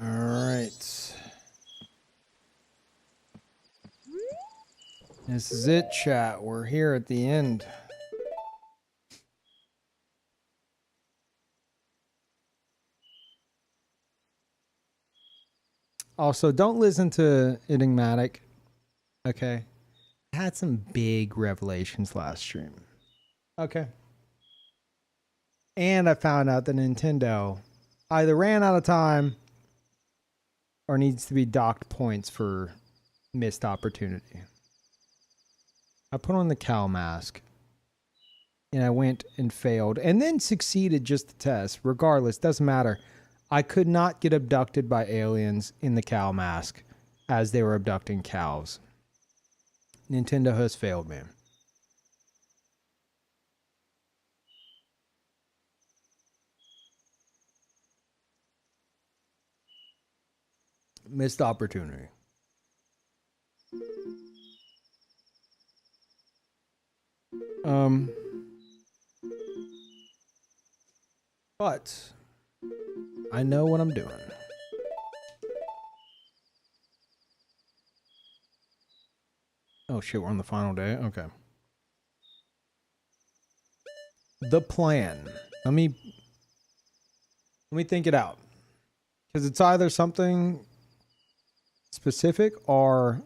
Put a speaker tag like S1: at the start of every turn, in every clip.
S1: All right. This is it, chat. We're here at the end. Also, don't listen to Enigmatic. Okay. I had some big revelations last stream. Okay. And I found out that Nintendo either ran out of time or needs to be docked points for missed opportunity. I put on the cow mask and I went and failed and then succeeded just to test. Regardless, doesn't matter. I could not get abducted by aliens in the cow mask as they were abducting cows. Nintendo has failed me. Missed opportunity. But I know what I'm doing. Oh shit, we're on the final day. Okay. The plan. Let me think it out. Because it's either something specific or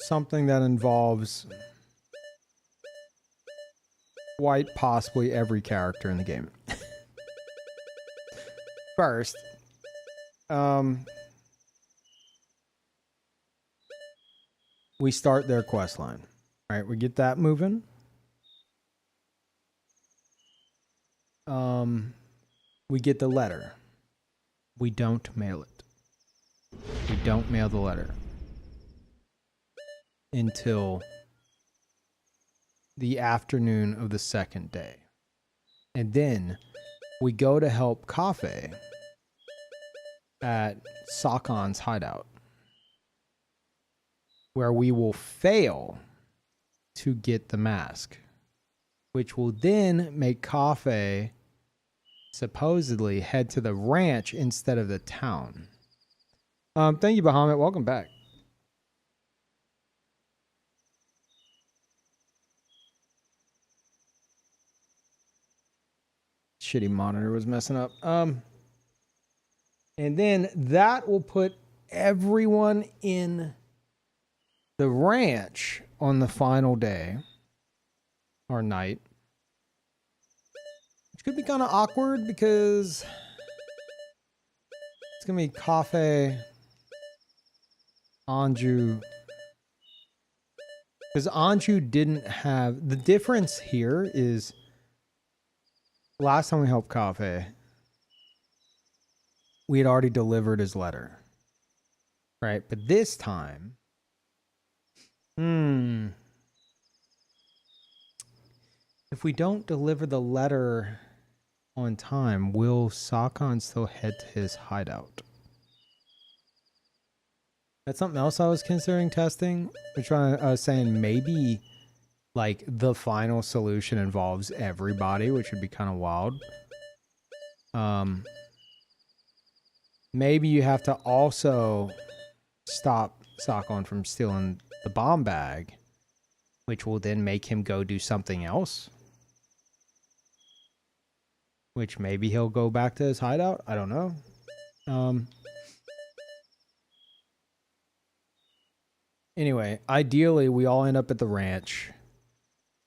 S1: something that involves quite possibly every character in the game. First, we start their quest line. All right, we get that moving. We get the letter. We don't mail it. We don't mail the letter until the afternoon of the second day. And then we go to help Cafe at Sakon's hideout, where we will fail to get the mask, which will then make Cafe supposedly head to the ranch instead of the town. Thank you, Bahamut. Welcome back. Shitty monitor was messing up. And then that will put everyone in the ranch on the final day or night. Which could be kind of awkward because it's going to be Cafe, Anju. Because Anju didn't have... The difference here is last time we helped Cafe, we had already delivered his letter. Right? But this time... If we don't deliver the letter on time, will Sakan still head to his hideout? That's something else I was considering testing. I was saying maybe like the final solution involves everybody, which would be kind of wild. Maybe you have to also stop Sakan from stealing the bomb bag, which will then make him go do something else. Which maybe he'll go back to his hideout. I don't know. Anyway, ideally, we all end up at the ranch.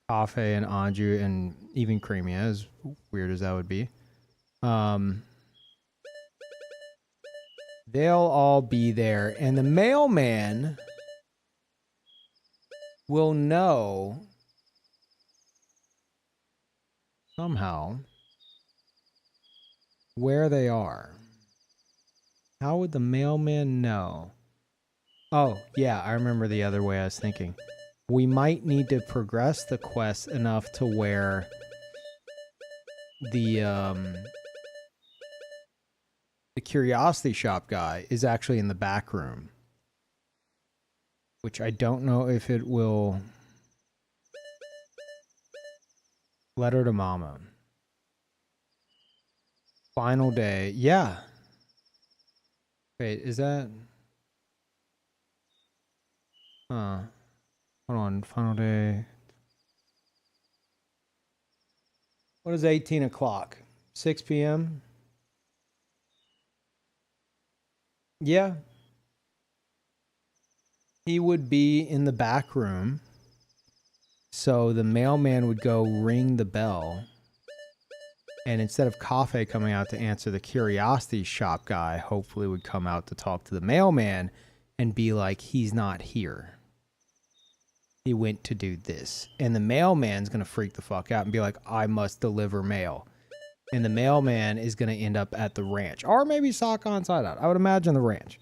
S1: Cafe and Anju and even Creamy, as weird as that would be. They'll all be there. And the mailman will know somehow where they are. How would the mailman know? Oh, yeah, I remember the other way I was thinking. We might need to progress the quest enough to where the curiosity shop guy is actually in the back room. Which I don't know if it will... Letter to Mama. Final day. Yeah. Wait, is that... Hold on. Final day. What is 18 o'clock? 6 p.m.? Yeah. He would be in the back room. So the mailman would go ring the bell. And instead of Cafe coming out to answer, the curiosity shop guy hopefully would come out to talk to the mailman and be like, he's not here. He went to do this. And the mailman's going to freak the fuck out and be like, I must deliver mail. And the mailman is going to end up at the ranch. Or maybe Sakon's hideout. I would imagine the ranch.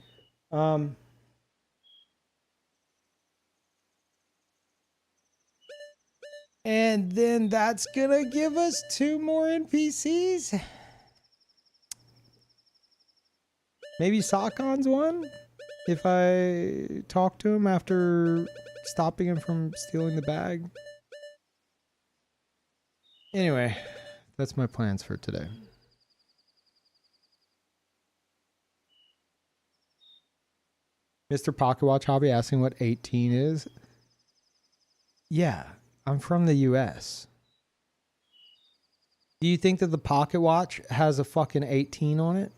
S1: And then that's going to give us 2 more NPCs. Maybe Sakon's one? If I talk to him after stopping him from stealing the bag. Anyway, that's my plans for today. Mr. Pocket Watch Hobby asking what 18 is. Yeah, I'm from the US. Do you think that the Pocket Watch has a fucking 18 on it?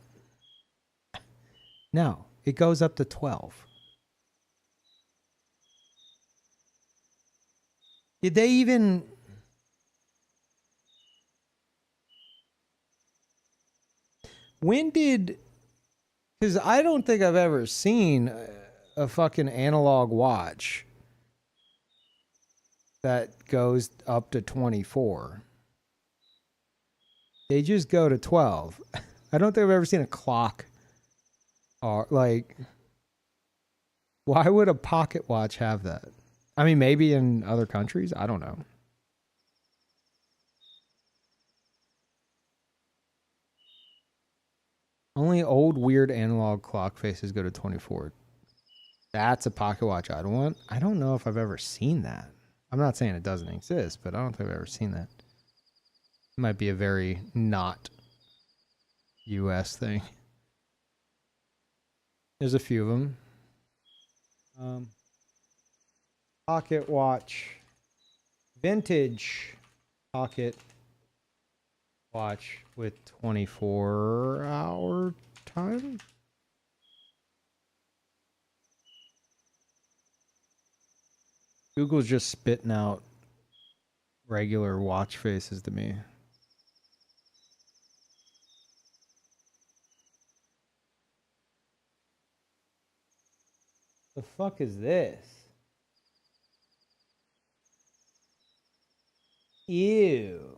S1: No, it goes up to 12. Did they even... When did... Because I don't think I've ever seen a fucking analog watch that goes up to 24. They just go to 12. I don't think I've ever seen a clock. Or, like... Why would a pocket watch have that? I mean, maybe in other countries. I don't know. Only old weird analog clock faces go to 24. That's a pocket watch I'd want. I don't know if I've ever seen that. I'm not saying it doesn't exist, but I don't think I've ever seen that. It might be a very not US thing. There's a few of them. Pocket watch. Vintage pocket watch with 24-hour time. Google's just spitting out regular watch faces to me. The fuck is this? Ew.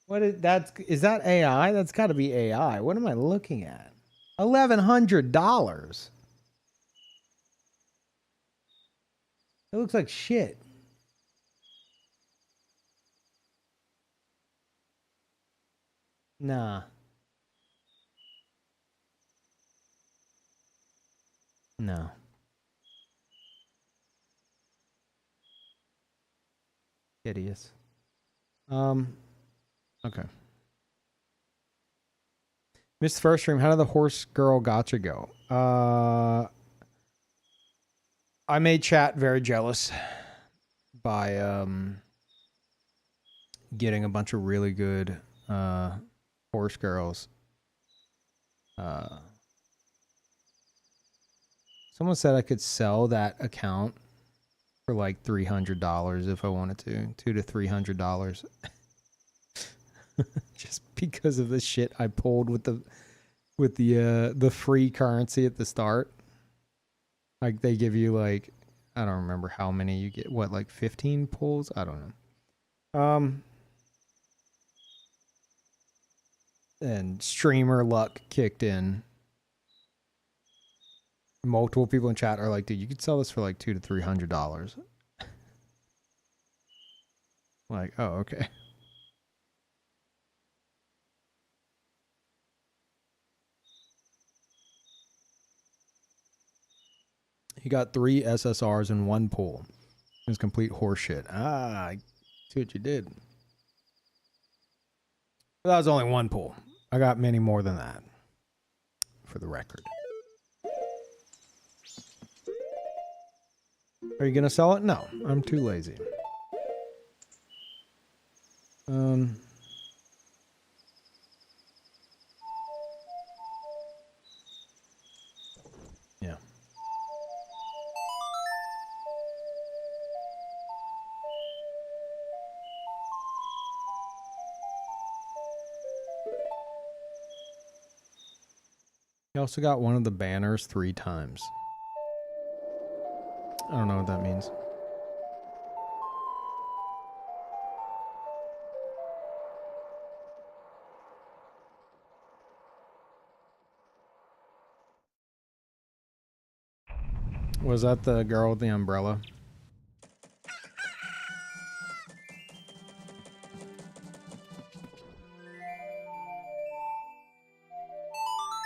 S1: What is that AI? That's got to be AI. What am I looking at? $1,100. It looks like shit. Nah. No. Hideous. Okay. Missed the first stream. How did the horse girl gotcha go? I made chat very jealous by getting a bunch of really good horse girls. Someone said I could sell that account for like $300 if I wanted to. $200 to $300. Just because of the shit I pulled with the free currency at the start. Like they give you like, I don't remember how many you get. What, like 15 pulls? I don't know. And streamer luck kicked in. Multiple people in chat are like, dude, you could sell this for like $200 to $300. Like, oh, okay. He got 3 SSRs in one pull. It was complete horseshit. Ah, I see what you did. But that was only one pull. I got many more than that, for the record. Are you gonna sell it? No, I'm too lazy. Yeah. He also got one of the banners 3 times. I don't know what that means. Was that the girl with the umbrella?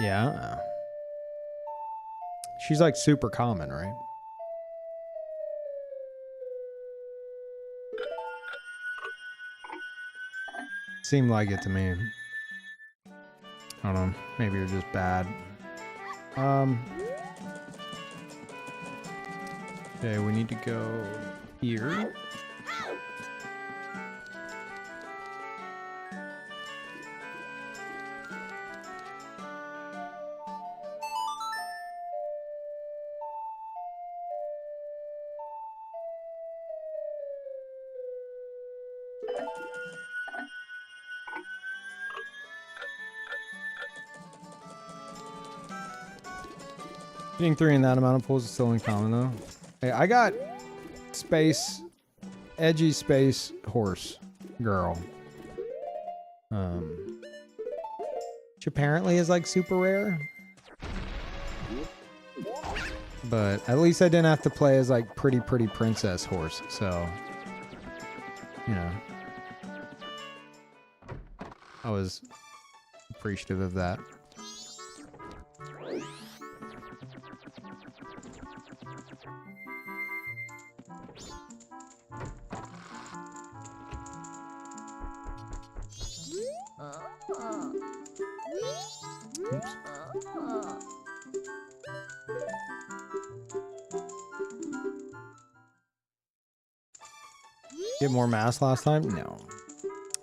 S1: Yeah. She's like super common, right? Seemed like it to me. I don't know. Maybe you're just bad. Okay, we need to go here. Getting 3 in that amount of pulls is still uncommon though. Hey, I got edgy space horse girl. Which apparently is like super rare. But at least I didn't have to play as like pretty princess horse, so you know. I was appreciative of that. Oops. Get more mass last time? No.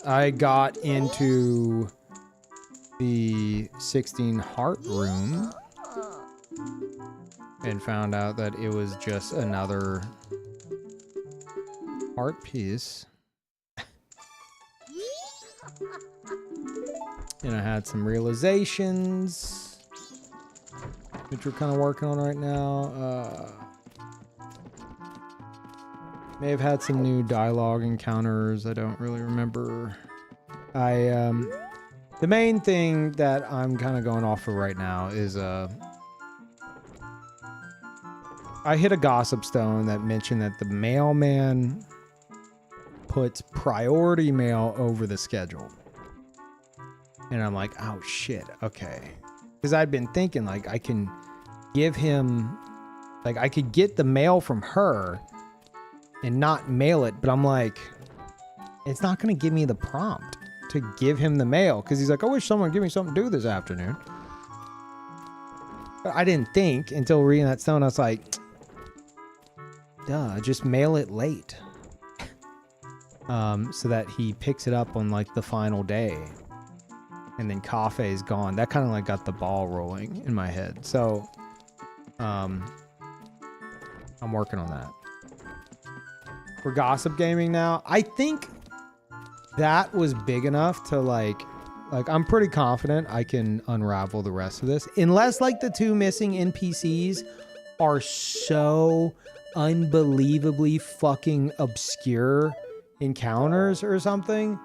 S1: I got into the 16 heart room and found out that it was just another heart piece. And I had some realizations, which we're kind of working on right now. May have had some new dialogue encounters. I don't really remember. The main thing that I'm kind of going off of right now is I hit a gossip stone that mentioned that the mailman puts priority mail over the schedule. And I'm like, oh shit, okay. Because I'd been thinking like I can give him, like I could get the mail from her and not mail it, but I'm like, it's not going to give me the prompt to give him the mail. Because he's like, I wish someone would give me something to do this afternoon. But I didn't think until reading that stone, I was like, duh, just mail it late. So that he picks it up on like the final day. And then Cafe's gone. That kind of like got the ball rolling in my head. So, I'm working on that. For gossip gaming now, I think that was big enough to like I'm pretty confident I can unravel the rest of this. Unless like the two missing NPCs are so unbelievably fucking obscure encounters or something.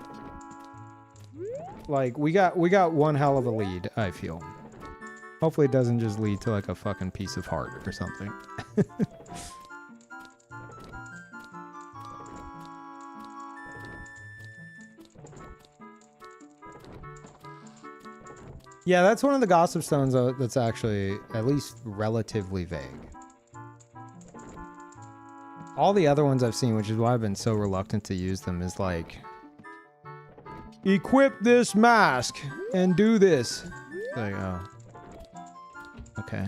S1: Like, we got one hell of a lead, I feel. Hopefully it doesn't just lead to, like, a fucking piece of heart or something. Yeah, that's one of the gossip stones that's actually at least relatively vague. All the other ones I've seen, which is why I've been so reluctant to use them, is like, equip this mask and do this. Like, oh. Okay.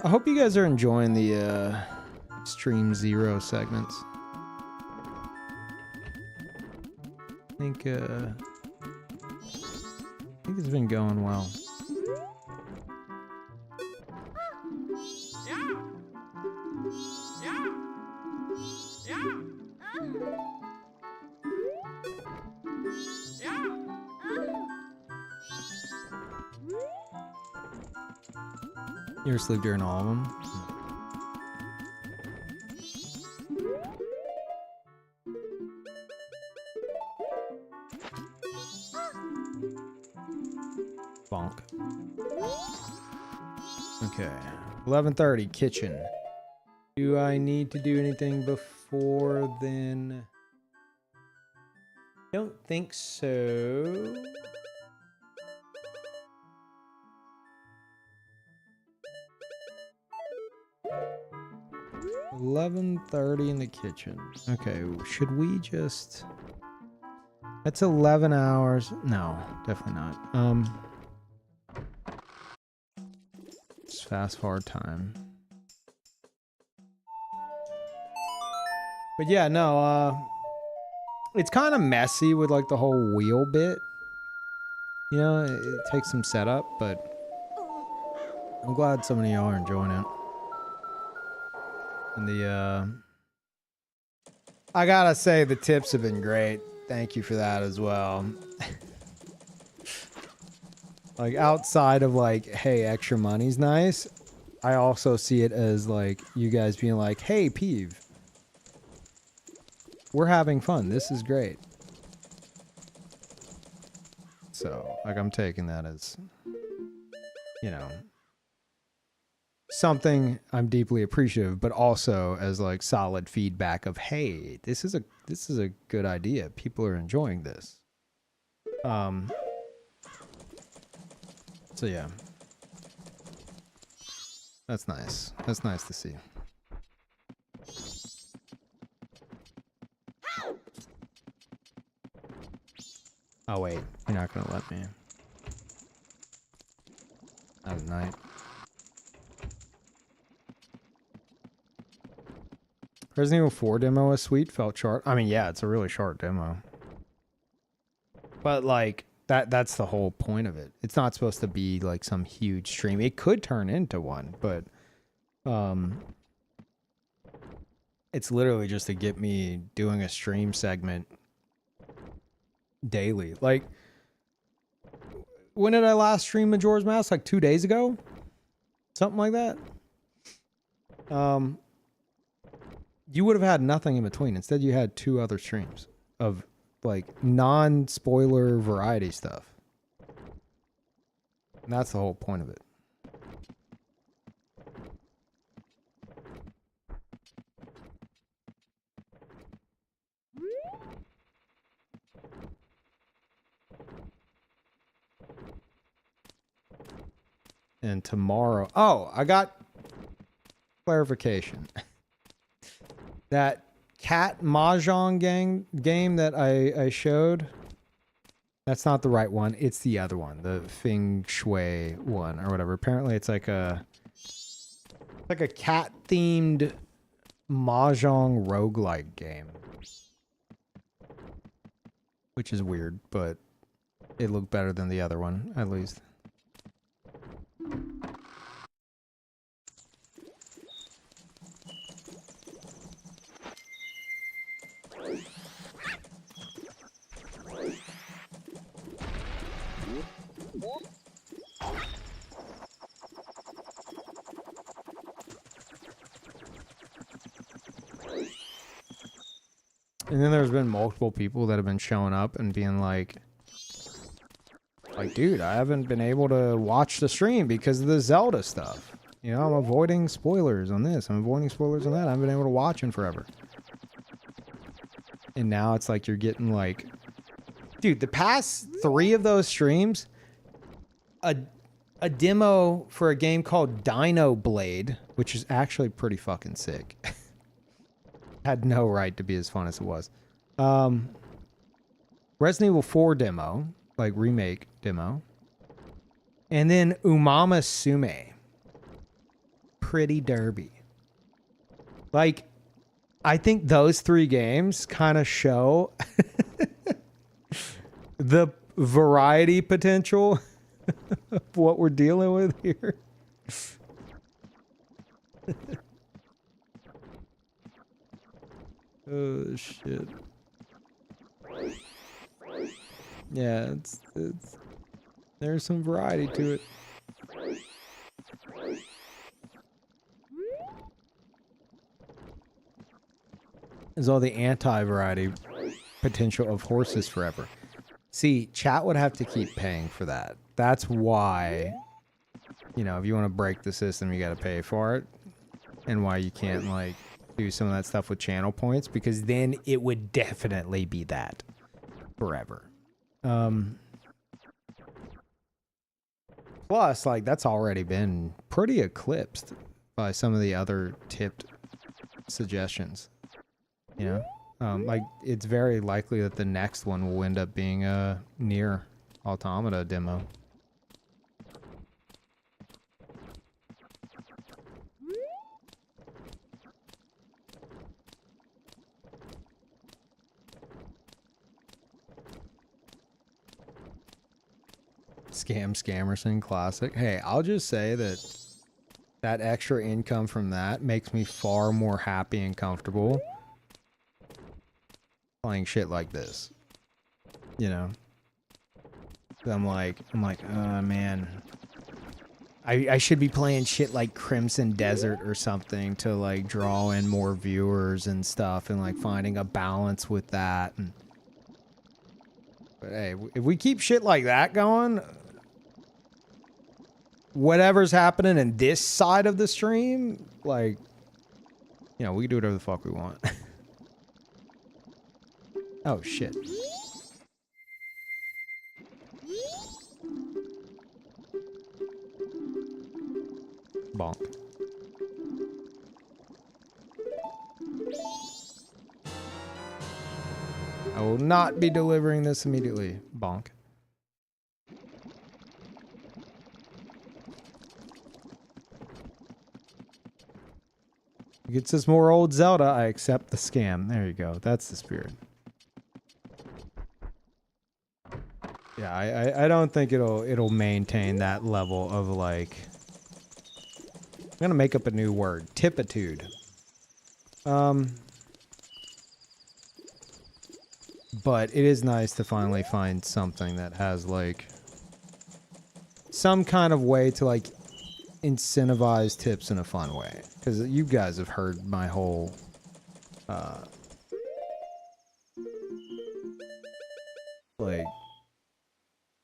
S1: I hope you guys are enjoying the Stream Zero segments. I think it's been going well. You ever sleep during all of them? Bonk. Okay. 11:30, kitchen. Do I need to do anything before then? Don't think so. 11:30 in the kitchen. Okay, should we just... That's 11 hours. No, definitely not. It's fast forward time. But yeah, no, it's kind of messy with like the whole wheel bit. You know, it takes some setup, but I'm glad some of y'all are enjoying it. And the, I gotta say, the tips have been great. Thank you for that as well. Like, outside of like, hey, extra money's nice, I also see it as like, you guys being like, hey, Peeve, we're having fun. This is great. So, like, I'm taking that as, you know, something I'm deeply appreciative, but also as like solid feedback of, hey, this is a good idea. People are enjoying this. So yeah. That's nice. That's nice to see. Oh wait, you're not gonna let me. At night. Resident Evil 4 demo is sweet, felt short. I mean, yeah, it's a really short demo. But like that's the whole point of it. It's not supposed to be like some huge stream. It could turn into one, but it's literally just to get me doing a stream segment daily. Like, when did I last stream Majora's Mask? Like 2 days ago? Something like that. You would have had nothing in between. Instead, you had 2 other streams of like non-spoiler variety stuff. And that's the whole point of it. And tomorrow, oh, I got clarification. That cat mahjong game that I showed, that's not the right one. It's the other one, the feng shui one or whatever. Apparently it's like a cat themed mahjong roguelike game, which is weird, but it looked better than the other one, at least. And then there's been multiple people that have been showing up and being like, dude, I haven't been able to watch the stream because of the Zelda stuff. You know, I'm avoiding spoilers on this. I'm avoiding spoilers on that. I haven't been able to watch in forever. And now it's like you're getting like, dude, the past 3 of those streams, a demo for a game called Dino Blade, which is actually pretty fucking sick. Had no right to be as fun as it was. Resident Evil 4 demo, like remake demo. And then Umama Sume. Pretty Derby. Like, I think those 3 games kind of show the variety potential of what we're dealing with here. Oh shit. Yeah, it's there's some variety to it. There's all the anti-variety potential of horses forever. See, chat would have to keep paying for that. That's why, you know, if you want to break the system, you got to pay for it. And why you can't, like, do some of that stuff with channel points, because then it would definitely be that forever. Plus, like, that's already been pretty eclipsed by some of the other tipped suggestions. You know? Like, it's very likely that the next one will end up being a Nier Automata demo. Scammerson classic. Hey, I'll just say that that extra income from that makes me far more happy and comfortable playing shit like this. You know? I'm like, man, I should be playing shit like Crimson Desert or something to like draw in more viewers and stuff, and like finding a balance with that. And but hey, if we keep shit like that going, whatever's happening in this side of the stream, like, you know, we can do whatever the fuck we want. Oh, shit. Bonk. I will not be delivering this immediately. Bonk. Gets us more old Zelda. I accept the scam. There you go. That's the spirit. Yeah, I don't think it'll maintain that level of like. I'm gonna make up a new word. Tipitude. But it is nice to finally find something that has like some kind of way to like incentivize tips in a fun way. Because you guys have heard my whole like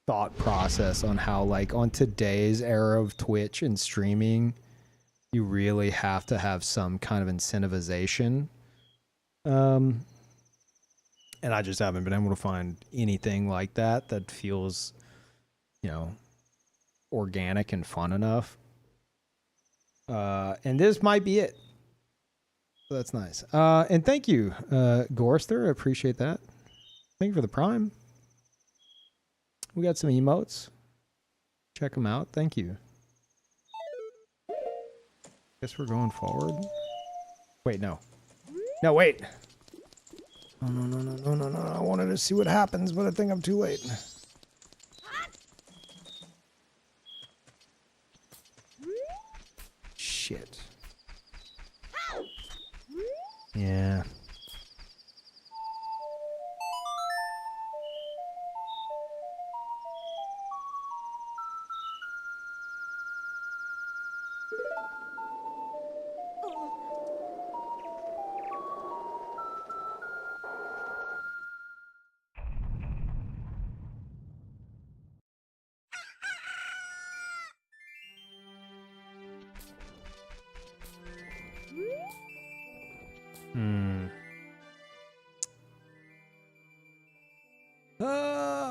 S1: thought process on how like on today's era of Twitch and streaming, you really have to have some kind of incentivization. And I just haven't been able to find anything like that that feels, you know, organic and fun enough. And this might be it. So that's nice. And thank you, Gorster. I appreciate that. Thank you for the Prime. We got some emotes. Check them out. Thank you. Guess we're going forward. Wait, no. No, wait. Oh, no. I wanted to see what happens, but I think I'm too late. Shit. Yeah.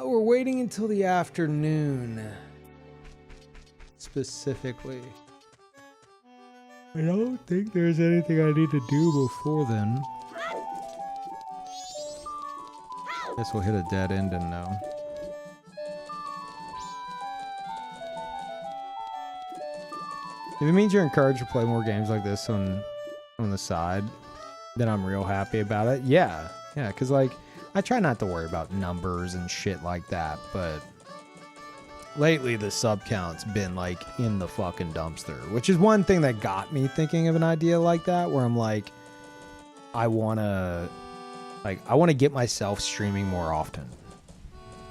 S1: We're waiting until the afternoon. Specifically. I don't think there's anything I need to do before then. Guess we'll hit a dead end and no. If it means you're encouraged to play more games like this on the side, then I'm real happy about it. Yeah, because like I try not to worry about numbers and shit like that, but lately the sub count's been like in the fucking dumpster, which is one thing that got me thinking of an idea like that, where I'm like, I want to get myself streaming more often.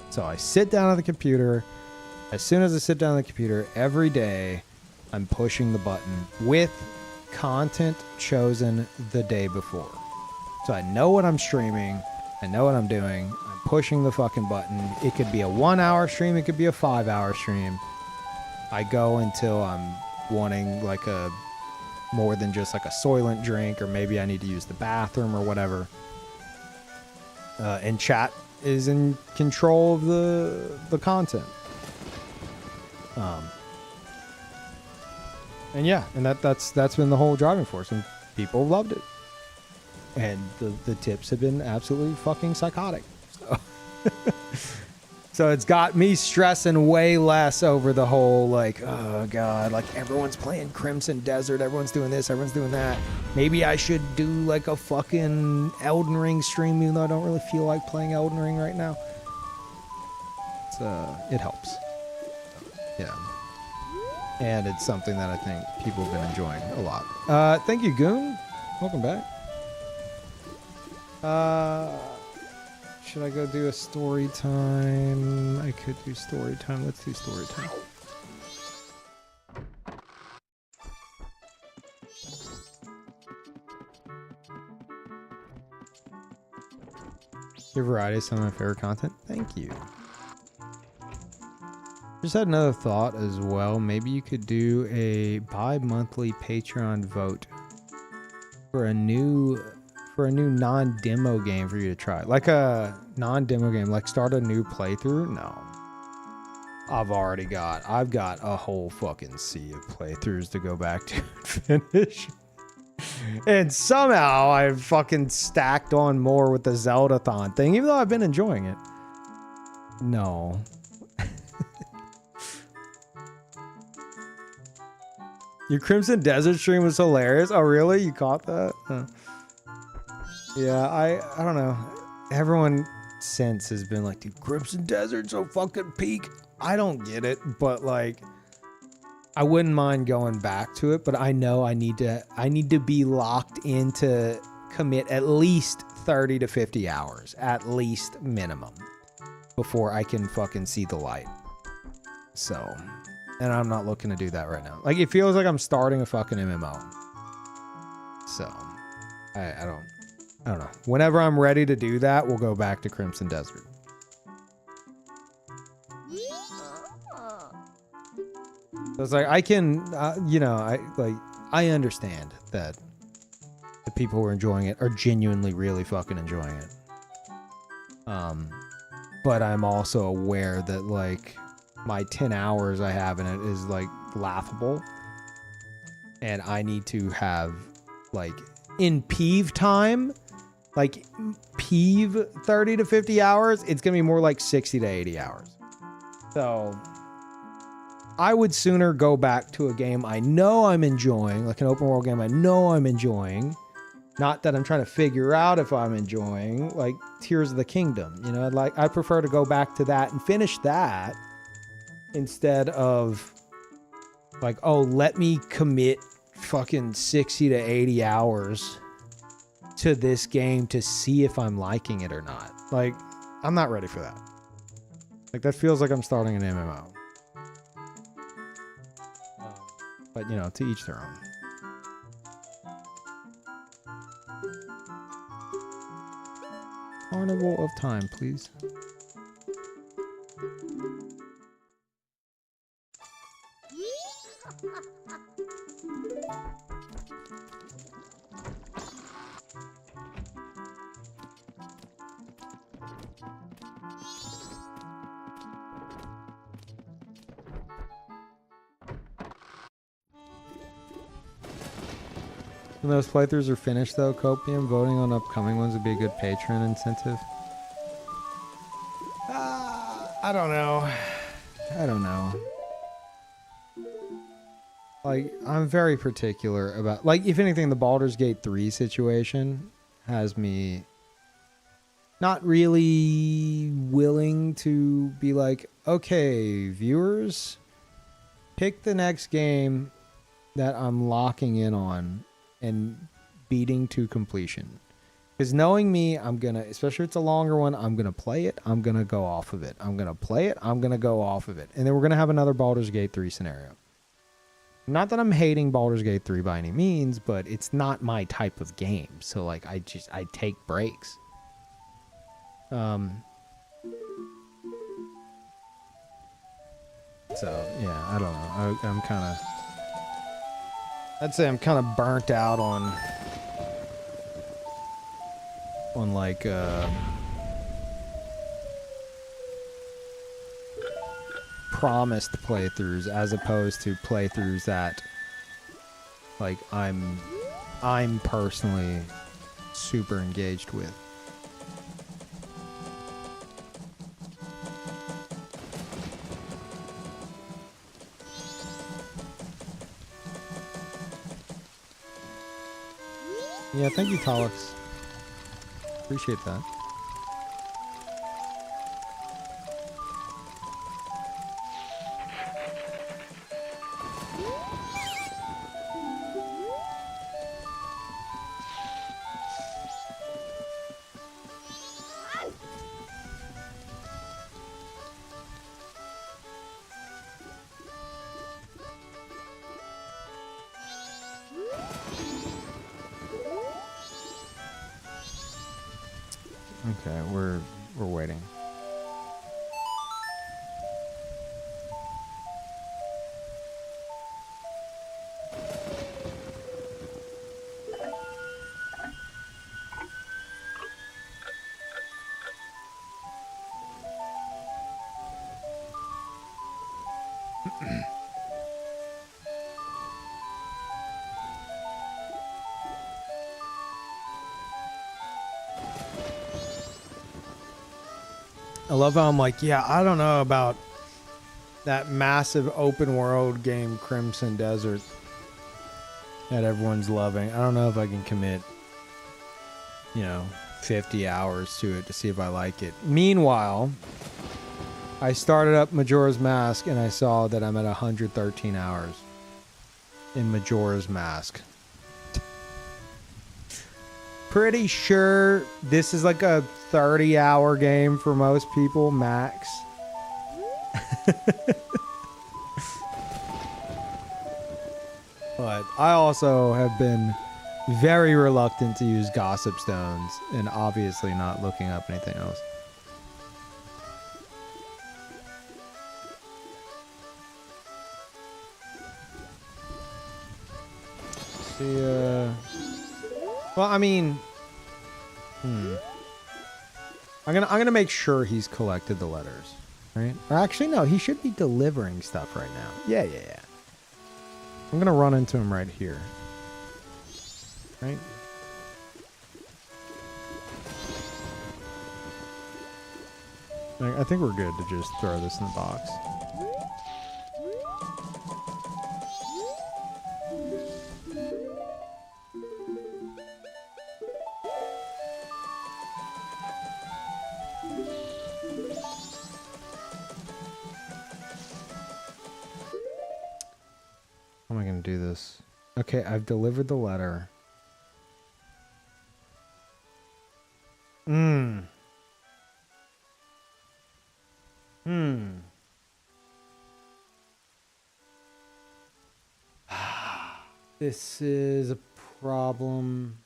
S1: So I sit down at the computer. As soon as I sit down at the computer every day, I'm pushing the button with content chosen the day before. So I know what I'm streaming. I know what I'm doing. I'm pushing the fucking button. It could be a 1 hour stream. It could be a 5 hour stream. I go until I'm wanting like a more than just like a Soylent drink, or maybe I need to use the bathroom or whatever. And chat is in control of the content. And yeah, and that's been the whole driving force, and people loved it. And the tips have been absolutely fucking psychotic. So, so it's got me stressing way less over the whole like, oh god, like everyone's playing Crimson Desert, everyone's doing this, everyone's doing that. Maybe I should do like a fucking Elden Ring stream, even though I don't really feel like playing Elden Ring right now. It's it helps. Yeah. And it's something that I think people have been enjoying a lot. Thank you, Goon. Welcome back. Should I go do a story time? I could do story time. Let's do story time. Your variety is some of my favorite content. Thank you. Just had another thought as well. Maybe you could do a bi-monthly Patreon vote for a new non-demo game for you to try. Like a non-demo game, like start a new playthrough. No. I've got a whole fucking sea of playthroughs to go back to and finish. And somehow I've fucking stacked on more with the Zelda-thon thing, even though I've been enjoying it. No. Your Crimson Desert stream was hilarious. Oh, really? You caught that? Yeah, I don't know. Everyone since has been like, dude, Crimson Desert so fucking peak. I don't get it, but like, I wouldn't mind going back to it, but I know I need to be locked in to commit at least 30 to 50 hours, at least minimum, before I can fucking see the light. So, and I'm not looking to do that right now. Like, it feels like I'm starting a fucking MMO. So, I don't know. Whenever I'm ready to do that, we'll go back to Crimson Desert. So it's like, I can, you know, I understand that the people who are enjoying it are genuinely really fucking enjoying it. But I'm also aware that, like, my 10 hours I have in it is, like, laughable. And I need to have, like, in Peeve time, like, Peeve 30 to 50 hours, it's going to be more like 60 to 80 hours. So I would sooner go back to a game I know I'm enjoying, like an open world game I know I'm enjoying. Not that I'm trying to figure out if I'm enjoying, like Tears of the Kingdom. You know, like, I prefer to go back to that and finish that instead of like, oh, let me commit fucking 60 to 80 hours to this game to see if I'm liking it or not. Like, I'm not ready for that. Like, that feels like I'm starting an MMO. But, you know, to each their own. Carnival of Time, please. When those playthroughs are finished, though, Copium, voting on upcoming ones would be a good Patreon incentive. I don't know. I don't know. Like, I'm very particular about... Like, if anything, the Baldur's Gate 3 situation has me not really willing to be like, okay, viewers, pick the next game that I'm locking in on and beating to completion. Because knowing me, I'm going to, especially if it's a longer one, I'm going to play it, I'm going to go off of it. I'm going to play it, I'm going to go off of it. And then we're going to have another Baldur's Gate 3 scenario. Not that I'm hating Baldur's Gate 3 by any means, but it's not my type of game. So, like, I take breaks. So, yeah, I don't know. I'm kind of... I'd say I'm kind of burnt out on like promised playthroughs as opposed to playthroughs that like I'm personally super engaged with. Yeah, thank you, Talix. Appreciate that. Okay, we're waiting. I love how I'm like, yeah, I don't know about that massive open world game, Crimson Desert, that everyone's loving. I don't know if I can commit, 50 hours to it to see if I like it. Meanwhile, I started up Majora's Mask and I saw that I'm at 113 hours in Majora's Mask. Pretty sure this is like a 30-hour game for most people, max. But I also have been very reluctant to use Gossip Stones and obviously not looking up anything else. See, well, I mean, I'm gonna make sure he's collected the letters, right? Or actually, no, he should be delivering stuff right now. Yeah. I'm gonna run into him right here, right? I think we're good to just throw this in the box. How am I going to do this? Okay, I've delivered the letter. This is a problem.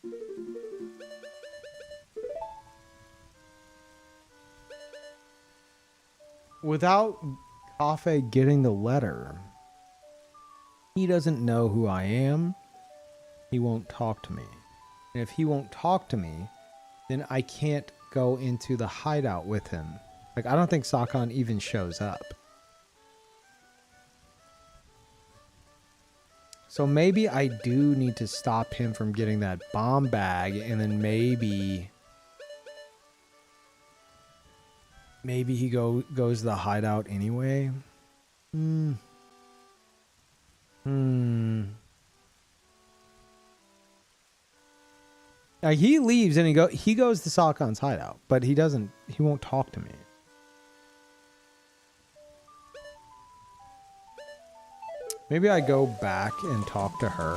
S1: Without Cafe getting the letter, he doesn't know who I am. He won't talk to me. And if he won't talk to me, then I can't go into the hideout with him. Like, I don't think Sakon even shows up. So maybe I do need to stop him from getting that bomb bag, and then maybe he goes to the hideout anyway. Like, he leaves and he goes to Sakon's hideout, but he won't talk to me. Maybe I go back and talk to her.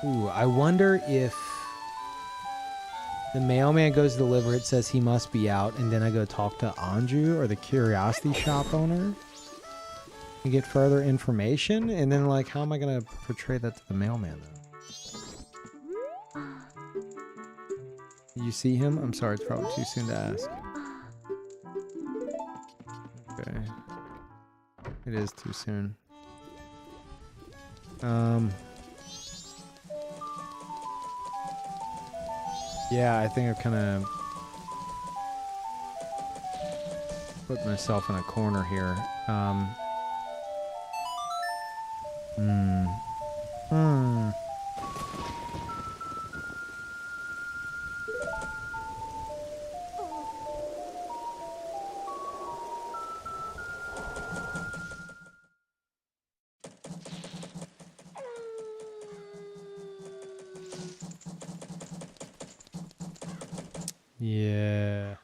S1: Ooh, I wonder if the mailman goes to deliver it, says he must be out, and then I go talk to Anju or the curiosity shop owner and get further information. And then, like, how am I going to portray that to the mailman, though? You see him? I'm sorry, it's probably too soon to ask. Okay. It is too soon. Yeah, I think I've kind of put myself in a corner here. Yeah.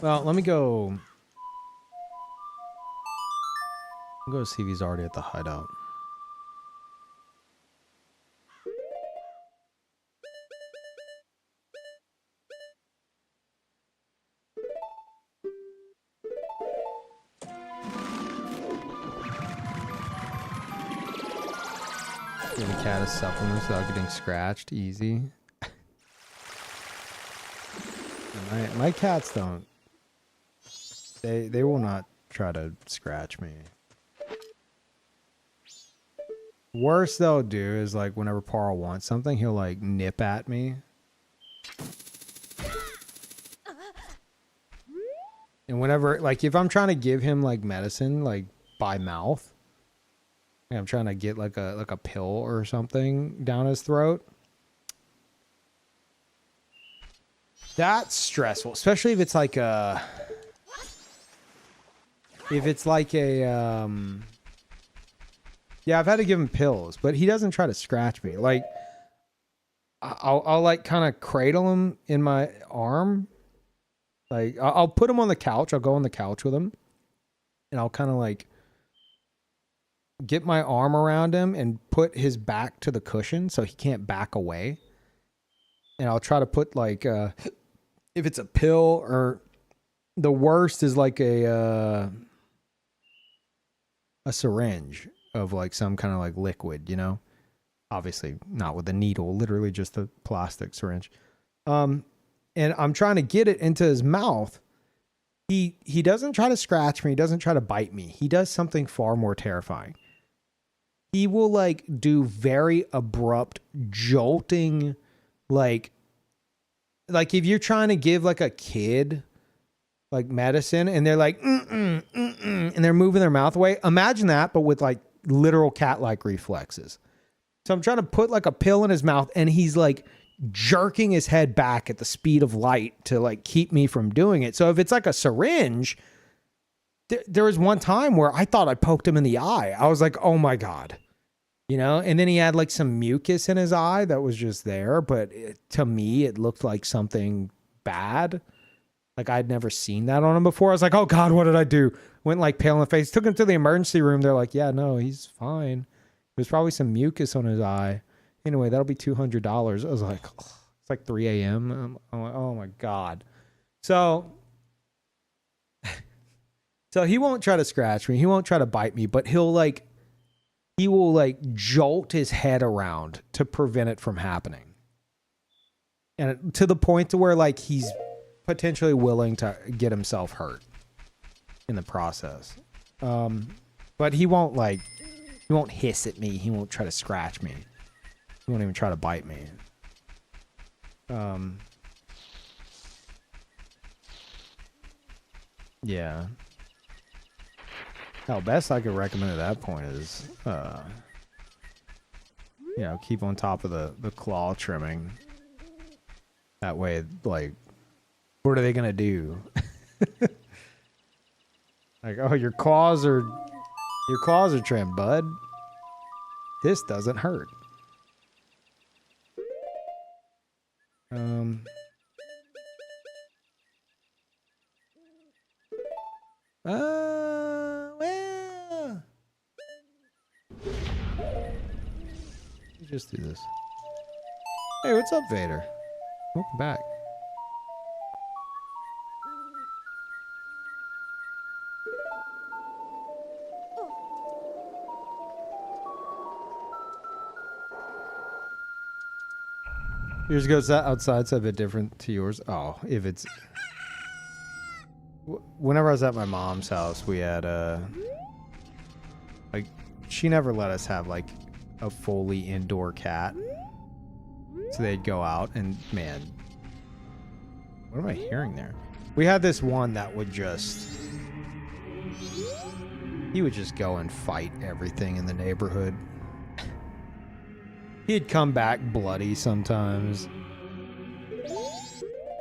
S1: Well, let me go. I'll go see if he's already at the hideout. Give the cat a supplement without getting scratched. Easy. My cats don't. They will not try to scratch me. Worst they'll do is, like, whenever Parl wants something, he'll, like, nip at me. And whenever, like, if I'm trying to give him like medicine, like by mouth, and I'm trying to get like a pill or something down his throat, that's stressful, especially if it's like a, yeah, I've had to give him pills, but he doesn't try to scratch me. Like, I'll like kind of cradle him in my arm. Like, I'll put him on the couch. I'll go on the couch with him, and I'll kind of like get my arm around him and put his back to the cushion so he can't back away. And I'll try to put like, if it's a pill, or the worst is like a syringe of like some kind of like liquid, you know? Obviously not with a needle, literally just a plastic syringe. And I'm trying to get it into his mouth. He doesn't try to scratch me. He doesn't try to bite me. He does something far more terrifying. He will like do very abrupt jolting, like if you're trying to give like a kid like medicine and they're like, and they're moving their mouth away. Imagine that, but with like literal cat-like reflexes. So I'm trying to put like a pill in his mouth and he's like jerking his head back at the speed of light to like keep me from doing it. So if it's like a syringe, there was one time where I thought I poked him in the eye. I was like, oh my God, you know? And then he had like some mucus in his eye that was just there. But to me, it looked like something bad. Like I'd never seen that on him before. I was like, oh God, what did I do? Went like pale in the face, took him to the emergency room. They're like, yeah, no, he's fine. There's probably some mucus on his eye. Anyway, that'll be $200. I was like, oh, it's like 3 a.m. I'm like, oh my God. So he won't try to scratch me. He won't try to bite me, but he will like jolt his head around to prevent it from happening. And to the point to where like he's potentially willing to get himself hurt in the process. But he won't hiss at me. He won't try to scratch me. He won't even try to bite me. Yeah. Hell, best I could recommend at that point is, keep on top of the claw trimming. That way, like, what are they gonna do? Like, oh, your claws are trimmed, bud. This doesn't hurt. Well, let's just do this. Hey, what's up, Vader? Welcome back. Yours goes outside, so a bit different to yours. Oh, if it's... Whenever I was at my mom's house, we had like, she never let us have like a fully indoor cat. So they'd go out and, man, what am I hearing there? We had this one that would just... He would just go and fight everything in the neighborhood. He'd come back bloody sometimes.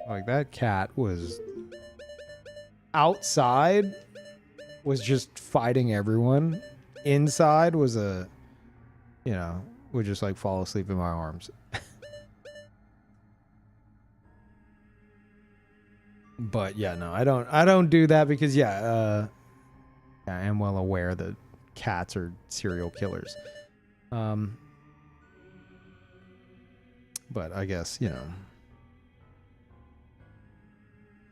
S1: Like, that cat was... Outside was just fighting everyone. Inside was would just like fall asleep in my arms. But yeah, no, I don't do that because I am well aware that cats are serial killers. But I guess,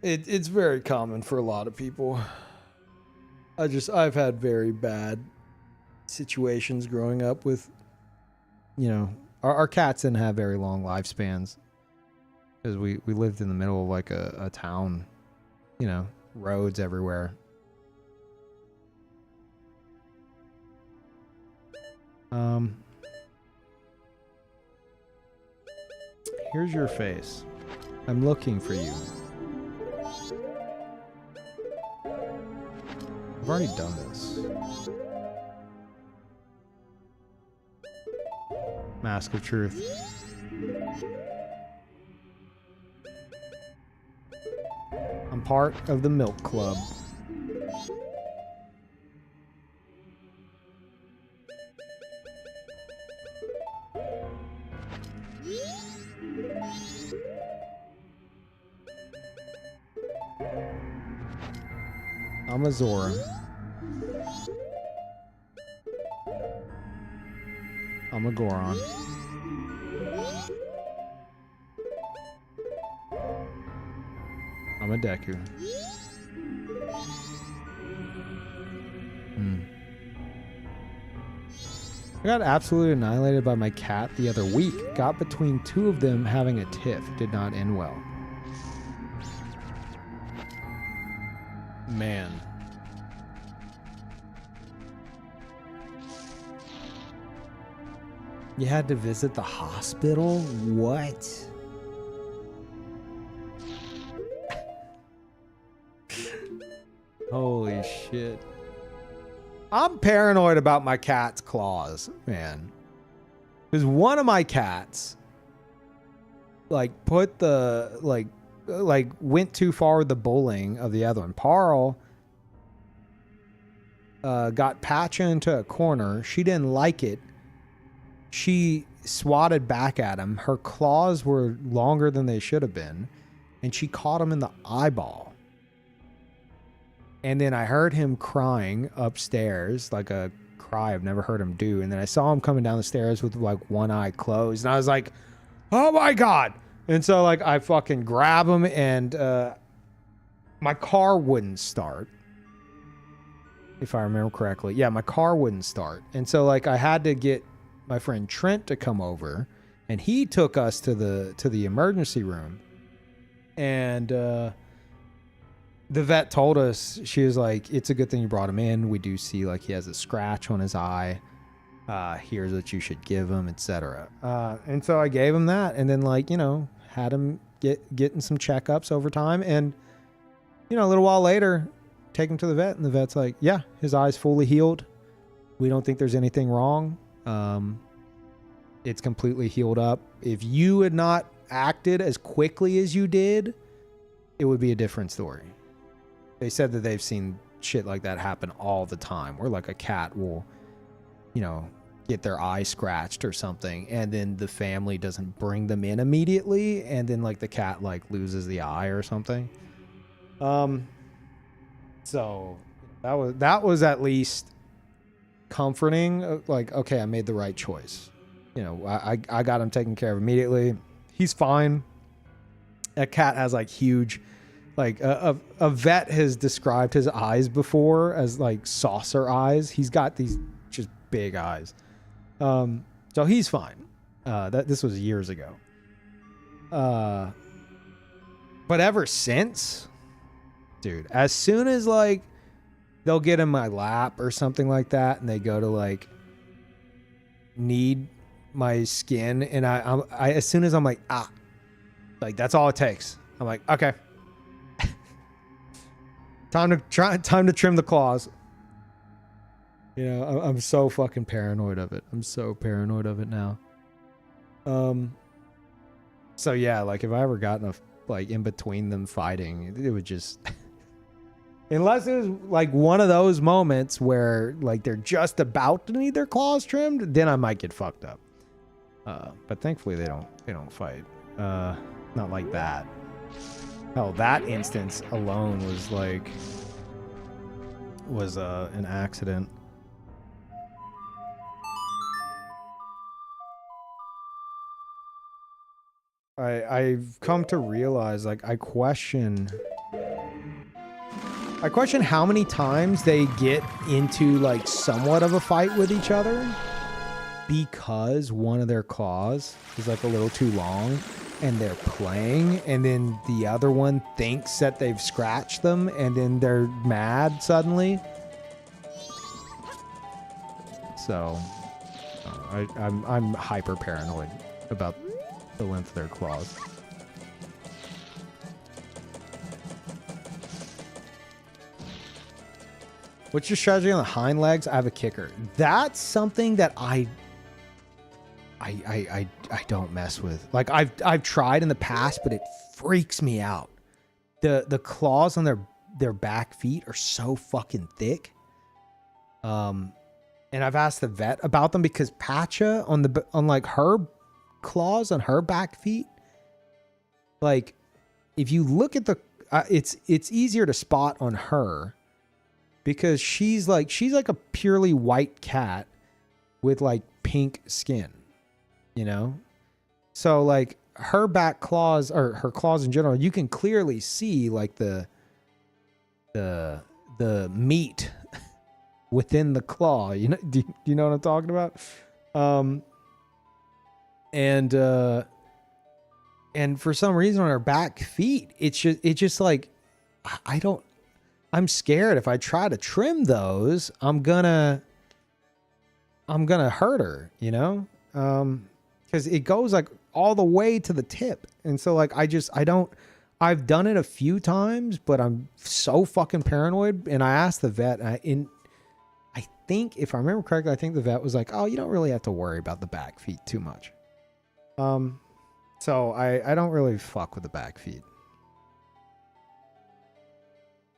S1: it's very common for a lot of people. I've had very bad situations growing up with, our cats didn't have very long lifespans because we lived in the middle of like a town, roads everywhere. Here's your face. I'm looking for you. I've already done this. Mask of Truth. I'm part of the Milk Club. I'm a Zora. I'm a Goron. I'm a Deku. I got absolutely annihilated by my cat the other week. Got between two of them having a tiff. Did not end well. Man. You had to visit the hospital? What? Holy shit. I'm paranoid about my cat's claws, man. Because one of my cats, like, put the, like, went too far with the bullying of the other one. Parl got Patcha into a corner. She didn't like it. She swatted back at him. Her claws were longer than they should have been. And she caught him in the eyeball. And then I heard him crying upstairs, like a cry I've never heard him do. And then I saw him coming down the stairs with like one eye closed. And I was like, oh my God. And so like I fucking grab him and my car wouldn't start. If I remember correctly. Yeah, my car wouldn't start. And so like I had to get my friend Trent to come over. And he took us to the emergency room. And the vet told us, she was like, it's a good thing you brought him in. We do see like he has a scratch on his eye. Here's what you should give him, etc. And so I gave him that, and then like, you know, had him getting some checkups over time. And, you know, a little while later, take him to the vet, and the vet's like, yeah, his eye's fully healed. We don't think there's anything wrong. It's completely healed up. If you had not acted as quickly as you did, it would be a different story. They said that they've seen shit like that happen all the time, where like a cat will, you know, get their eye scratched or something, and then the family doesn't bring them in immediately, and then like the cat like loses the eye or something. So that was at least comforting. Like, okay, I made the right choice. You know, I got him taken care of immediately. He's fine. That cat has like huge, like a vet has described his eyes before as like saucer eyes. He's got these just big eyes. So he's fine. This was years ago. But ever since, dude, as soon as like they'll get in my lap or something like that, and they go to like need my skin, and I as soon as I'm like, like that's all it takes. I'm like, okay. Time to trim the claws. You know, I'm so fucking paranoid of it. I'm so paranoid of it now. So yeah, like if I ever got like in between them fighting, it would just unless it was like one of those moments where like they're just about to need their claws trimmed, then I might get fucked up. But thankfully they don't fight. Not like that. Hell, that instance alone was an accident. I've come to realize, like, I question how many times they get into like somewhat of a fight with each other because one of their claws is like a little too long. And they're playing, and then the other one thinks that they've scratched them, and then they're mad suddenly. So, I'm hyper paranoid about the length of their claws. What's your strategy on the hind legs? I have a kicker. That's something that I don't mess with. Like I've tried in the past, but it freaks me out. The claws on their back feet are so fucking thick. And I've asked the vet about them because Patcha on like her claws on her back feet, like if you look at the it's easier to spot on her because she's like a purely white cat with like pink skin, you know? So like her back claws or her claws in general, you can clearly see like the meat within the claw. You know, do you know what I'm talking about? And for some reason on her back feet, it's just like I'm scared if I try to trim those, I'm gonna hurt her, you know? Because it goes like all the way to the tip. And so like I've done it a few times, but I'm so fucking paranoid. And I asked the vet, and I think if I remember correctly, I think the vet was like, "Oh, you don't really have to worry about the back feet too much." So I don't really fuck with the back feet.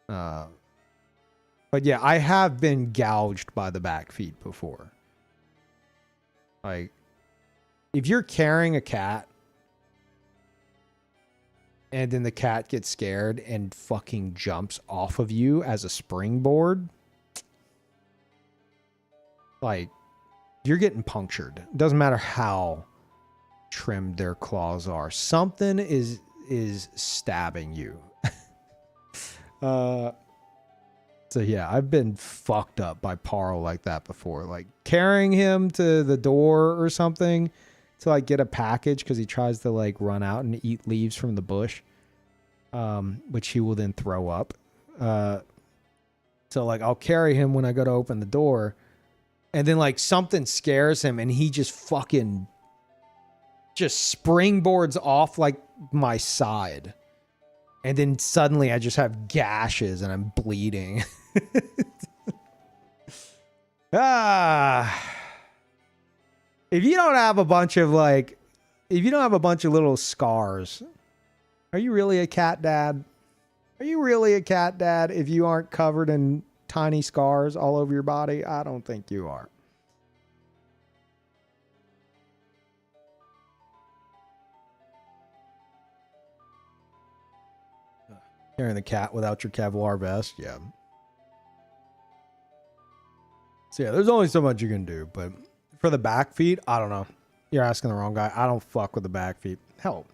S1: But yeah, I have been gouged by the back feet before. Like, if you're carrying a cat and then the cat gets scared and fucking jumps off of you as a springboard, like, you're getting punctured. Doesn't matter how trimmed their claws are. Something is stabbing you. So yeah, I've been fucked up by Parl like that before. Like carrying him to the door or something to like get a package because he tries to like run out and eat leaves from the bush, which he will then throw up. So like I'll carry him when I go to open the door, and then like something scares him and he just fucking just springboards off like my side. And then suddenly I just have gashes and I'm bleeding. If you don't have a bunch of little scars, are you really a cat dad? Are you really a cat dad if you aren't covered in tiny scars all over your body? I don't think you are. Carrying the cat without your Kevlar vest, yeah. So yeah, there's only so much you can do, but for the back feet, I don't know. You're asking the wrong guy. I don't fuck with the back feet. Hell,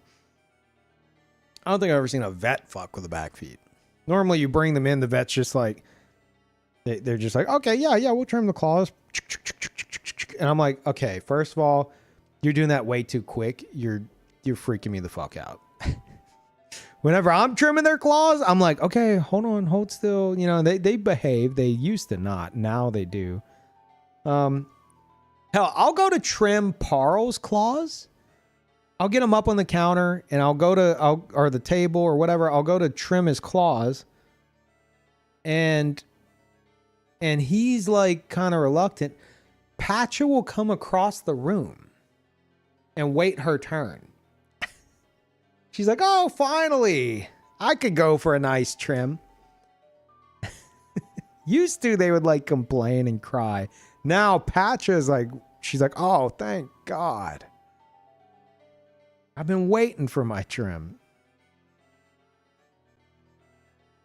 S1: I don't think I've ever seen a vet fuck with the back feet. Normally you bring them in, the vet's just like, they're just like, okay, yeah, we'll trim the claws. And I'm like, okay, first of all, you're doing that way too quick. You're freaking me the fuck out. Whenever I'm trimming their claws, I'm like, okay, hold on, hold still. You know, they behave. They used to not. Now they do. Hell, I'll go to trim Parl's claws. I'll get him up on the counter and or the table or whatever. I'll go to trim his claws. And he's like kind of reluctant. Patcha will come across the room and wait her turn. She's like, oh, finally, I could go for a nice trim. Used to, they would like complain and cry. Now Patcha's like, she's like, oh, thank God. I've been waiting for my trim.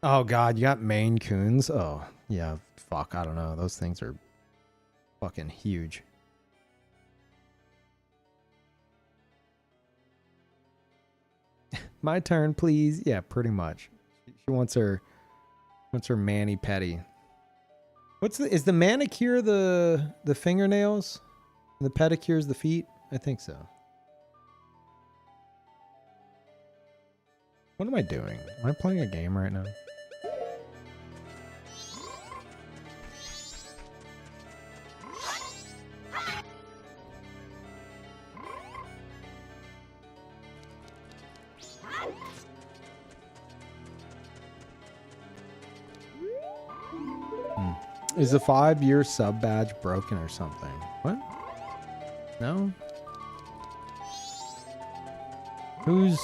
S1: Oh God, you got Maine Coons? Oh, yeah, fuck, I don't know. Those things are fucking huge. My turn, please. Yeah, pretty much. She wants her mani petty. Is the manicure the fingernails? And the pedicure's the feet? I think so. What am I doing? Am I playing a game right now? Is the 5-year sub badge broken or something? What? No? Who's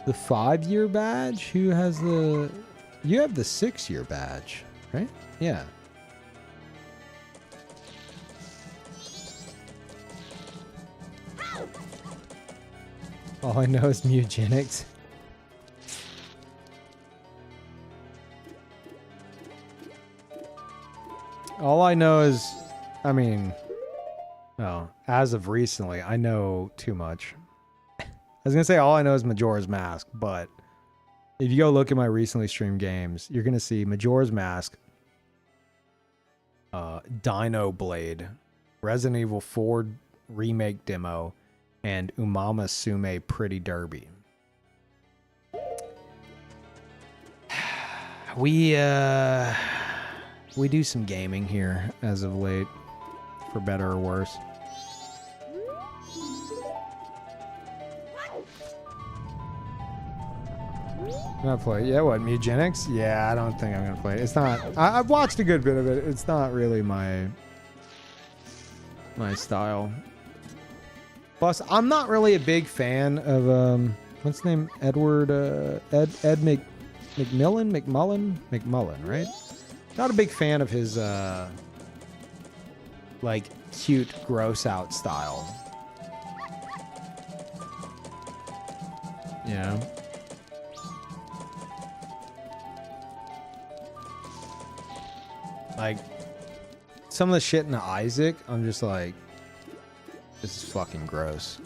S1: the 5-year badge? Who has the... You have the 6-year badge, right? Yeah. All I know is Mugenics. All I know is, I mean, oh, as of recently, I know too much. I was gonna say all I know is Majora's Mask, but if you go look at my recently streamed games, you're gonna see Majora's Mask, Dino Blade, Resident Evil 4 remake demo, and Umama Sume Pretty Derby. We do some gaming here as of late, for better or worse. I'm gonna play. Yeah, what, Mugenics? Yeah, I don't think I'm gonna play it. It's not. I've watched a good bit of it. It's not really my style. Plus, I'm not really a big fan of what's his name? Edward McMullen, right? Not a big fan of his like cute gross out style. You know? Like some of the shit in Isaac, I'm just like, this is fucking gross.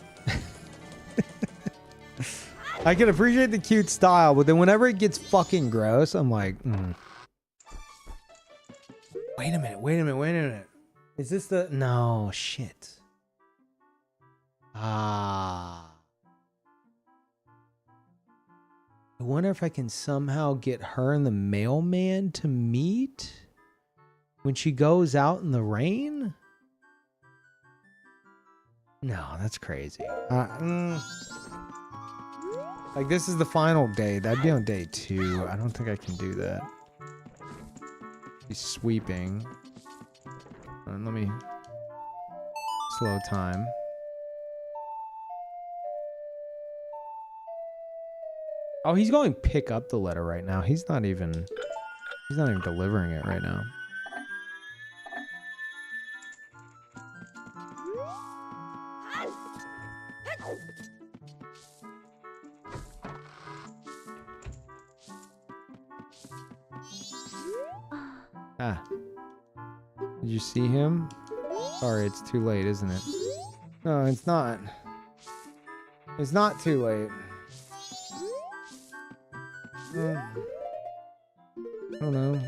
S1: I can appreciate the cute style, but then whenever it gets fucking gross, I'm like, Wait a minute. Is this the... No, shit. Ah. I wonder if I can somehow get her and the mailman to meet when she goes out in the rain? No, that's crazy. Like, this is the final day. That'd be on day 2. I don't think I can do that. He's sweeping. Let me slow time. Oh, he's going to pick up the letter right now. He's not even delivering it right now. Ah. Did you see him? Sorry, it's too late, isn't it? No, it's not. It's not too late. I don't know.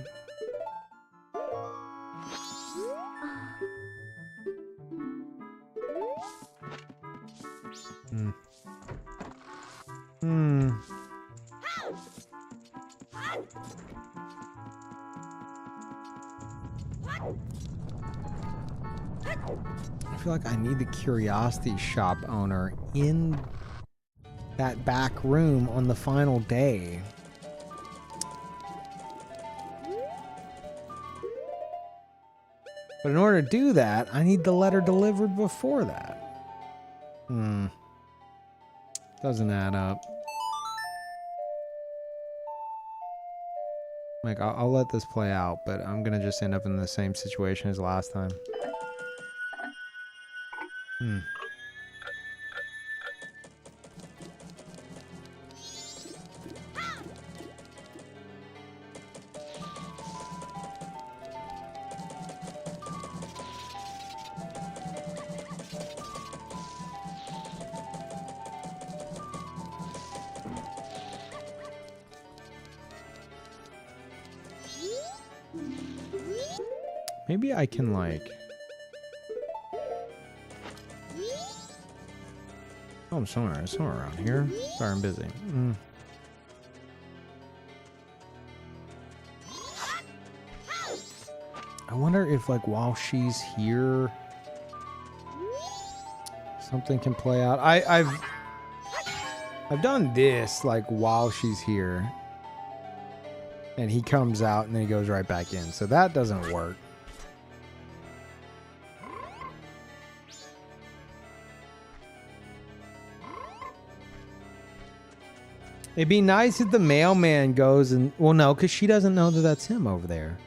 S1: I feel like I need the curiosity shop owner in that back room on the final day. But in order to do that, I need the letter delivered before that. Doesn't add up. Like, I'll let this play out, but I'm gonna just end up in the same situation as last time. Maybe I can, like... Oh, I'm somewhere around here. Sorry, I'm busy. I wonder if, like, while she's here, something can play out. I've done this, like, while she's here. And he comes out and then he goes right back in. So that doesn't work. It'd be nice if the mailman goes and... Well, no, because she doesn't know that that's him over there.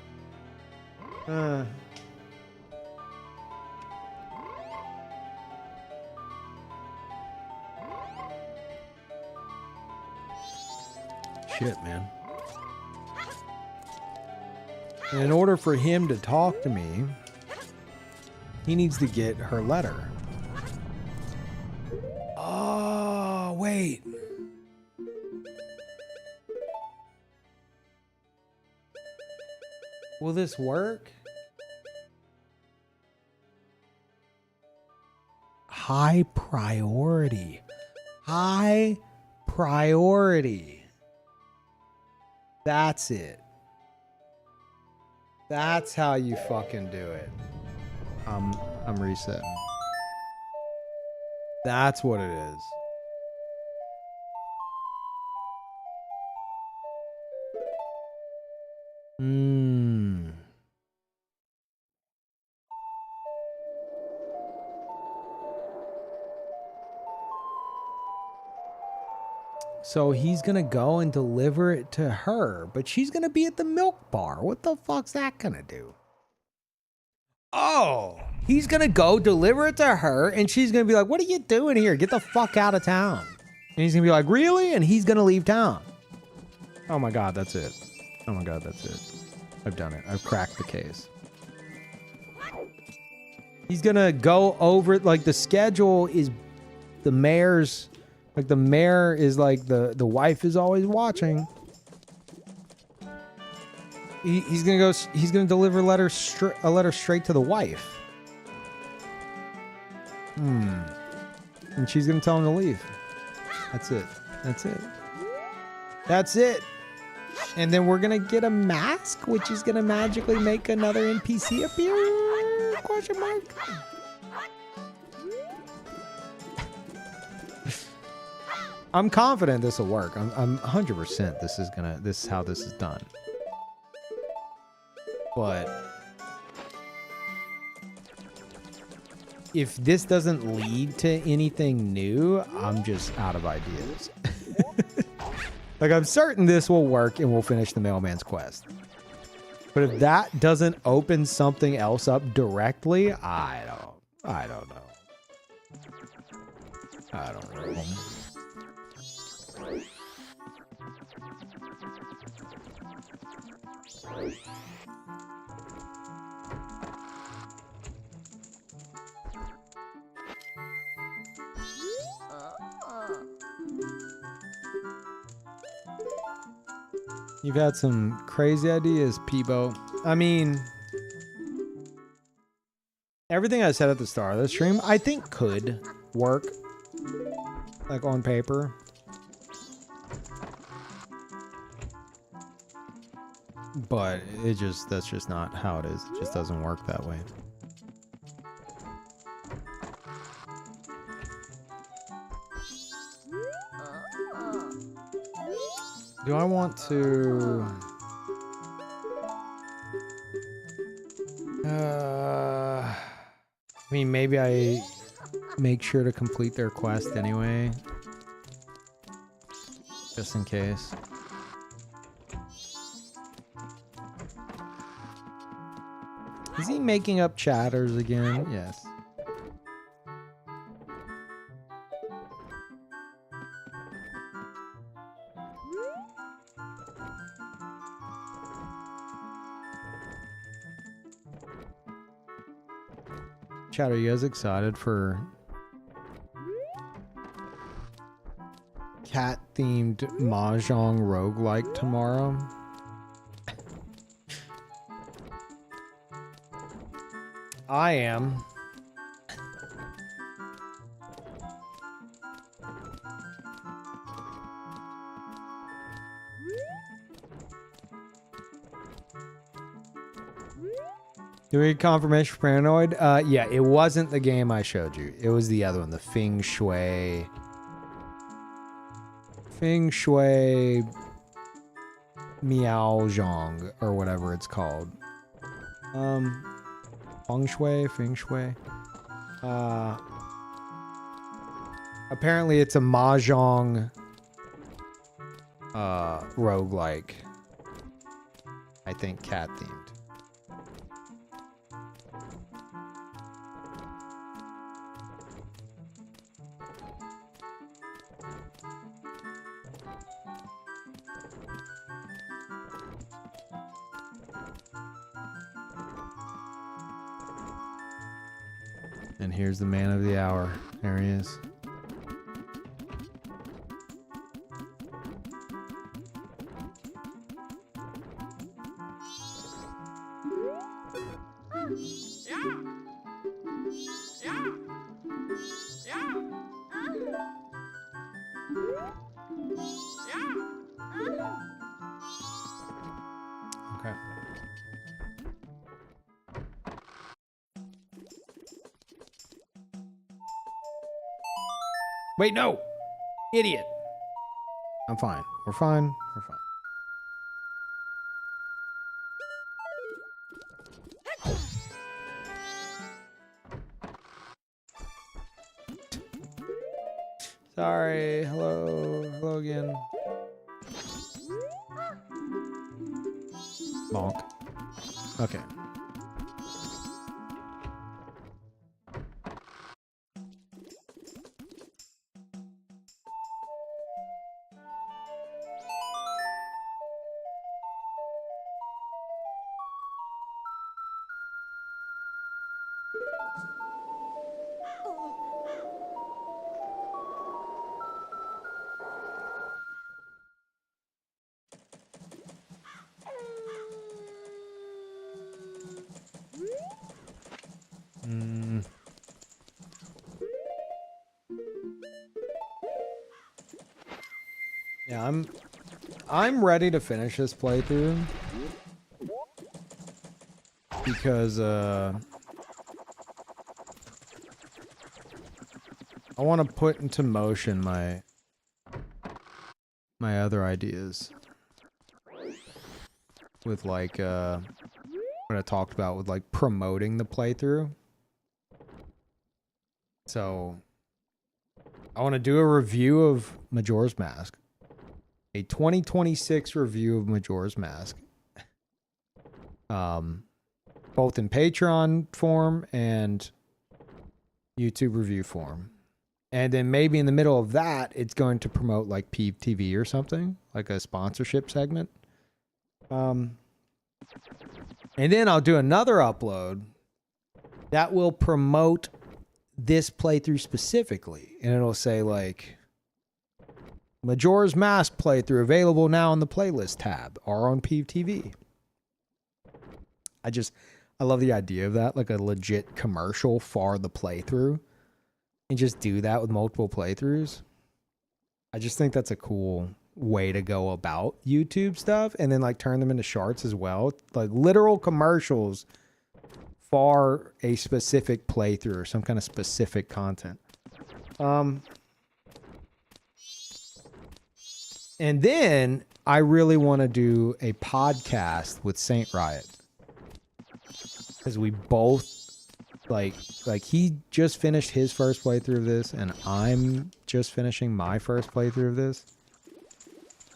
S1: Shit, man. And in order for him to talk to me, he needs to get her letter. Oh, wait. Will this work? High priority. High priority. That's it. That's how you fucking do it. I'm resetting. That's what it is. So he's gonna go and deliver it to her, but she's gonna be at the milk bar. What the fuck's that gonna do? Oh, he's gonna go deliver it to her, and she's gonna be like, "What are you doing here? Get the fuck out of town." And he's gonna be like, "Really?" And he's gonna leave town. Oh my god, that's it. Oh my god, that's it. I've done it. I've cracked the case. He's gonna go over, like, the schedule is the mayor's, like, the mayor is like the wife is always watching. He's gonna go. He's gonna deliver a letter straight to the wife. And she's gonna tell him to leave. That's it. That's it. That's it. And then we're gonna get a mask, which is gonna magically make another NPC appear? Question mark. I'm confident this will work. I'm 100% this is how this is done. But if this doesn't lead to anything new, I'm just out of ideas. Like, I'm certain this will work and we'll finish the mailman's quest. But if that doesn't open something else up directly, I don't know. I don't know. You've had some crazy ideas, Peebo. I mean, everything I said at the start of the stream, I think could work, like, on paper. But that's just not how it is. It just doesn't work that way. Do I want to... I mean, maybe I make sure to complete their quest anyway. Just in case. Is he making up chatters again? Yes. Chat, are you guys excited for cat-themed Mahjong roguelike tomorrow? I am. Do we get confirmation for Paranoid? Yeah, it wasn't the game I showed you. It was the other one, the Feng Shui. Miaozhong or whatever it's called. Feng Shui. Apparently it's a mahjong roguelike. I think cat themed. And here's the man of the hour. There he is. Okay. Wait, no! Idiot! I'm fine. We're fine. We're fine. Sorry. Hello. Hello again. Bonk. Okay. Yeah, I'm ready to finish this playthrough because I want to put into motion my other ideas with like what I talked about with like promoting the playthrough. So I want to do a review of Majora's Mask. A 2026 review of Majora's Mask. Both in Patreon form and YouTube review form. And then maybe in the middle of that, it's going to promote like Peeve TV or something, like a sponsorship segment. And then I'll do another upload that will promote this playthrough specifically. And it'll say like, Majora's Mask playthrough available now on the playlist tab or on Peeve TV. I love the idea of that, like a legit commercial for the playthrough, and just do that with multiple playthroughs. I just think that's a cool way to go about YouTube stuff, and then like turn them into shorts as well, like literal commercials for a specific playthrough or some kind of specific content. And then I really want to do a podcast with Saint Riot. Because we both, like he just finished his first playthrough of this, and I'm just finishing my first playthrough of this.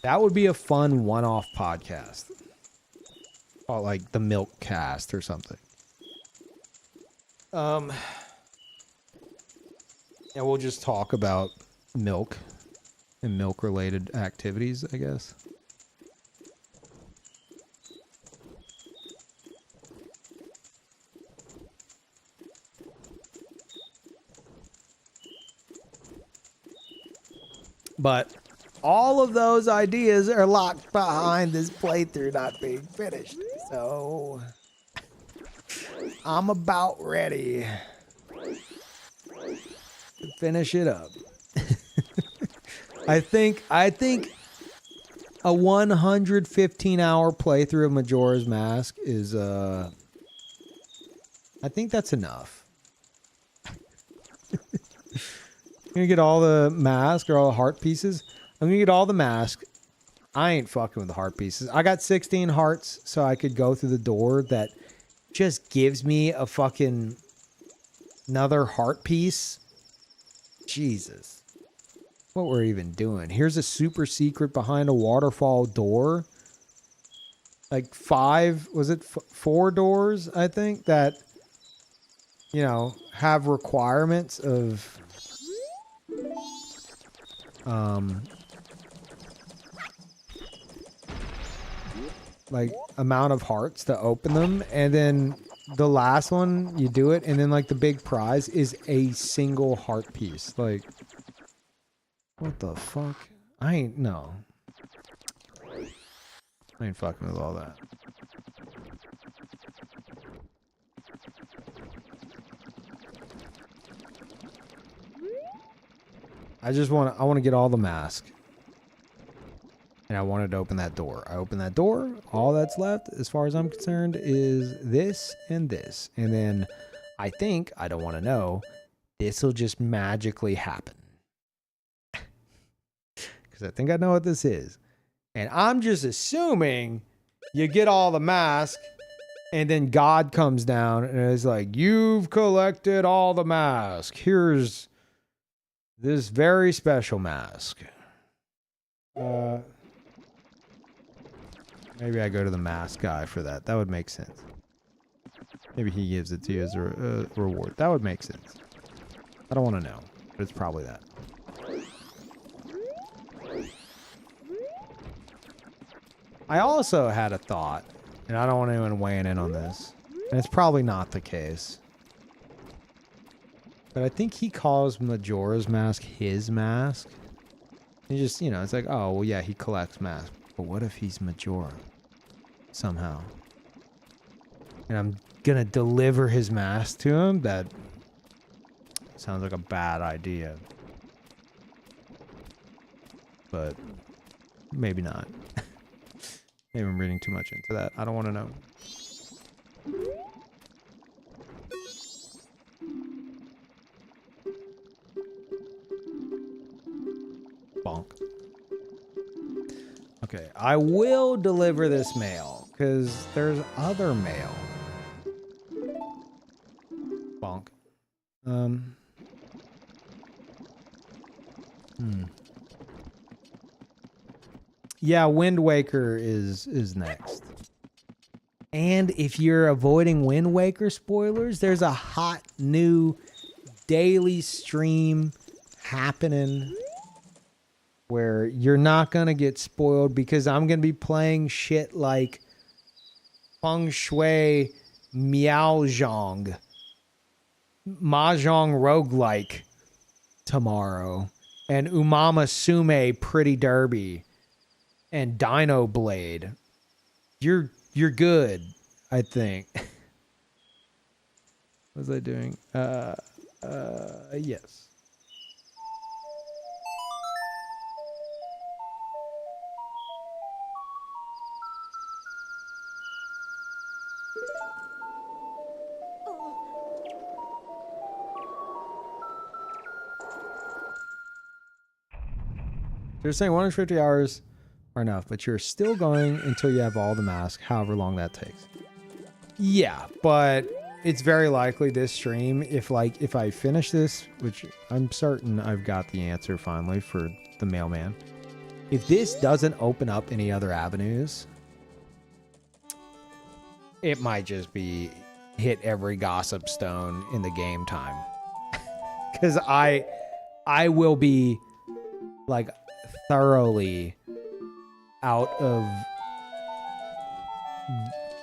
S1: That would be a fun one-off podcast. Or like the Milk Cast or something. And we'll just talk about milk. And milk-related activities, I guess. But all of those ideas are locked behind this playthrough not being finished. So I'm about ready to finish it up. I think a 115-hour playthrough of Majora's Mask is I think that's enough. I'm gonna get all the mask or all the heart pieces. I'm gonna get all the mask. I ain't fucking with the heart pieces. I got 16 hearts so I could go through the door that just gives me a fucking another heart piece. Jesus. What we're even doing. Here's a super secret behind a waterfall door. Like 4 doors, I think, that, you know, have requirements of like amount of hearts to open them, and then the last one you do it, and then like the big prize is a single heart piece. Like, what the fuck? I ain't fucking with all that. I want to get all the mask. And I wanted to open that door. I opened that door. All that's left, as far as I'm concerned, is this and this. And then I think, I don't want to know, this will just magically happen. Because I think I know what this is. And I'm just assuming you get all the mask, and then God comes down and is like, you've collected all the mask. Here's this very special mask. Maybe I go to the mask guy for that. That would make sense. Maybe he gives it to you as a reward. That would make sense. I don't want to know, but it's probably that. I also had a thought, and I don't want anyone weighing in on this, and it's probably not the case. But I think he calls Majora's mask his mask. He just, you know, it's like, oh, well, yeah, he collects masks. But what if he's Majora? Somehow. And I'm gonna deliver his mask to him? That sounds like a bad idea. But maybe not. Maybe I'm reading too much into that. I don't want to know. Bonk. Okay, I will deliver this mail, because there's other mail. Bonk. Yeah, Wind Waker is next. And if you're avoiding Wind Waker spoilers, there's a hot new daily stream happening where you're not going to get spoiled, because I'm going to be playing shit like Feng Shui Miaozhong, Mahjong Roguelike tomorrow, and Umama Sume Pretty Derby, and Dino Blade. You're good, I think. What was I doing? Yes. They're saying 150 hours are enough, but you're still going until you have all the masks, however long that takes. Yeah, but it's very likely this stream, if I finish this, which I'm certain I've got the answer finally for the mailman. If this doesn't open up any other avenues, it might just be hit every gossip stone in the game time. Because I will be like thoroughly out of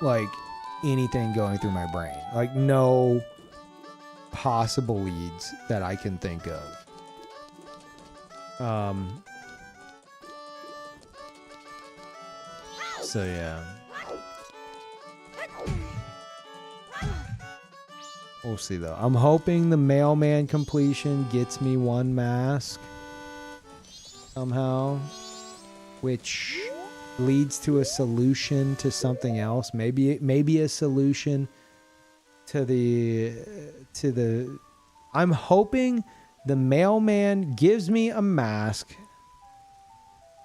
S1: like anything going through my brain. Like no possible leads that I can think of. So yeah. We'll see though. I'm hoping the mailman completion gets me one mask somehow, which leads to a solution to something else. Maybe a solution to the I'm hoping the mailman gives me a mask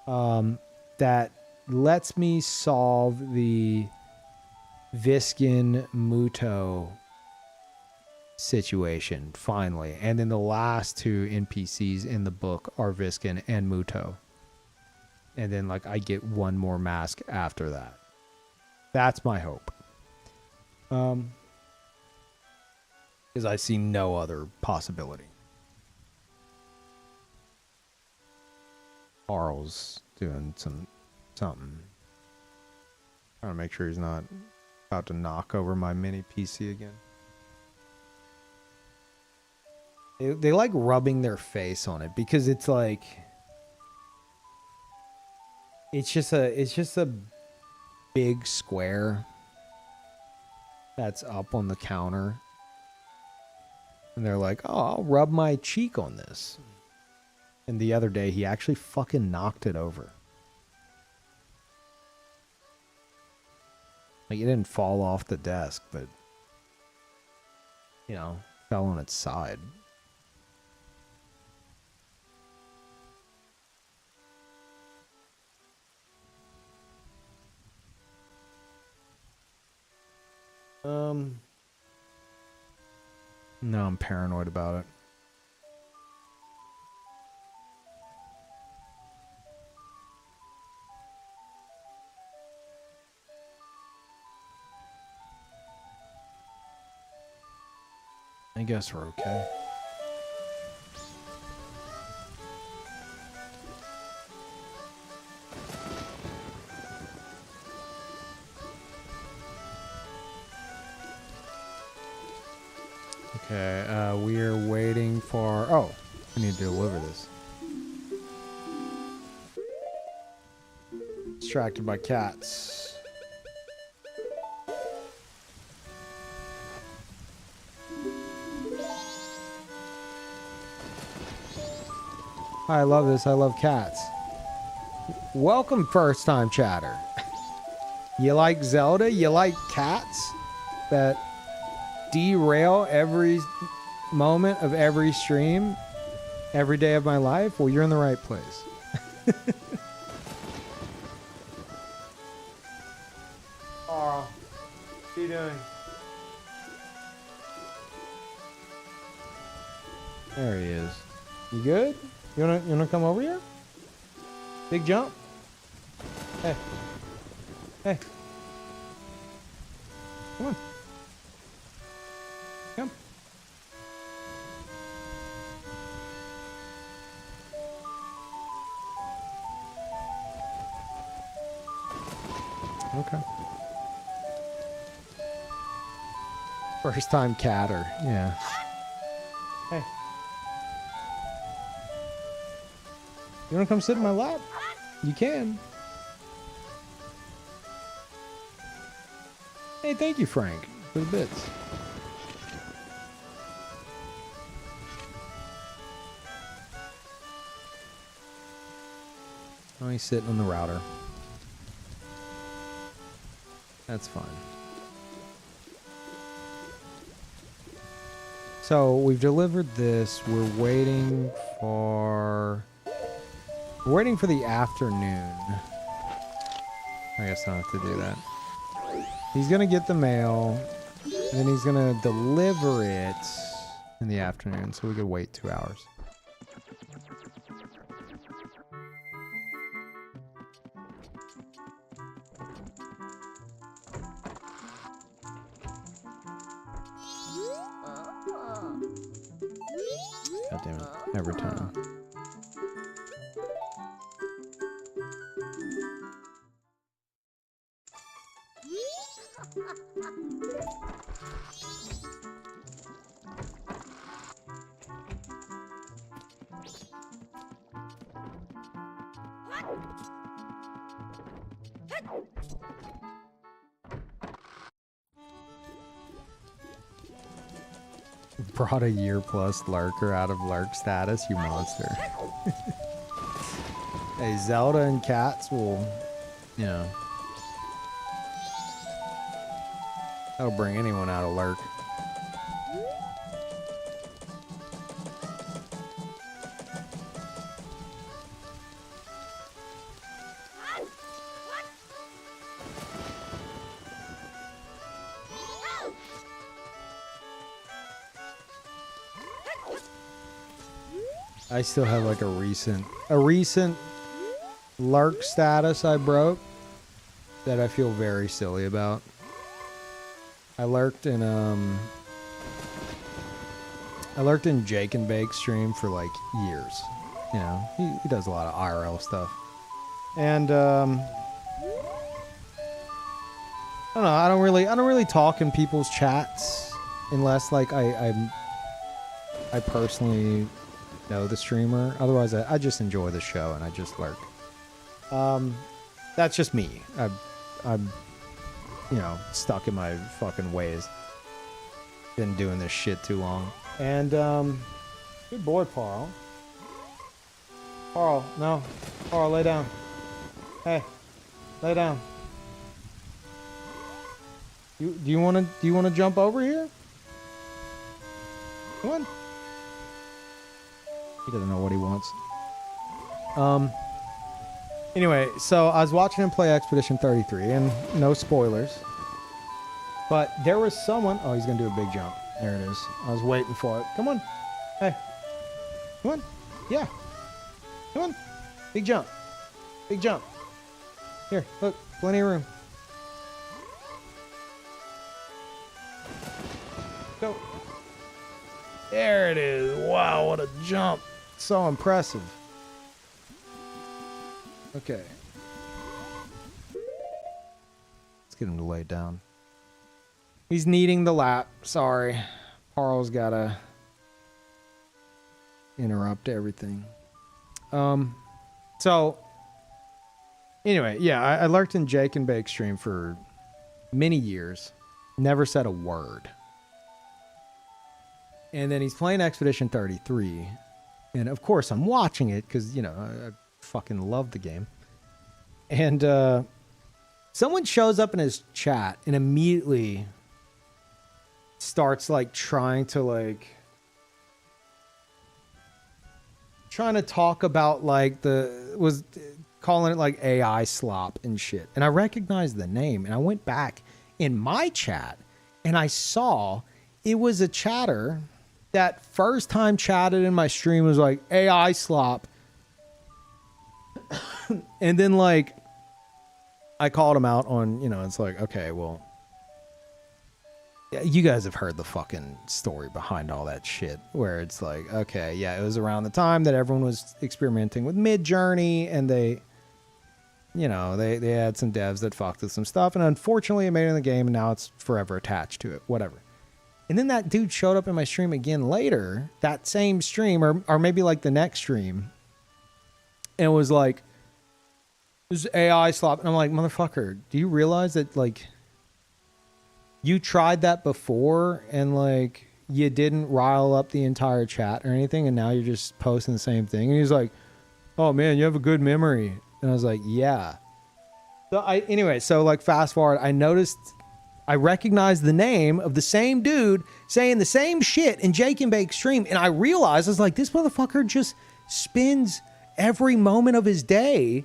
S1: that lets me solve the Viskin Muto situation finally. And then the last two NPCs in the book are Viskin and Muto. And then like I get one more mask after that. That's my hope. Because I see no other possibility. Carl's doing something. Trying to make sure he's not about to knock over my mini PC again. They like rubbing their face on it because it's like it's just a big square that's up on the counter. And they're like, "Oh, I'll rub my cheek on this." And the other day he actually fucking knocked it over. Like it didn't fall off the desk, but you know, fell on its side. No, I'm paranoid about it. I guess we're okay. Okay, we're waiting for... Oh, I need to deliver this. Distracted by cats. I love this. I love cats. Welcome, first time chatter. You like Zelda? You like cats that derail every moment of every stream every day of my life? Well, you're in the right place. Oh, what are you doing? There he is. You good? You wanna come over here? Big jump? Hey. Hey. Come on. Come. Okay. First time catter. Yeah. Hey. You want to come sit in my lap? You can. Hey, thank you, Frank, for the bits. Oh, he's sitting on the router. That's fine. So we've delivered this. We're waiting for the afternoon. I guess I don't have to do that. He's gonna get the mail, and then he's gonna deliver it in the afternoon, so we could wait 2 hours. God damn it, every time. Brought a year plus lurker out of lurk status, you monster. Hey, Zelda and cats will, you know, that'll bring anyone out of lurk. I still have like a recent lurk status I broke that I feel very silly about. I lurked in Jake and Bake's stream for like years. You know, he does a lot of IRL stuff. And I don't know, I don't really talk in people's chats unless like I personally know the streamer. Otherwise I just enjoy the show and I just lurk. That's just me. I'm you know, stuck in my fucking ways. Been doing this shit too long. And good boy, Paul. Carl, no. Carl, lay down. Hey, lay down. Do you wanna jump over here? Come on. He doesn't know what he wants. Anyway, so I was watching him play Expedition 33, and no spoilers. But there was someone... Oh, he's going to do a big jump. There it is. I was waiting for it. Come on. Hey. Come on. Yeah. Come on. Big jump. Big jump. Here, look. Plenty of room. Go. There it is. Wow, what a jump. So impressive. Okay. Let's get him to lay down. He's needing the lap. Sorry. Carl's gotta interrupt everything. So anyway, yeah, I lurked in Jake and Bake stream for many years. Never said a word. And then he's playing Expedition 33. And of course I'm watching it because, you know, I fucking love the game. And someone shows up in his chat and immediately starts like trying to talk about like was calling it like AI slop and shit. And I recognized the name and I went back in my chat and I saw it was a chatter that first time chatted in my stream was like AI slop. And then like I called him out on, you know, it's like, okay, well, you guys have heard the fucking story behind all that shit where it's like, okay, yeah, it was around the time that everyone was experimenting with Mid-Journey and they, you know, they had some devs that fucked with some stuff and unfortunately it made it in the game and now it's forever attached to it, whatever. And then that dude showed up in my stream again later, that same stream or maybe like the next stream, and was like, this is AI slop. And I'm like, motherfucker, do you realize that like you tried that before and like you didn't rile up the entire chat or anything and now you're just posting the same thing? And he's like, oh man, you have a good memory. And I was like, yeah. So anyway, so like fast forward, I recognized the name of the same dude saying the same shit in Jake and Bake stream. And I realized, I was like, this motherfucker just spends every moment of his day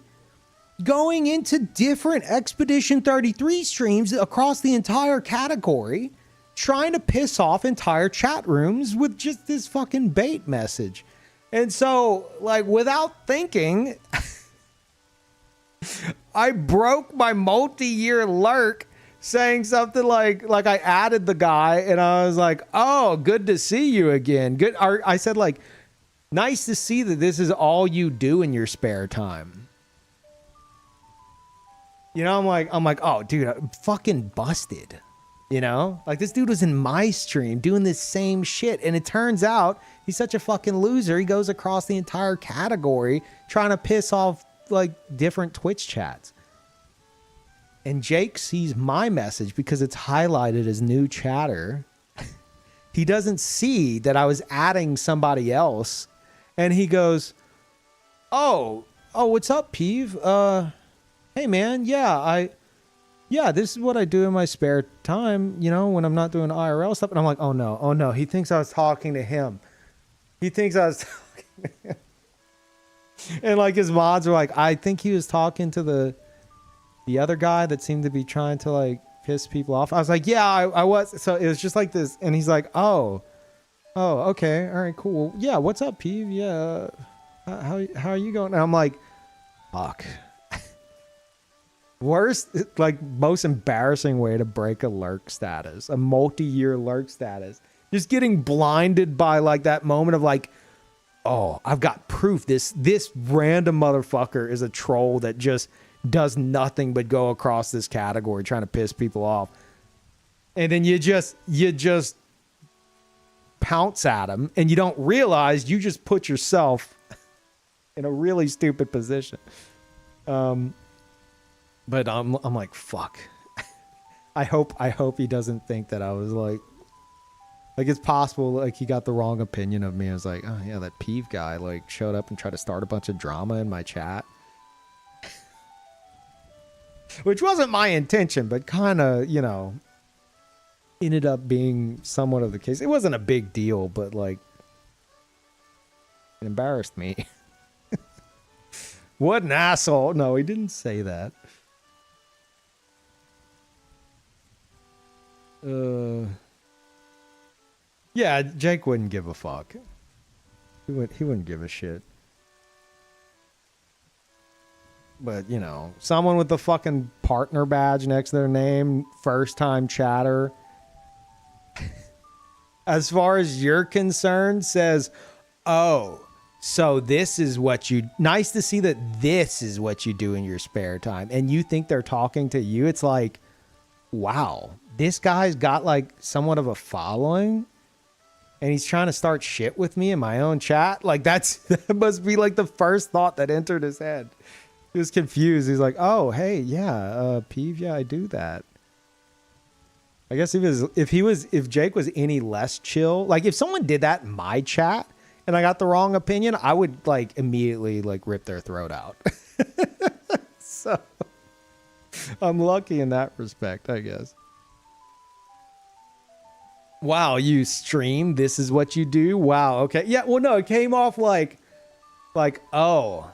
S1: going into different Expedition 33 streams across the entire category, trying to piss off entire chat rooms with just this fucking bait message. And so, like, without thinking, I broke my multi-year lurk saying something like I added the guy and I was like, oh, good to see you again. Good. I said like, nice to see that this is all you do in your spare time. You know, I'm like, oh, dude, I'm fucking busted. You know, like this dude was in my stream doing this same shit. And it turns out he's such a fucking loser. He goes across the entire category trying to piss off like different Twitch chats. And Jake sees my message because it's highlighted as new chatter. He doesn't see that I was adding somebody else. And he goes, oh, what's up, Peeve? Hey man, yeah, this is what I do in my spare time, you know, when I'm not doing IRL stuff. And I'm like, oh no, he thinks I was talking to him. He thinks I was talking to him. And like his mods were like, I think he was talking to the other guy that seemed to be trying to like piss people off. I was like, yeah, I was. So it was just like this. And he's like, oh, Oh, okay. All right, cool. Yeah, what's up, Peeve? Yeah. How are you going? And I'm like, fuck. Worst, like, most embarrassing way to break a lurk status, a multi-year lurk status. Just getting blinded by, like, that moment of, like, oh, I've got proof. This random motherfucker is a troll that just does nothing but go across this category trying to piss people off. And then you just pounce at him, and you don't realize you just put yourself in a really stupid position. But I'm like, fuck. I hope he doesn't think that I was like it's possible like he got the wrong opinion of me. I was like, oh yeah, that Peeve guy like showed up and tried to start a bunch of drama in my chat. Which wasn't my intention, but kind of, you know, ended up being somewhat of the case. It wasn't a big deal, but like it embarrassed me. What an asshole. No, he didn't say that. Yeah, Jake wouldn't give a fuck. He wouldn't give a shit. But, you know, someone with the fucking partner badge next to their name, first time chatter, as far as you're concerned, says, oh, so this is what you, nice to see that this is what you do in your spare time. And you think they're talking to you. It's like, wow, this guy's got like somewhat of a following and he's trying to start shit with me in my own chat. Like that must be like the first thought that entered his head. He was confused. He's like, oh, hey, yeah, Peeve, yeah, I do that. I guess if Jake was any less chill, like if someone did that in my chat and I got the wrong opinion, I would like immediately like rip their throat out. So I'm lucky in that respect, I guess. Wow, you stream, this is what you do? Wow, okay. Yeah, well no, it came off like oh,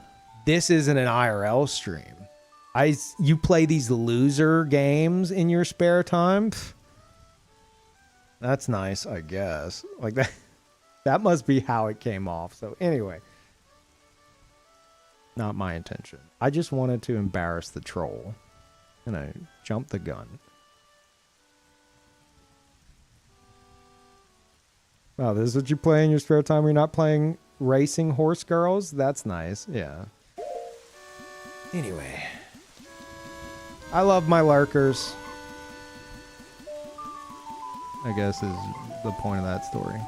S1: this isn't an IRL stream. You play these loser games in your spare time? Pfft. That's nice, I guess. Like that must be how it came off. So anyway, not my intention. I just wanted to embarrass the troll. And I jumped the gun. Wow, this is what you play in your spare time when you're not playing Racing Horse Girls? That's nice, yeah. Anyway. I love my lurkers. I guess is the point of that story.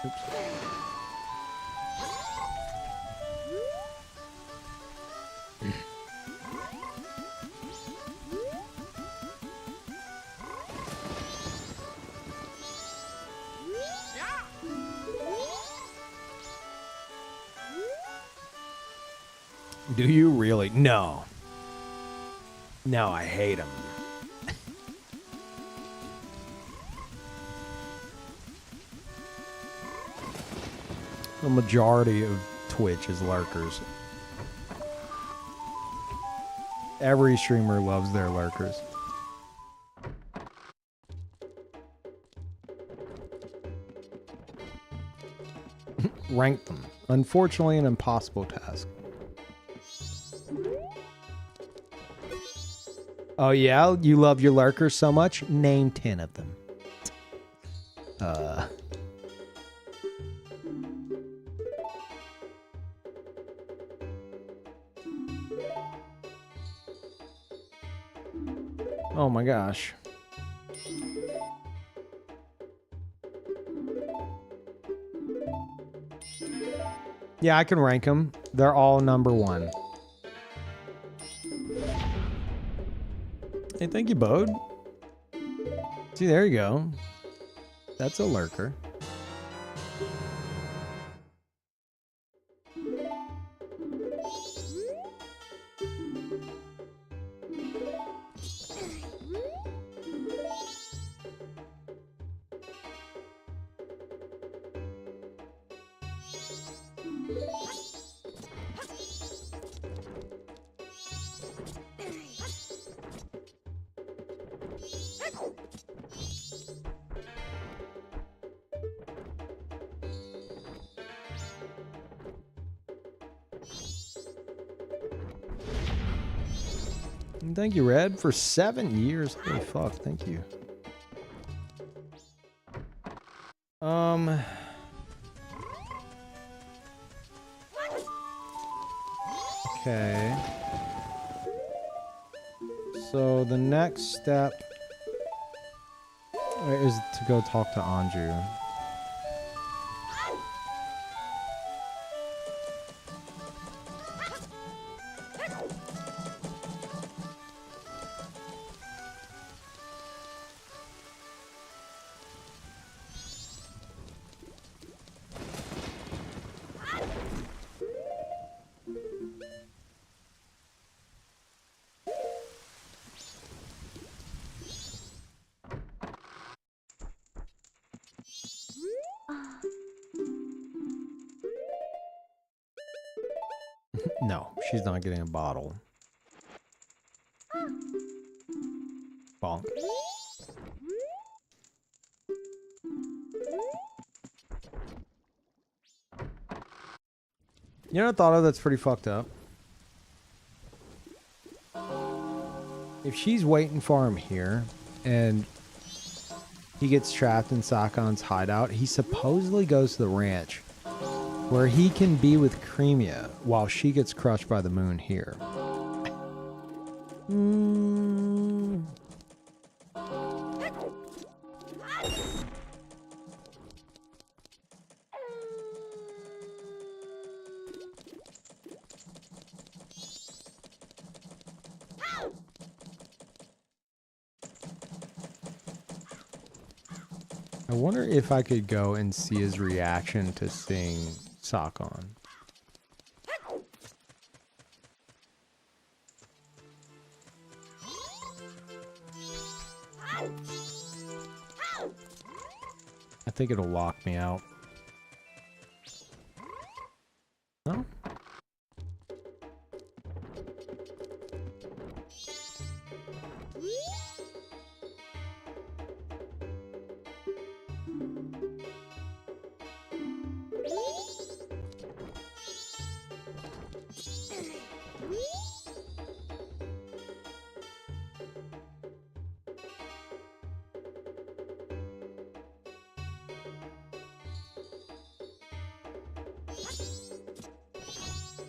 S1: Oops. Do you really? No. No, I hate him. The majority of Twitch is lurkers. Every streamer loves their lurkers. Rank them. Unfortunately, an impossible task. Oh yeah? You love your lurkers so much? Name 10 of them. Oh my gosh. Yeah, I can rank them. They're all number 1. Hey, thank you, Bode. See, there you go. That's a lurker. thank you, Red, for 7 years. Holy fuck, thank you. Okay. So the next step is to go talk to Anju. No, she's not getting a bottle. Bonk. You know what I thought of that's pretty fucked up? If she's waiting for him here and he gets trapped in Sakon's hideout, he supposedly goes to the ranch where he can be with Cremia while she gets crushed by the moon here. I wonder if I could go and see his reaction to seeing Sakon. I think it'll lock me out. No?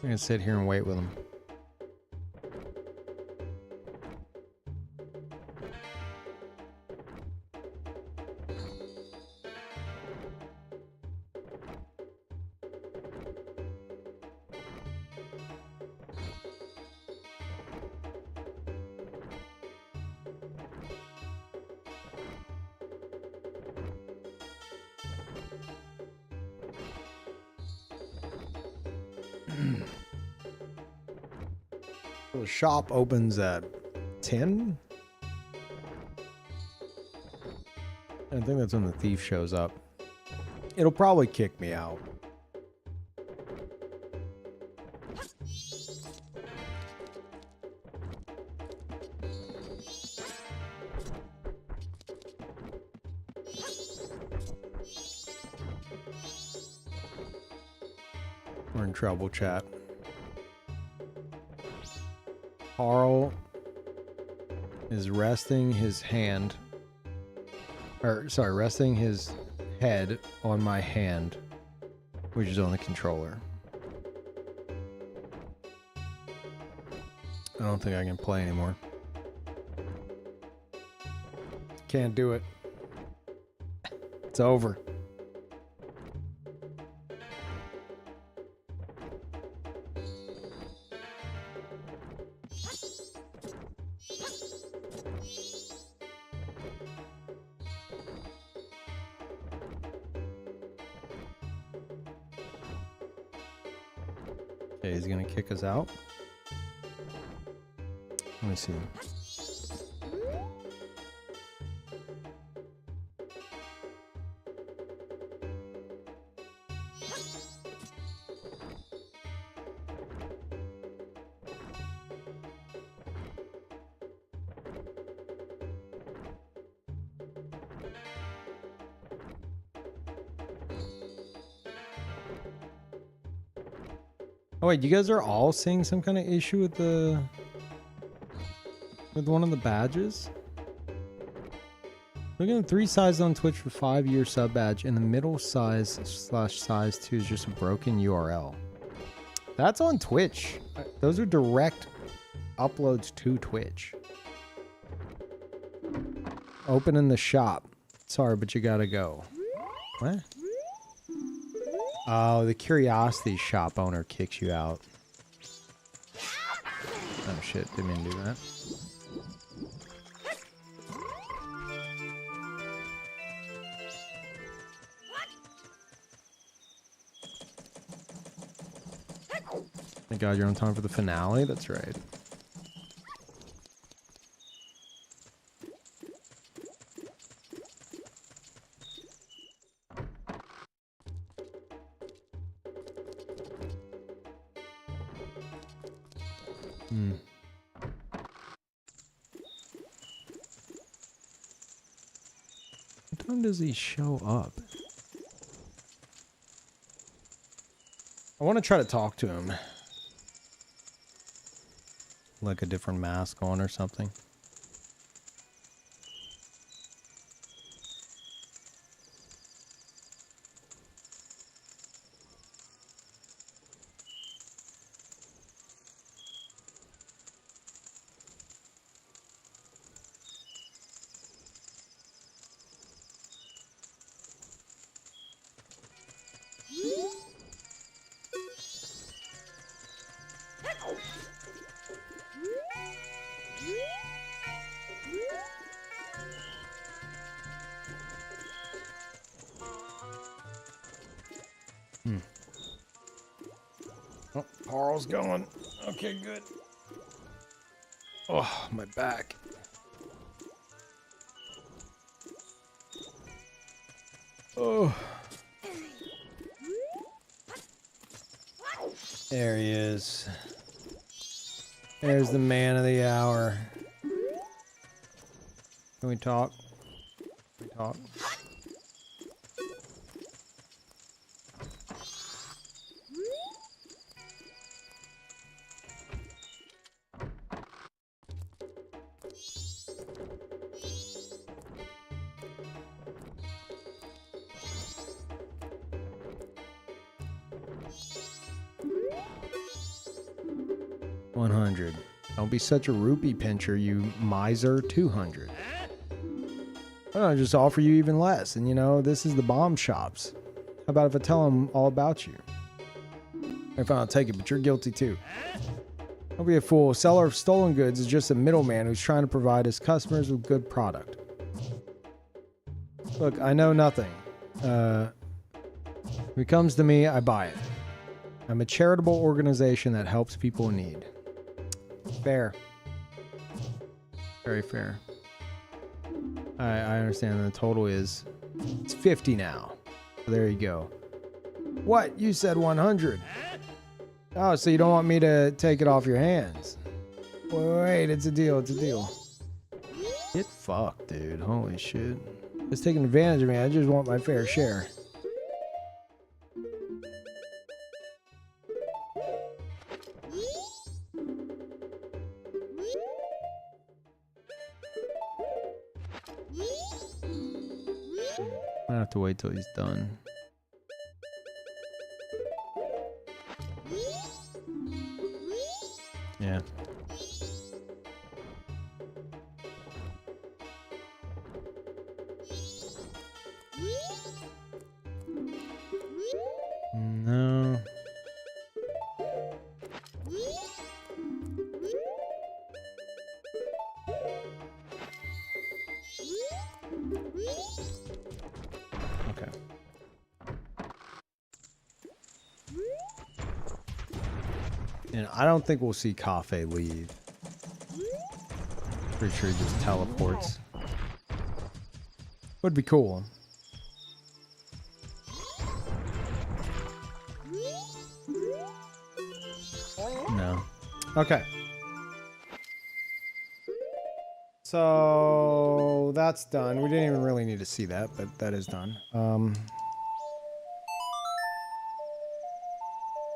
S1: I'm gonna sit here and wait with him. The shop opens at 10. I think that's when the thief shows up. It'll probably kick me out. We're in trouble, chat. Carl is resting his hand, or sorry, resting his head on my hand, which is on the controller. I don't think I can play anymore. Can't do it. It's over. Okay, he's gonna kick us out. Let me see. Oh wait, you guys are all seeing some kind of issue with the With one of the badges? Look at the 3 size on Twitch for 5-year sub badge, and the middle size / size 2 is just a broken URL. That's on Twitch. Those are direct uploads to Twitch. Open in the shop. Sorry, but you gotta go. What? Oh, the curiosity shop owner kicks you out. Oh shit, didn't mean to do that. Thank God you're on time for the finale. That's right. What time does he show up? I want to try to talk to him. Like a different mask on or something. Oh, Carl's going. Okay, good. Oh, my back. Oh. There he is. There's the man of the hour. Can we talk? Can we talk? $100. Don't be such a rupee pincher, you miser. $200. I'll just offer you even less. And you know, this is the bomb shops. How about if I tell them all about you? If I'll take it, but you're guilty too. Don't be a fool. A seller of stolen goods is just a middleman who's trying to provide his customers with good product. Look, I know nothing. If it comes to me, I buy it. I'm a charitable organization that helps people in need. Fair. Very fair. I understand the total is... It's 50 now. So there you go. What? You said 100. Oh, so you don't want me to take it off your hands? Wait, it's a deal. It's a deal. Get fucked, dude. Holy shit. It's taking advantage of me. I just want my fair share. I have to wait till he's done. Yeah. No. Okay. And I don't think we'll see Cafe leave. Pretty sure he just teleports. Would be cool. No. Okay. So that's done. We didn't even really need to see that, but that is done.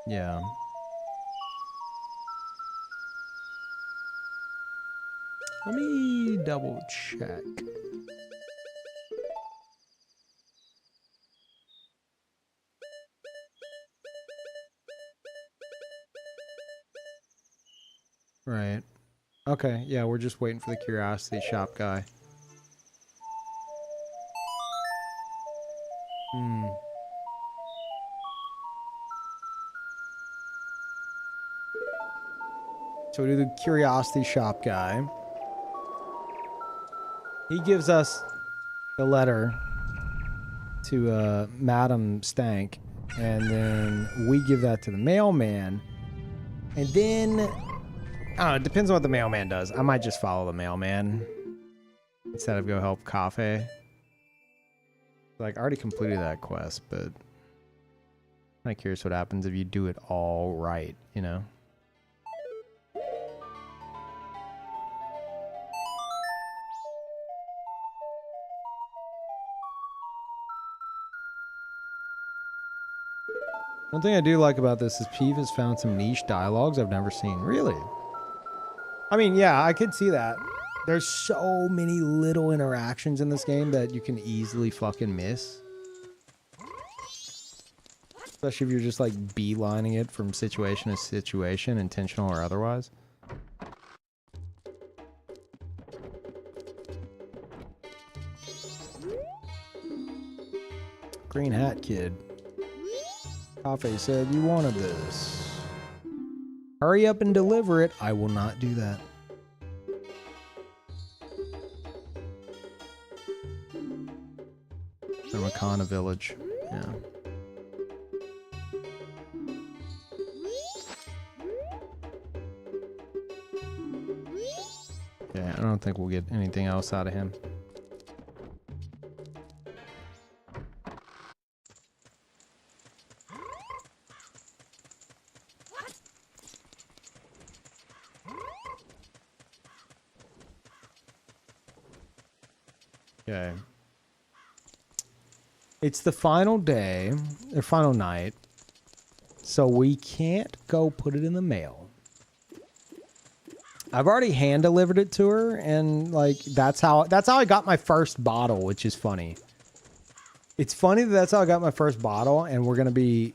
S1: Yeah. Let me double check. Right. Okay, yeah, we're just waiting for the curiosity shop guy. So we do the curiosity shop guy. He gives us the letter to Madam Stank, and then we give that to the mailman. And then, I don't know, it depends on what the mailman does. I might just follow the mailman instead of go help Cafe. Like, I already completed that quest, but I'm kind of curious what happens if you do it all right, you know? One thing I do like about this is Peeve has found some niche dialogues I've never seen. Really? I mean, yeah, I could see that. There's so many little interactions in this game that you can easily fucking miss. Especially if you're just like beelining it from situation to situation, intentional or otherwise. Green hat kid. Cafe said you wanted this. Hurry up and deliver it. I will not do that. Makana village. Yeah. Yeah, I don't think we'll get anything else out of him. Okay. It's the final day, or final night, so we can't go put it in the mail. I've already hand delivered it to her, and like that's how I got my first bottle, which is funny. It's funny that that's how I got my first bottle, and we're gonna be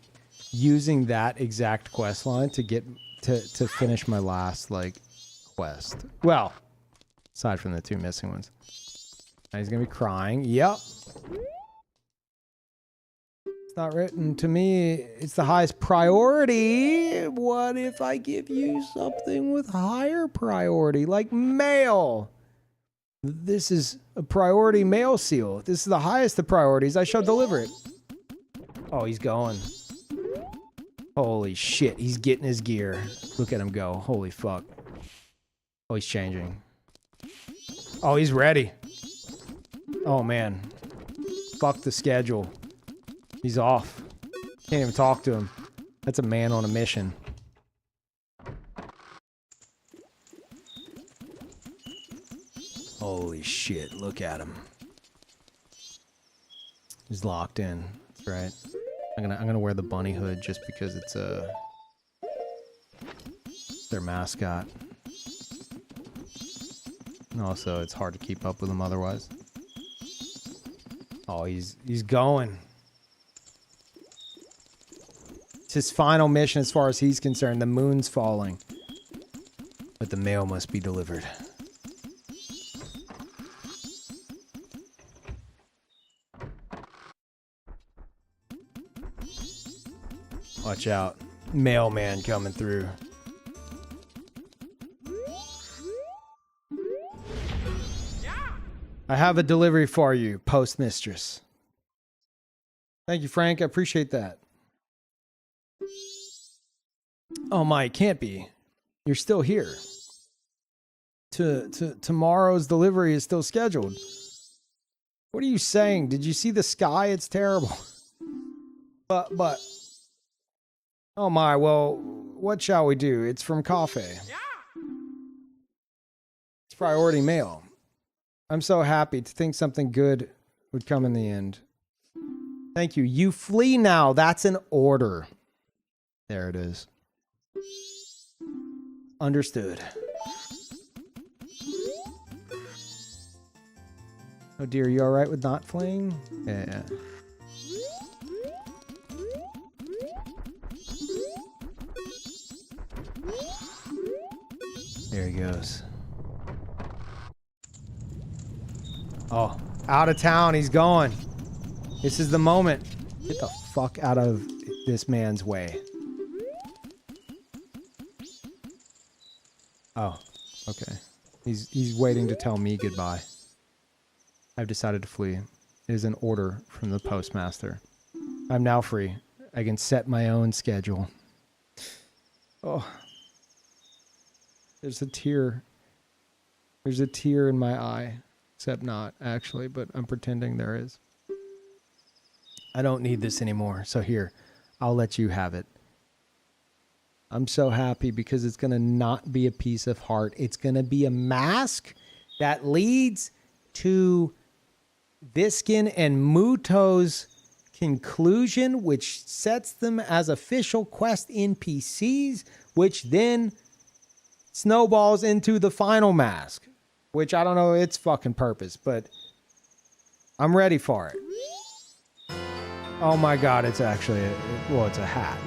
S1: using that exact quest line to get to finish my last like quest. Well, aside from the two missing ones. Now he's gonna be crying. Yep. Not written to me. It's the highest priority. What if I give you something with higher priority, like mail? This is a priority mail seal. This is the highest of priorities. I shall deliver it. Oh, he's going. Holy shit, he's getting his gear. Look at him go. Holy fuck. Oh, he's changing. Oh, he's ready. Oh, man. Fuck the schedule. He's off. Can't even talk to him. That's a man on a mission. Holy shit, look at him. He's locked in. That's right. I'm gonna wear the bunny hood just because it's their mascot. And also it's hard to keep up with him otherwise. Oh, he's going. It's his final mission as far as he's concerned. The moon's falling. But the mail must be delivered. Watch out. Mailman coming through. I have a delivery for you, postmistress. Thank you, Frank. I appreciate that. Oh my, it can't be. You're still here. Tomorrow's delivery is still scheduled. What are you saying? Did you see the sky? It's terrible. But. Oh my, well, what shall we do? It's from Cafe. It's priority mail. I'm so happy to think something good would come in the end. Thank you. You flee now. That's an order. There it is. Understood. Oh dear, you alright with not fleeing? Yeah. There he goes. Oh, out of town, he's going. This is the moment. Get the fuck out of this man's way. Oh, okay. He's waiting to tell me goodbye. I've decided to flee. It is an order from the postmaster. I'm now free. I can set my own schedule. Oh. There's a tear. There's a tear in my eye. Except not, actually, but I'm pretending there is. I don't need this anymore, so here, I'll let you have it. I'm so happy because it's going to not be a piece of heart. It's going to be a mask that leads to Viskin and Muto's conclusion, which sets them as official quest NPCs, which then snowballs into the final mask, which I don't know its fucking purpose, but I'm ready for it. Oh my god, it's actually, it's a hat.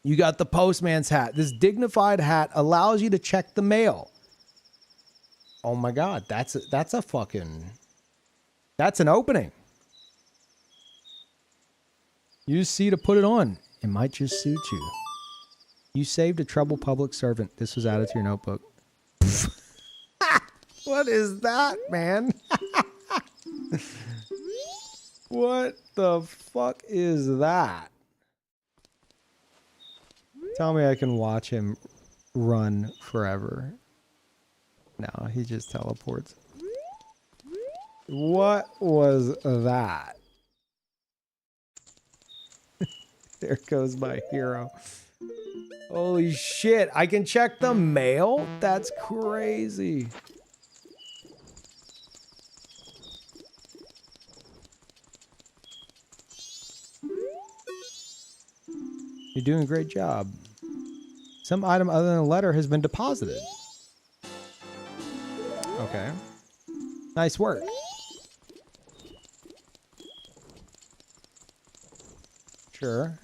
S1: You got the postman's hat. This dignified hat allows you to check the mail. Oh my god, that's a fucking... That's an opening. Use C to put it on. It might just suit you. You saved a troubled public servant. This was added to your notebook. What is that, man? What the fuck is that? Tell me I can watch him run forever. No, he just teleports. What was that? There goes my hero. Holy shit, I can check the mail? That's crazy. You're doing a great job. Some item other than a letter has been deposited. Okay. Nice work. Sure.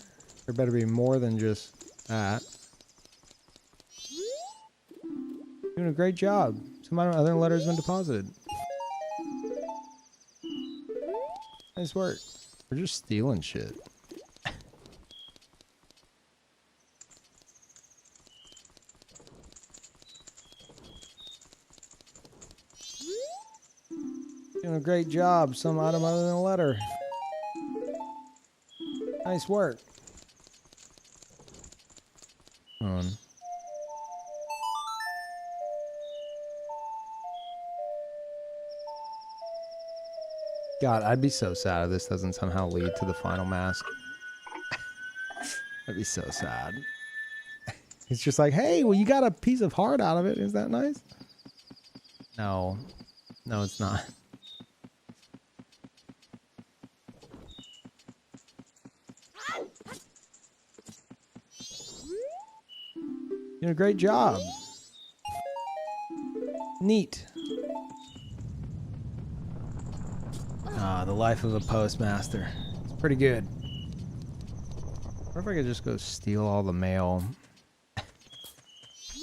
S1: There better be more than just that. Doing a great job. Some item other than a letter has been deposited. Nice work. We're just stealing shit. Doing a great job. Some item other than a letter. Nice work. Hold on. God, I'd be so sad if this doesn't somehow lead to the final mask. I'd be so sad. It's just like, hey, well, you got a piece of heart out of it. Is that nice? No. No, it's not. Doing a great job. Neat. Ah, the life of a postmaster. It's pretty good. What if I could just go steal all the mail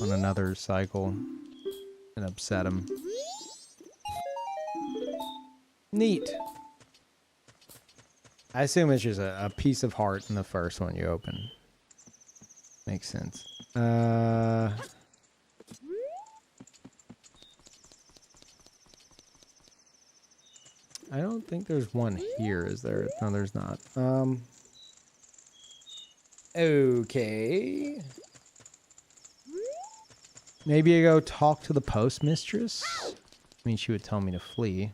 S1: on another cycle and upset him? Neat. I assume it's just a piece of heart in the first one you open. Makes sense. I don't think there's one here, is there? No, there's not. Okay. Maybe I go talk to the postmistress? I mean, she would tell me to flee.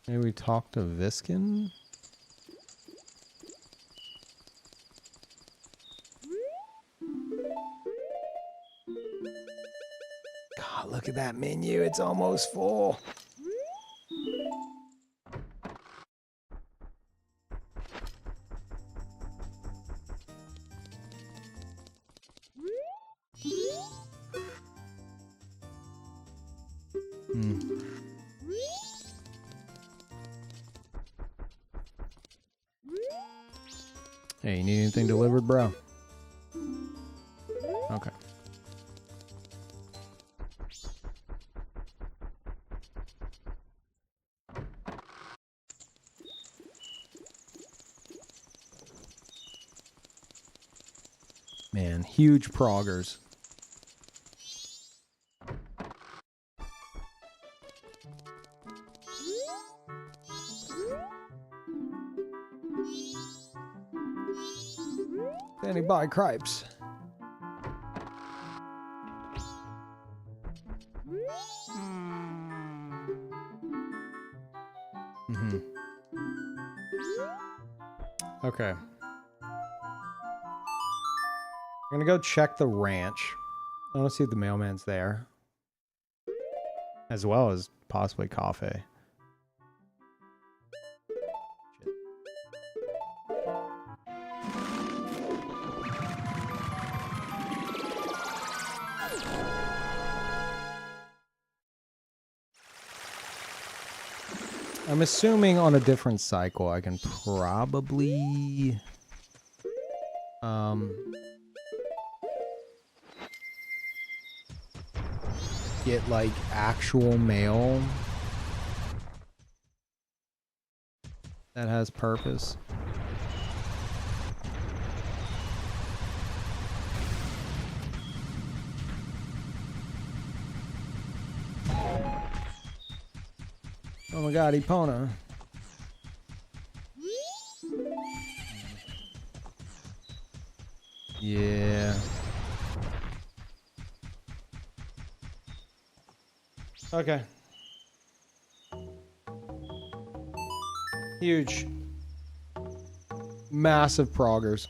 S1: Maybe we talk to Viskin? God, look at that menu. It's almost full. Hmm. Hey, you need anything delivered, bro? Okay. Man, huge proggers. Standing by cripes. Mm-hmm. Okay. I'm gonna go check the ranch. I want to see if the mailman's there. As well as possibly coffee. I'm assuming on a different cycle I can probably get like actual mail that has purpose. Oh my god, Epona. Yeah. Okay. Huge. Massive proggers.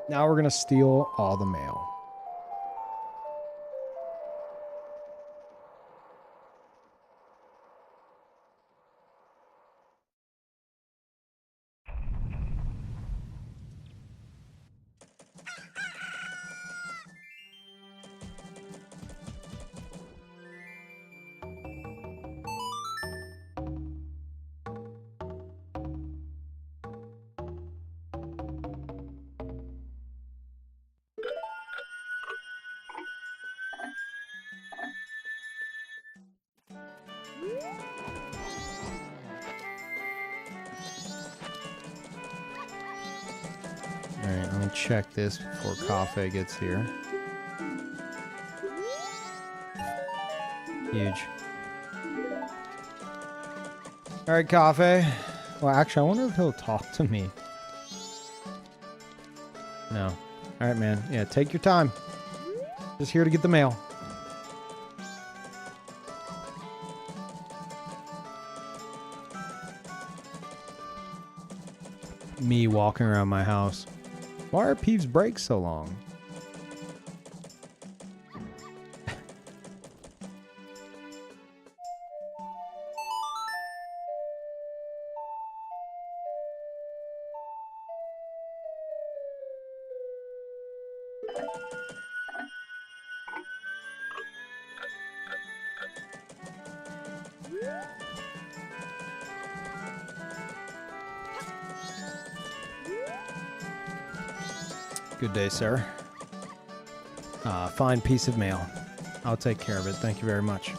S1: Now we're gonna steal all the mail. Alright, let me check this before coffee gets here. Huge. Alright, coffee. Well, actually, I wonder if he'll talk to me. No. Alright, man. Yeah, take your time. Just here to get the mail. Me walking around my house. Why are Peeve's brakes so long? Good day, sir. Fine piece of mail. I'll take care of it. Thank you very much.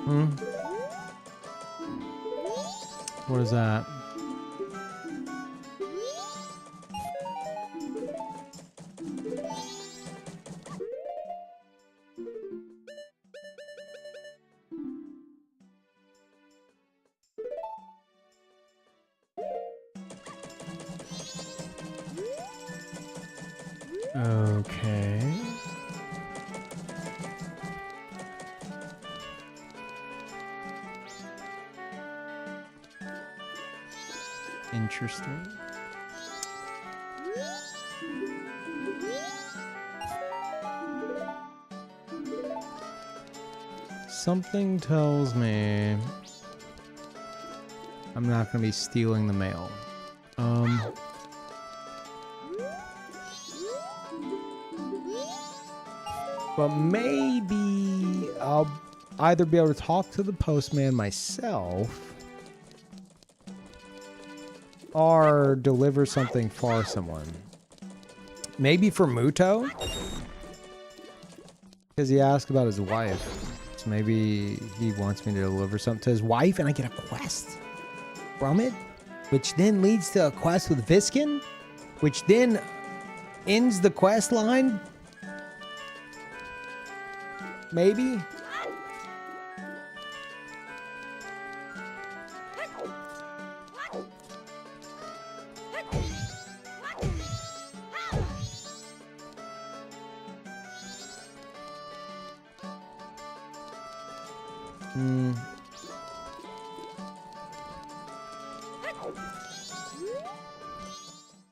S1: Hmm? What is that? Okay. Interesting. Something tells me I'm not going to be stealing the mail. But maybe I'll either be able to talk to the postman myself or deliver something for someone. Maybe for Muto? Because he asked about his wife. So maybe he wants me to deliver something to his wife and I get a quest from it, which then leads to a quest with Viskin, which then ends the quest line. Maybe.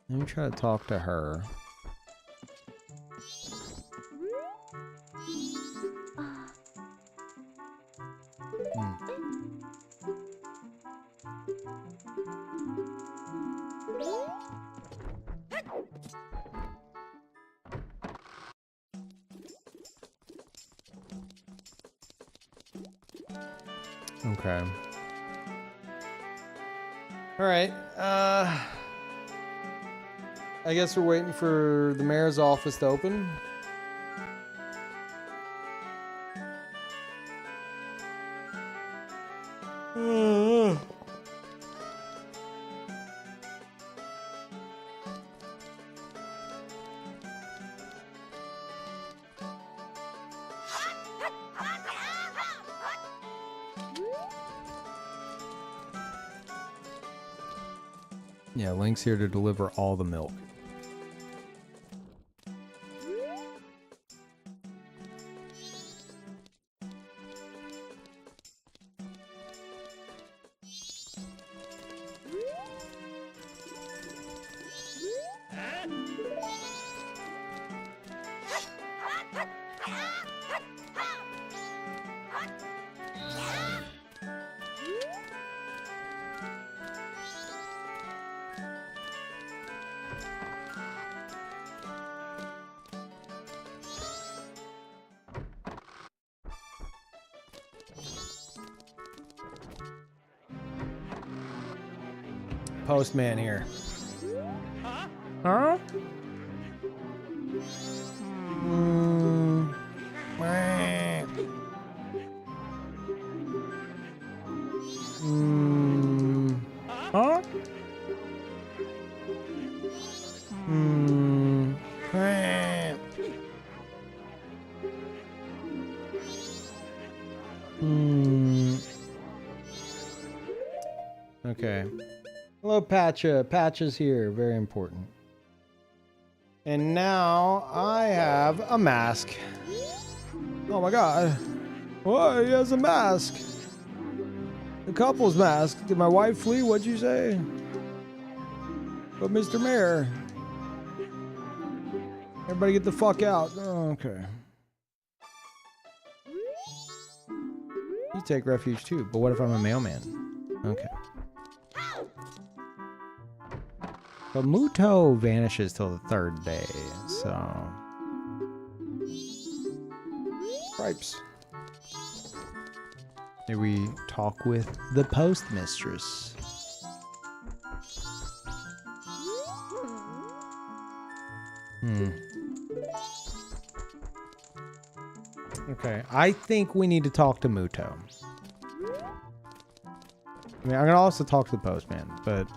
S1: Let me try to talk to her. Okay. All right. I guess we're waiting for the mayor's office to open. Yeah, Link's here to deliver all the milk. Postman here. Huh? Huh? Okay. Hello, Patcha. Patcha's here. Very important. And now I have a mask. Oh my god. Whoa, he has a mask. The couple's mask. Did my wife flee? What'd you say? But Mr. Mayor. Everybody get the fuck out. Oh, okay. You take refuge too, but what if I'm a mailman? Okay. But Muto vanishes till the third day, so... Stripes. May we talk with the postmistress? Okay, I think we need to talk to Muto. I mean, I'm gonna also talk to the postman, but...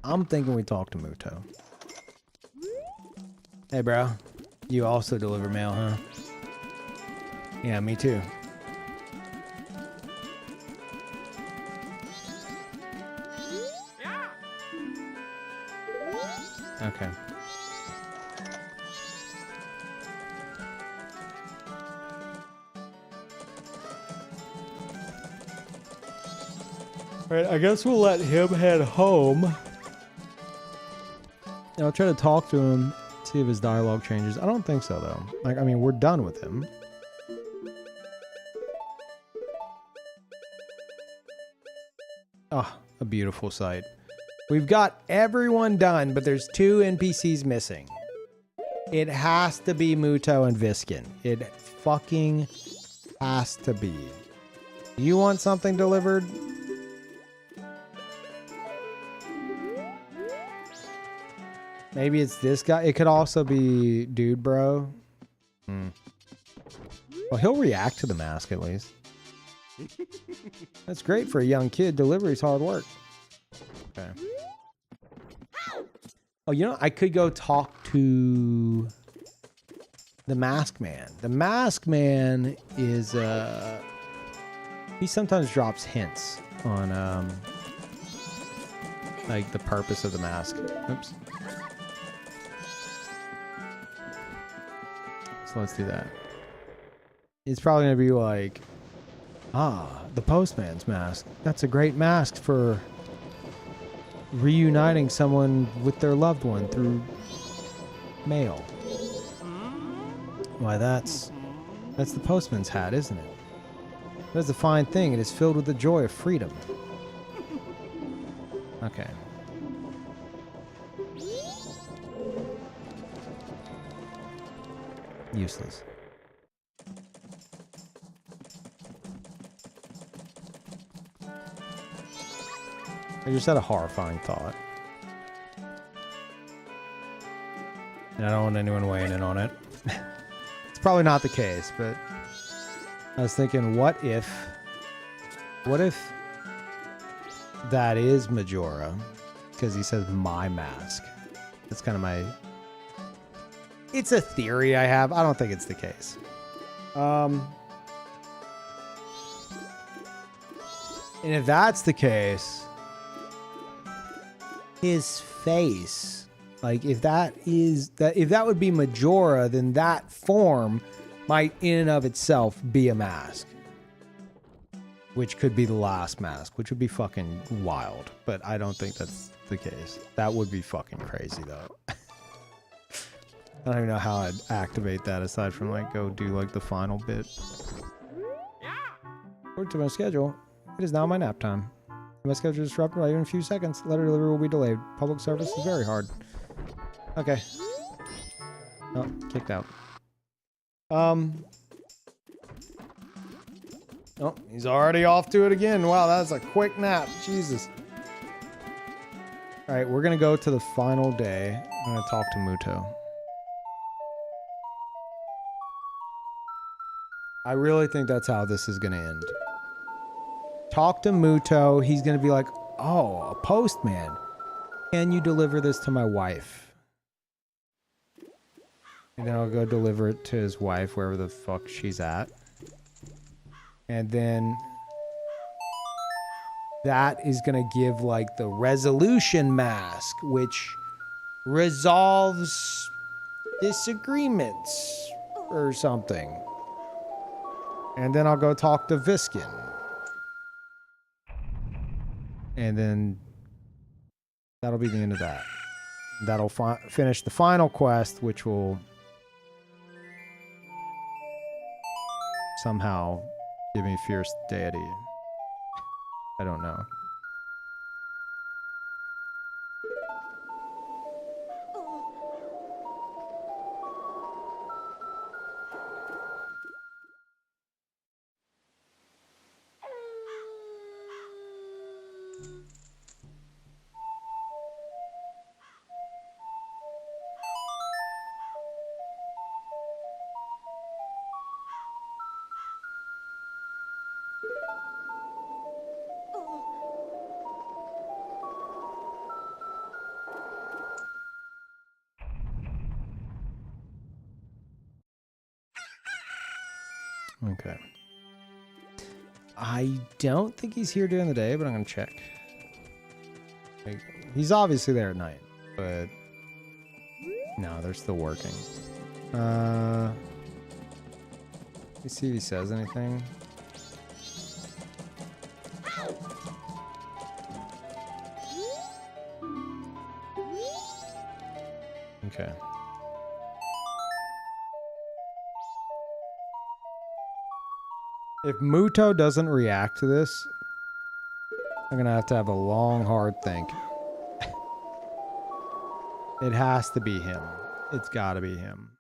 S1: I'm thinking we talk to Muto. Hey, bro. You also deliver mail, huh? Yeah, me too. Okay. Alright, I guess we'll let him head home. I'll try to talk to him, see if his dialogue changes. I don't think so, though. Like, I mean, we're done with him. a beautiful sight. We've got everyone done, but there's 2 NPCs missing. It has to be Muto and Viskin. It fucking has to be. You want something delivered? Maybe it's this guy. It could also be Dude Bro. Well, he'll react to the mask at least. That's great for a young kid. Delivery's hard work. Okay. Oh, you know, I could go talk to the Mask Man. The Mask Man is, he sometimes drops hints on, like, the purpose of the mask. Oops. So let's do that. It's probably going to be like, the postman's mask. That's a great mask for reuniting someone with their loved one through mail. Why, that's the postman's hat, isn't it? That's a fine thing. It is filled with the joy of freedom. Okay. Useless. I just had a horrifying thought. And I don't want anyone weighing in on it. It's probably not the case, but I was thinking, what if that is Majora? Because he says my mask. That's kind of my... It's a theory I have. I don't think it's the case. And if that's the case, his face, like if that would be Majora, then that form might in and of itself be a mask. Which could be the last mask, which would be fucking wild. But I don't think that's the case. That would be fucking crazy though. I don't even know how I'd activate that aside from like go do like the final bit. According to my schedule, it is now my nap time. My schedule is disrupted by even a few seconds. Letter delivery will be delayed. Public service is very hard. Okay. Oh, kicked out. Oh, he's already off to it again. Wow, that's a quick nap. Jesus. All right, we're gonna go to the final day. I'm gonna talk to Muto. I really think that's how this is gonna end. Talk to Muto. He's gonna be like, oh, a postman. Can you deliver this to my wife? And then I'll go deliver it to his wife, wherever the fuck she's at. And then that is gonna give like the resolution mask, which resolves disagreements or something. And then I'll go talk to Viskin. And then that'll be the end of that. That'll finish the final quest, which will somehow give me fierce deity. I don't know. Okay. I don't think he's here during the day, but I'm gonna check. Like, he's obviously there at night, but no, they're still working. Let me see if he says anything. Okay. If Muto doesn't react to this, I'm gonna have to have a long, hard think. It has to be him. It's gotta be him.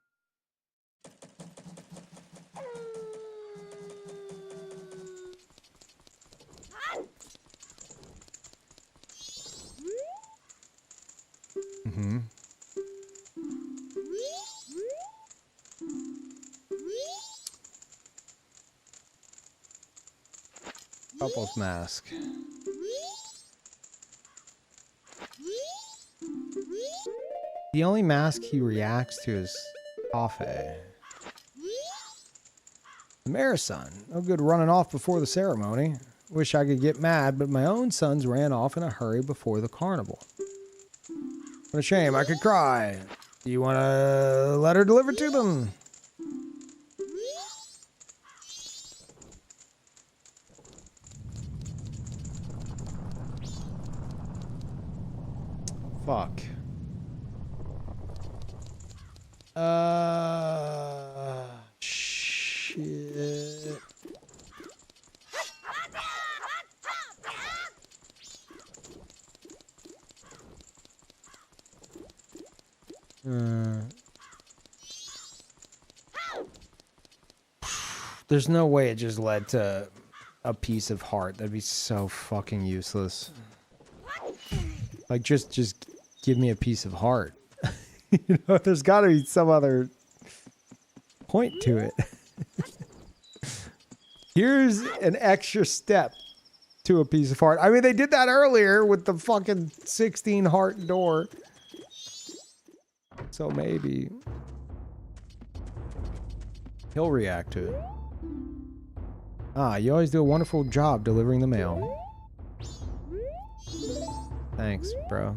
S1: Mm-hmm. Couple's mask. The only mask he reacts to is Coffee. The mayor's son. No good running off before the ceremony. Wish I could get mad, but my own sons ran off in a hurry before the carnival. What a shame. I could cry. Do you want a letter delivered to them? Fuck. Shit. There's no way it just led to a piece of heart. That'd be so fucking useless. Like, just give me a piece of heart. You know, there's got to be some other point to it. Here's an extra step to a piece of heart. I mean, they did that earlier with the fucking 16 heart door. So maybe he'll react to it. Ah, you always do a wonderful job delivering the mail. Thanks, bro.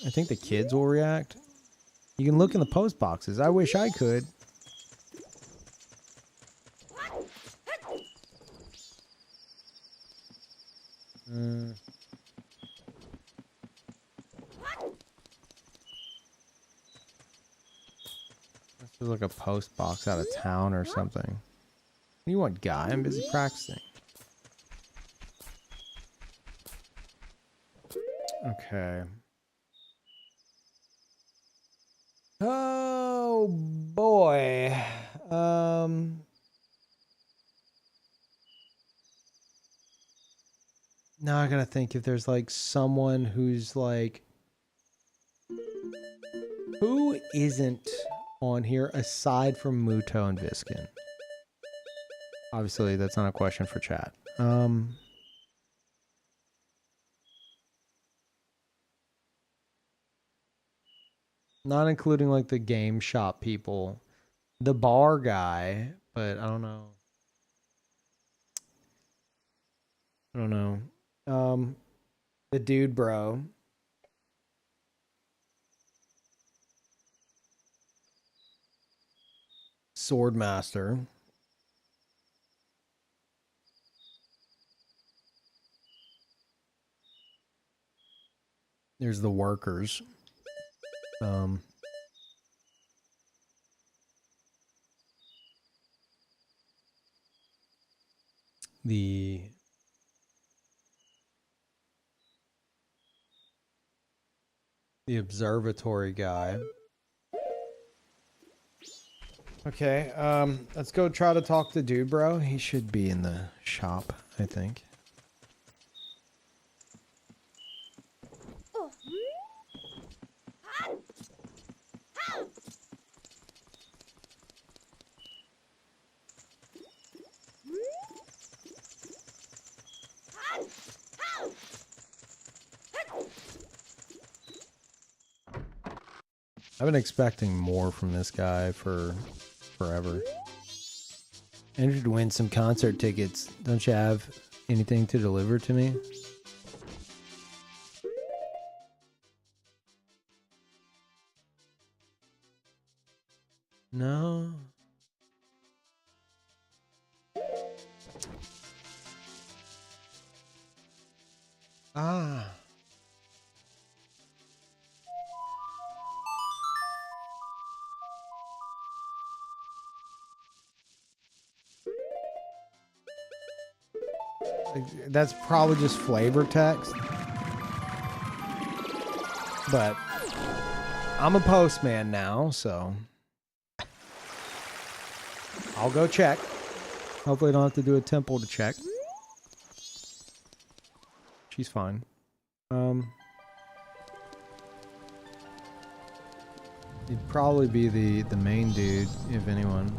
S1: I think the kids will react. You can look in the post boxes. I wish I could. This is like a post box out of town or something. What do you want, guy? I'm busy practicing. Okay. Oh boy. Now I gotta think if there's like someone who's like, who isn't on here aside from Muto and Viskin? Obviously, that's not a question for chat. Not including like the game shop people, the bar guy, but I don't know. The dude bro. Swordmaster. There's the workers. The observatory guy. Okay, let's go try to talk to dude bro. He should be in the shop, I think. I've been expecting more from this guy for forever. Entered to win some concert tickets. Don't you have anything to deliver to me? No. Ah. That's probably just flavor text. But I'm a postman now, so I'll go check. Hopefully I don't have to do a temple to check. She's fine. He'd probably be the main dude, if anyone.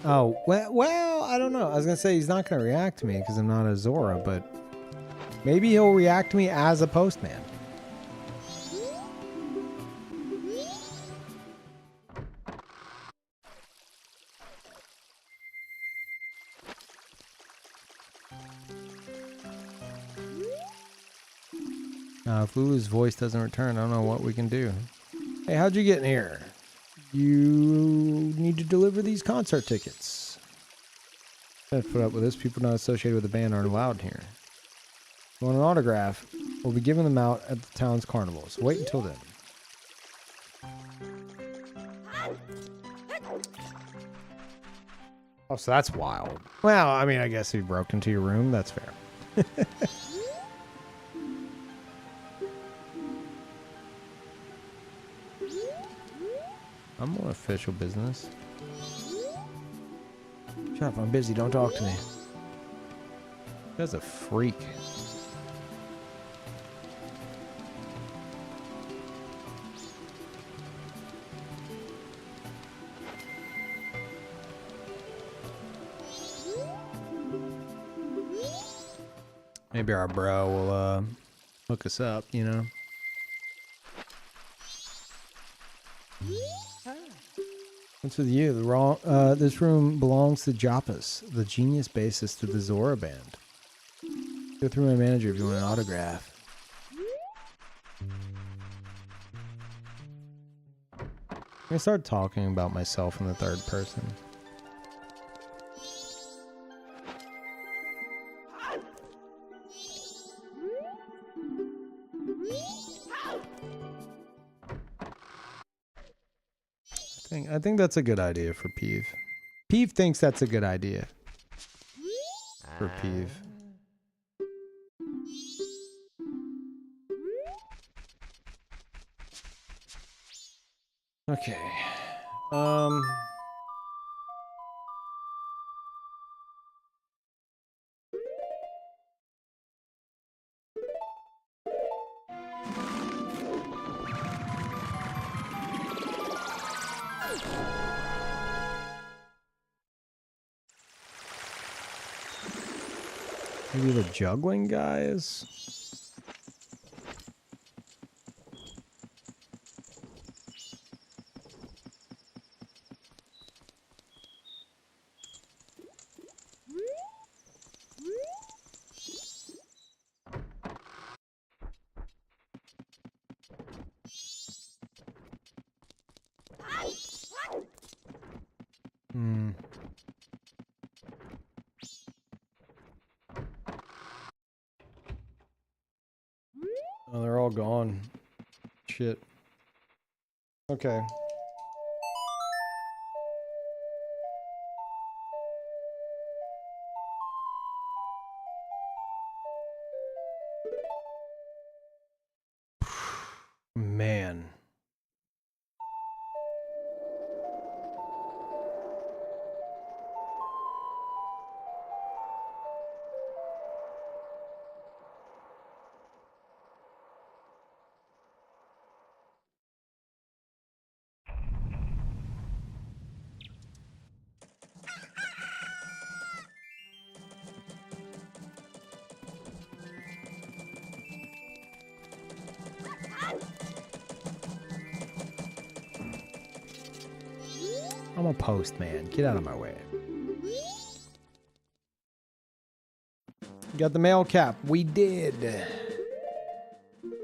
S1: Oh, well, I don't know. I was going to say he's not going to react to me because I'm not a Zora, but maybe he'll react to me as a postman. If Lulu's voice doesn't return, I don't know what we can do. Hey, how'd you get in here? You need to deliver these concert tickets. Can't put up with this. People not associated with the band aren't allowed here. If you want an autograph, we'll be giving them out at the town's carnivals. Wait until then. Oh, so that's wild. Well, I mean, I guess if you broke into your room, that's fair. I'm on official business. Shut up, I'm busy. Don't talk to me. That's a freak. Maybe our bro will hook us up, you know? What's with you? This room belongs to Joppas, the genius bassist to the Zora band. Go through my manager if you want an autograph. I'm gonna start talking about myself in the third person. I think that's a good idea for Peeve. Peeve thinks that's a good idea for Peeve. Okay. Maybe the juggling guys? Oh, they're all gone. Shit. Okay. Man. I'm a postman. Get out of my way. Got the mail cap. We did.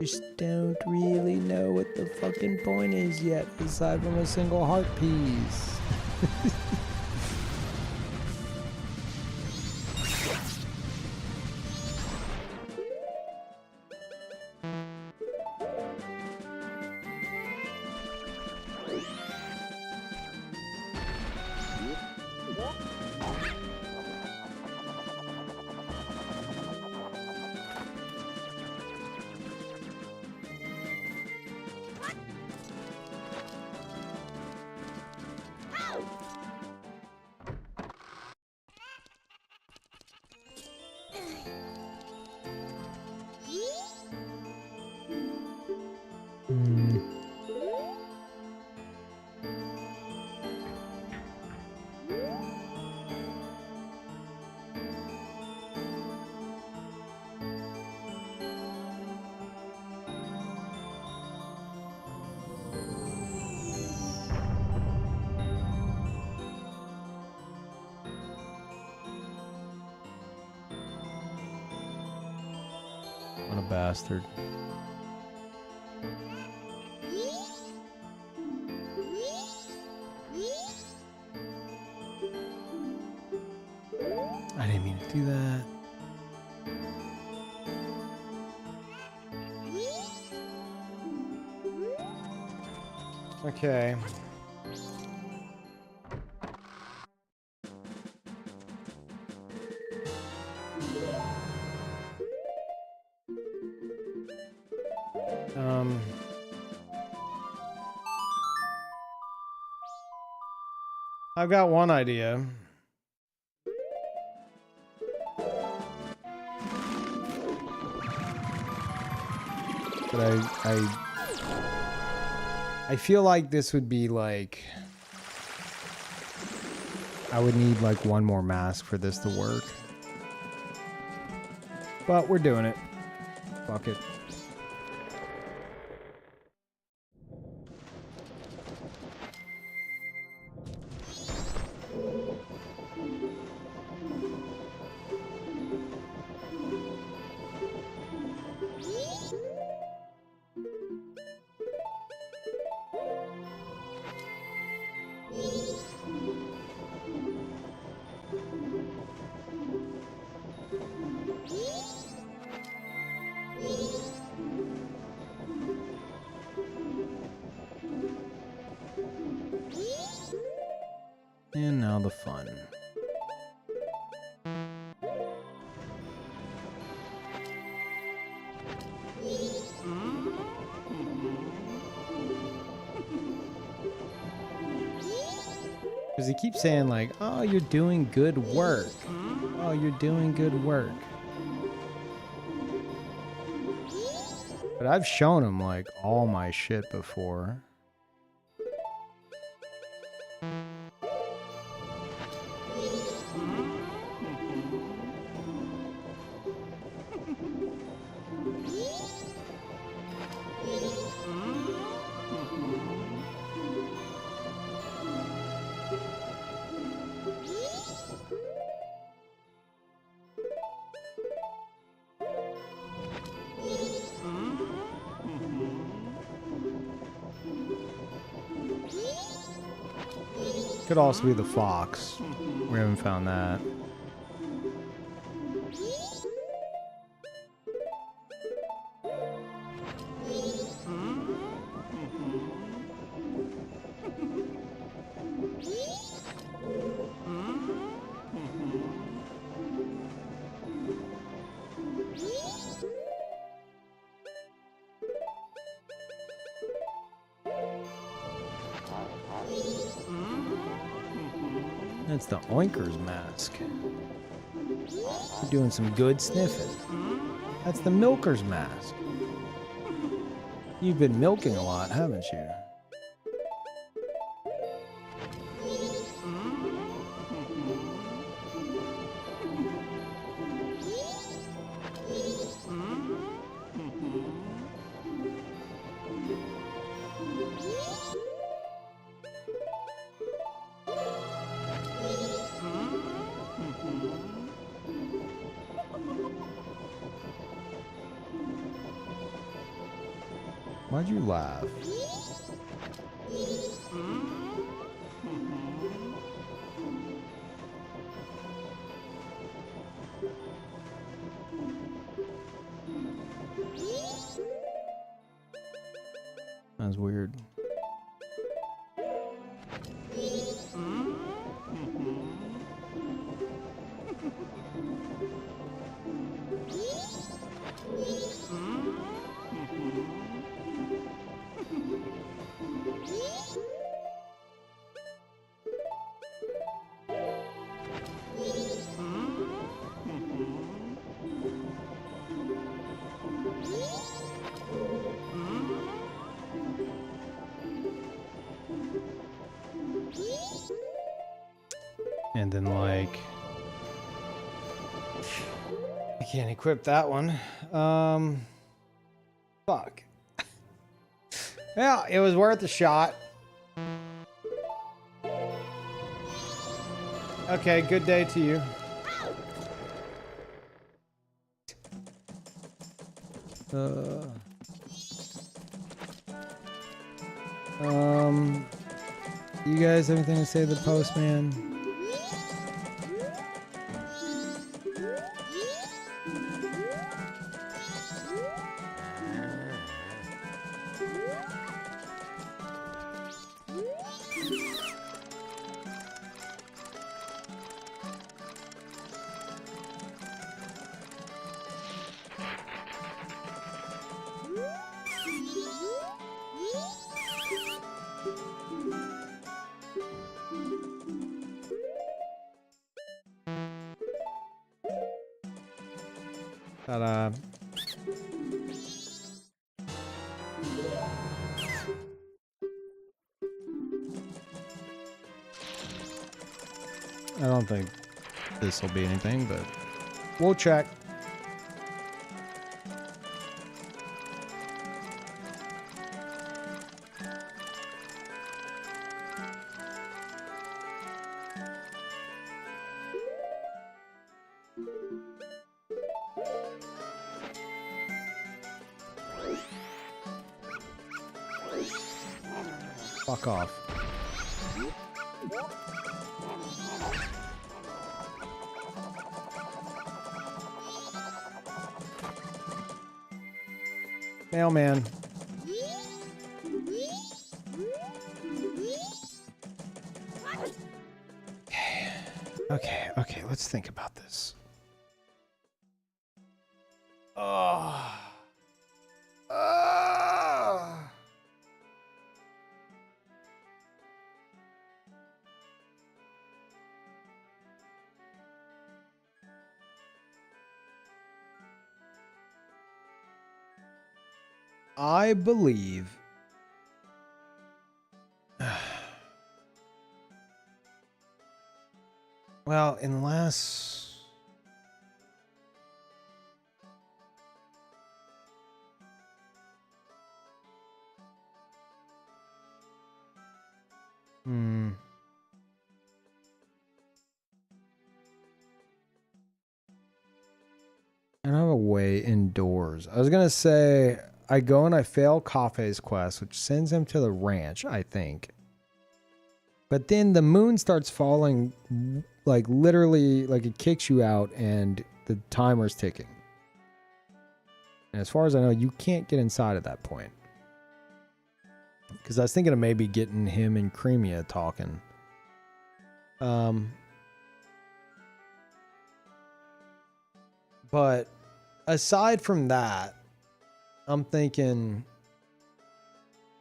S1: Just don't really know what the fucking point is yet, aside from a single heart piece. bastard. I didn't mean to do that. Okay. I've got one idea. But I feel like this would be like, I would need like one more mask for this to work. But we're doing it. Fuck it. And now the fun. Because he keeps saying like, oh, you're doing good work. Oh, you're doing good work. But I've shown him like all my shit before. Could also be the fox. We haven't found that. That's the Oinker's mask. You're doing some good sniffing. That's the Milker's mask. You've been milking a lot, haven't you? Why'd you laugh? That's weird. And then like, I can't equip that one. Fuck. Yeah, it was worth a shot. Okay, good day to you. You guys have anything to say to the postman? Ta-da. I don't think this will be anything, but we'll check. Fuck off. Mailman. Okay, let's think about this. I believe well, unless I don't have a way indoors. I was gonna say I go and I fail Kafe's quest, which sends him to the ranch, I think. But then the moon starts falling, like literally, like it kicks you out and the timer's ticking. And as far as I know, you can't get inside at that point. Because I was thinking of maybe getting him and Cremia talking. But aside from that, I'm thinking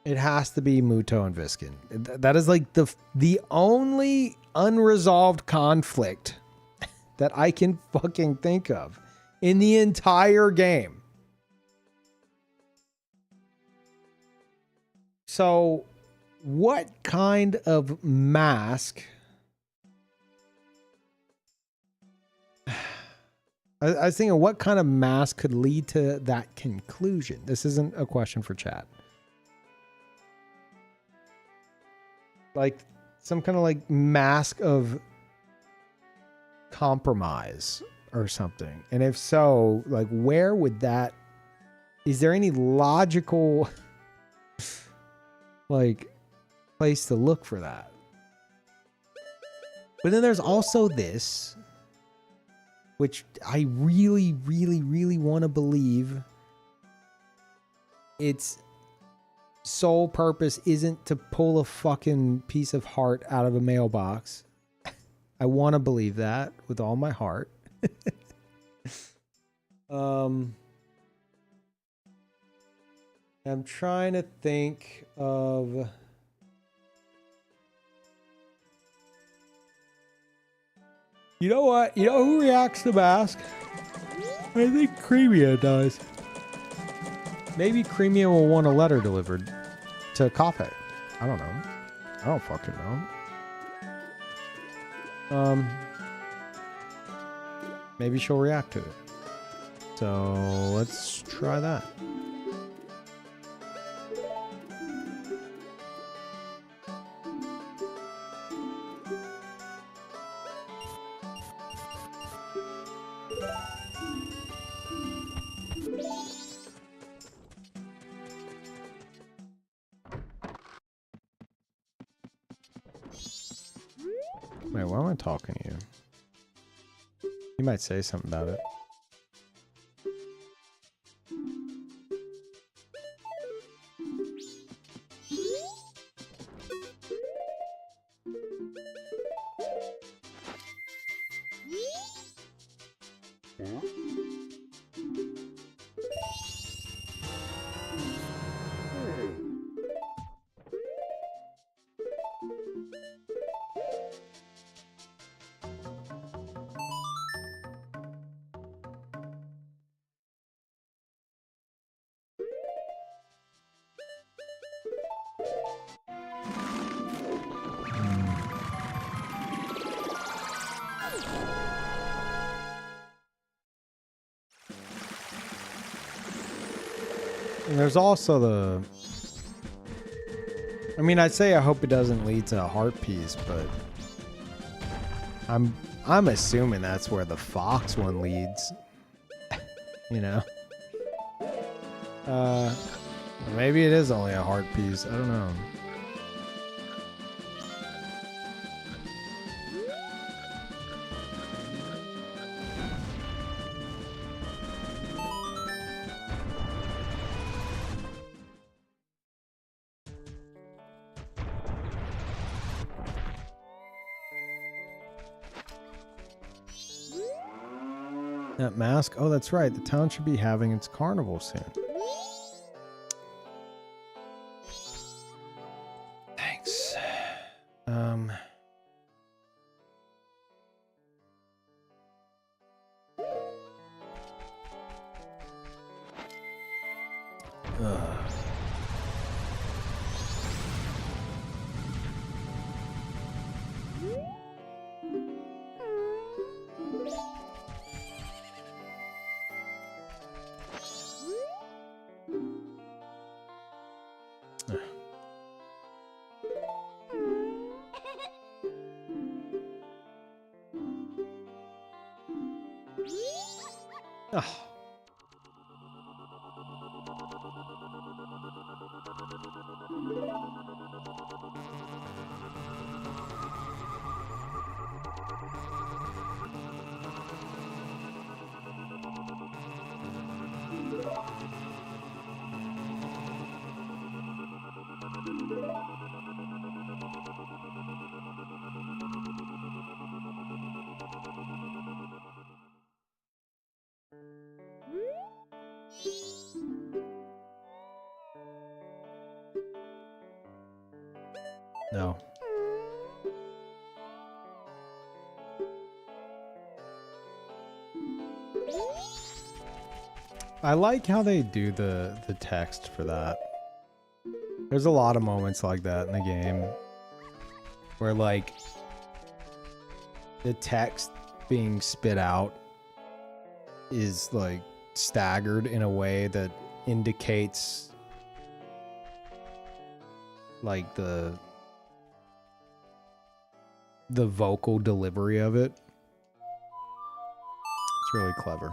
S1: it has to be Muto and Viskin. That is like the only unresolved conflict that I can fucking think of in the entire game. So, what kind of mask? I was thinking, what kind of mask could lead to that conclusion? This isn't a question for chat. Like, some kind of like mask of compromise or something. And if so, like, where would that... Is there any logical, like, place to look for that? But then there's also this... which I really, really, really want to believe its sole purpose isn't to pull a fucking piece of heart out of a mailbox. I want to believe that with all my heart. I'm trying to think of... You know what? You know who reacts to mask? I think Cremia does. Maybe Cremia will want a letter delivered to Kafe. I don't know. I don't fucking know. Maybe she'll react to it. So let's try that. why am I talking to you? You might say something about it. And there's also the... I mean, I'd say I hope it doesn't lead to a heart piece, but... I'm assuming that's where the fox one leads. You know? Maybe it is only a heart piece. I don't know. That mask? Oh, that's right. The town should be having its carnival soon. Thanks. Ugh. Oh. No. I like how they do the text for that. There's a lot of moments like that in the game where like the text being spit out is like staggered in a way that indicates like the vocal delivery of it. It's really clever.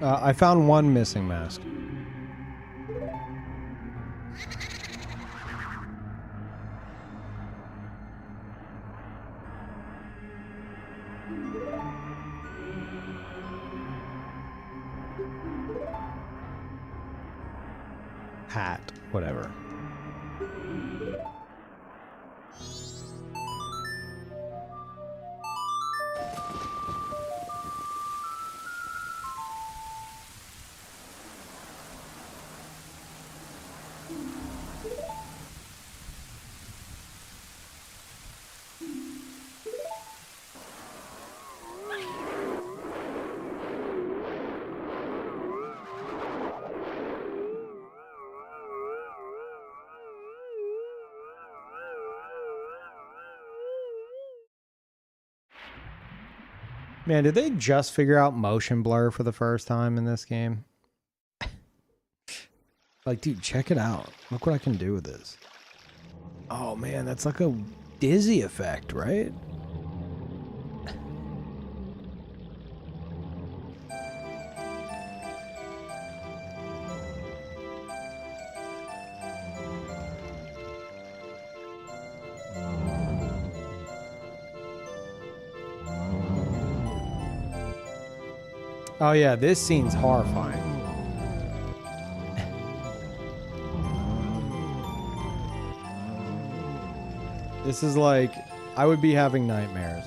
S1: I found one missing mask. Hat, whatever. Man, did they just figure out motion blur for the first time in this game? Like, dude, check it out. Look what I can do with this. Oh, man, that's like a dizzy effect, right? Oh, yeah, this scene's horrifying. This is like, I would be having nightmares.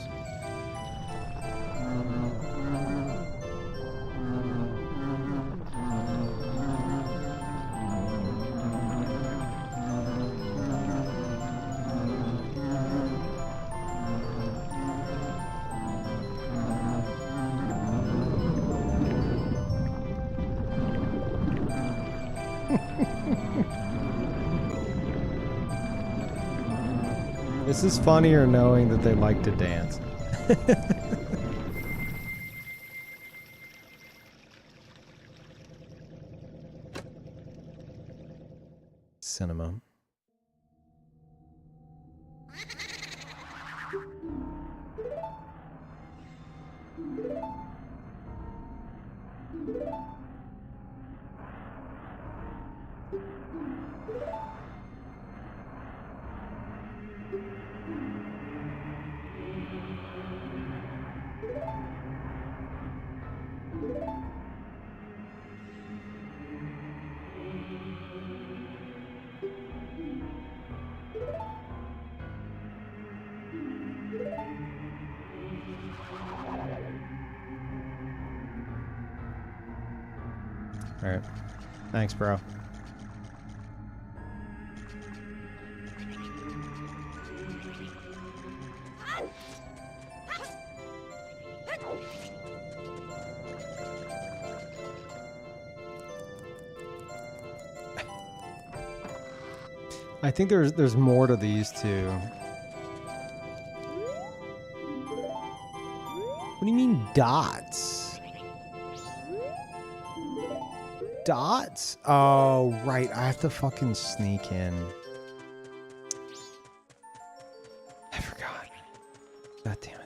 S1: This is funnier knowing that they like to dance. Cinema. All right. Thanks, bro. I think there's more to these two. What do you mean dots? Dots? Oh, right. I have to fucking sneak in. I forgot. God damn it.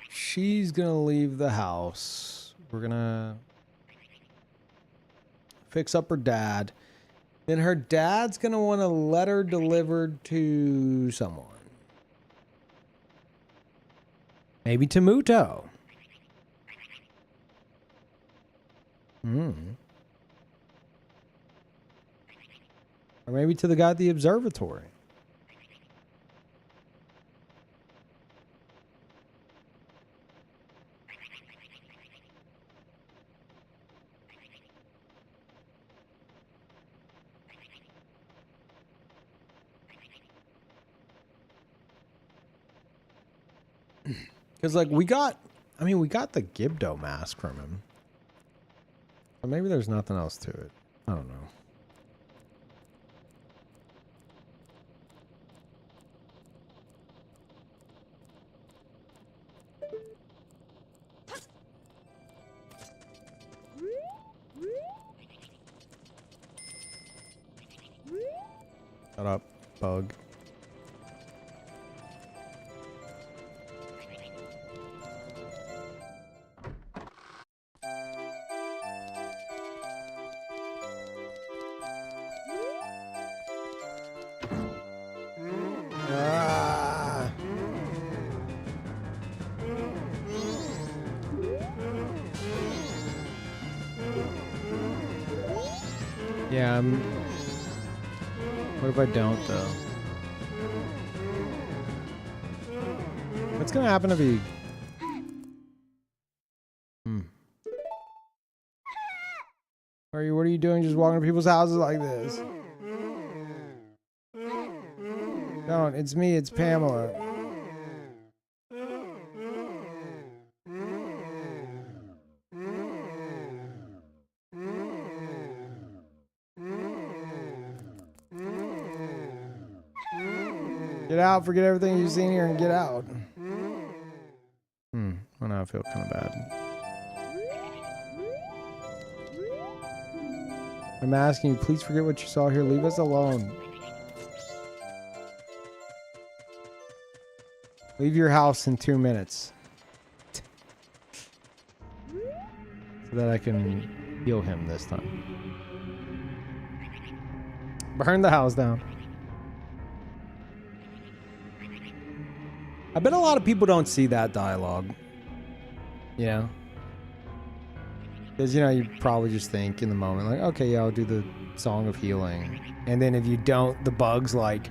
S1: She's gonna leave the house. We're gonna fix up her dad. Then her dad's gonna want a letter delivered to someone. Maybe to Muto. Or maybe to the guy at the observatory. Because, like, we got the Gibdo mask from him. But maybe there's nothing else to it. I don't know. Shut up, bug. Yeah, what if I don't, though? What's gonna happen if he... What are you doing just walking to people's houses like this? Don't, it's me, it's Pamela. Get out, forget everything you've seen here and get out. Well, now I feel kind of bad. I'm asking you, please forget what you saw here. Leave us alone. Leave your house in 2 minutes. So that I can heal him this time. Burn the house down. I bet a lot of people don't see that dialogue. You know? Because, you know, you probably just think in the moment, like, okay, yeah, I'll do the Song of Healing. And then if you don't, the bug's like,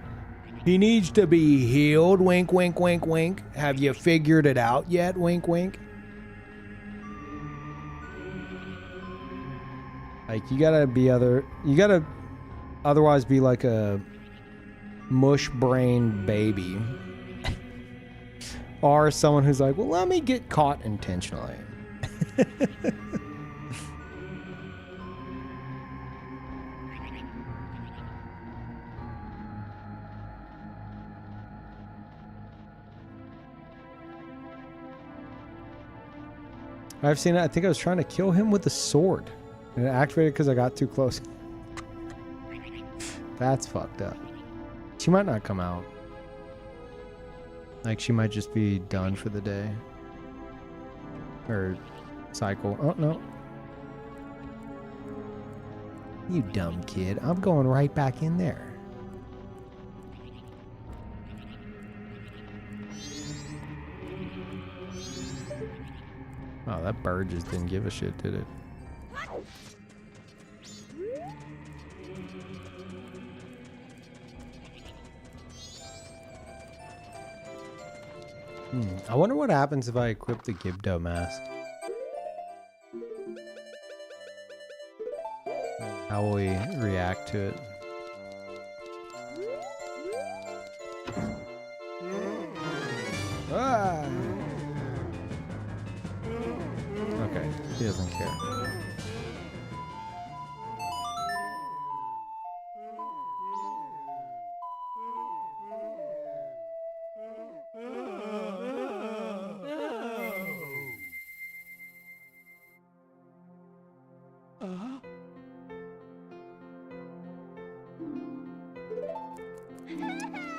S1: he needs to be healed, wink, wink, wink, wink. Have you figured it out yet, wink, wink? Like, you gotta otherwise be like a mush brain baby. Or someone who's like, well, let me get caught intentionally. I've seen it. I think I was trying to kill him with a sword. And it activated because I got too close. That's fucked up. She might not come out. Like, she might just be done for the day. Or cycle. Oh, no. You dumb kid. I'm going right back in there. Oh, that bird just didn't give a shit, did it? I wonder what happens if I equip the Gibdo mask. How will we react to it? Ah! Okay, he doesn't care.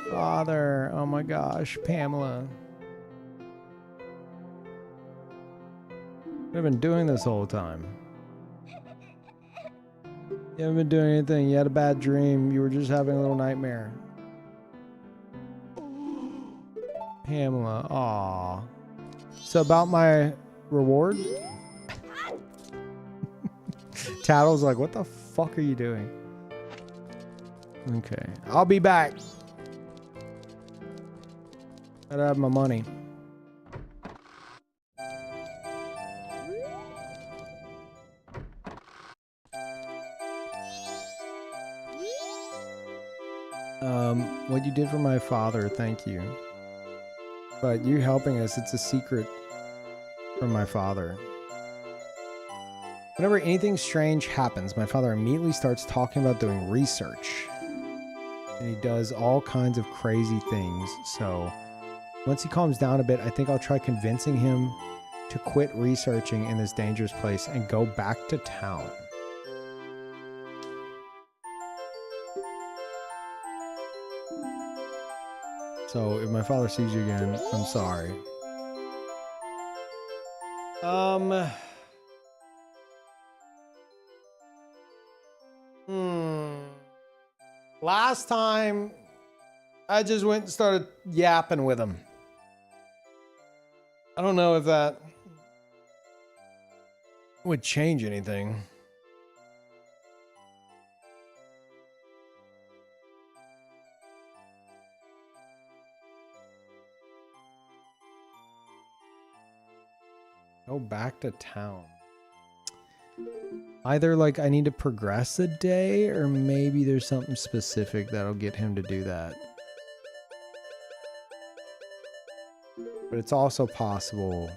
S1: Father, oh my gosh, Pamela. I've been doing this whole time. You haven't been doing anything. You had a bad dream. You were just having a little nightmare. Pamela, aw. So about my reward? Tattle's like, what the fuck are you doing? Okay, I'll be back. Gotta have my money. What you did for my father, thank you. But you helping us, it's a secret from my father. Whenever anything strange happens, my father immediately starts talking about doing research. And he does all kinds of crazy things, so once he calms down a bit, I think I'll try convincing him to quit researching in this dangerous place and go back to town. So if my father sees you again, I'm sorry. Last time, I just went and started yapping with him. I don't know if that would change anything. Go back to town. Either like I need to progress a day or maybe there's something specific that'll get him to do that. But it's also possible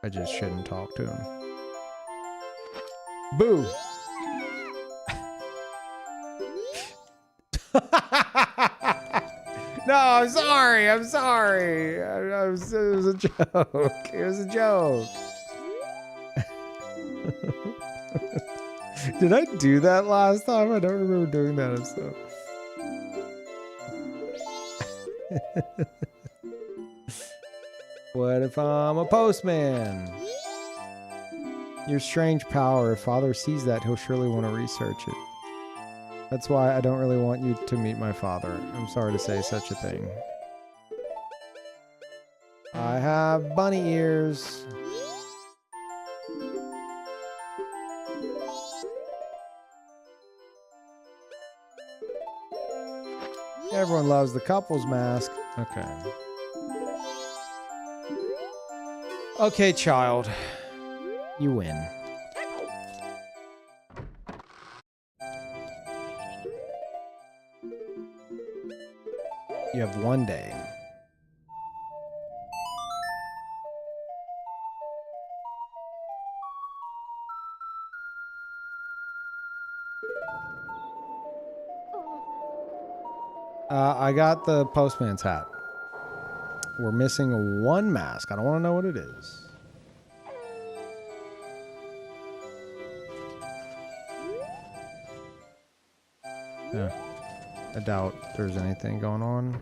S1: I just shouldn't talk to him. Boo! No, I'm sorry. I'm sorry. It was a joke. It was a joke. Did I do that last time? I don't remember doing that. So. What if I'm a postman? Your strange power. If Father sees that, he'll surely want to research it. That's why I don't really want you to meet my father. I'm sorry to say such a thing. I have bunny ears. Everyone loves the couple's mask. Okay. Okay, child. You win. You have 1 day. I got the postman's hat. We're missing one mask. I don't want to know what it is. Yeah. I doubt there's anything going on.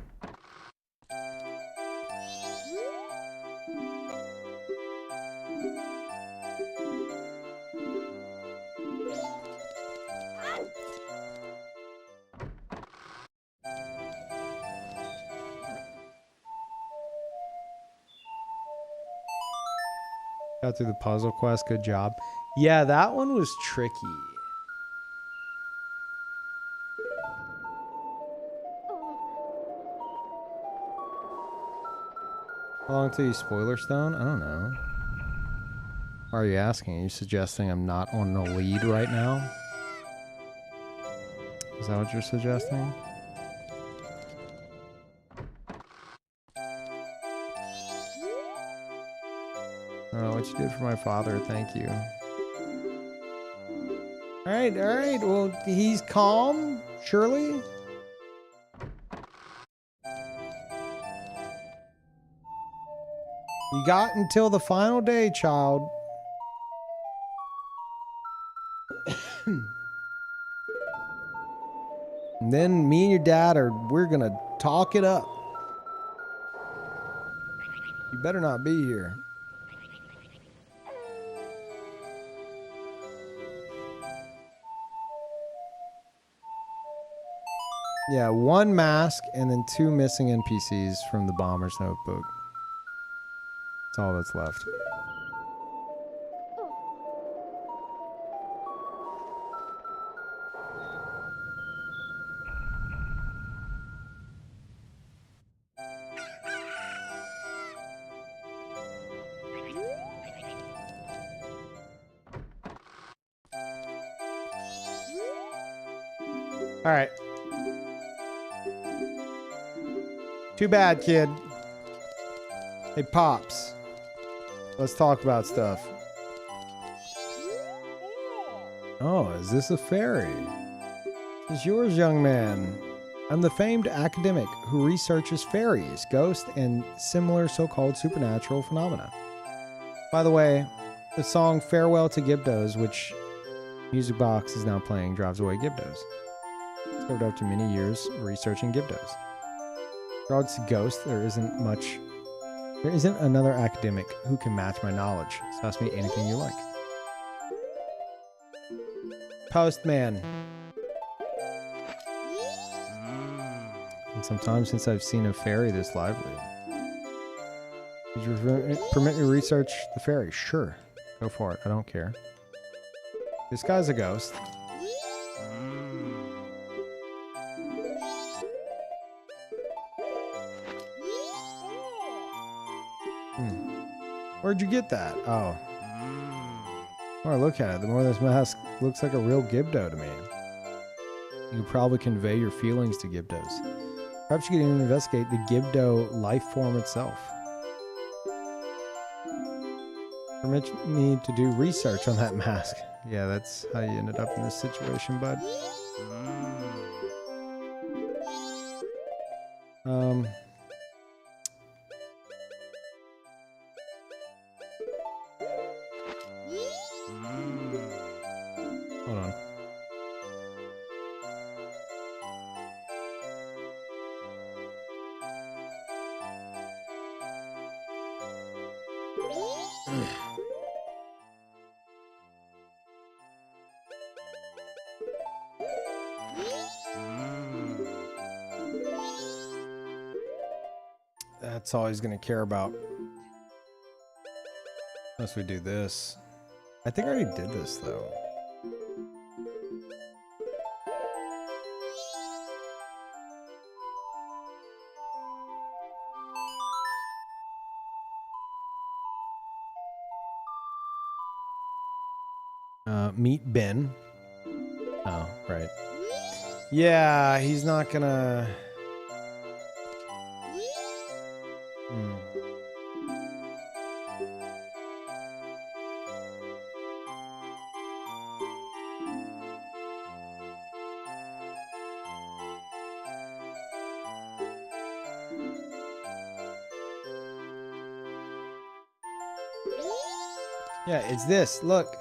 S1: Got through the puzzle quest. Good job. Yeah, that one was tricky. How long till you spoiler stone? I don't know. Why are you asking? Are you suggesting I'm not on the lead right now? Is that what you're suggesting? Oh, what you did for my father, thank you. Alright, alright, well, he's calm, surely? You got until the final day, child. And then me and your dad we're gonna talk it up. You better not be here. Yeah, 1 mask and then 2 missing NPCs from the Bomber's Notebook. That's all that's left. All right. Too bad, kid. Hey, Pops. Let's talk about stuff. Oh, is this a fairy? It's yours, young man. I'm the famed academic who researches fairies, ghosts, and similar so-called supernatural phenomena. By the way, the song Farewell to Gibdos, which Music Box is now playing, drives away Gibdos. Served up to many years researching Gibdos. Regards to ghosts, there isn't another academic who can match my knowledge. So ask me anything you like. Postman. And sometime since I've seen a fairy this lively. Would you permit me to research the fairy? Sure. Go for it. I don't care. This guy's a ghost. Where'd you get that? Oh. The more I look at it, the more this mask looks like a real Gibdo to me. You could probably convey your feelings to Gibdos. Perhaps you could even investigate the Gibdo life form itself. Permit me to do research on that mask. Yeah, that's how you ended up in this situation, bud. Hold on. That's all he's going to care about. Unless we do this. I think I already did this, though. Meet Ben. Oh, right. Yeah, he's not gonna... Yeah, it's this. Look.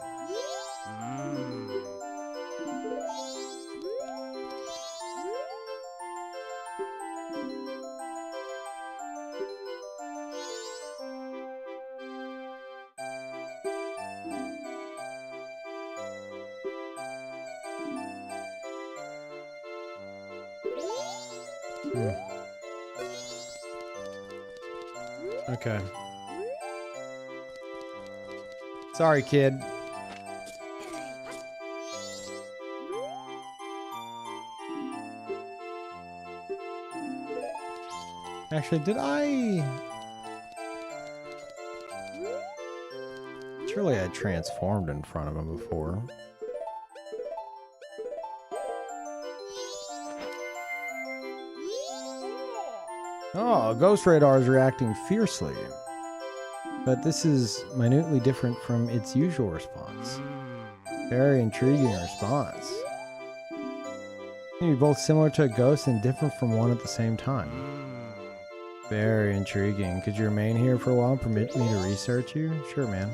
S1: Okay. Sorry, kid. Actually, did I... Surely I transformed in front of him before. Oh, Ghost Radar is reacting fiercely. But this is minutely different from its usual response. Very intriguing response. Maybe both similar to a ghost and different from one at the same time. Very intriguing. Could you remain here for a while and permit me to research you? Sure, man.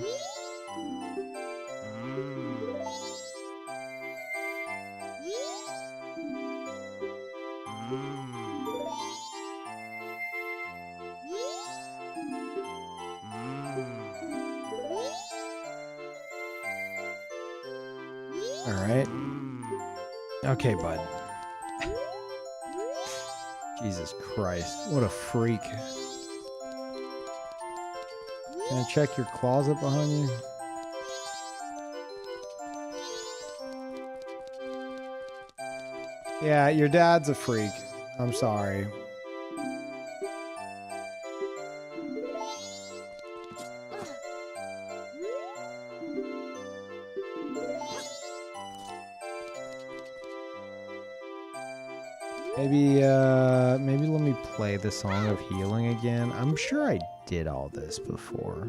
S1: Alright. Okay, bud. Jesus Christ. What a freak. Can I check your closet behind you? Yeah, your dad's a freak. I'm sorry. Maybe let me play the Song of Healing again. I'm sure I did all this before.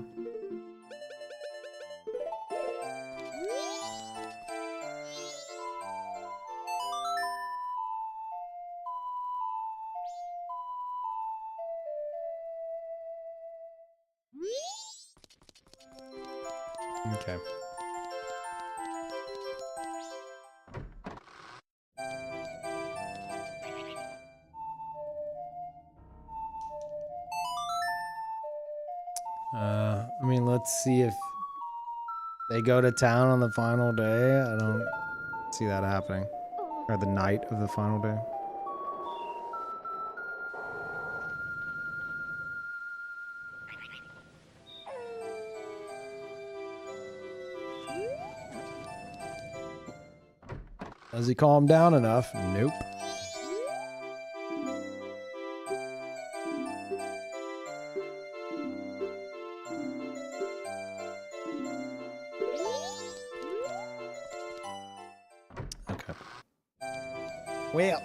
S1: Okay. I mean, let's see if they go to town on the final day. I don't see that happening. Or the night of the final day. Does he calm down enough? Nope. Well,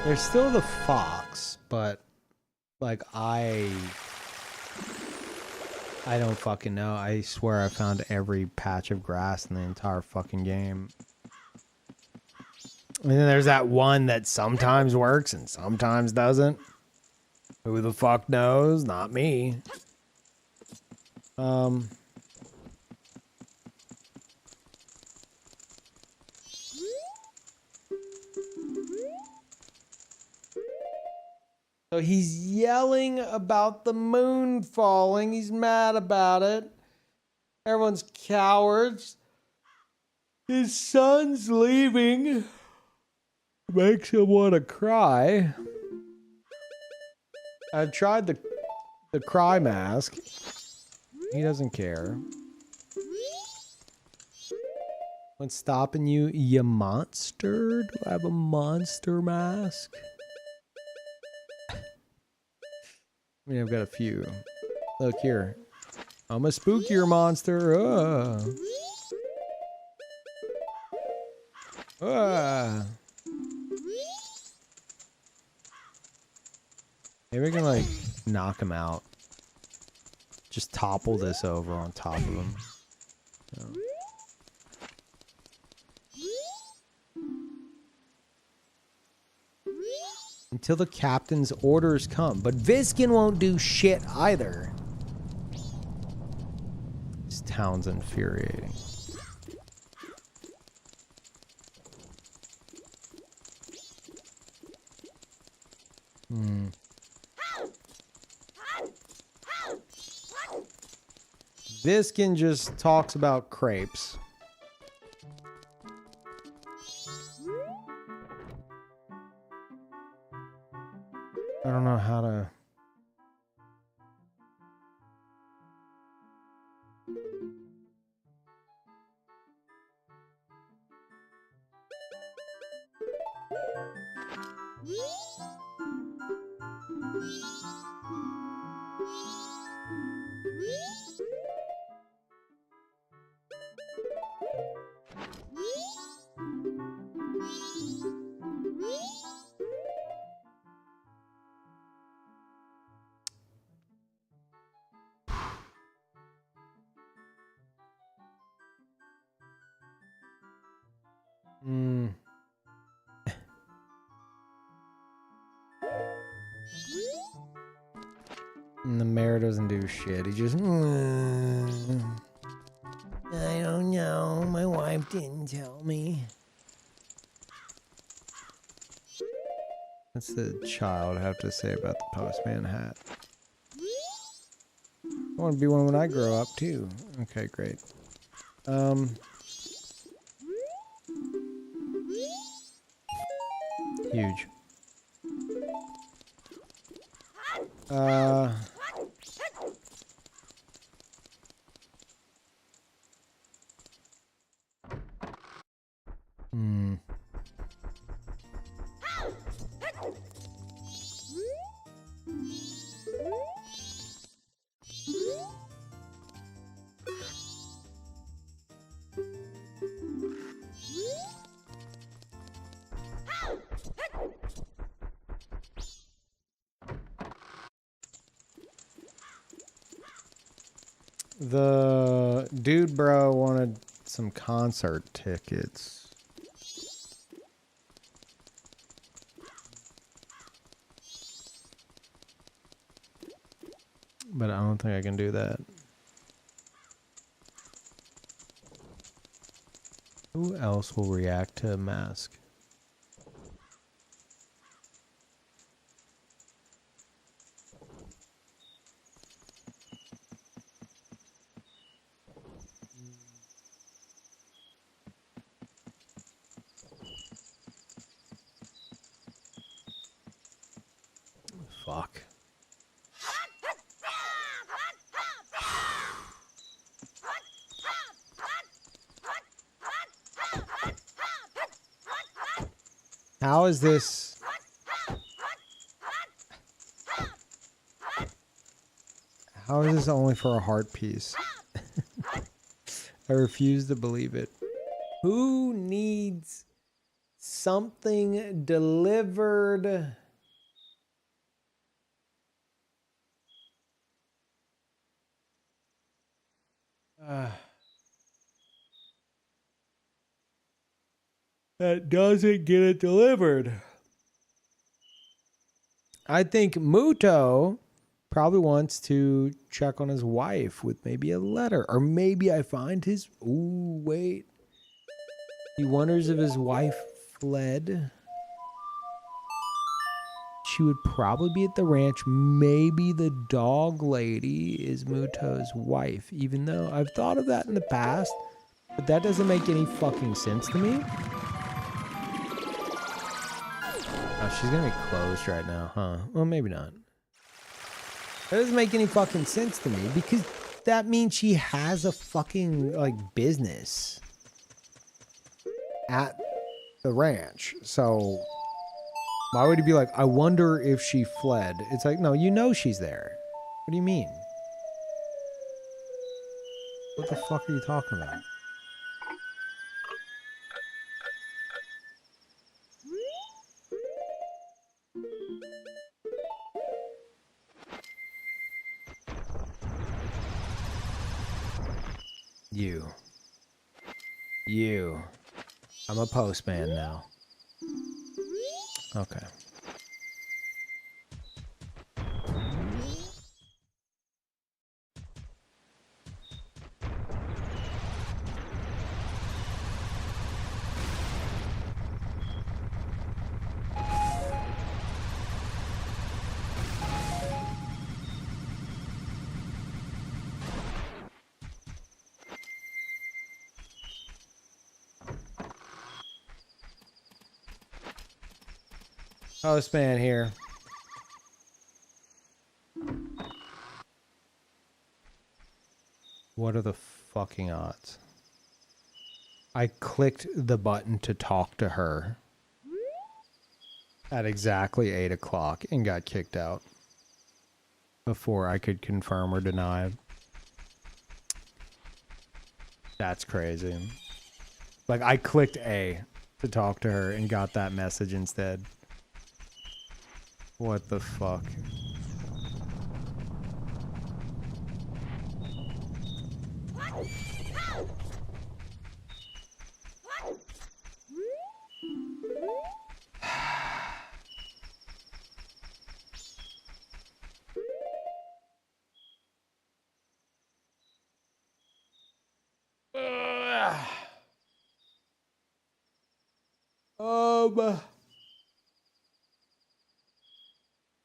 S1: there's still the fox, but like I don't fucking know. I swear I found every patch of grass in the entire fucking game. And then there's that one that sometimes works and sometimes doesn't. Who the fuck knows? Not me. So he's yelling about the moon falling. He's mad about it. Everyone's cowards. His son's leaving. Makes him want to cry. I've tried the cry mask. He doesn't care. What's stopping you, you monster? Do I have a monster mask? I mean, I've got a few. Look here. I'm a spookier monster. Maybe we can like knock him out. Just topple this over on top of him. So. Until the captain's orders come. But Viskin won't do shit either. This town's infuriating. Viskin just talks about crepes. I don't know how to... And the mayor doesn't do shit. He just... I don't know. My wife didn't tell me. What's the child have to say about the postman hat? I want to be one when I grow up, too. Okay, great. Huge. The dude bro wanted some concert tickets. But I don't think I can do that. Who else will react to a mask? Fuck. How is this? How is this only for a heart piece? I refuse to believe it. Who needs something delivered? That doesn't get it delivered. I think Muto probably wants to check on his wife with maybe a letter. Or maybe I find his... Ooh, wait. He wonders if his wife fled. She would probably be at the ranch. Maybe the dog lady is Muto's wife. Even though I've thought of that in the past. But that doesn't make any fucking sense to me. Oh, she's gonna be closed right now, huh? Well, maybe not. That doesn't make any fucking sense to me because that means she has a fucking, like, business at the ranch. So why would he be like, I wonder if she fled? It's like, no, you know she's there. What do you mean? What the fuck are you talking about? You. I'm a postman now. Okay. Postman here. What are the fucking odds? I clicked the button to talk to her at exactly 8 o'clock and got kicked out before I could confirm or deny. That's crazy. Like, I clicked A to talk to her and got that message instead. What the fuck?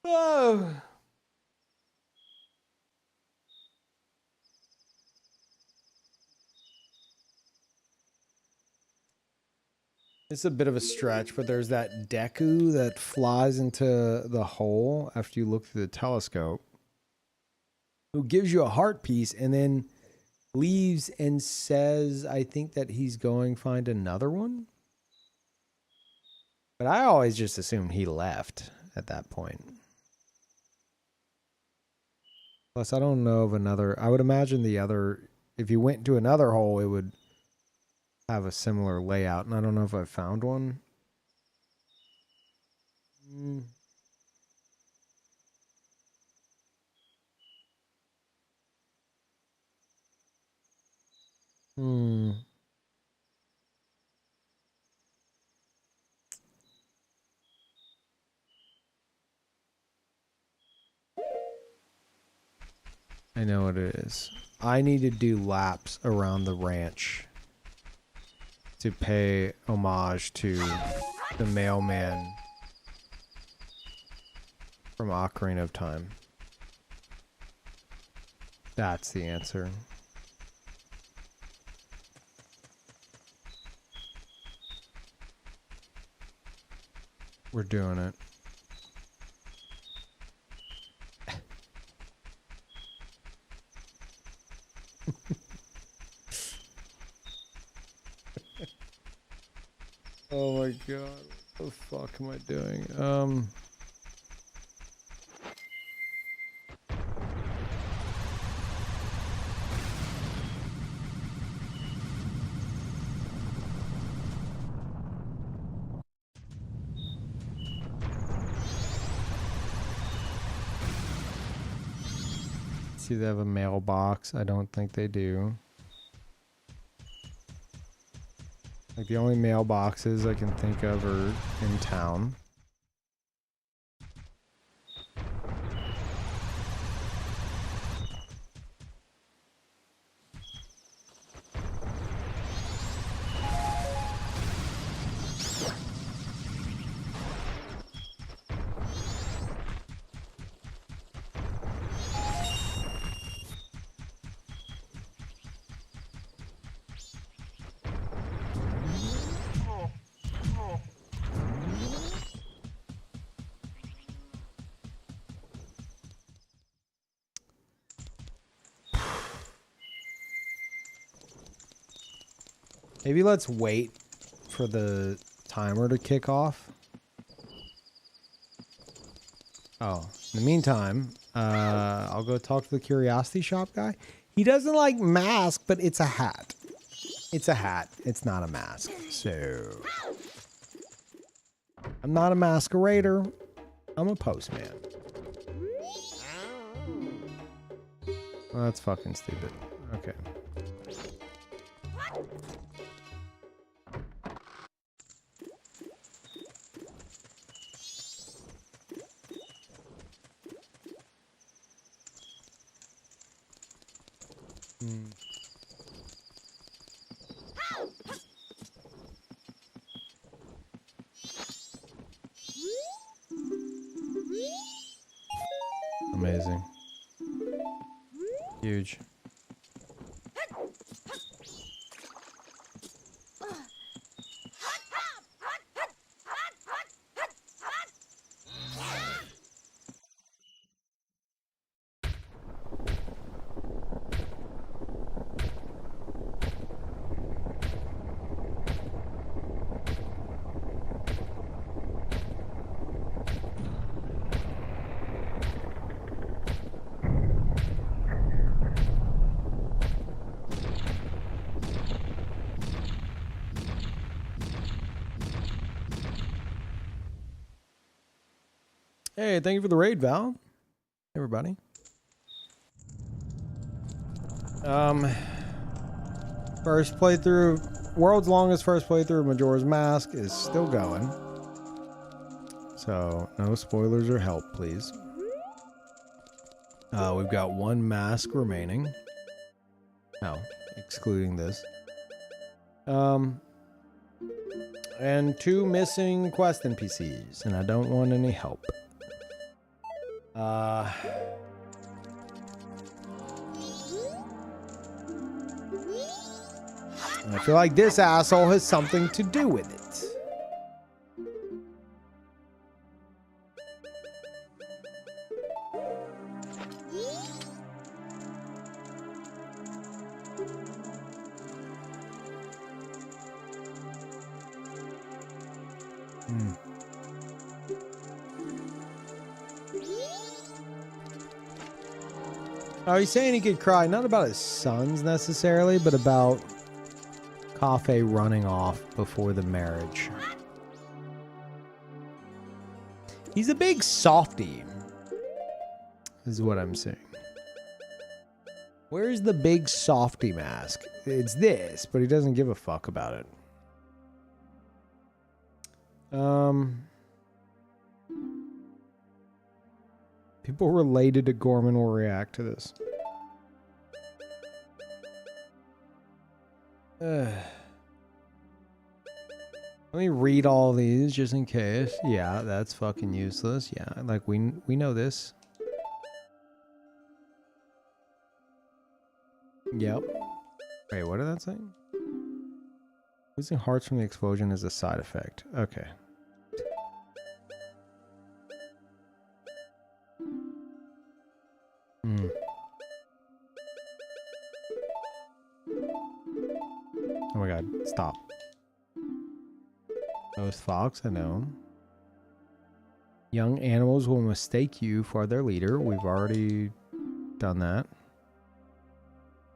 S1: Oh. It's a bit of a stretch, but there's that Deku that flies into the hole after you look through the telescope, who gives you a heart piece and then leaves and says, I think that he's going to find another one. But I always just assumed he left at that point. Plus, I don't know of another. I would imagine the other, if you went to another hole, it would have a similar layout. And I don't know if I found one. I know what it is. I need to do laps around the ranch to pay homage to the mailman from Ocarina of Time. That's the answer. We're doing it. Oh my god. What the fuck am I doing? See, they have a mailbox. I don't think they do. Like, the only mailboxes I can think of are in town. Maybe let's wait for the timer to kick off. Oh, in the meantime, I'll go talk to the curiosity shop guy. He doesn't like mask, but it's a hat. It's a hat. It's not a mask. So, I'm not a masquerader. I'm a postman. Well, that's fucking stupid. Okay. Amazing. Huge. Hey, thank you for the raid, Val. Hey, everybody. First playthrough, world's longest first playthrough of Majora's Mask is still going. So, no spoilers or help, please. We've got one mask remaining. No, excluding this. And 2 missing quest NPCs, and I don't want any help. And I feel like this asshole has something to do with it. Oh, he's saying he could cry, not about his sons necessarily, but about Cafe running off before the marriage. He's a big softie, is what I'm saying. Where's the big softie mask? It's this, but he doesn't give a fuck about it. People related to Gorman will react to this. Let me read all these just in case. Yeah, that's fucking useless. Yeah, like we know this. Yep. Wait, what did that say? Losing hearts from the explosion is a side effect. Okay. Oh my god, stop. Ghost fox, I know. Young animals will mistake you for their leader. We've already done that.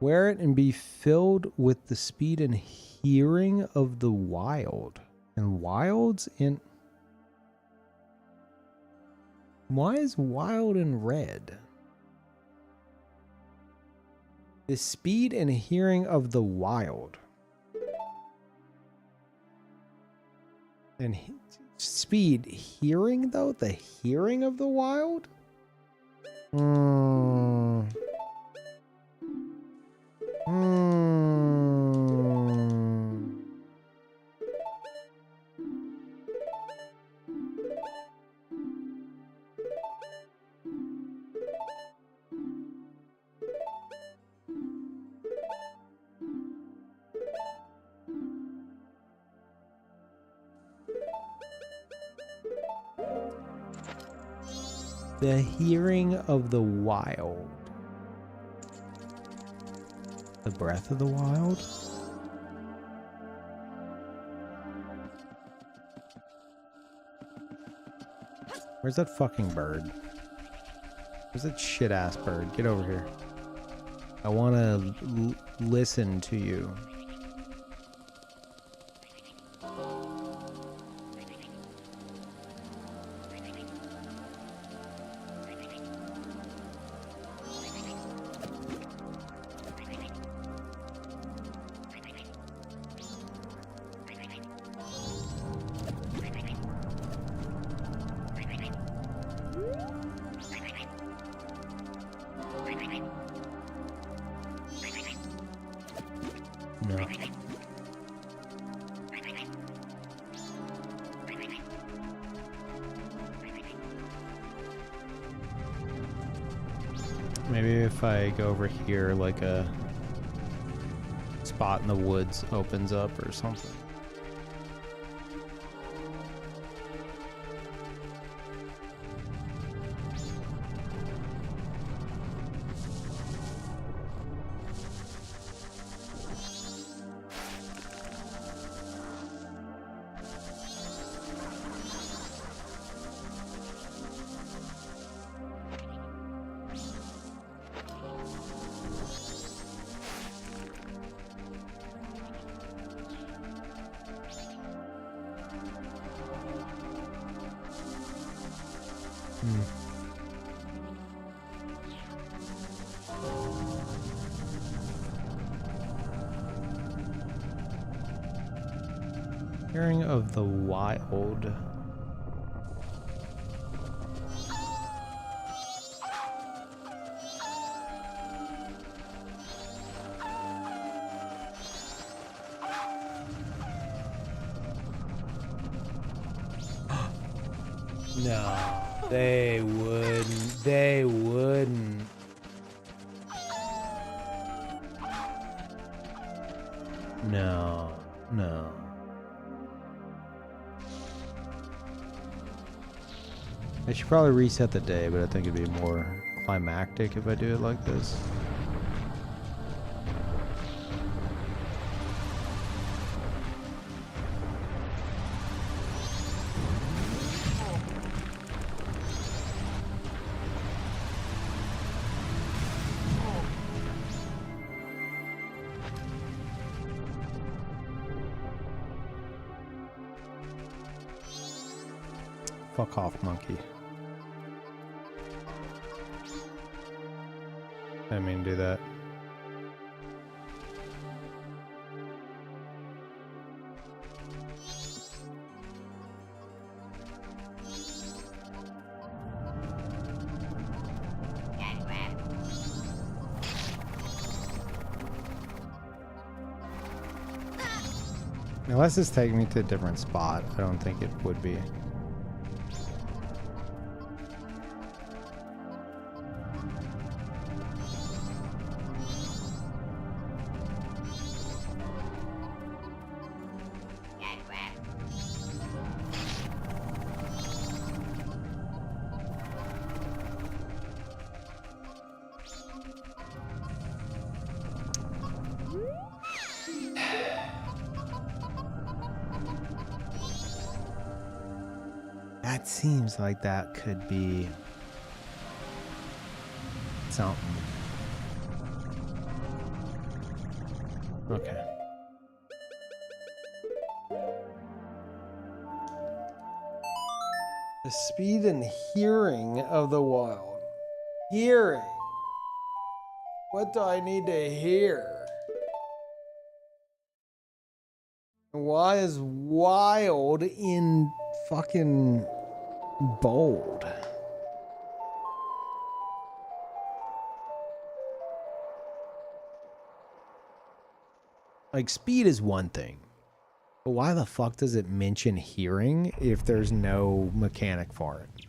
S1: Wear it and be filled with the speed and hearing of the wild. And wilds in... Why is wild in red? The speed and hearing of the wild. And speed, hearing though? The hearing of the wild? The hearing of the wild. The breath of the wild? Where's that fucking bird? Where's that shit ass bird? Get over here. I want to listen to you. No. Maybe if I go over here, like a spot in the woods opens up or something. Hearing of the wild. No, they wouldn't. They wouldn't. No, no. I should probably reset the day, but I think it'd be more climactic if I do it like this. Fuck off, monkey. I didn't mean to do that. Unless it's taking me to a different spot, I don't think it would be. That seems like that could be something. Okay. The speed and hearing of the wild. Hearing. What do I need to hear? Why is wild in fucking bold? Like, speed is one thing. But why the fuck does it mention hearing if there's no mechanic for it?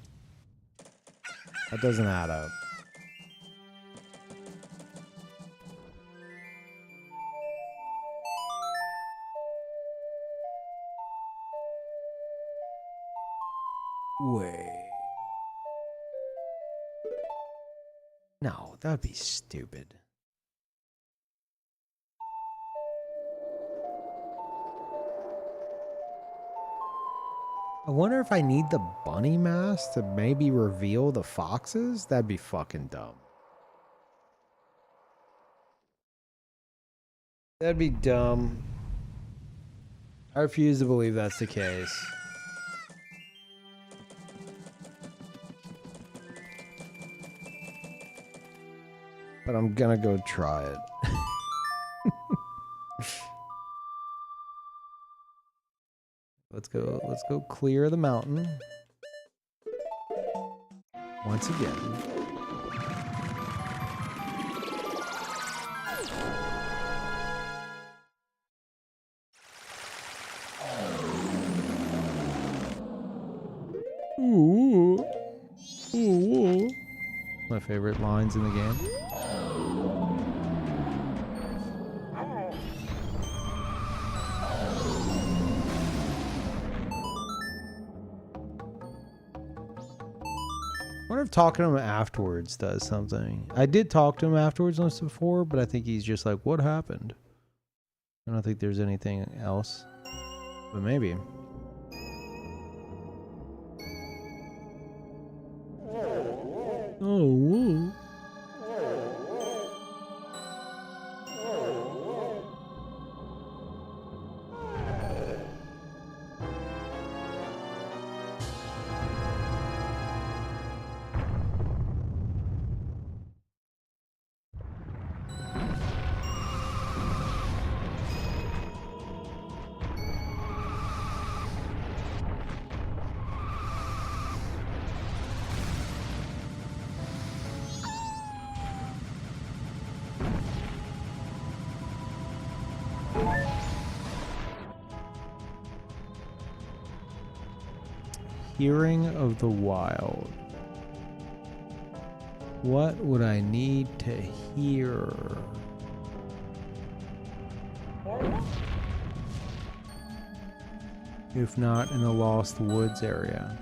S1: That doesn't add up. Wait. No, that would be stupid. I wonder if I need the bunny mask to maybe reveal the foxes? That'd be fucking dumb. That'd be dumb. I refuse to believe that's the case. But I'm gonna go try it. Let's go clear the mountain. Once again. Ooh. Ooh. My favorite lines in the game. I wonder if talking to him afterwards does something. I did talk to him afterwards once before, but I think he's just like, what happened? I don't think there's anything else. But maybe. Oh, whoa. Hearing of the wild. What would I need to hear? If not in the Lost Woods area.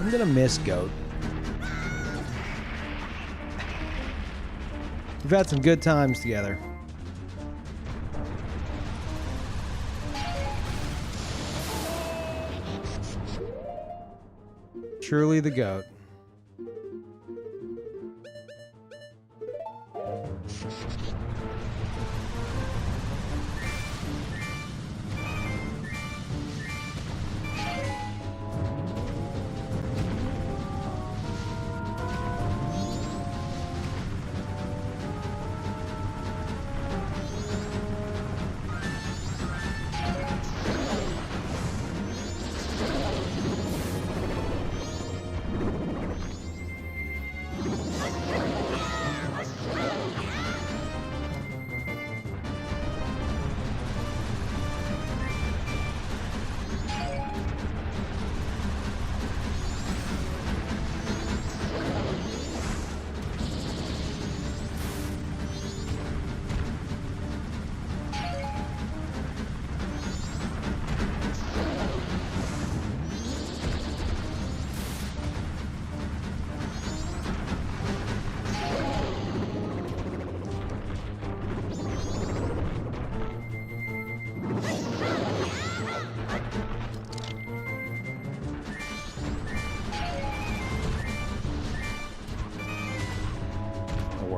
S1: I'm gonna miss Goat. We've had some good times together. Truly the Goat.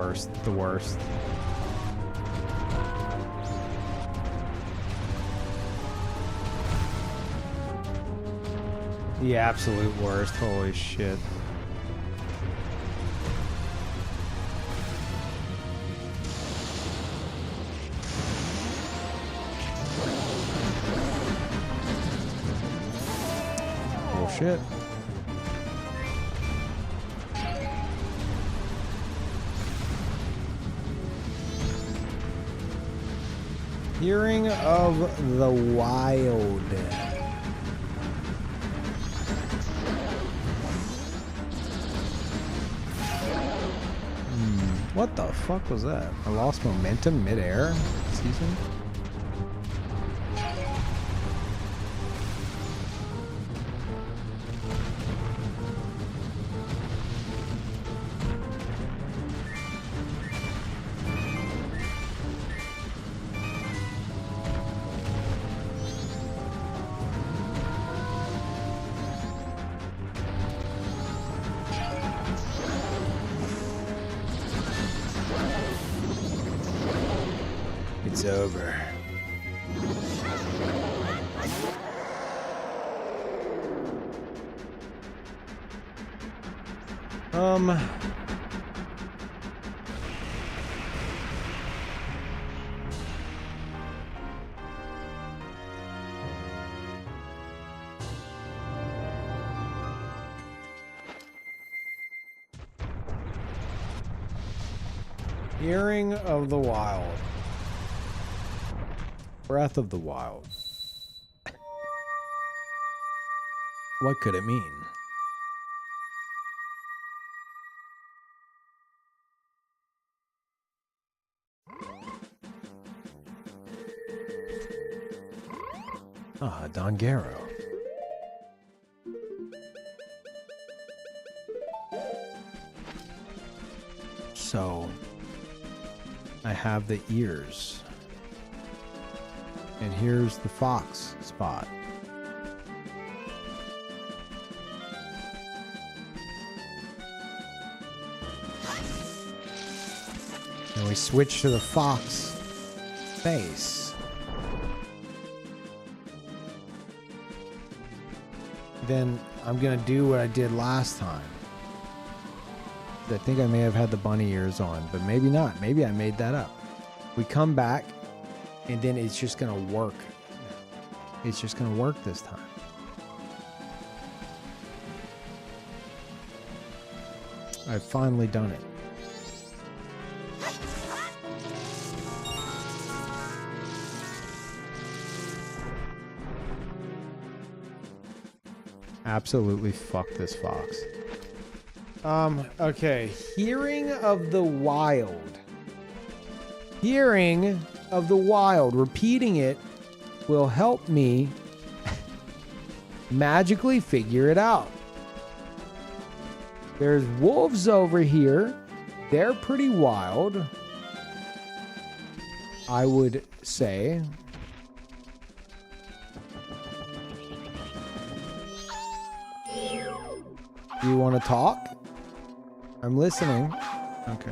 S1: worst. The worst. The absolute worst. Holy shit. Bullshit. Hearing of the Wild. What the fuck was that? I lost momentum mid-air? Season? It's over. Hearing of the Wild. Breath of the Wild. What could it mean? Ah, Dongero. So, I have the ears. And here's the fox spot. And we switch to the fox face. Then I'm gonna do what I did last time. I think I may have had the bunny ears on, but maybe not. Maybe I made that up. We come back, and then it's just gonna work. It's just gonna work this time. I've finally done it. Absolutely fuck this fox. Okay. Hearing of the Wild. Hearing of the Wild. Repeating it will help me magically figure it out. There's wolves over here. They're pretty wild, I would say. Do you want to talk? I'm listening. Okay.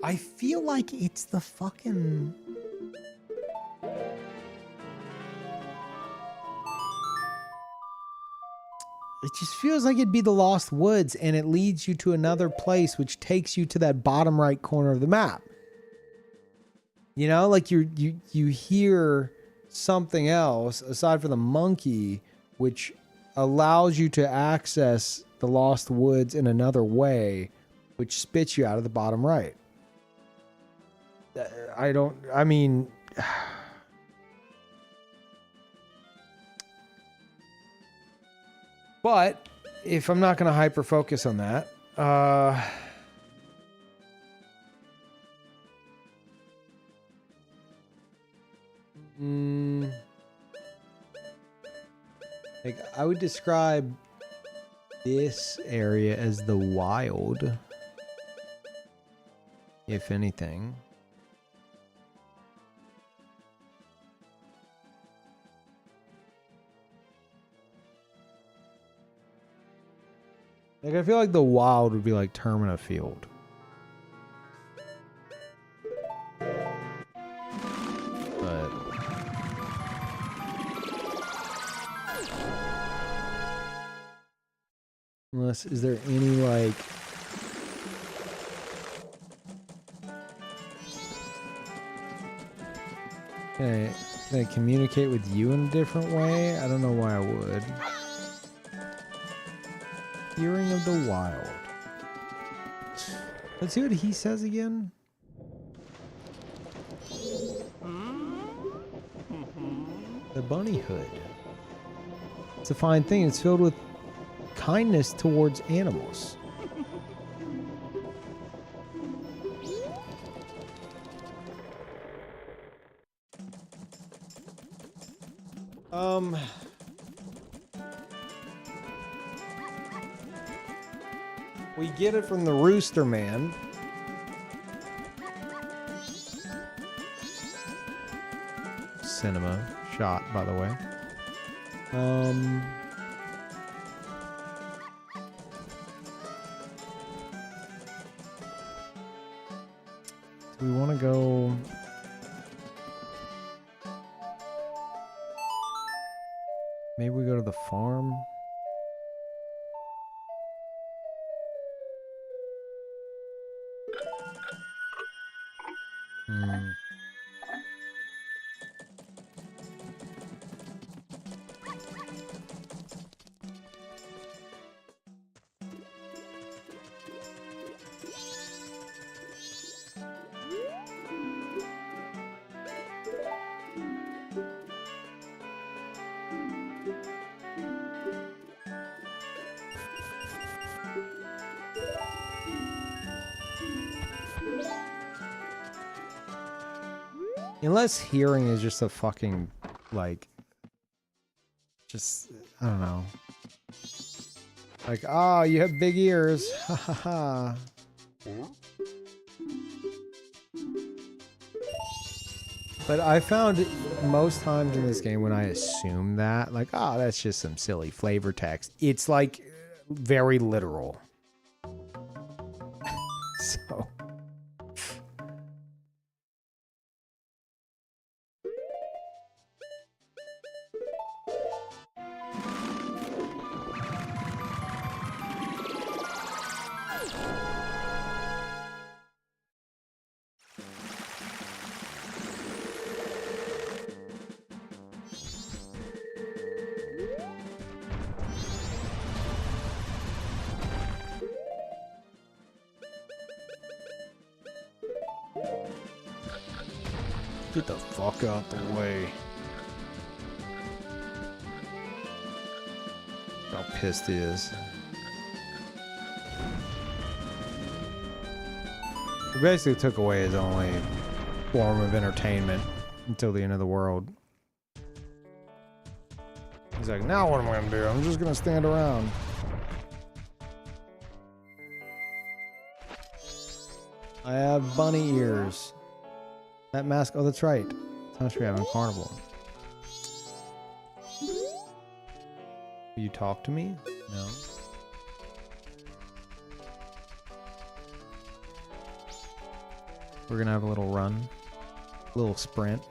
S1: I feel like it's the fucking... It just feels like it'd be the Lost Woods, and it leads you to another place which takes you to that bottom right corner of the map. You know, like you hear something else aside from the monkey, which allows you to access the Lost Woods in another way, which spits you out of the bottom right. I mean... But if I'm not going to hyper focus on that, like I would describe this area as the wild. if anything. Like, I feel like the wild would be like Termina Field. But unless, is there any like can I communicate with you in a different way? I don't know why I would. Hearing of the wild. Let's see what he says again. The bunny hood. It's a fine thing. It's filled with kindness towards animals. We get it from the Rooster Man. Cinema shot, by the way. Do we want to go? Maybe we go to the farm. Unless hearing is just a fucking, like, just, I don't know. Like, oh, you have big ears. Ha ha ha. But I found most times in this game when I assume that, like, oh, that's just some silly flavor text. It's, like, very literal. So... Get the fuck out the way. How pissed he is. We basically took away his only form of entertainment until the end of the world. He's like, now what am I gonna do? I'm just gonna stand around. I have bunny ears. That mask, oh, that's right. How much we have in Carnival? Will you talk to me? No. We're gonna have a little run. A little sprint.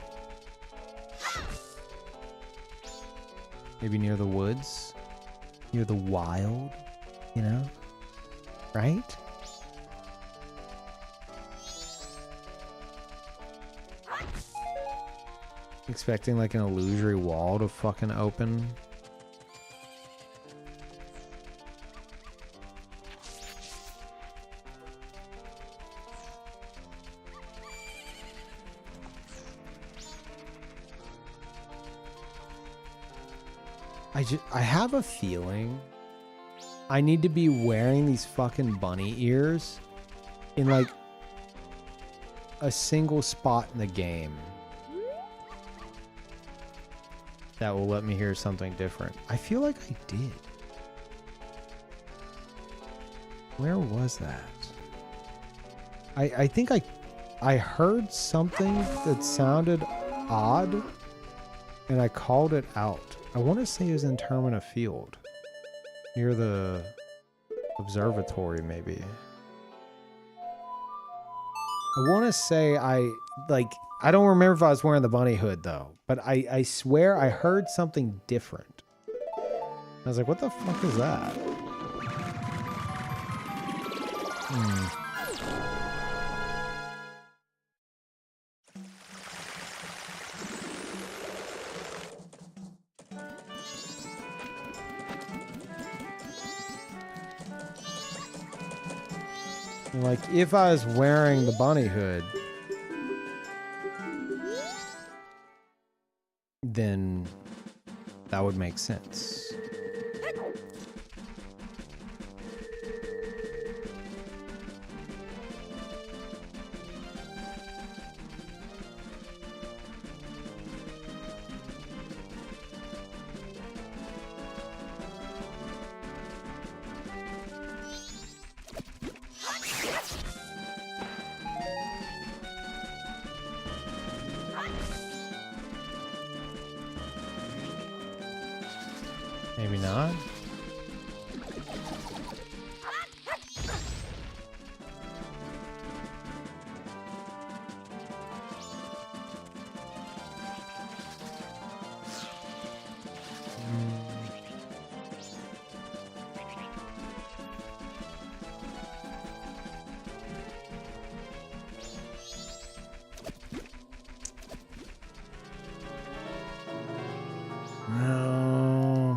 S1: Maybe near the woods. Near the wild. You know? Right? Expecting like an illusory wall to fucking open. I have a feeling I need to be wearing these fucking bunny ears in like a single spot in the game that will let me hear something different. I feel like I did. Where was that? I think I heard something that sounded odd, and I called it out. I want to say it was in Termina Field, near the observatory, maybe. I want to say I don't remember if I was wearing the bunny hood though, but I swear I heard something different. I was like, what the fuck is that? Like, if I was wearing the bunny hood, then that would make sense. Maybe not. No.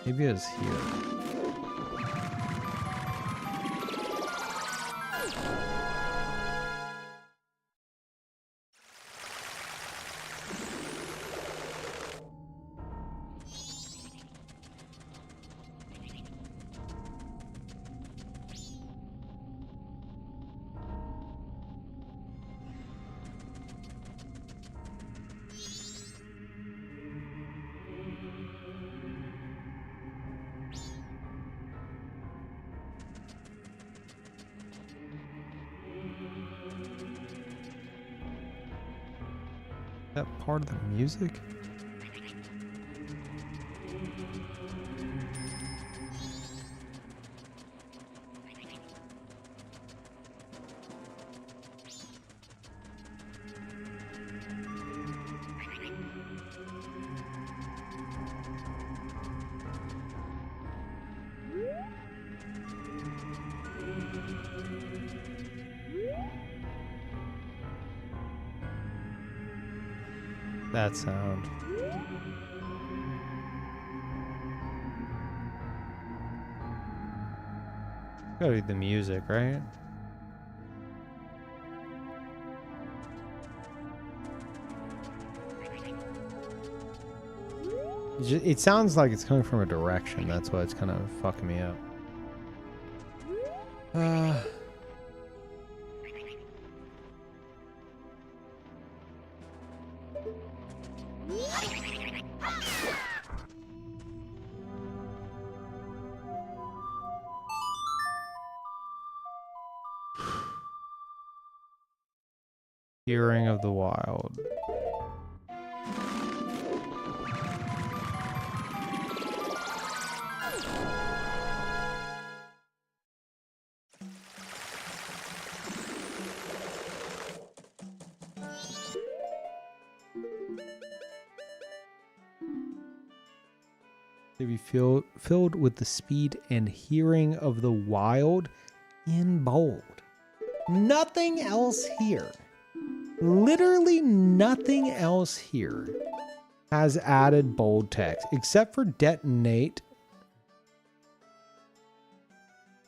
S1: Maybe it's here. That part of the music? That sound. Gotta be the music, right? It sounds like it's coming from a direction. That's why it's kind of fucking me up. Hearing of the Wild. To be filled with the speed and hearing of the wild in bold. Nothing else here. Literally nothing else here has added bold text except for detonate,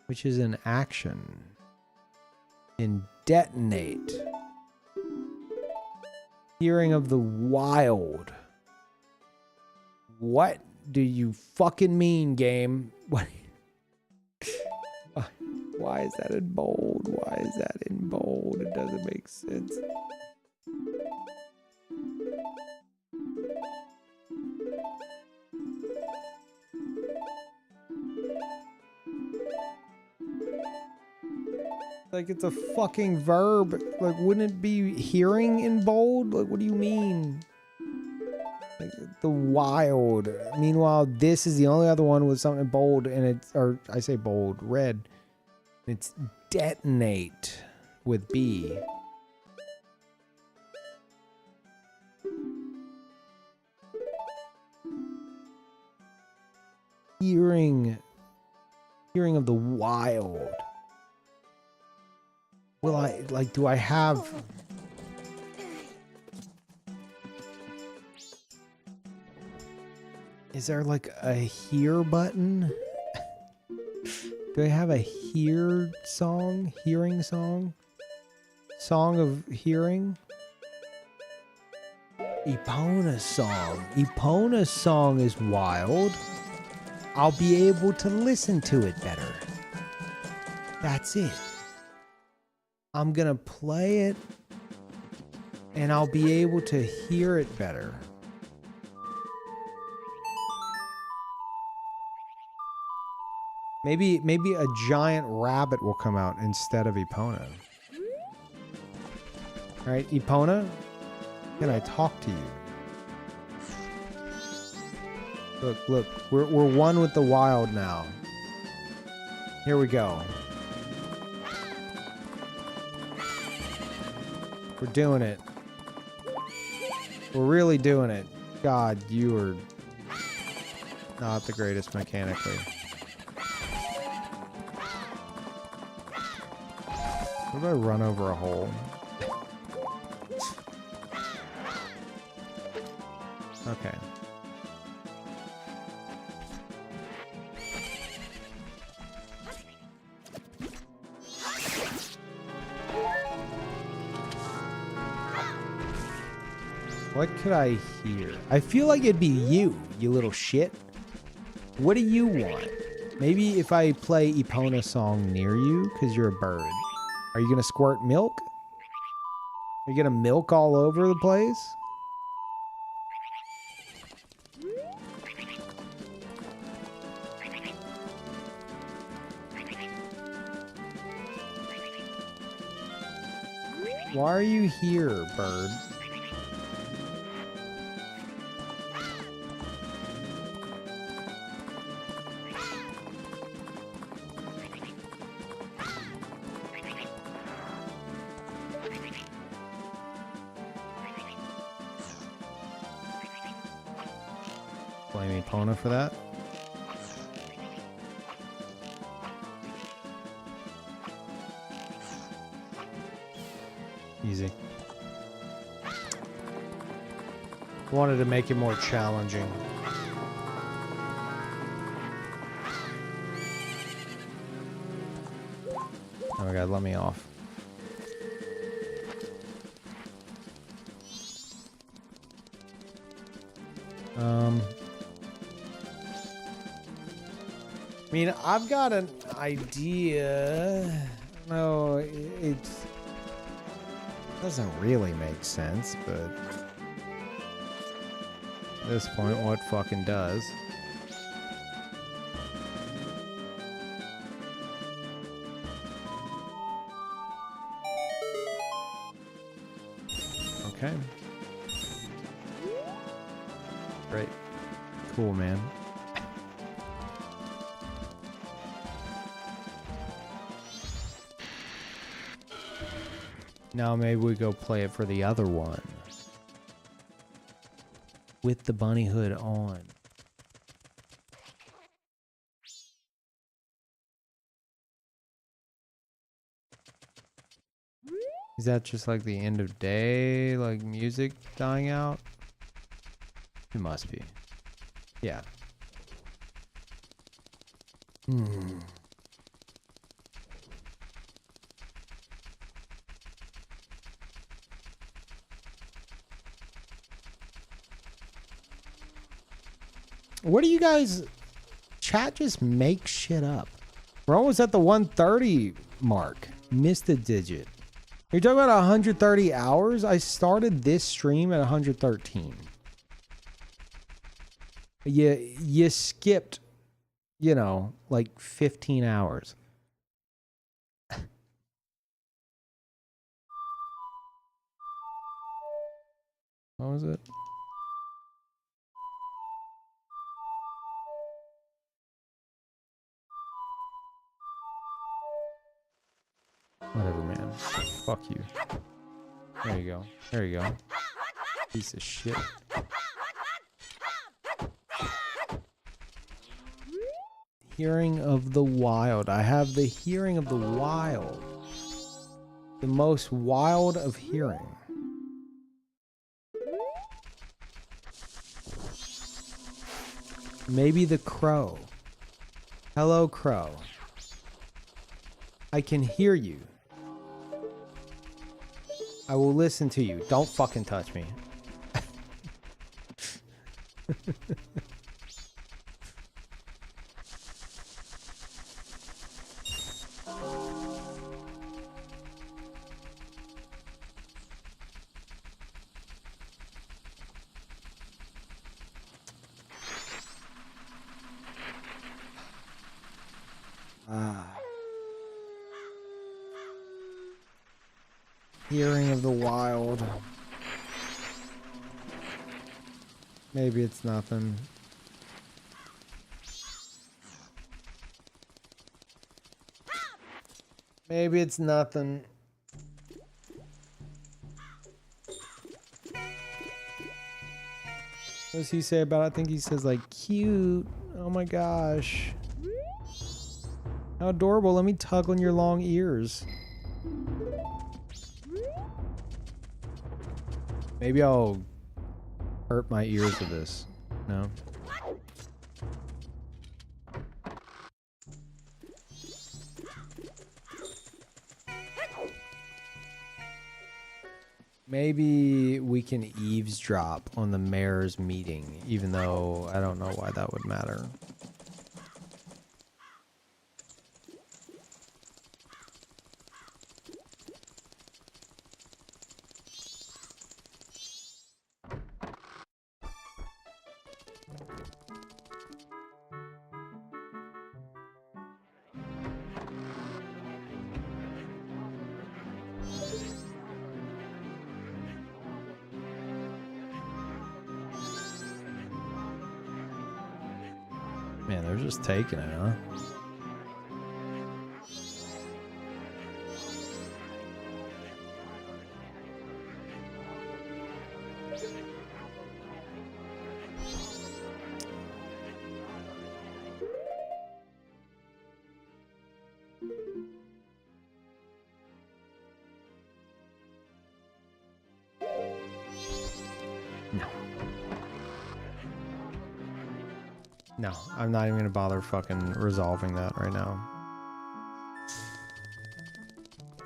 S1: which is an action. In detonate. Hearing of the wild. What do you fucking mean, game? What? Why is that in bold? Why is that in bold? It doesn't make sense. Like, it's a fucking verb. Like, wouldn't it be hearing in bold? Like, what do you mean? Like, the wild. Meanwhile, this is the only other one with something bold, and it's, or I say bold, red. It's detonate with B. Hearing of the wild. Will I, like, do I have... Is there like a hear button? Do I have a hear song? Hearing song? Song of hearing? Epona's song. Epona's song is wild. I'll be able to listen to it better. That's it. I'm gonna play it and I'll be able to hear it better. Maybe a giant rabbit will come out instead of Epona. All right, Epona, can I talk to you? Look, we're one with the wild now. Here we go. We're doing it. We're really doing it. God, you are not the greatest mechanically. What if I run over a hole? Okay. What could I hear? I feel like it'd be you little shit. What do you want? Maybe if I play Epona song near you, because you're a bird. Are you gonna squirt milk? Are you gonna milk all over the place? Why are you here, bird? Blame Epona for that. Easy. Wanted to make it more challenging. Oh my god, let me off. I mean, I've got an idea. No, it doesn't really make sense, but at this point, what fucking does? Okay. Great. Cool, man. Now maybe we go play it for the other one. With the bunny hood on. Is that just like the end of day, like music dying out? It must be. Yeah. What do you guys... Chat just makes shit up. We're almost at the 130 mark. Missed a digit. You're talking about 130 hours? I started this stream at 113. You skipped, you know, like 15 hours. What was it? Whatever, man. Fuck you. There you go. There you go. Piece of shit. Hearing of the wild. I have the hearing of the wild. The most wild of hearing. Maybe the crow. Hello, crow. I can hear you. I will listen to you. Don't fucking touch me. Hearing of the wild. Maybe it's nothing. Maybe it's nothing. What does he say about it? I think he says like cute. Oh my gosh. How adorable. Let me tug on your long ears. Maybe I'll hurt my ears with this. No. Maybe we can eavesdrop on the mayor's meeting, even though I don't know why that would matter. Man, they're just taking it, huh? No, I'm not even gonna bother fucking resolving that right now.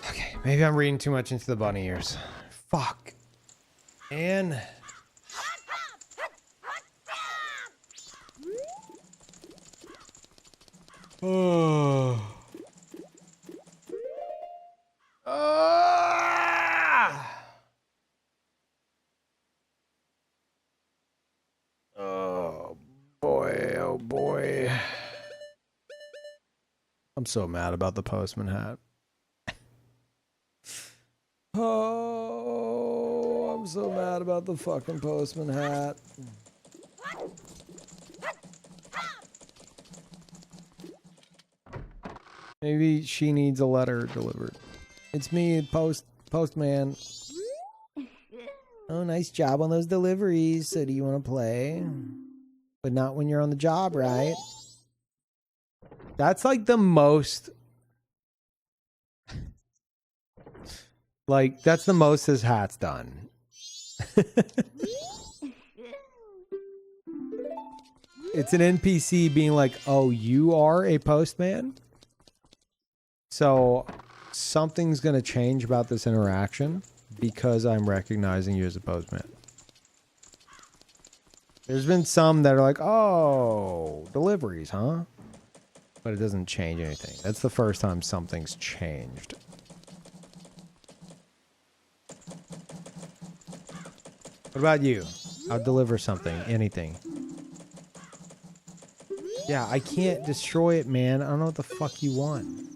S1: Okay, maybe I'm reading too much into the bunny ears. Fuck. And... oh. Oh boy. I'm so mad about the postman hat. Oh, I'm so mad about the fucking postman hat. Maybe she needs a letter delivered. It's me, postman. Oh, nice job on those deliveries. So do you want to play? But not when you're on the job, right? That's like the most... like, that's the most his hat's done. It's an NPC being like, oh, you are a postman? So, something's going to change about this interaction because I'm recognizing you as a postman. There's been some that are like, oh, deliveries, huh? But it doesn't change anything. That's the first time something's changed. What about you? I'll deliver something, anything. Yeah, I can't destroy it, man. I don't know what the fuck you want.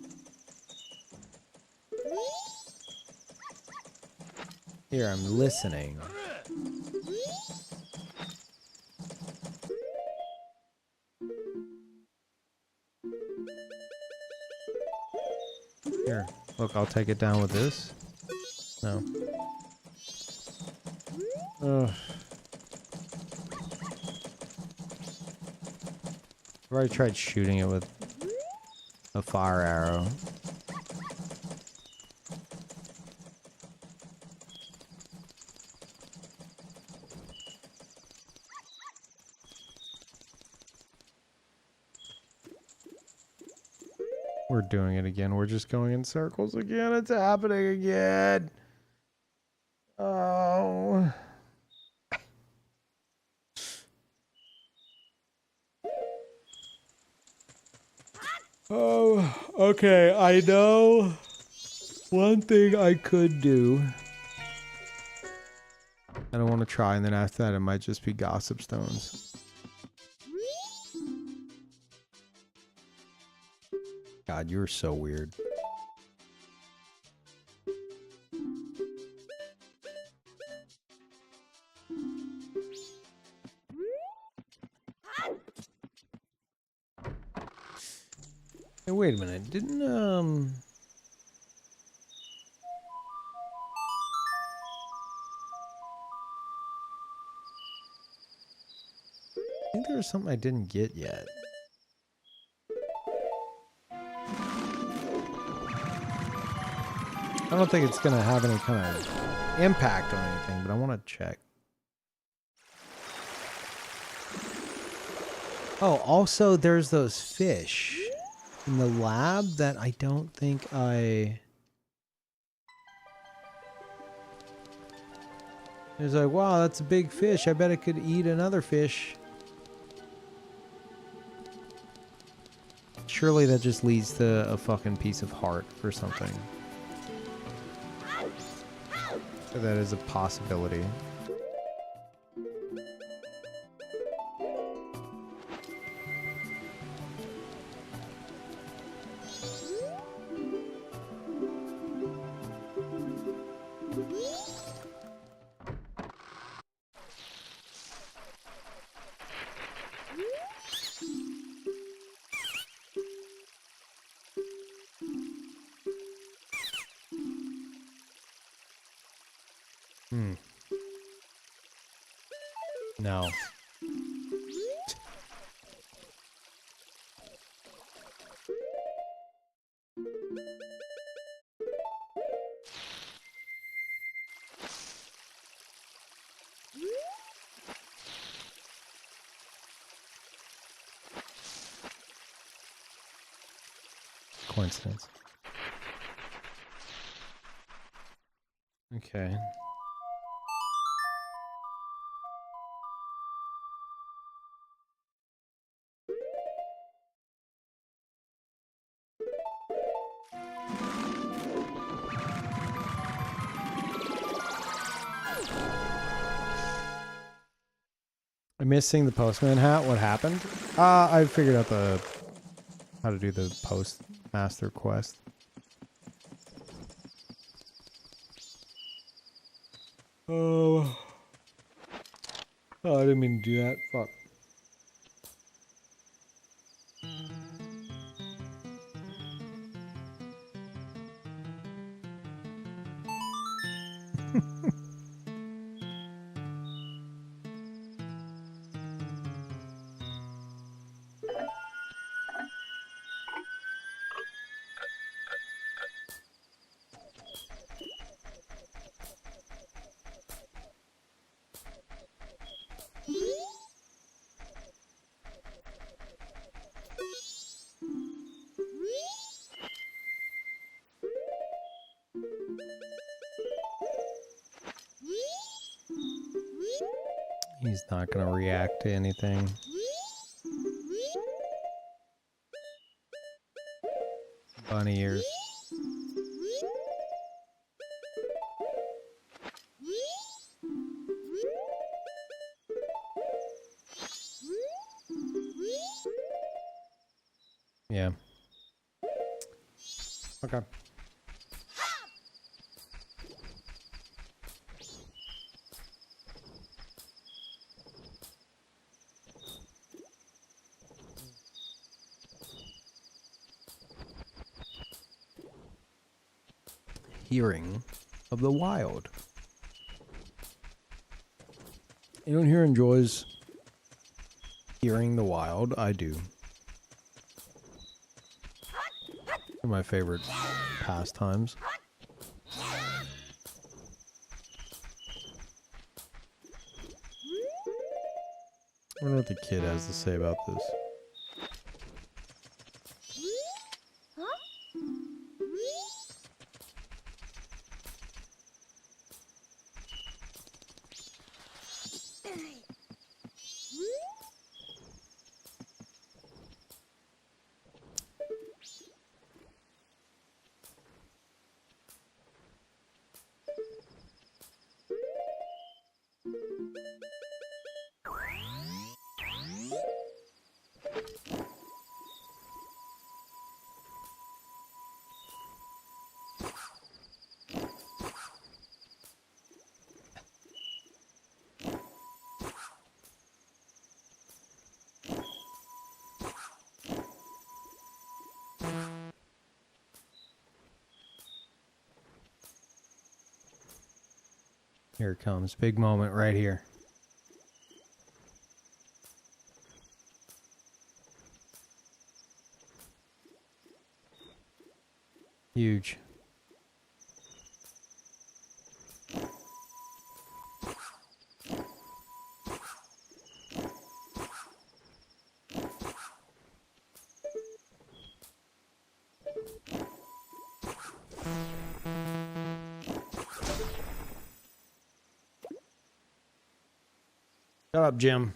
S1: Here, I'm listening. Here, look, I'll take it down with this. No. Ugh. I've already tried shooting it with a fire arrow. We're doing it again. We're just going in circles again. It's happening again. Oh. Oh, okay. I know one thing I could do. I don't want to try, and then after that, it might just be gossip stones. God, you're so weird. Hey, wait a minute. Didn't, I think there was something I didn't get yet. I don't think it's going to have any kind of impact on anything, but I want to check. Oh, also there's those fish in the lab that I don't think I... It's like, wow, that's a big fish. I bet it could eat another fish. Surely that just leads to a fucking piece of heart or something. So that is a possibility. No. Coincidence. Okay. I'm missing the postman hat. What happened? I figured out how to do the postmaster quest. Oh, I didn't mean to do that. Fuck. He's not gonna react to anything. Bunny ears. Yeah. Okay. Hearing of the wild. Anyone here enjoys hearing the wild? I do. One of my favorite pastimes. I wonder what the kid has to say about this. Here it comes. Big moment right here. Huge. Shut up, Jim.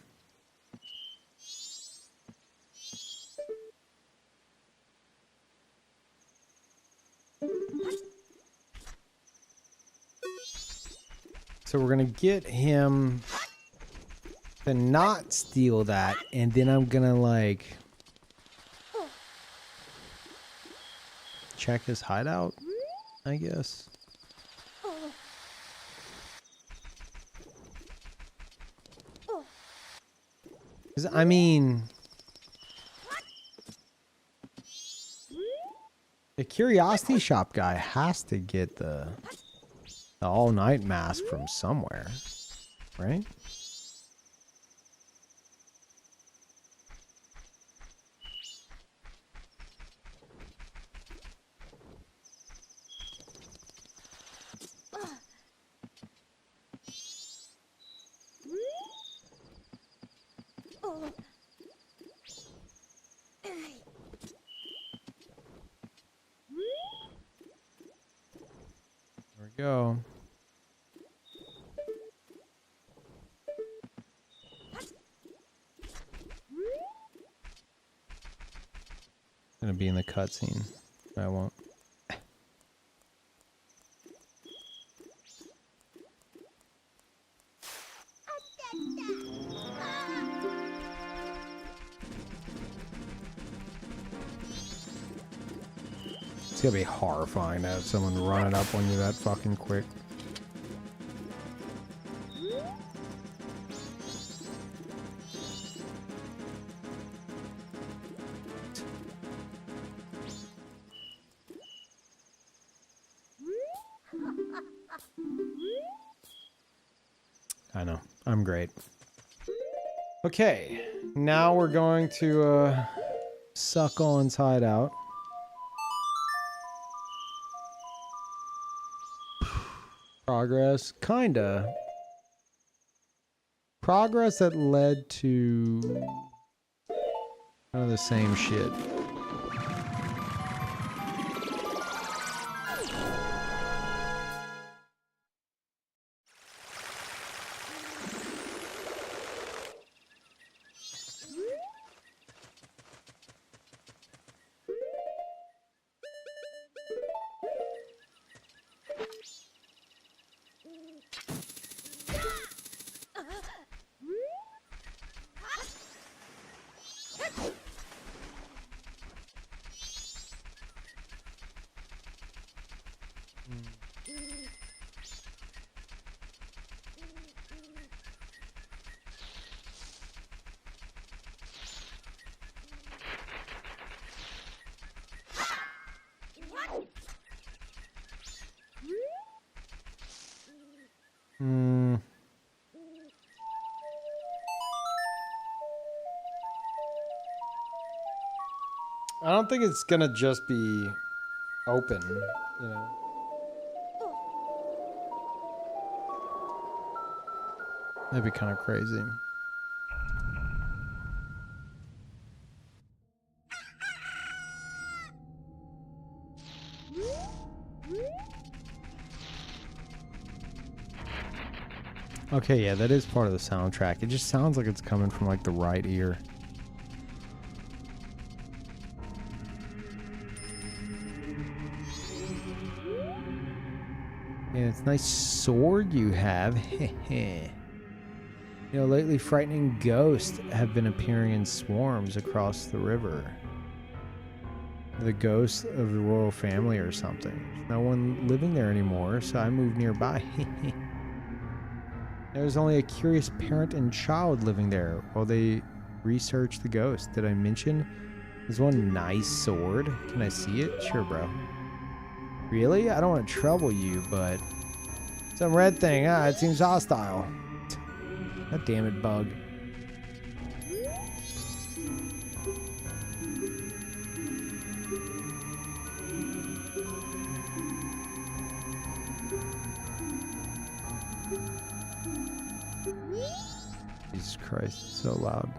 S1: So we're gonna get him to not steal that, and then I'm gonna like check his hideout, I guess. 'Cause, I mean, the Curiosity Shop guy has to get the all-night mask from somewhere, right? There we go. Gonna be in the cutscene. I won't. It's gonna be horrifying to have someone running up on you that fucking quick. I know. I'm great. Okay. Now we're going to suck on's hideout. Progress. Kinda. Progress that led to kind of the same shit. I don't think it's gonna just be open, you know. That'd be kind of crazy. Okay, yeah, that is part of the soundtrack. It just sounds like it's coming from like the right ear. Yeah, it's a nice sword you have. You know, lately frightening ghosts have been appearing in swarms across the river. The ghosts of the royal family or something. There's no one living there anymore, so I moved nearby. There's only a curious parent and child living there while they research the ghost. Did I mention there's one nice sword? Can I see it? Sure, bro. Really? I don't want to trouble you, but some red thing, it seems hostile. God damn it, bug. Jesus Christ, so loud.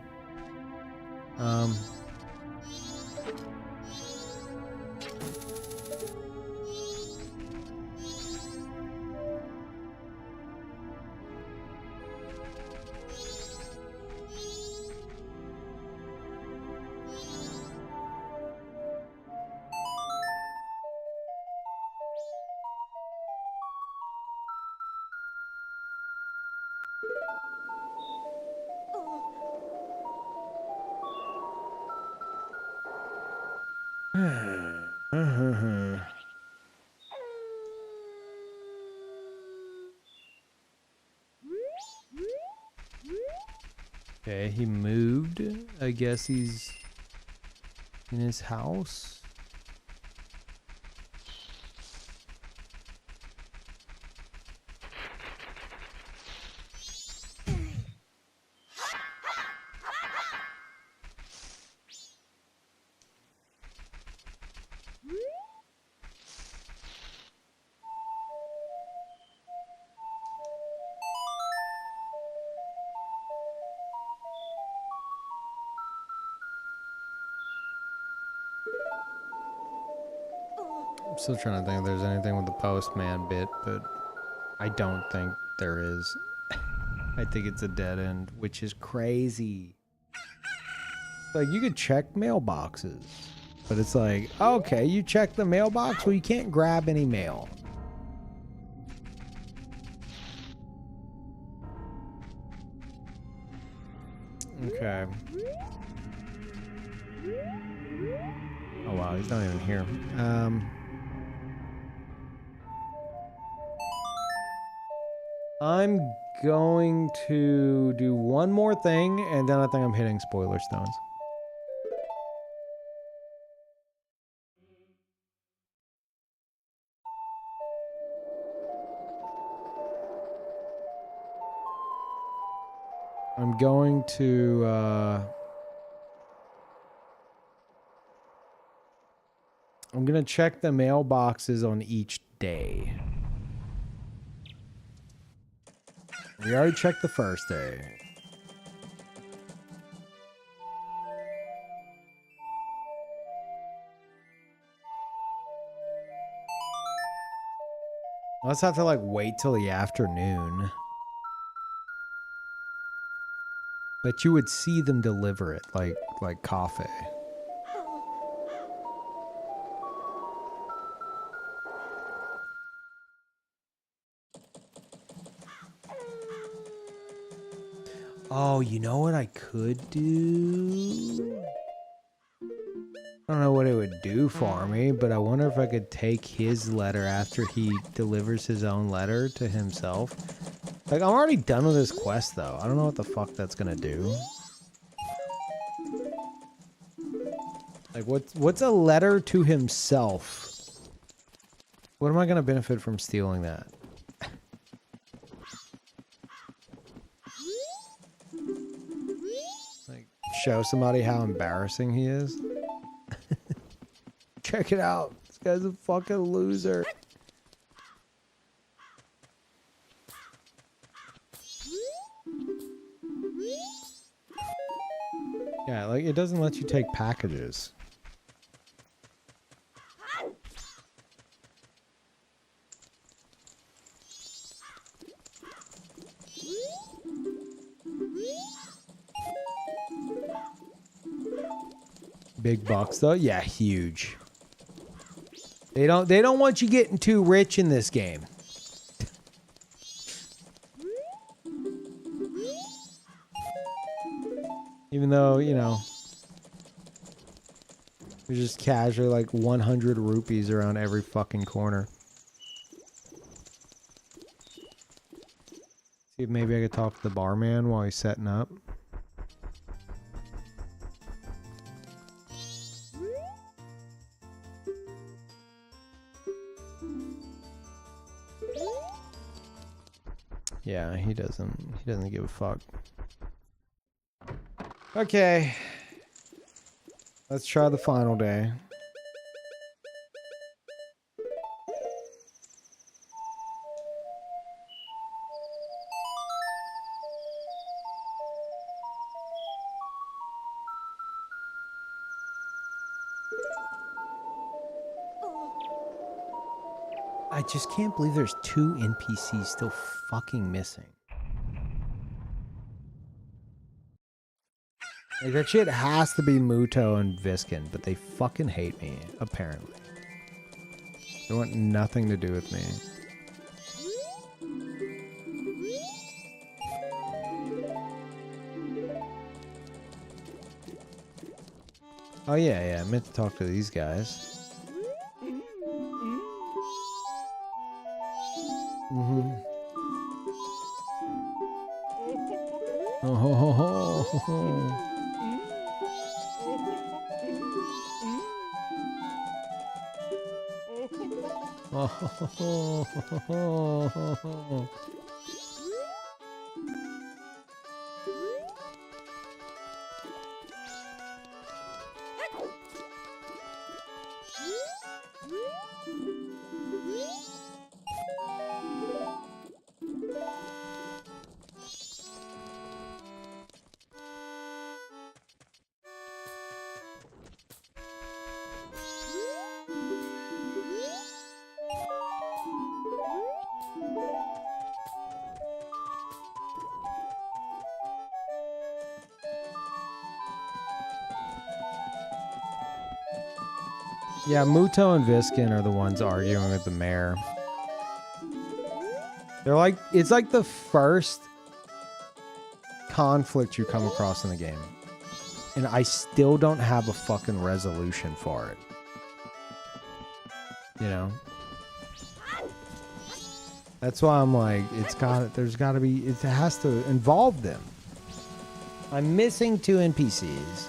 S1: Okay, he moved. I guess he's in his house. I'm still trying to think if there's anything with the postman bit, but I don't think there is. I think it's a dead end, which is crazy. Like, you could check mailboxes, but it's like, okay, you check the mailbox? Well, you can't grab any mail. Okay. Oh, wow, he's not even here. I'm going to do one more thing, and then I think I'm hitting spoiler stones. I'm going to, I'm going to check the mailboxes on each day. We already checked the first day. Let's have to like wait till the afternoon. But you would see them deliver it like coffee. Oh, you know what I could do? I don't know what it would do for me, but I wonder if I could take his letter after he delivers his own letter to himself. Like, I'm already done with this quest, though. I don't know what the fuck that's gonna do. Like, what's a letter to himself? What am I gonna benefit from stealing that? Like, show somebody how embarrassing he is? Check it out. This guy's a fucking loser. Yeah, like, it doesn't let you take packages. Big bucks though? Yeah, huge. They don't want you getting too rich in this game. Even though, you know, there's just casually like 100 rupees around every fucking corner. See if maybe I could talk to the barman while he's setting up. Yeah, he doesn't give a fuck. Okay. Let's try the final day. I just can't believe there's 2 NPCs still fucking missing. Like, that shit has to be Muto and Viskin, but they fucking hate me, apparently. They want nothing to do with me. Oh yeah, I meant to talk to these guys. Oh, ho, ho, ho, ho, ho. Oh, ho, ho, ho, ho, ho, ho. Yeah, Muto and Viskin are the ones arguing with the mayor. They're like, it's like the first conflict you come across in the game. And I still don't have a fucking resolution for it. You know? That's why I'm like, there's gotta be, it has to involve them. I'm missing 2 NPCs.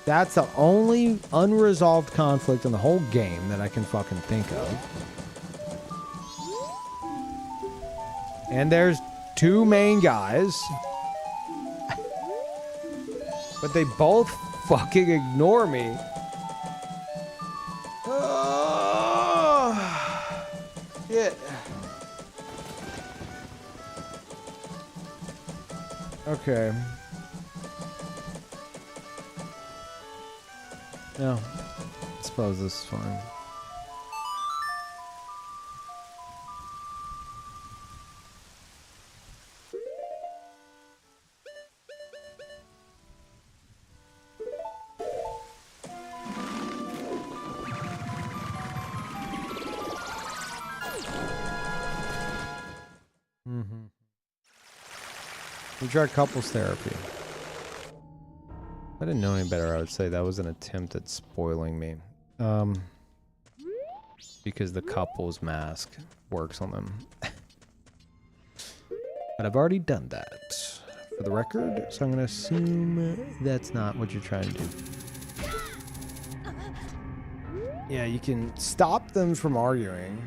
S1: That's the only unresolved conflict in the whole game that I can fucking think of. And there's 2 main guys. But they both fucking ignore me. Shit. Okay. Yeah, I suppose this is fine. We tried couples therapy. I didn't know any better. I would say that was an attempt at spoiling me. Because the couple's mask works on them. But I've already done that for the record, so I'm going to assume that's not what you're trying to do. Yeah, you can stop them from arguing.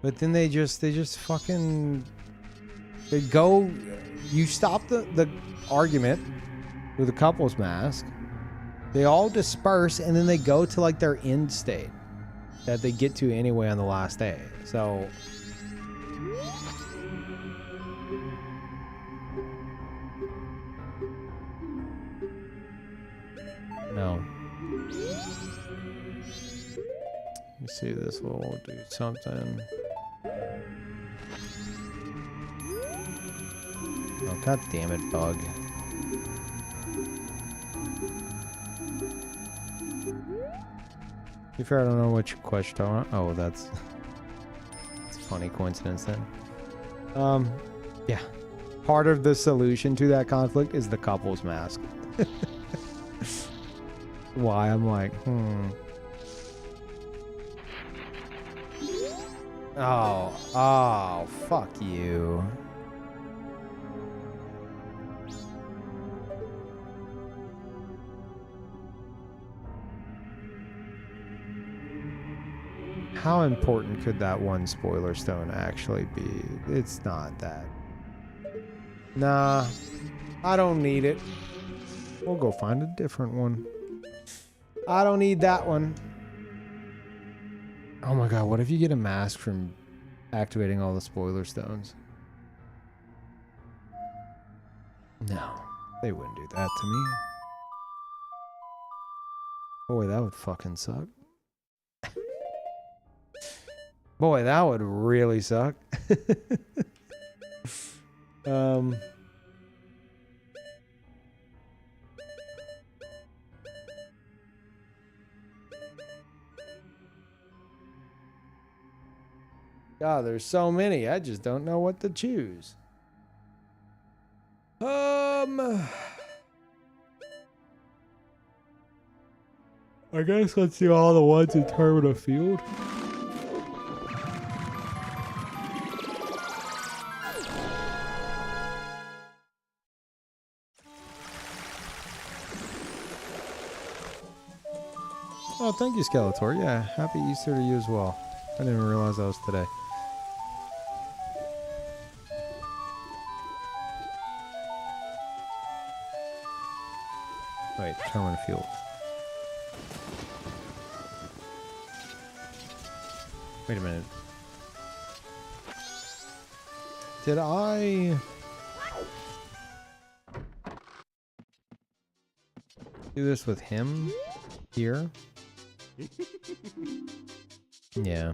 S1: But then they just fucking... They go... You stop the argument with the couple's mask. They all disperse, and then they go to, like, their end state that they get to anyway on the last day. So... No. Let me see, this will do something. Oh, god damn it, bug. To be fair, I don't know what your question on. Oh, that's a funny coincidence then. Yeah. Part of the solution to that conflict is the couple's mask. Why I'm like, Oh, fuck you. How important could that one spoiler stone actually be? It's not that. Nah, I don't need it. We'll go find a different one. I don't need that one. Oh my god, what if you get a mask from activating all the spoiler stones? No, they wouldn't do that to me. Boy, that would fucking suck. Boy, that would really suck. God, there's so many. I just don't know what to choose. I guess let's do all the ones in Terminal Field. Oh, thank you, Skeletor. Yeah, happy Easter to you as well. I didn't realize that was today. Wait, Terminal Field. Wait a minute. Did I do this with him here? Yeah.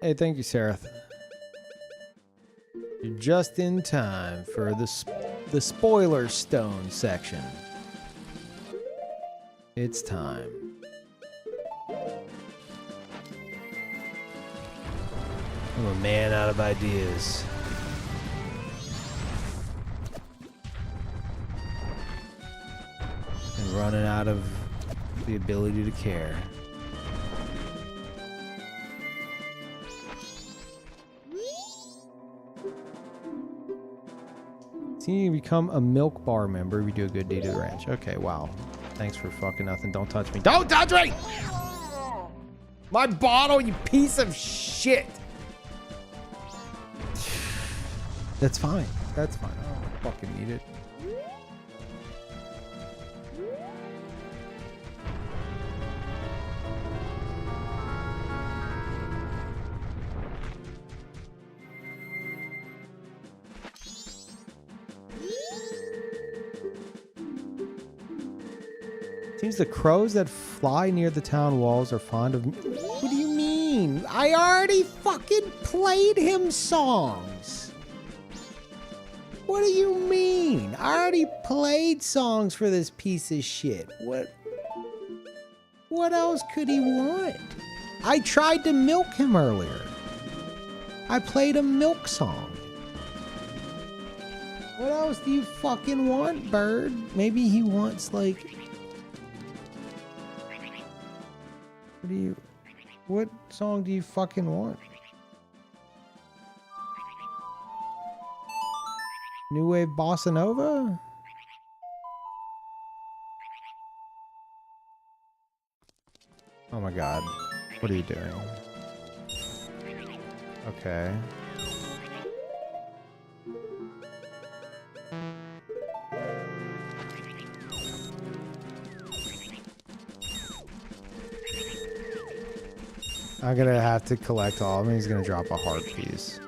S1: Hey, thank you, Sarah. You're just in time for the spoiler stone section. It's time. I'm a man out of ideas. And running out of the ability to care. See, you become a milk bar member if you do a good deed to the ranch. Okay, wow. Thanks for fucking nothing. Don't touch me. Don't touch me! My bottle, you piece of shit! That's fine. That's fine. I don't fucking need it. Seems the crows that fly near the town walls are fond of me. What do you mean? mean? I already fucking played him songs. What do you mean? I already played songs for this piece of shit. What else could he want? I tried to milk him earlier. I played a milk song. What else do you fucking want, bird? Maybe he wants, like... What song do you fucking want? New Wave Bossa Nova? Oh my god. What are you doing? Okay. I'm gonna have to collect all of them. He's gonna drop a heart piece.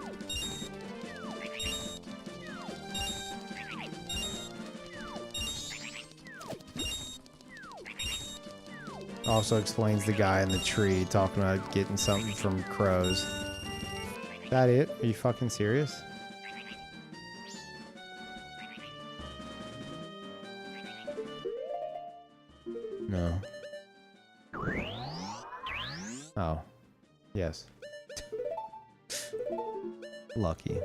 S1: Also explains the guy in the tree talking about getting something from crows. Is that it? Are you fucking serious? No. Oh. Yes. Lucky.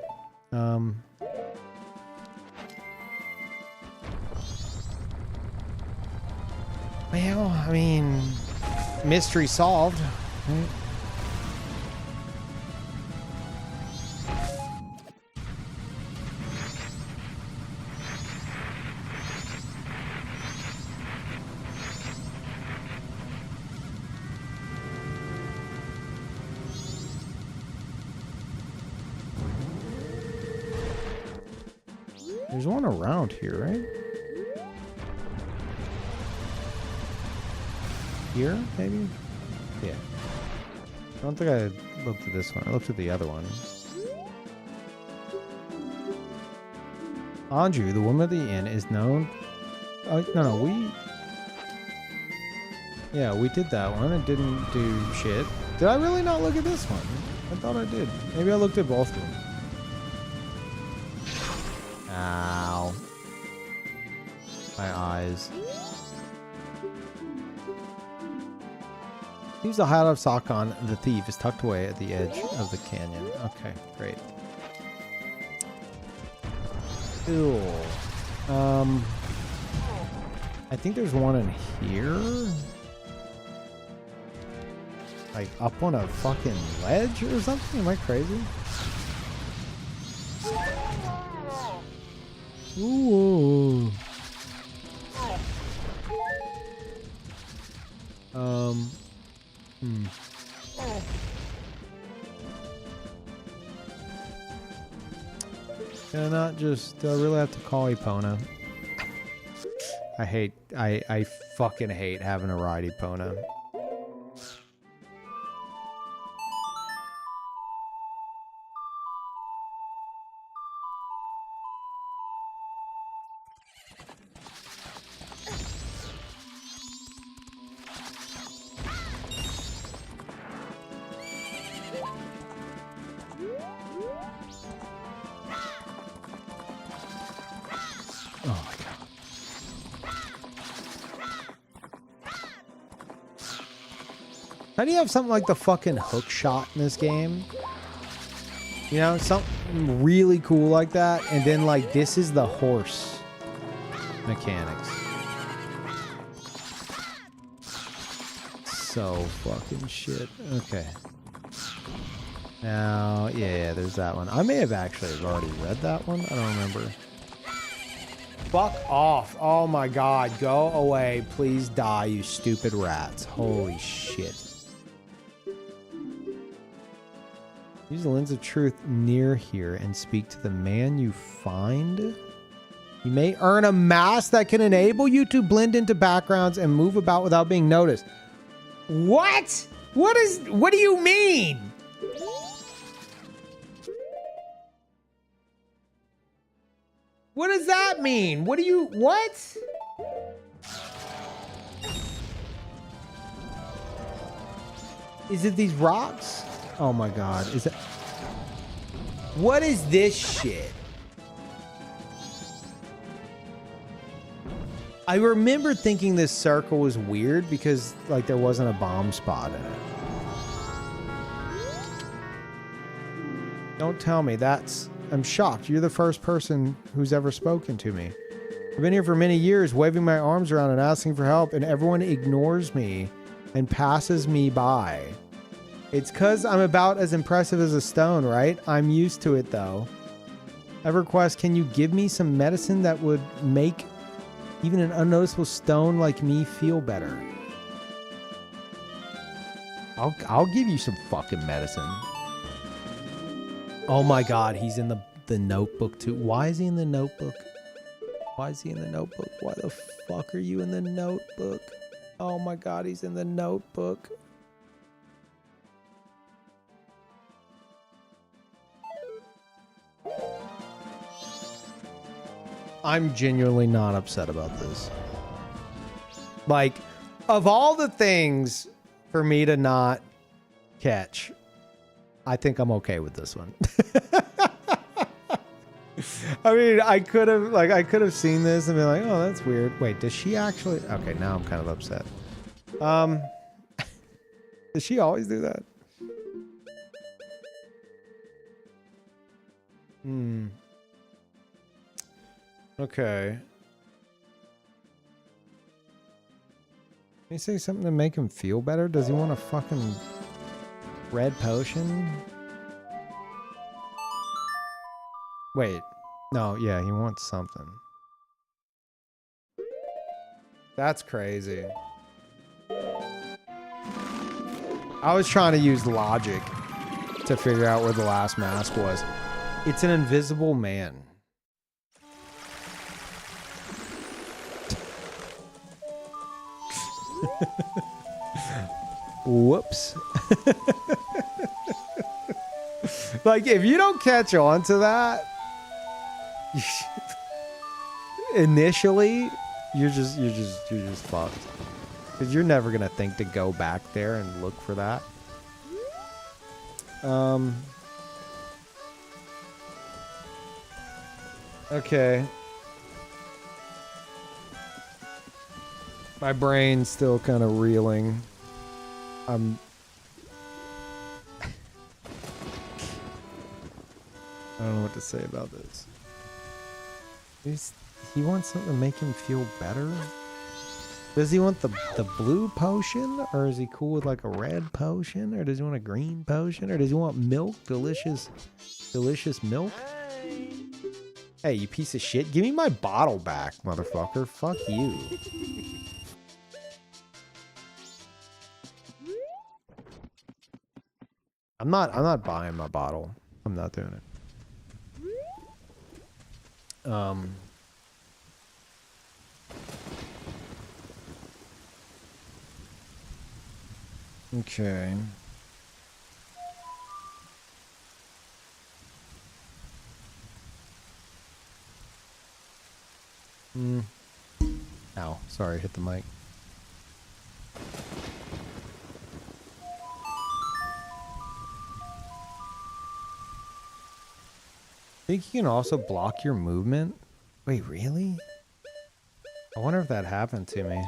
S1: Well, I mean, mystery solved. Right? There's one around here, right? Here, maybe? Yeah. I don't think I looked at this one. I looked at the other one. Anju, the woman of the inn, is known... no, we... Yeah, we did that one. It didn't do shit. Did I really not look at this one? I thought I did. Maybe I looked at both of them. Ow. My eyes. Seems the hideout of Sakon, the thief, is tucked away at the edge of the canyon. Okay, great. Ew. I think there's one in here. Like up on a fucking ledge or something? Am I crazy? Ooh. Can I not just, do I really have to call Epona? I fucking hate having to ride Epona. How do you have something like the fucking hook shot in this game? You know, something really cool like that, and then like this is the horse mechanics. So fucking shit. Okay. Now, yeah, there's that one. I may have actually already read that one. I don't remember. Fuck off. Oh my god. Go away. Please die, you stupid rats. Holy shit. Use the lens of truth near here and speak to the man you find. You may earn a mask that can enable you to blend into backgrounds and move about without being noticed. What? What do you mean? What does that mean? What? Is it these rocks? Oh my god. Is it? What is this shit? I remember thinking this circle was weird because like there wasn't a bomb spot in it. Don't tell me that's... I'm shocked. You're the first person who's ever spoken to me. I've been here for many years, waving my arms around and asking for help, and everyone ignores me and passes me by. It's because I'm about as impressive as a stone, right? I'm used to it, though. I request, can you give me some medicine that would make even an unnoticeable stone like me feel better? I'll give you some fucking medicine. Oh my god, he's in the notebook too. Why is he in the notebook? Why is he in the notebook? Why the fuck are you in the notebook? Oh my god, he's in the notebook. I'm genuinely not upset about this. Like, of all the things for me to not catch, I think I'm okay with this one. I mean, I could have seen this and been like, oh, that's weird. Wait, does she actually? Okay, now I'm kind of upset. Does she always do that? Okay. Can you say something to make him feel better? Does he want a fucking red potion? Wait. No, yeah, he wants something. That's crazy. I was trying to use logic to figure out where the last mask was. It's an invisible man. Whoops. Like, if you don't catch on to that, initially, you're just fucked. Because you're never gonna think to go back there and look for that. Okay. My brain's still kind of reeling. I don't know what to say about this. He wants something to make him feel better? Does he want the blue potion? Or is he cool with like a red potion? Or does he want a green potion? Or does he want milk? Delicious milk? Hey, you piece of shit. Give me my bottle back, motherfucker. Fuck you. I'm not buying my bottle. I'm not doing it. Okay. Ow, sorry, hit the mic. Think you can also block your movement? Wait, really? I wonder if that happened to me.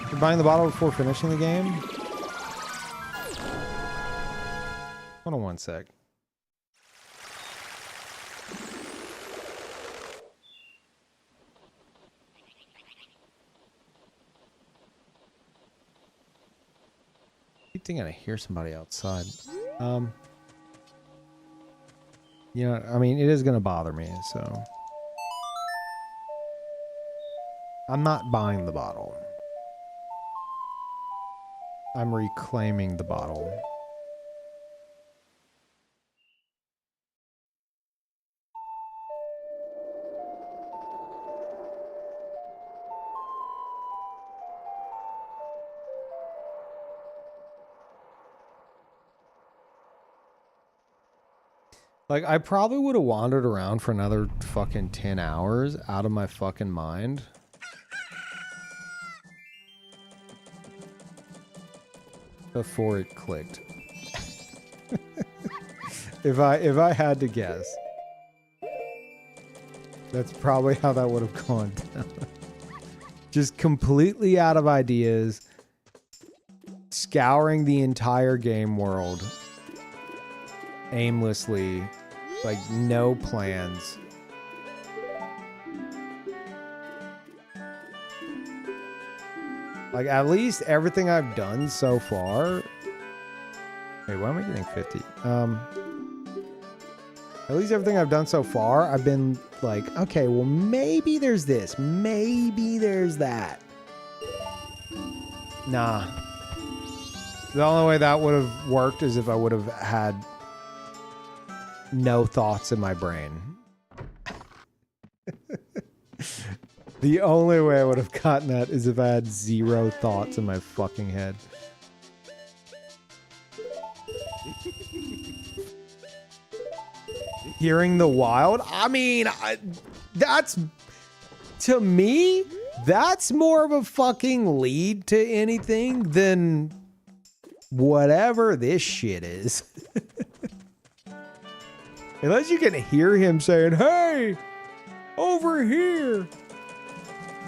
S1: You're buying the bottle before finishing the game? Hold on one sec. I keep thinking I hear somebody outside. You know, I mean, it is going to bother me, so... I'm not buying the bottle. I'm reclaiming the bottle. Like, I probably would have wandered around for another fucking 10 hours out of my fucking mind. before it clicked. If I had to guess, that's probably how that would have gone down. Just completely out of ideas, scouring the entire game world aimlessly, like no plans. Like, at least everything I've done so far... Wait, why am I getting 50? At least everything I've done so far, I've been like, okay, well, maybe there's this. Maybe there's that. Nah. The only way that would have worked is if I would have had no thoughts in my brain. The only way I would have gotten that is if I had 0 thoughts in my fucking head. Hearing the wild? I mean, that's... To me, that's more of a fucking lead to anything than whatever this shit is. Unless you can hear him saying, hey, over here.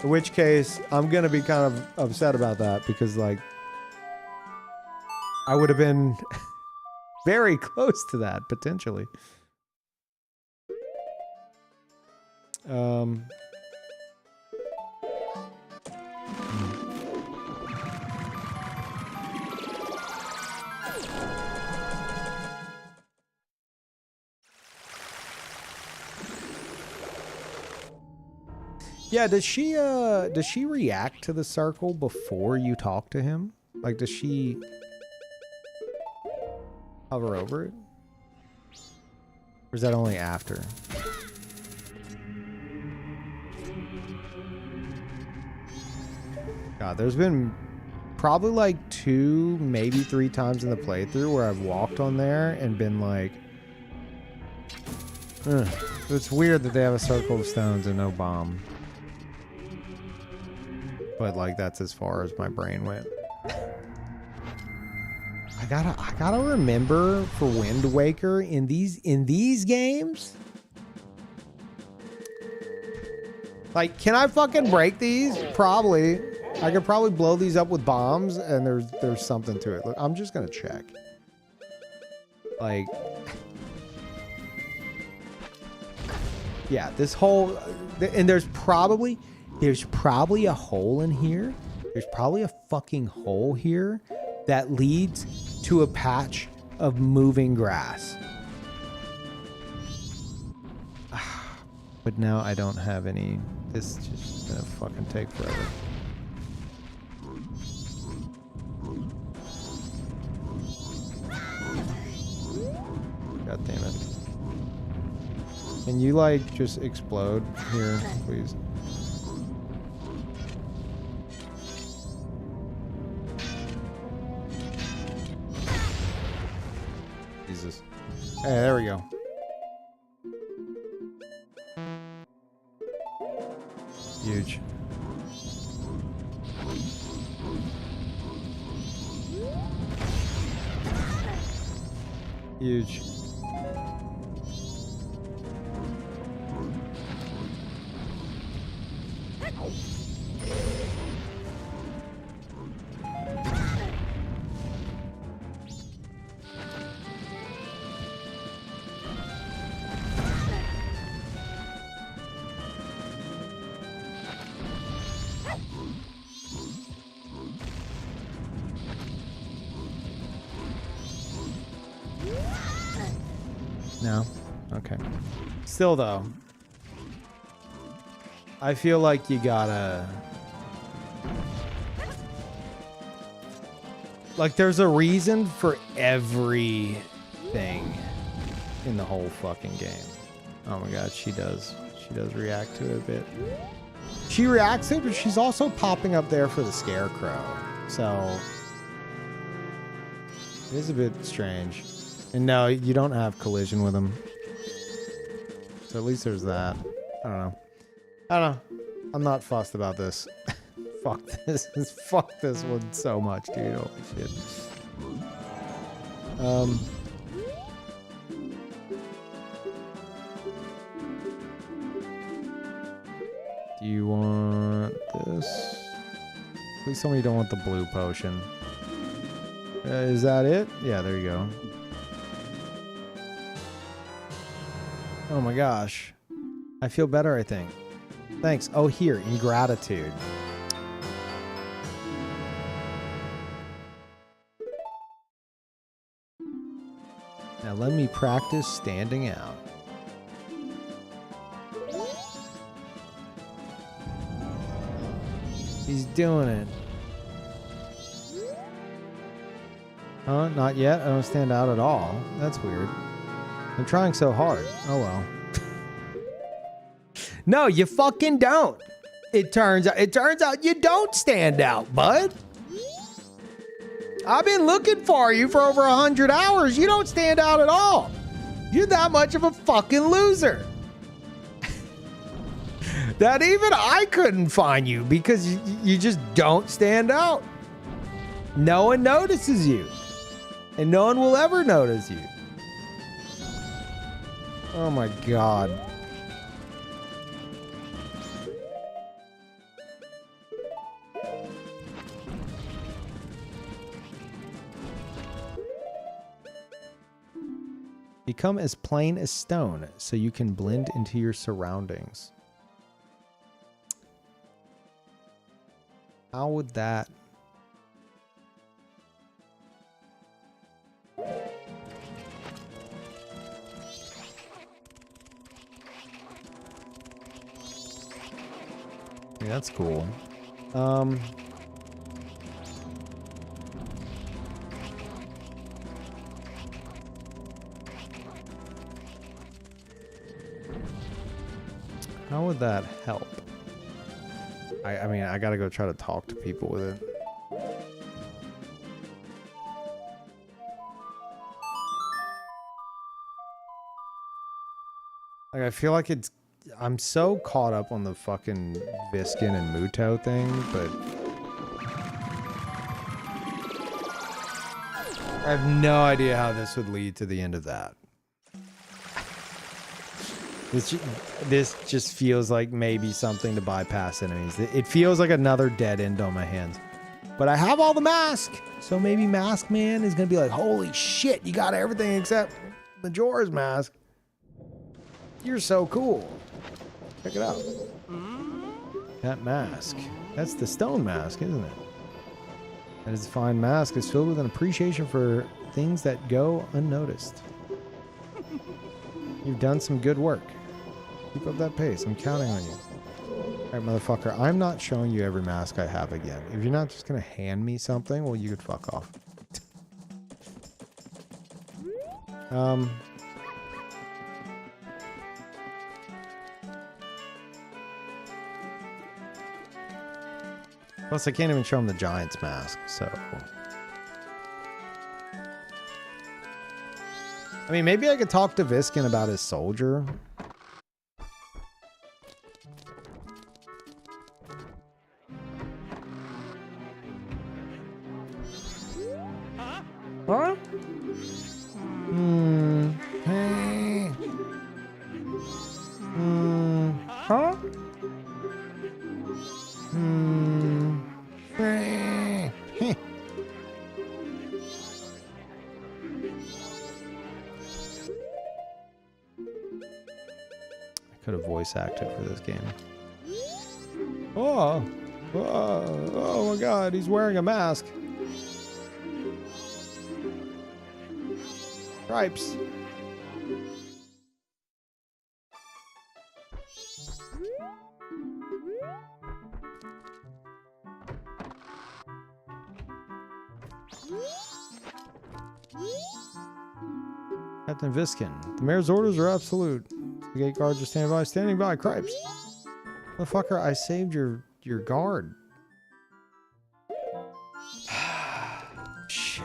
S1: In which case, I'm going to be kind of upset about that because, like, I would have been very close to that, potentially. Yeah, does she react to the circle before you talk to him? Like, does she hover over it? Or is that only after? God, there's been probably like 2, maybe 3 times in the playthrough where I've walked on there and been like, ugh. It's weird that they have a circle of stones and no bomb. But like that's as far as my brain went. I gotta remember for Wind Waker in these games. Like, can I fucking break these? Probably. I could probably blow these up with bombs, and there's something to it. Look, I'm just gonna check. Like, yeah, this whole, and there's probably a hole in here. There's probably a fucking hole here that leads to a patch of moving grass. But now I don't have any. This is just gonna fucking take forever. God damn it. Can you like just explode here, please? Jesus. Hey, there we go. Huge. Huge. No? Okay. Still though, I feel like you gotta... Like, there's a reason for everything in the whole fucking game. Oh my god, she does react to it a bit. She reacts to it, but she's also popping up there for the scarecrow. So, it is a bit strange. And no, you don't have collision with him. So at least there's that. I don't know. I'm not fussed about this. Fuck this. Fuck this one so much, dude. Holy shit. Do you want this? Please tell me you don't want the blue potion. Is that it? Yeah, there you go. Oh my gosh. I feel better, I think. Thanks. Oh, here, in gratitude. Now let me practice standing out. He's doing it. Huh? Not yet? I don't stand out at all. That's weird. I'm trying so hard. Oh well. No, you fucking don't. It turns out you don't stand out, bud. I've been looking for you for over 100 hours. You don't stand out at all. You're that much of a fucking loser. That even I couldn't find you because you just don't stand out. No one notices you. And no one will ever notice you. Oh my god. Become as plain as stone so you can blend into your surroundings. How would that... Yeah, that's cool. How would that help? I mean, I gotta go try to talk to people with it. Like, I feel like it's... I'm so caught up on the fucking Viskin and Muto thing, but... I have no idea how this would lead to the end of that. This just feels like maybe something to bypass enemies. It feels like another dead end on my hands. But I have all the mask, so maybe Mask Man is gonna be like, holy shit, you got everything except Majora's mask. You're so cool. Check it out. That mask. That's the stone mask, isn't it? That is a fine mask. Is filled with an appreciation for things that go unnoticed. You've done some good work. Keep up that pace. I'm counting on you. Alright, motherfucker. I'm not showing you every mask I have again. If you're not just gonna hand me something, well, you could fuck off. Plus, I can't even show him the Giant's mask, so... I mean, maybe I could talk to Viskin about his soldier. Huh? Hey. Huh? Hey. I could have voice acted for this game. Oh my god, he's wearing a mask. Stripes. Captain Viskin, the mayor's orders are absolute. The gate guards are standing by. Cripes. Motherfucker, I saved your guard. Shit.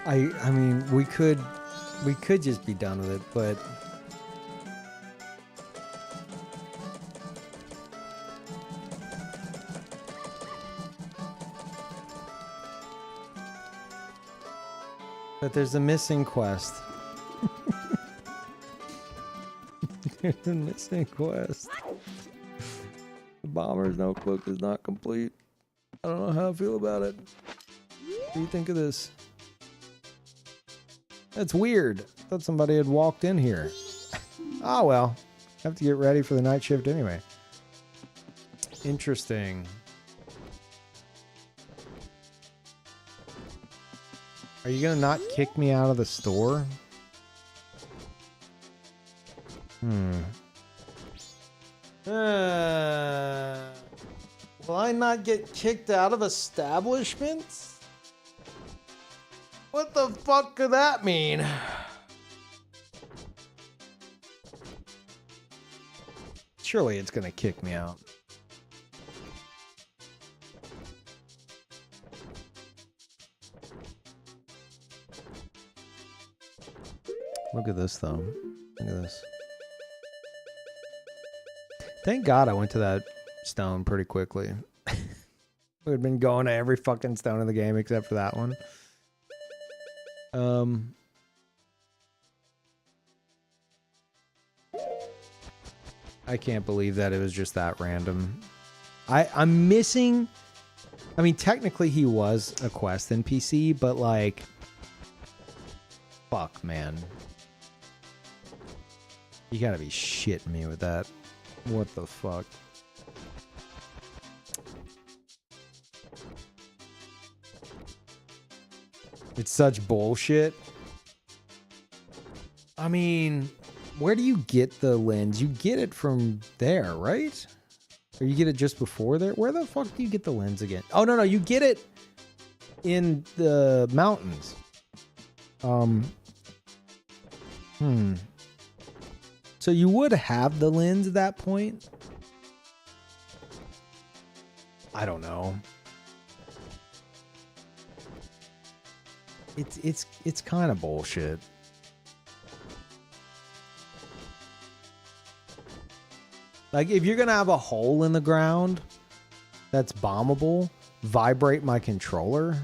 S1: I mean, we could just be done with it, but there's a missing quest. There's a missing quest. The bomber's notebook is not complete. I don't know how I feel about it. What do you think of this? That's weird. I thought somebody had walked in here. Oh well. Have to get ready for the night shift anyway. Interesting. Are you gonna not kick me out of the store? Will I not get kicked out of establishments? What the fuck could that mean? Surely it's gonna kick me out. Look at this though. Look at this. Thank God I went to that stone pretty quickly. We'd been going to every fucking stone in the game except for that one. I can't believe that it was just that random. I'm missing... I mean, technically he was a quest NPC, but like... Fuck, man. You gotta be shitting me with that. What the fuck? It's such bullshit. I mean, where do you get the lens? You get it from there, right? Or you get it just before there? Where the fuck do you get the lens again? Oh, no, you get it in the mountains. So you would have the lens at that point? I don't know. It's kind of bullshit. Like, if you're gonna have a hole in the ground that's bombable, vibrate my controller.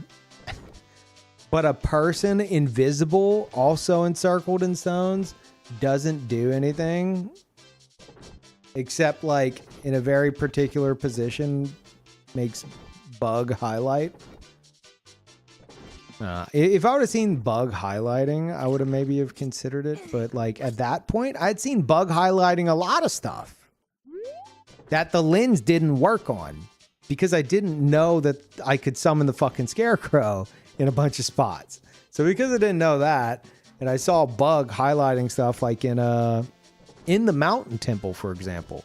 S1: But a person invisible, also encircled in stones, doesn't do anything except like in a very particular position makes bug highlight. If I would have seen bug highlighting, I would have maybe have considered it. But like at that point, I'd seen bug highlighting a lot of stuff that the lens didn't work on because I didn't know that I could summon the fucking scarecrow in a bunch of spots. So because I didn't know that, and I saw bug highlighting stuff like in the mountain temple, for example,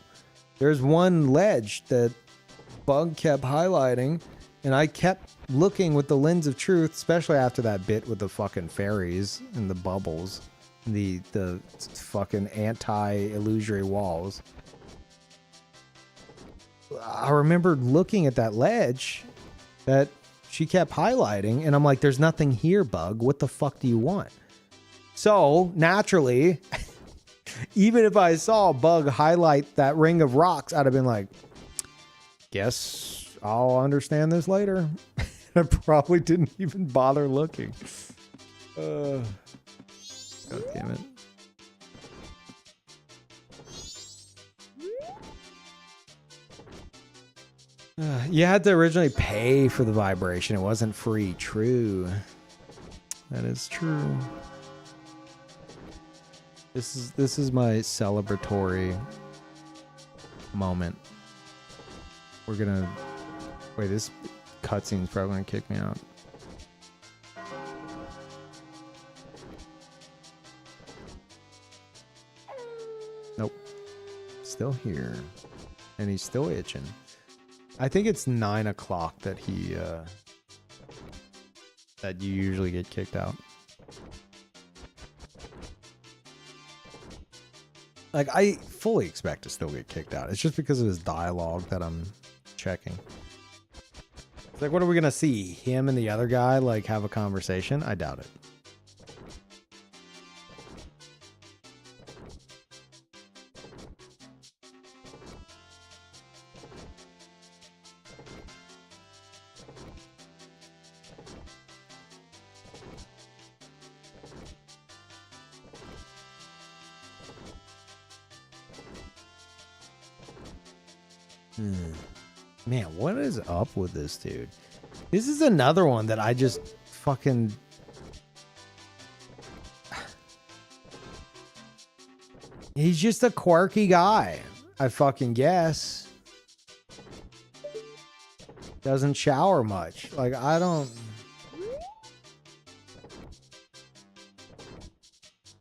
S1: there's one ledge that bug kept highlighting, and I kept looking with the lens of truth, especially after that bit with the fucking fairies and the bubbles, the fucking anti-illusory walls. I remember looking at that ledge that she kept highlighting, and I'm like, there's nothing here, bug. What the fuck do you want? So, naturally, even if I saw a bug highlight that ring of rocks, I'd have been like, guess I'll understand this later. I probably didn't even bother looking. God damn it. You had to originally pay for the vibration. It wasn't free. True. That is true. This is my celebratory moment. We're gonna... Wait, this cutscene's probably gonna kick me out. Nope. Still here. And he's still itching. I think it's 9 o'clock that he, that you usually get kicked out. Like, I fully expect to still get kicked out. It's just because of his dialogue that I'm checking. It's like, what are we gonna see? Him and the other guy like have a conversation? I doubt it. Man, what is up with this dude? This is another one that I just fucking... He's just a quirky guy, I fucking guess. Doesn't shower much. Like, I don't...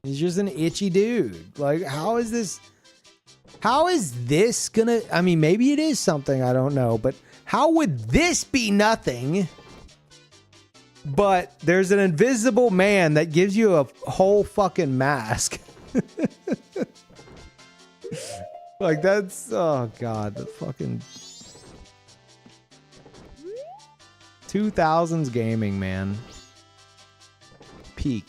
S1: He's just an itchy dude. Like, how is this... How is this gonna... I mean, maybe it is something, I don't know. But how would this be nothing? But there's an invisible man that gives you a whole fucking mask. Like, that's... Oh, God. The fucking... 2000s gaming, man. Peak.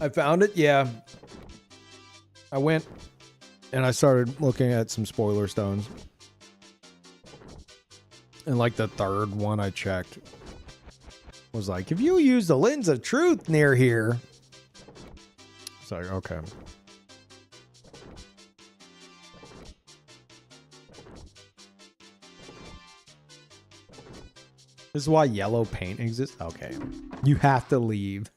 S1: I found it, yeah. I went and I started looking at some spoiler stones. And like the third one I checked was like, if you use the lens of truth near here. It's like, okay. This is why yellow paint exists? Okay. You have to leave.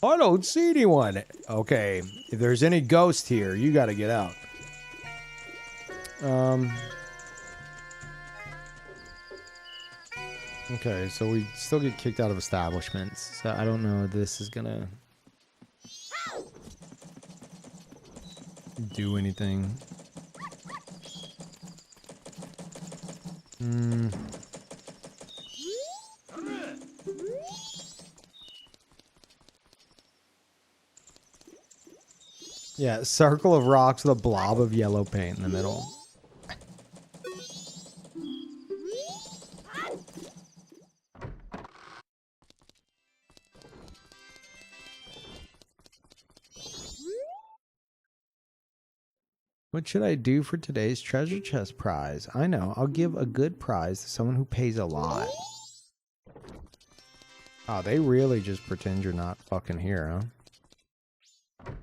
S1: I don't see anyone. Okay. If there's any ghost here, you got to get out. Okay, so we still get kicked out of establishments. So I don't know if this is gonna do anything. Yeah, circle of rocks with a blob of yellow paint in the middle. What should I do for today's treasure chest prize? I know, I'll give a good prize to someone who pays a lot. Oh, they really just pretend you're not fucking here, huh?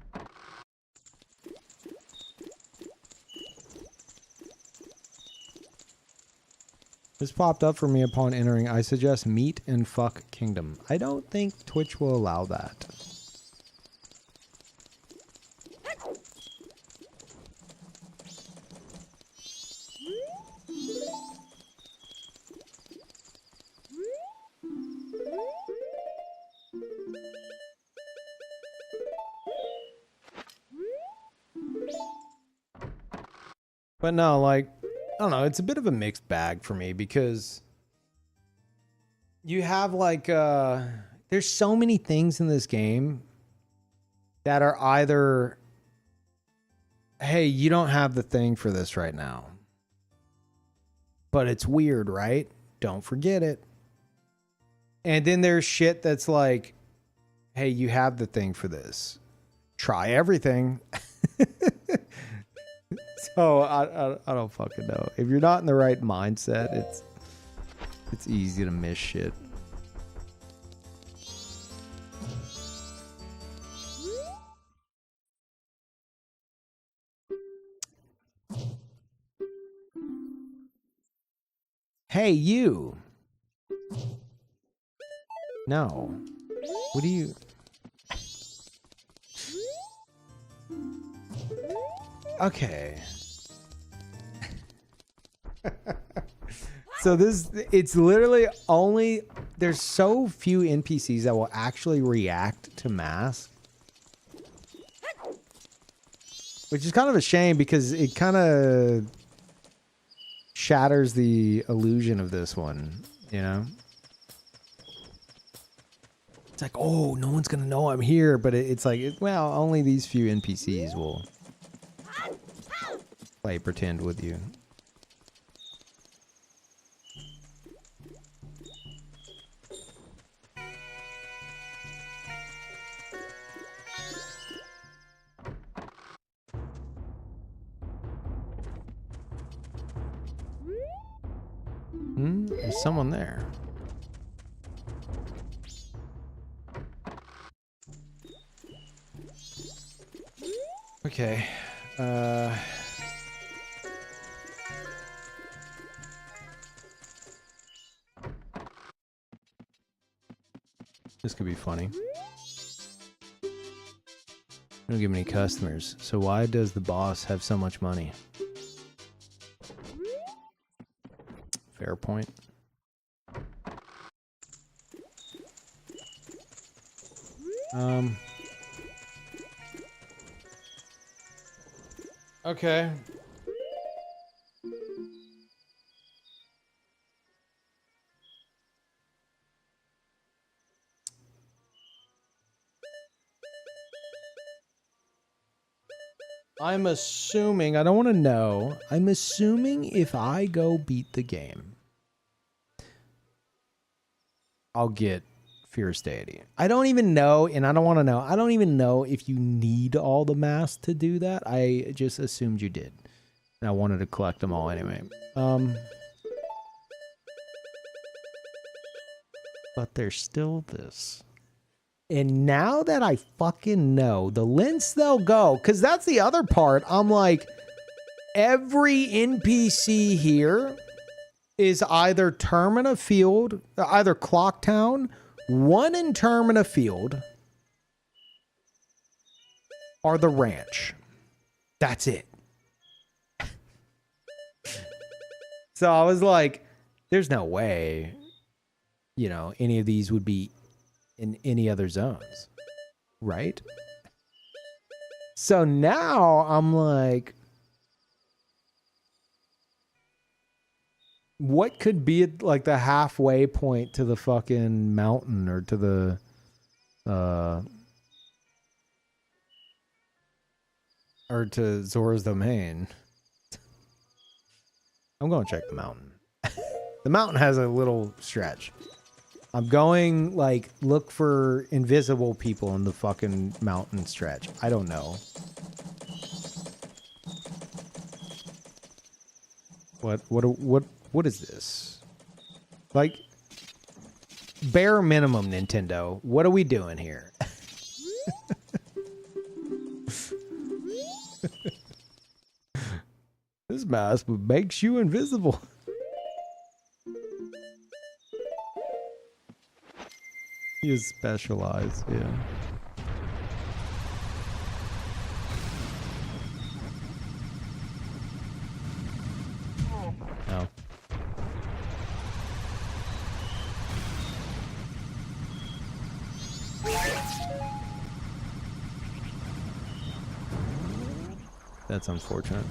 S1: This popped up for me upon entering. I suggest Meet and Fuck Kingdom. I don't think Twitch will allow that. But no, like, I don't know, it's a bit of a mixed bag for me because you have like there's so many things in this game that are either, hey, you don't have the thing for this right now. But it's weird, right? Don't forget it. And then there's shit that's like, hey, you have the thing for this. Try everything. So I don't fucking know. If you're not in the right mindset, it's easy to miss shit. Hey, you. No. What do you... Okay. So this, it's literally only, there's so few NPCs that will actually react to mask. Which is kind of a shame because it kind of shatters the illusion of this one, you know? like, oh, no one's gonna know I'm here, but it's like, well, only these few NPCs will play pretend with you. There's someone there. Okay. This could be funny. Don't give me any customers. So why does the boss have so much money? Fair point. Okay. I'm assuming, I don't want to know. I'm assuming if I go beat the game, I'll get Fierce Deity. I don't even know, and I don't want to know. I don't even know if you need all the masks to do that. I just assumed you did. And I wanted to collect them all anyway. But there's still this. And now that I fucking know, the lengths they'll go, because that's the other part. I'm like, every NPC here is either Termina Field, either Clocktown, one in Termina Field, or the ranch. That's it. So I was like, there's no way, you know, any of these would be in any other zones, right? So now I'm like, what could be like the halfway point to the fucking mountain or to the or to Zora's domain? I'm going to check the mountain. The mountain has a little stretch. I'm going, like, look for invisible people in the fucking mountain stretch. I don't know. What is this? Like, bare minimum, Nintendo. What are we doing here? This mask makes you invisible. He is specialized, yeah. No. That's unfortunate.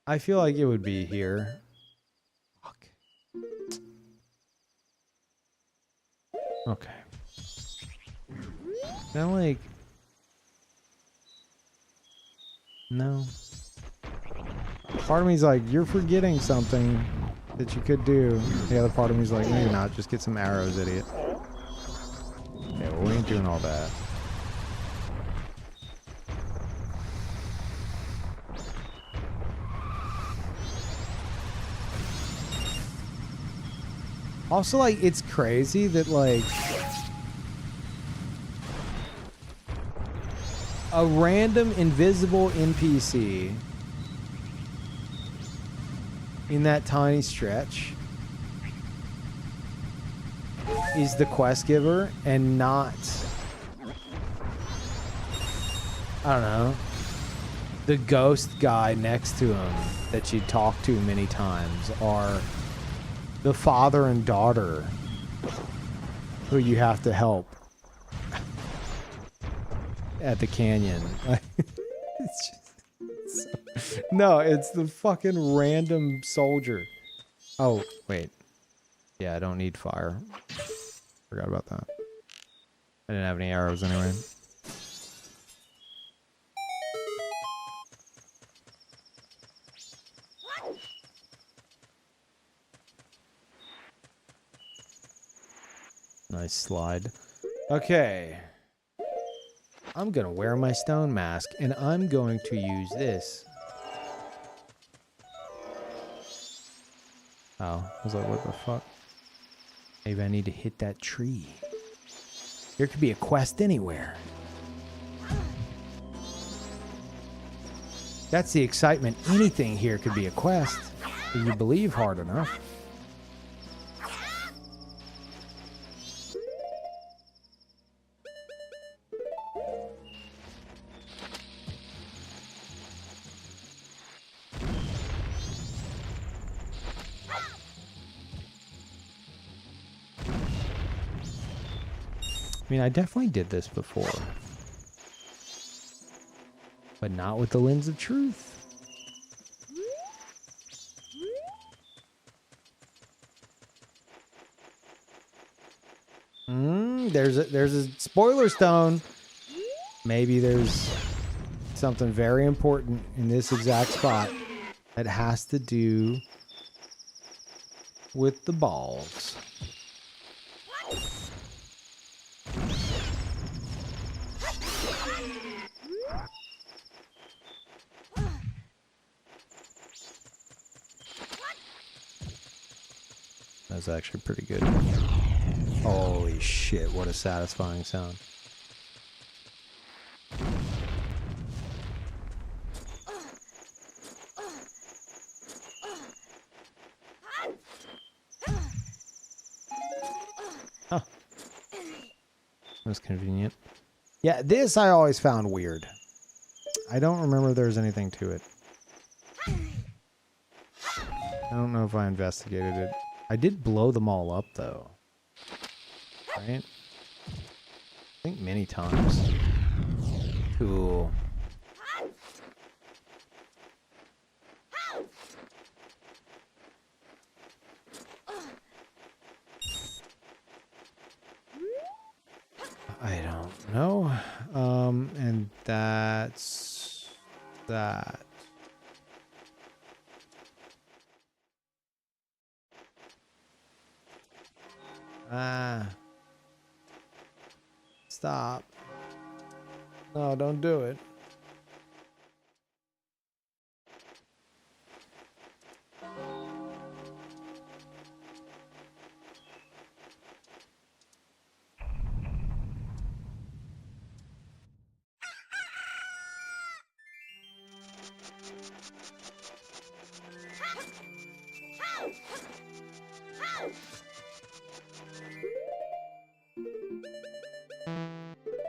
S1: I feel like it would be here. Fuck. Okay. Now, like... No. Part of me's like, you're forgetting something that you could do. The other part of me's like, no, you're not. Just get some arrows, idiot. Yeah, well, we ain't doing all that. Also, like, it's crazy that, like, a random invisible NPC in that tiny stretch is the quest giver and not, I don't know, the ghost guy next to him that you talk to many times, or the father and daughter who you have to help at the canyon. It's just No, it's the fucking random soldier. Oh, wait. Yeah, I don't need fire. Forgot about that. I didn't have any arrows anyway. Nice slide. Okay. I'm gonna wear my stone mask, and I'm going to use this. Oh, I was like, what the fuck? Maybe I need to hit that tree. There could be a quest anywhere. That's the excitement. Anything here could be a quest if you believe hard enough. I mean, I definitely did this before. But not with the lens of truth. There's a spoiler stone. Maybe there's something very important in this exact spot that has to do with the balls. That's actually pretty good. Holy shit, what a satisfying sound. Huh. That's convenient. Yeah, this I always found weird. I don't remember if there was anything to it. I don't know if I investigated it. I did blow them all up, though. Right? I think many times. Cool. I don't know. And that's that. Stop. No, don't do it.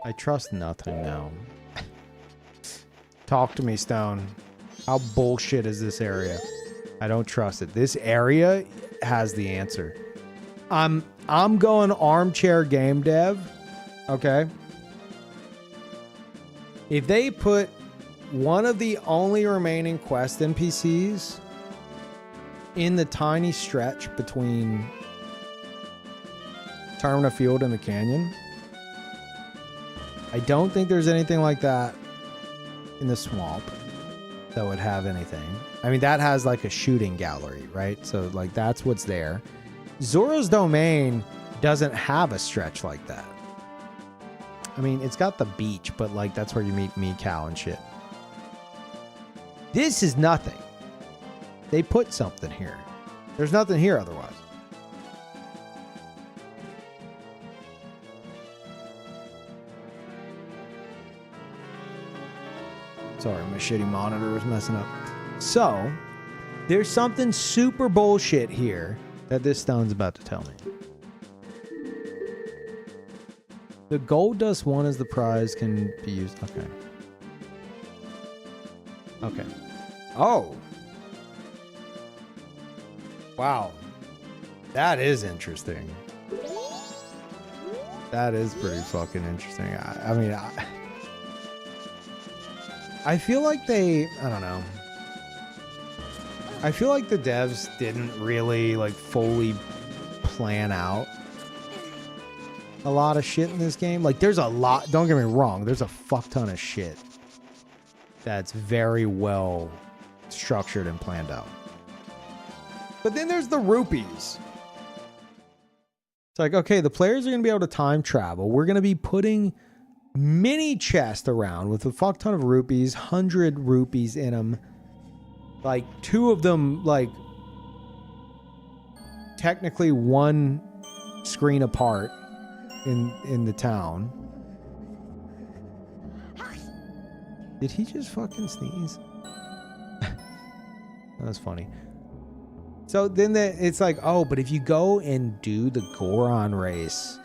S1: I trust nothing now. Talk to me, Stone. How bullshit is this area? I don't trust it. This area has the answer. I'm going armchair game dev. Okay. If they put one of the only remaining quest NPCs in the tiny stretch between Termina Field and the canyon, I don't think there's anything like that in the swamp that would have anything. I mean, that has like a shooting gallery, right? So like that's what's there. Zora's Domain doesn't have a stretch like that. I mean, it's got the beach, but like that's where you meet Mikau and shit. This is nothing. They put something here. There's nothing here otherwise. Sorry, my shitty monitor was messing up. So, there's something super bullshit here that this stone's about to tell me. The gold dust one as the prize can be used. Okay. Okay. Oh. Wow. That is interesting. That is pretty fucking interesting. I mean, I feel like they, I don't know. I feel like the devs didn't really like fully plan out a lot of shit in this game. Like there's a lot, don't get me wrong, there's a fuck ton of shit that's very well structured and planned out. But then there's the rupees. It's like, okay, the players are going to be able to time travel. We're going to be putting mini chests around with a fuck ton of rupees, 100 rupees in them. Like 2 of them, like technically 1 screen apart in the town. Did he just fucking sneeze? That was funny. So then it's like, oh, but if you go and do the Goron race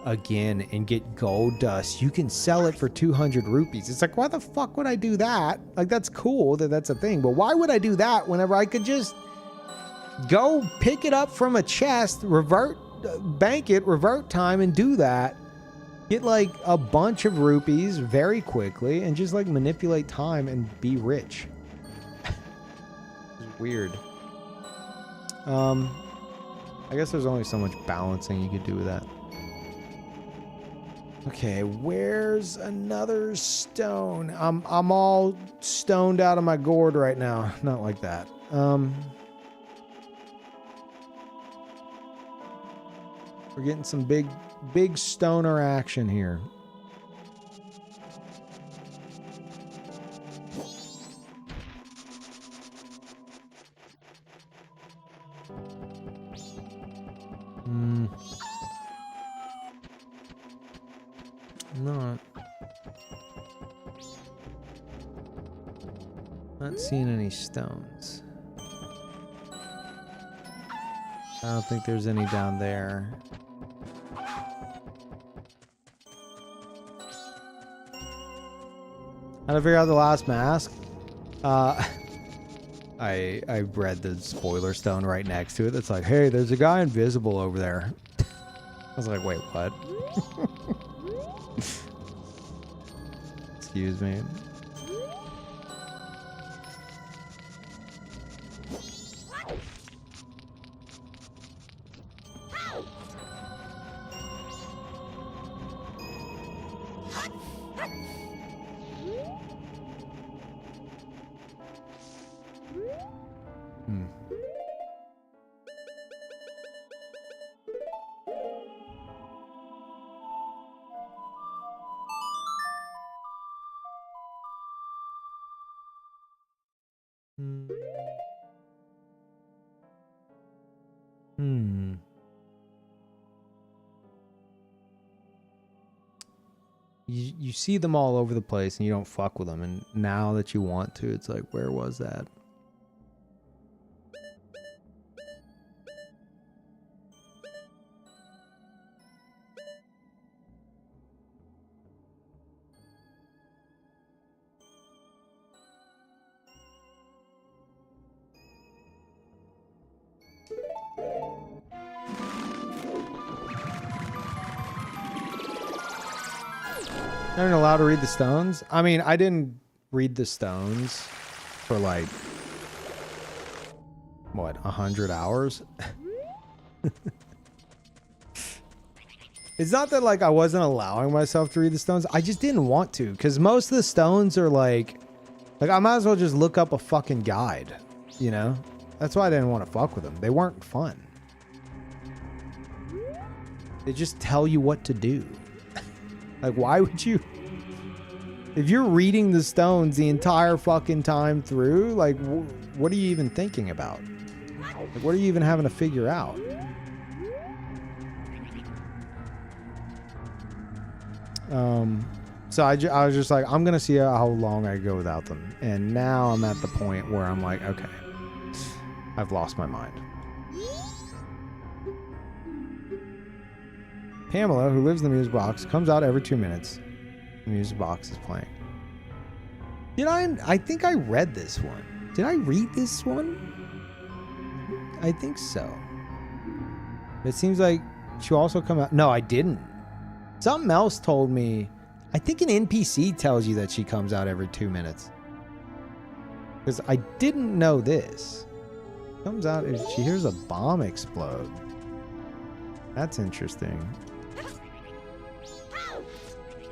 S1: again and get gold dust, you can sell it for 200 rupees. It's like, why the fuck would I do that? Like, that's cool that that's a thing, but why would I do that whenever I could just go pick it up from a chest, bank it, revert time, and do that? Get like a bunch of rupees very quickly and just like manipulate time and be rich. It's weird. I guess there's only so much balancing you could do with that. Okay, where's another stone? I'm all stoned out of my gourd right now. Not like that. We're getting some big stoner action here. Not seeing any stones. I don't think there's any down there. How to figure out the last mask? I read the spoiler stone right next to it. It's like, hey, there's a guy invisible over there. I was like, wait, what? Excuse me. You see them all over the place and you don't fuck with them, and now that you want to, it's like, where was that? Aren't allowed to read the stones? I mean, I didn't read the stones for like, what, 100 hours? It's not that like I wasn't allowing myself to read the stones. I just didn't want to, because most of the stones are like I might as well just look up a fucking guide, you know? That's why I didn't want to fuck with them. They weren't fun. They just tell you what to do. Like, why would you? If you're reading the stones the entire fucking time through, like, what are you even thinking about? Like, what are you even having to figure out? So I was just like, I'm going to see how long I go without them. And now I'm at the point where I'm like, okay, I've lost my mind. Pamela, who lives in the music box, comes out every 2 minutes. The music box is playing. I think I read this one. Did I read this one? I think so. It seems like she'll also come out. No, I didn't. Something else told me. I think an NPC tells you that she comes out every 2 minutes. Because I didn't know this. Comes out and she hears a bomb explode. That's interesting.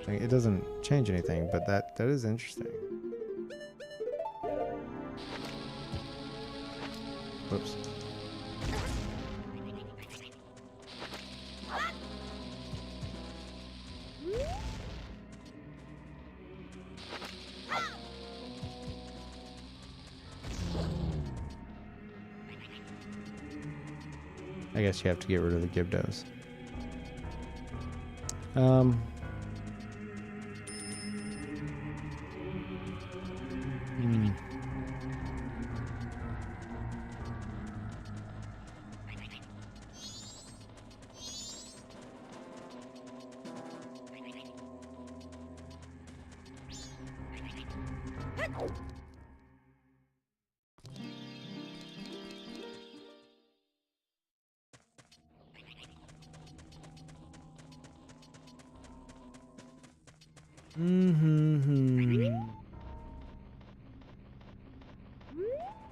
S1: Like, it doesn't change anything, but that is interesting. Whoops. I guess you have to get rid of the Gibdos.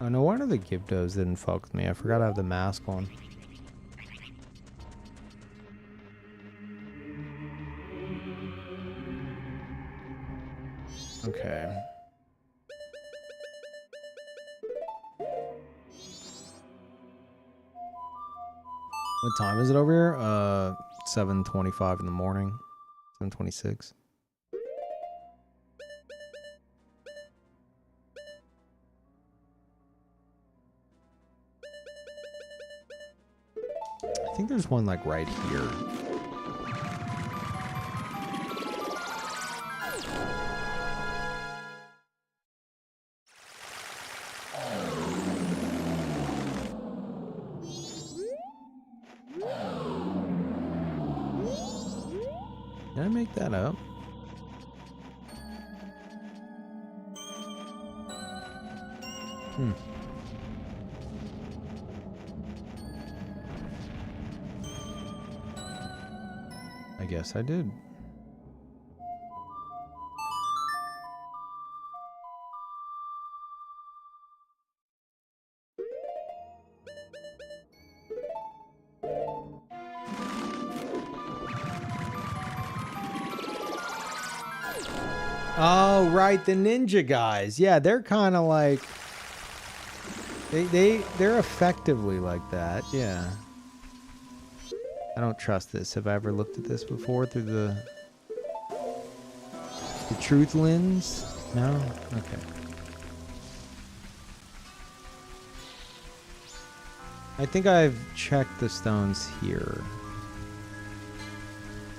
S1: Oh, no wonder the Gibdos didn't fuck with me. I forgot I have the mask on. Okay. What time is it over here? 7:25 in the morning. 7:26. I think there's one like right here. Did I make that up? I guess I did. Oh, right, the ninja guys. Yeah, they're kind of like they're effectively like that. Yeah. I don't trust this. Have I ever looked at this before through the truth lens? No? Okay. I think I've checked the stones here.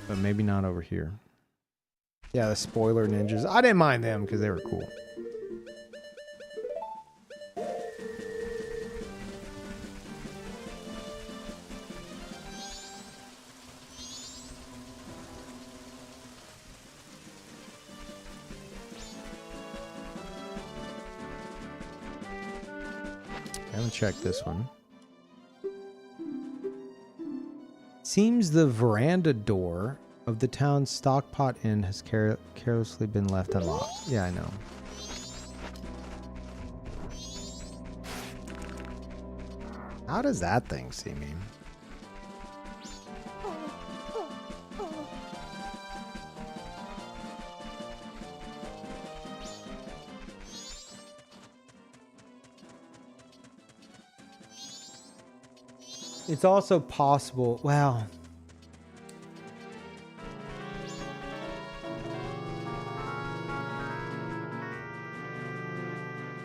S1: But maybe not over here. Yeah, the spoiler ninjas. I didn't mind them because they were cool. I haven't checked this one. Seems the veranda door of the town's Stockpot Inn has carelessly been left unlocked. Yeah, I know. How does that thing see me? It's also possible, well,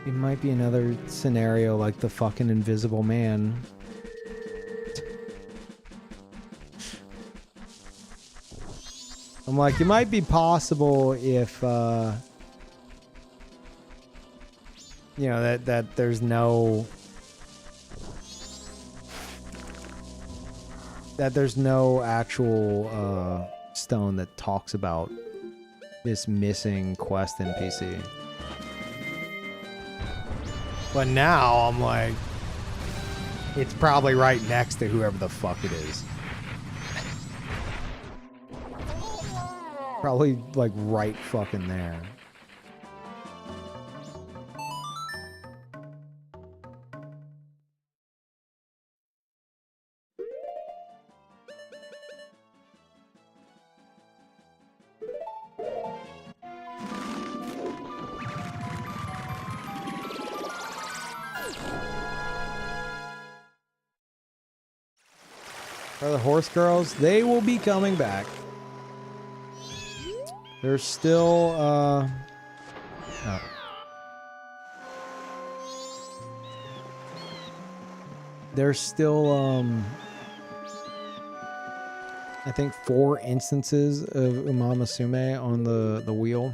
S1: it might be another scenario like the fucking Invisible Man. I'm like, it might be possible if, you know, that there's no... that there's no actual stone that talks about this missing quest NPC. But now I'm like, it's probably right next to whoever the fuck it is. Probably like right fucking there. Are the horse girls? They will be coming back. They're still, oh. There's still, I think 4 instances of Umamasume on the wheel.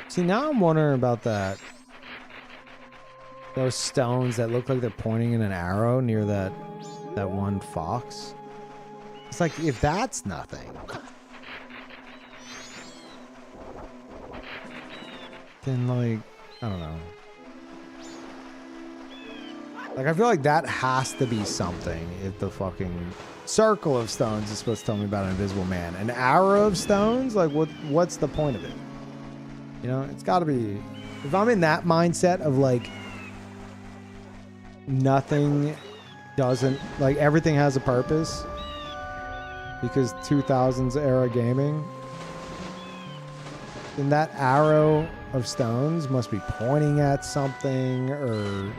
S1: See, now I'm wondering about that. Those stones that look like they're pointing in an arrow near that one fox. It's like, if that's nothing, then like, I don't know. Like, I feel like that has to be something if the fucking circle of stones is supposed to tell me about an invisible man. An arrow of stones? Like, what's the point of it? You know, it's got to be... If I'm in that mindset of, like, nothing doesn't... Like, everything has a purpose. Because 2000s era gaming. Then that arrow of stones must be pointing at something, or...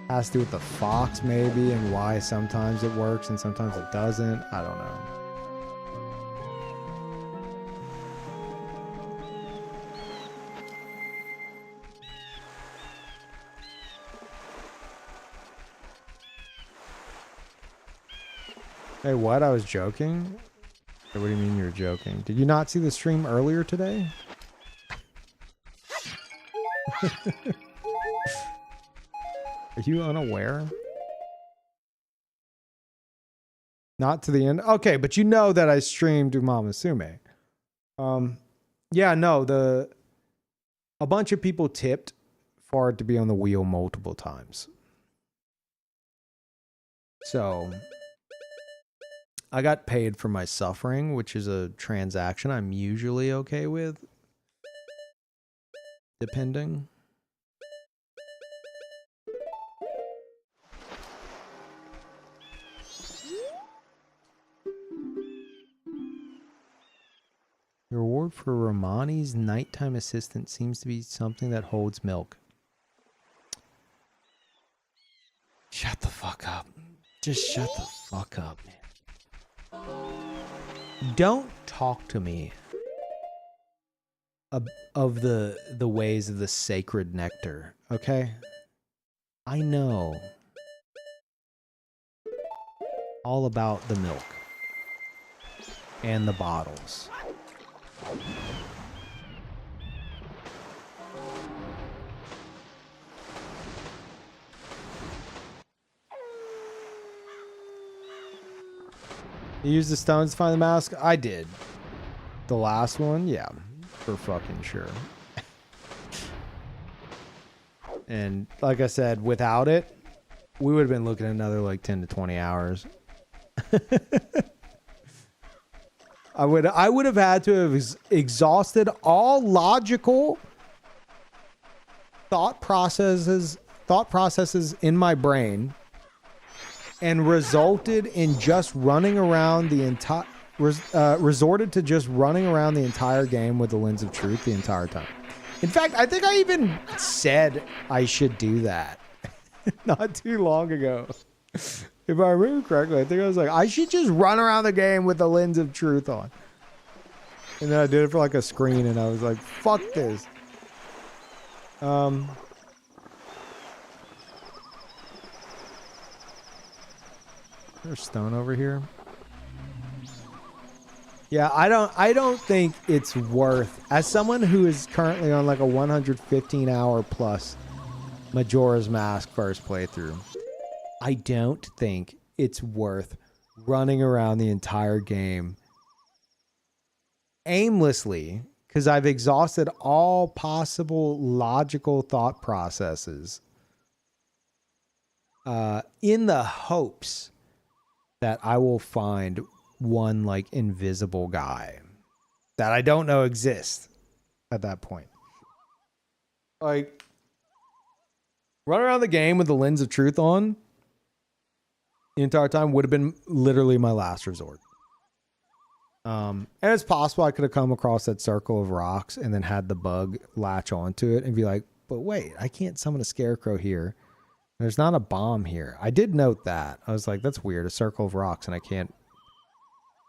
S1: has to do with the fox, maybe, and why sometimes it works and sometimes it doesn't. I don't know. Hey, what? I was joking? Hey, what do you mean you're joking? Did you not see the stream earlier today? Are you unaware? Not to the end? Okay, but you know that I streamed Umamasume. Yeah, no, a bunch of people tipped for it to be on the wheel multiple times. So... I got paid for my suffering, which is a transaction I'm usually okay with. Depending. The reward for Romani's nighttime assistant seems to be something that holds milk. Shut the fuck up. Just shut the fuck up, man. Don't talk to me of the ways of the sacred nectar, okay? I know all about the milk and the bottles. You used the stones to find the mask? I did. The last one? Yeah. For fucking sure. And like I said, without it, we would have been looking at another like 10 to 20 hours. I would have had to have exhausted all logical thought processes in my brain, and resulted in just running around the entire... resorted to just running around the entire game with the lens of truth the entire time. In fact, I think I even said I should do that not too long ago. If I remember correctly, I think I was like, I should just run around the game with the lens of truth on. And then I did it for like a screen, and I was like, fuck this. There's stone over here. Yeah, I don't think it's worth, as someone who is currently on like a 115 hour plus Majora's Mask first playthrough, I don't think it's worth running around the entire game aimlessly, because I've exhausted all possible logical thought processes in the hopes that I will find one like invisible guy. that I don't know exist at that point. Like, run around the game with the lens of truth on the entire time would have been literally my last resort. And it's possible I could have come across that circle of rocks and then had the bug latch onto it and be like, but wait, I can't summon a scarecrow here. There's not a bomb here. I did note that. I was like, that's weird. A circle of rocks and I can't.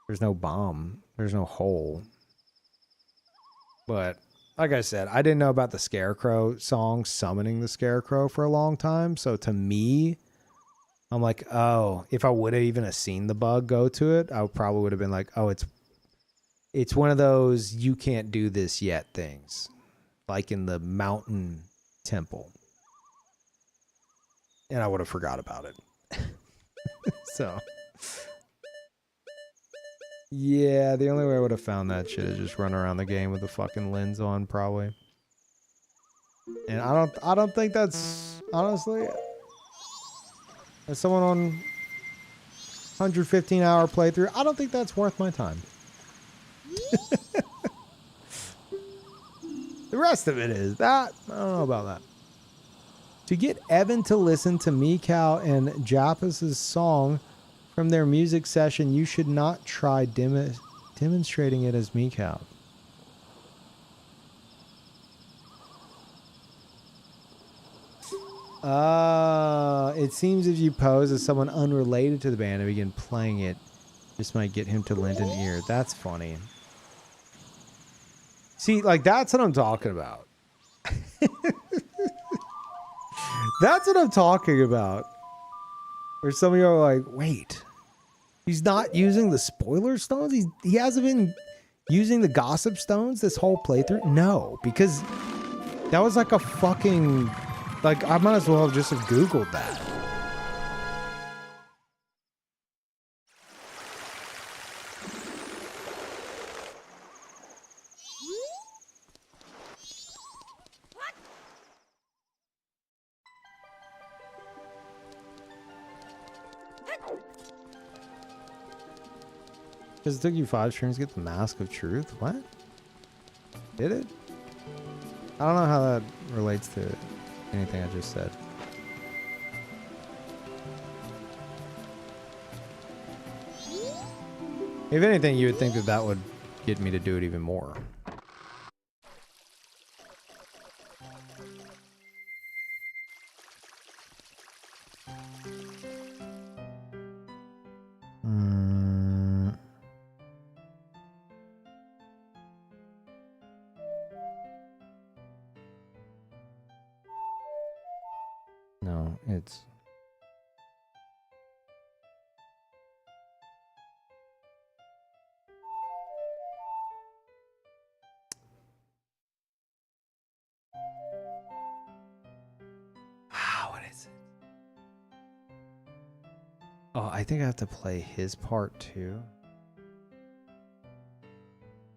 S1: There's no bomb. There's no hole. But like I said, I didn't know about the scarecrow song summoning the scarecrow for a long time. So to me, I'm like, oh, if I would have even seen the bug go to it, I probably would have been like, oh, it's one of those you can't do this yet things. Like in the mountain temple. And I would have forgot about it. So, yeah, the only way I would have found that shit is just run around the game with the fucking lens on, probably. And I don't think that's, honestly, as someone on 115-hour playthrough, I don't think that's worth my time. The rest of it is that. I don't know about that. To get Evan to listen to Mikau and Jappus' song from their music session, you should not try demonstrating it as Mikau. It seems if you pose as someone unrelated to the band and begin playing it, this might get him to lend an ear. That's funny. See, like, that's what I'm talking about. That's what I'm talking about. Where some of you are like, wait, he's not using the spoiler stones? He hasn't been using the gossip stones this whole playthrough? No, because that was like a fucking, like, I might as well have just have Googled that. Because it took you 5 streams to get the Mask of Truth? What? Did it? I don't know how that relates to anything I just said. If anything, you would think that that would get me to do it even more. No, it's... what is it? Oh, I think I have to play his part too.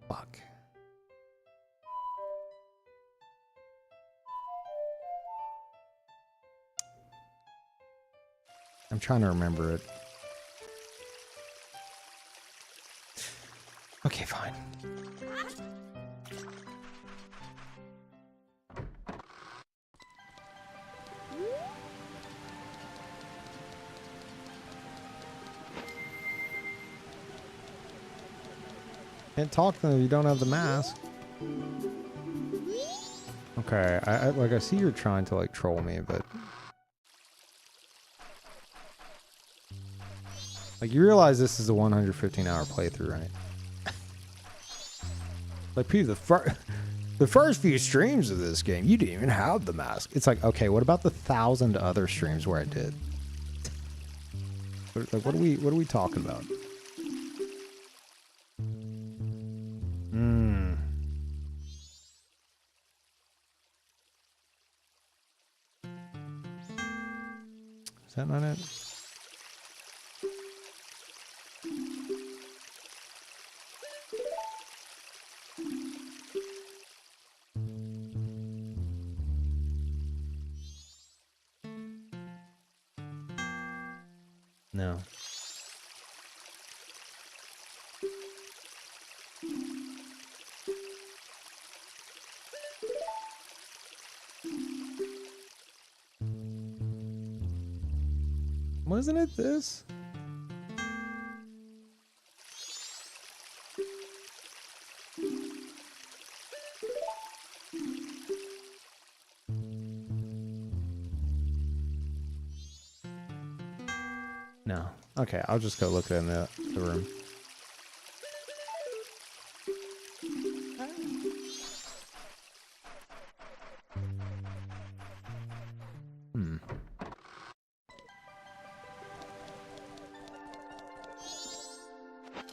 S1: Fuck. I'm trying to remember it. Okay, fine. Can't talk to them if you don't have the mask. Okay, I see you're trying to like troll me, but like you realize this is a 115-hour playthrough, right? Like, Peeve, the first few streams of this game, you didn't even have the mask. It's like, okay, what about the 1,000 other streams where I did? Like, what are we talking about? Is that not it? No. Wasn't it this? No. Okay, I'll just go look in the room.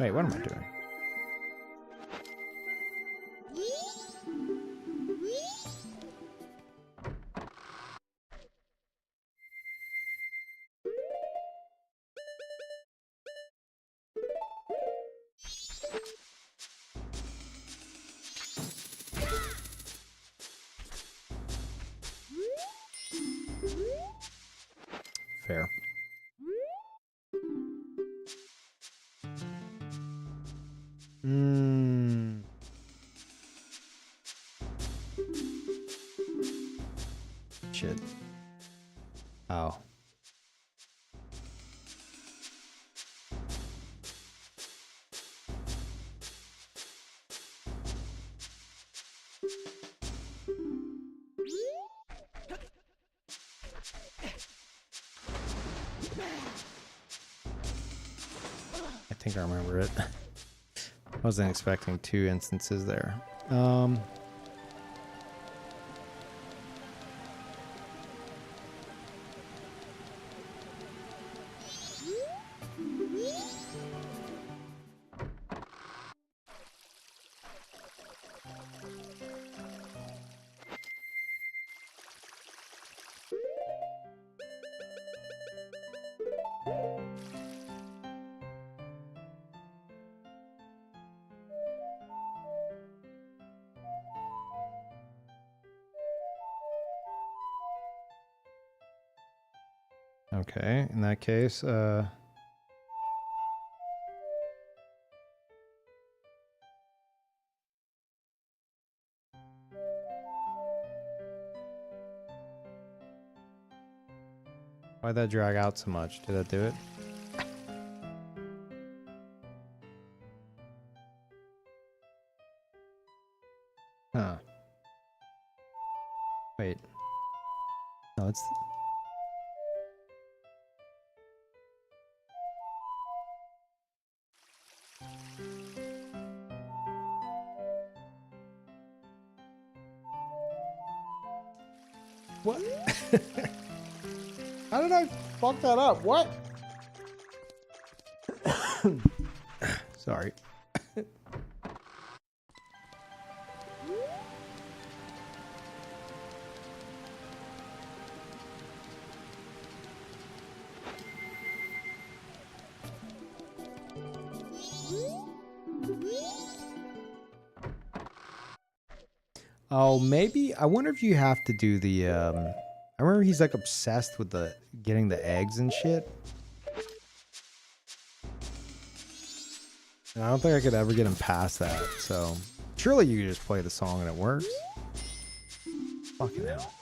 S1: Wait, what am I doing? Fair. Shit. Oh. I think I remember it. I wasn't expecting 2 instances there. Okay, in that case, why'd that drag out so much? Did that do it? Huh. Wait. No, it's... What? How did I fuck that up? What? Sorry. Oh, maybe. I wonder if you have to do the, I remember he's like obsessed with the getting the eggs and shit. And I don't think I could ever get him past that, so surely you could just play the song and it works. Fucking hell.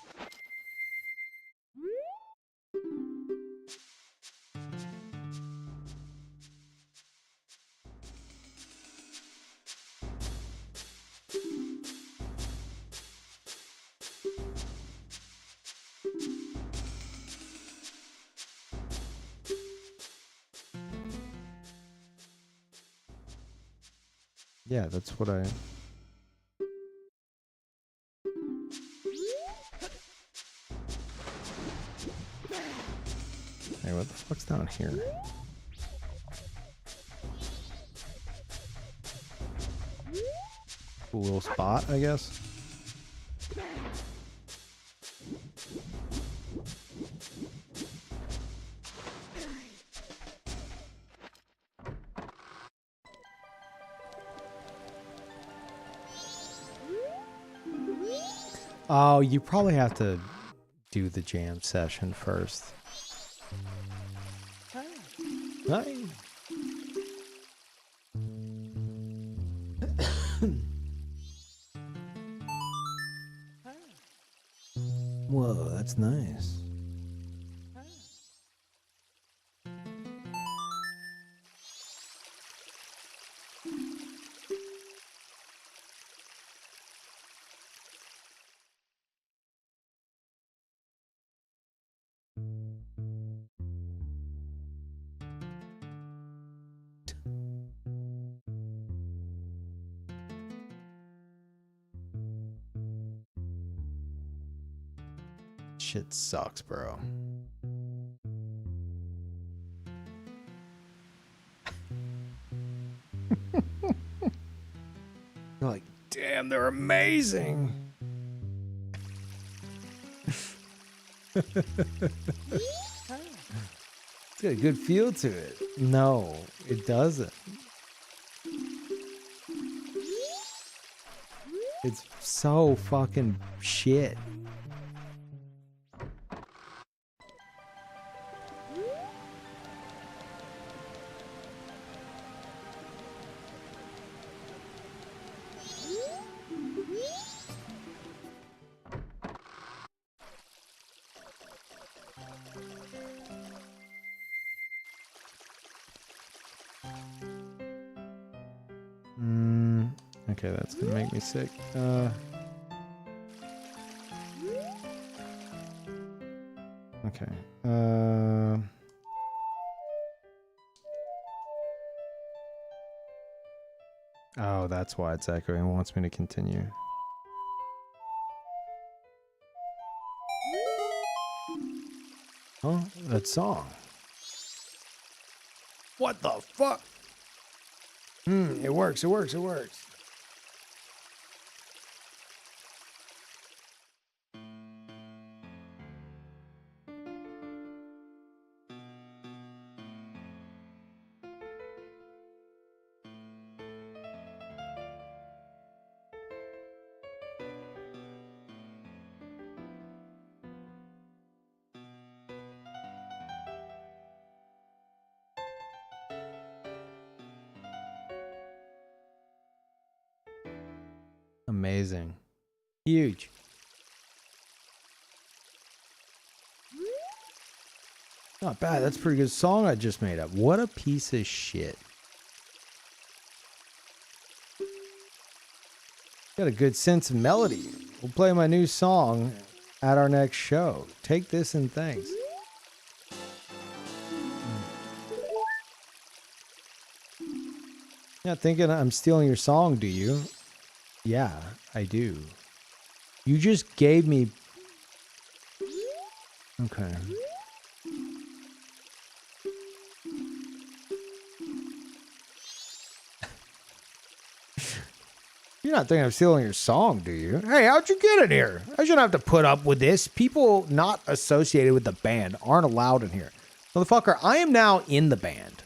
S1: Yeah, that's what I... Hey, what the fuck's down here? Cool little spot, I guess. Oh, you probably have to do the jam session first. Hi. Whoa, that's nice. Shit sucks, bro. You're like, damn, they're amazing. It's got a good feel to it. No, it doesn't. It's so fucking shit. Okay, that's gonna make me sick. Okay. Oh, that's why it's echoing. It wants me to continue. Oh, that song. What the fuck? It works, it works, it works. Amazing. Huge. Not bad. That's a pretty good song I just made up. What a piece of shit. Got a good sense of melody. We'll play my new song at our next show. Take this and thanks. Not thinking I'm stealing your song, do you? Yeah, I do. You just gave me... Okay. You're not thinking I'm stealing your song, do you? Hey, how'd you get in here? I shouldn't have to put up with this. People not associated with the band aren't allowed in here. Motherfucker, I am now in the band.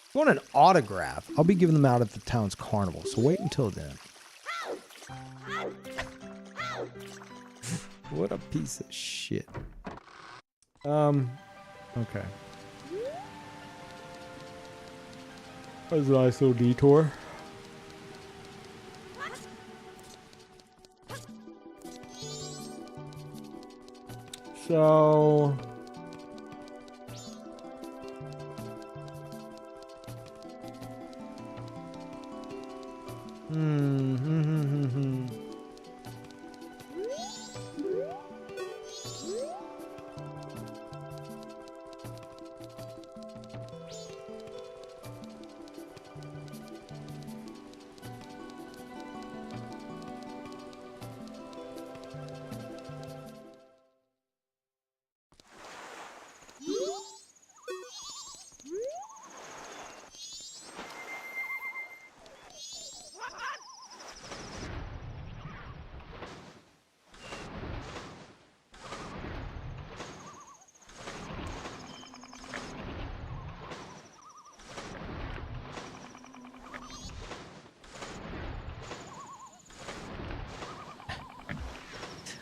S1: If you want an autograph, I'll be giving them out at the town's carnival, so wait until then. What a piece of shit. Okay. That was a nice little detour. So...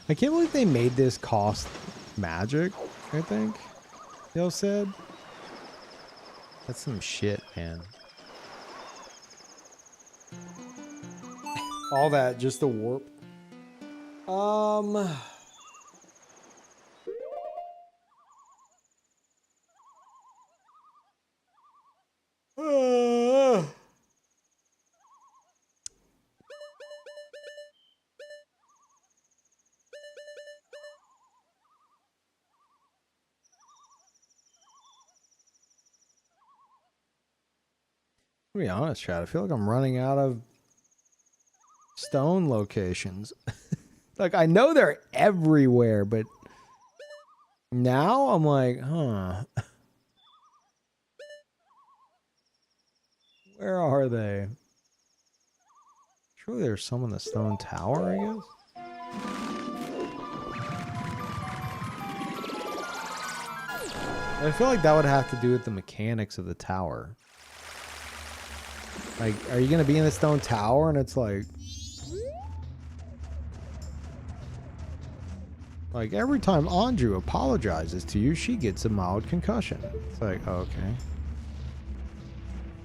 S1: I can't believe they made this cost magic, I think y'all said. That's some shit, man. All that, just the warp. To be honest, Chad, I feel like I'm running out of stone locations. Like, I know they're everywhere, but now I'm like, huh. Where are they? Surely there's some in the stone tower, I guess? I feel like that would have to do with the mechanics of the tower. Like, are you gonna be in the stone tower and it's like... Like, every time Anju apologizes to you, she gets a mild concussion. It's like, oh, okay.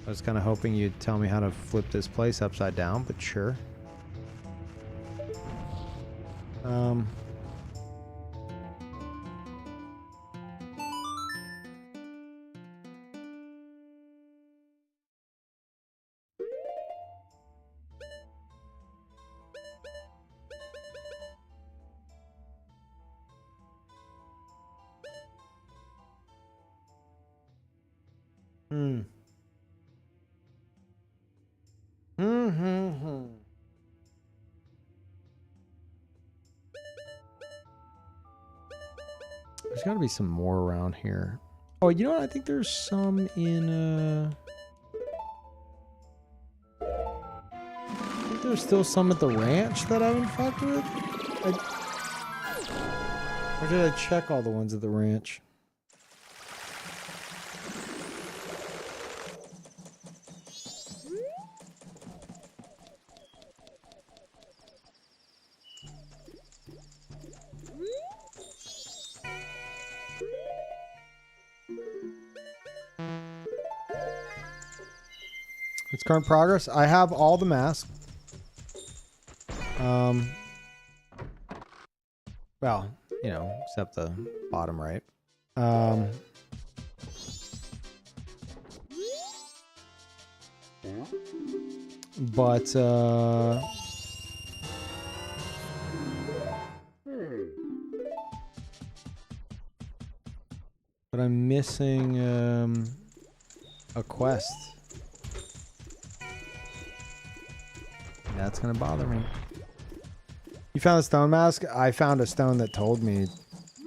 S1: I was kind of hoping you'd tell me how to flip this place upside down, but sure. There's got to be some more around here. Oh, you know what? I think there's some in, I think there's still some at the ranch that I haven't fucked with. Or did I check all the ones at the ranch? It's current progress. I have all the masks. Well, you know, except the bottom right. But I'm missing a quest. That's gonna bother me. You found a stone mask? I found a stone that told me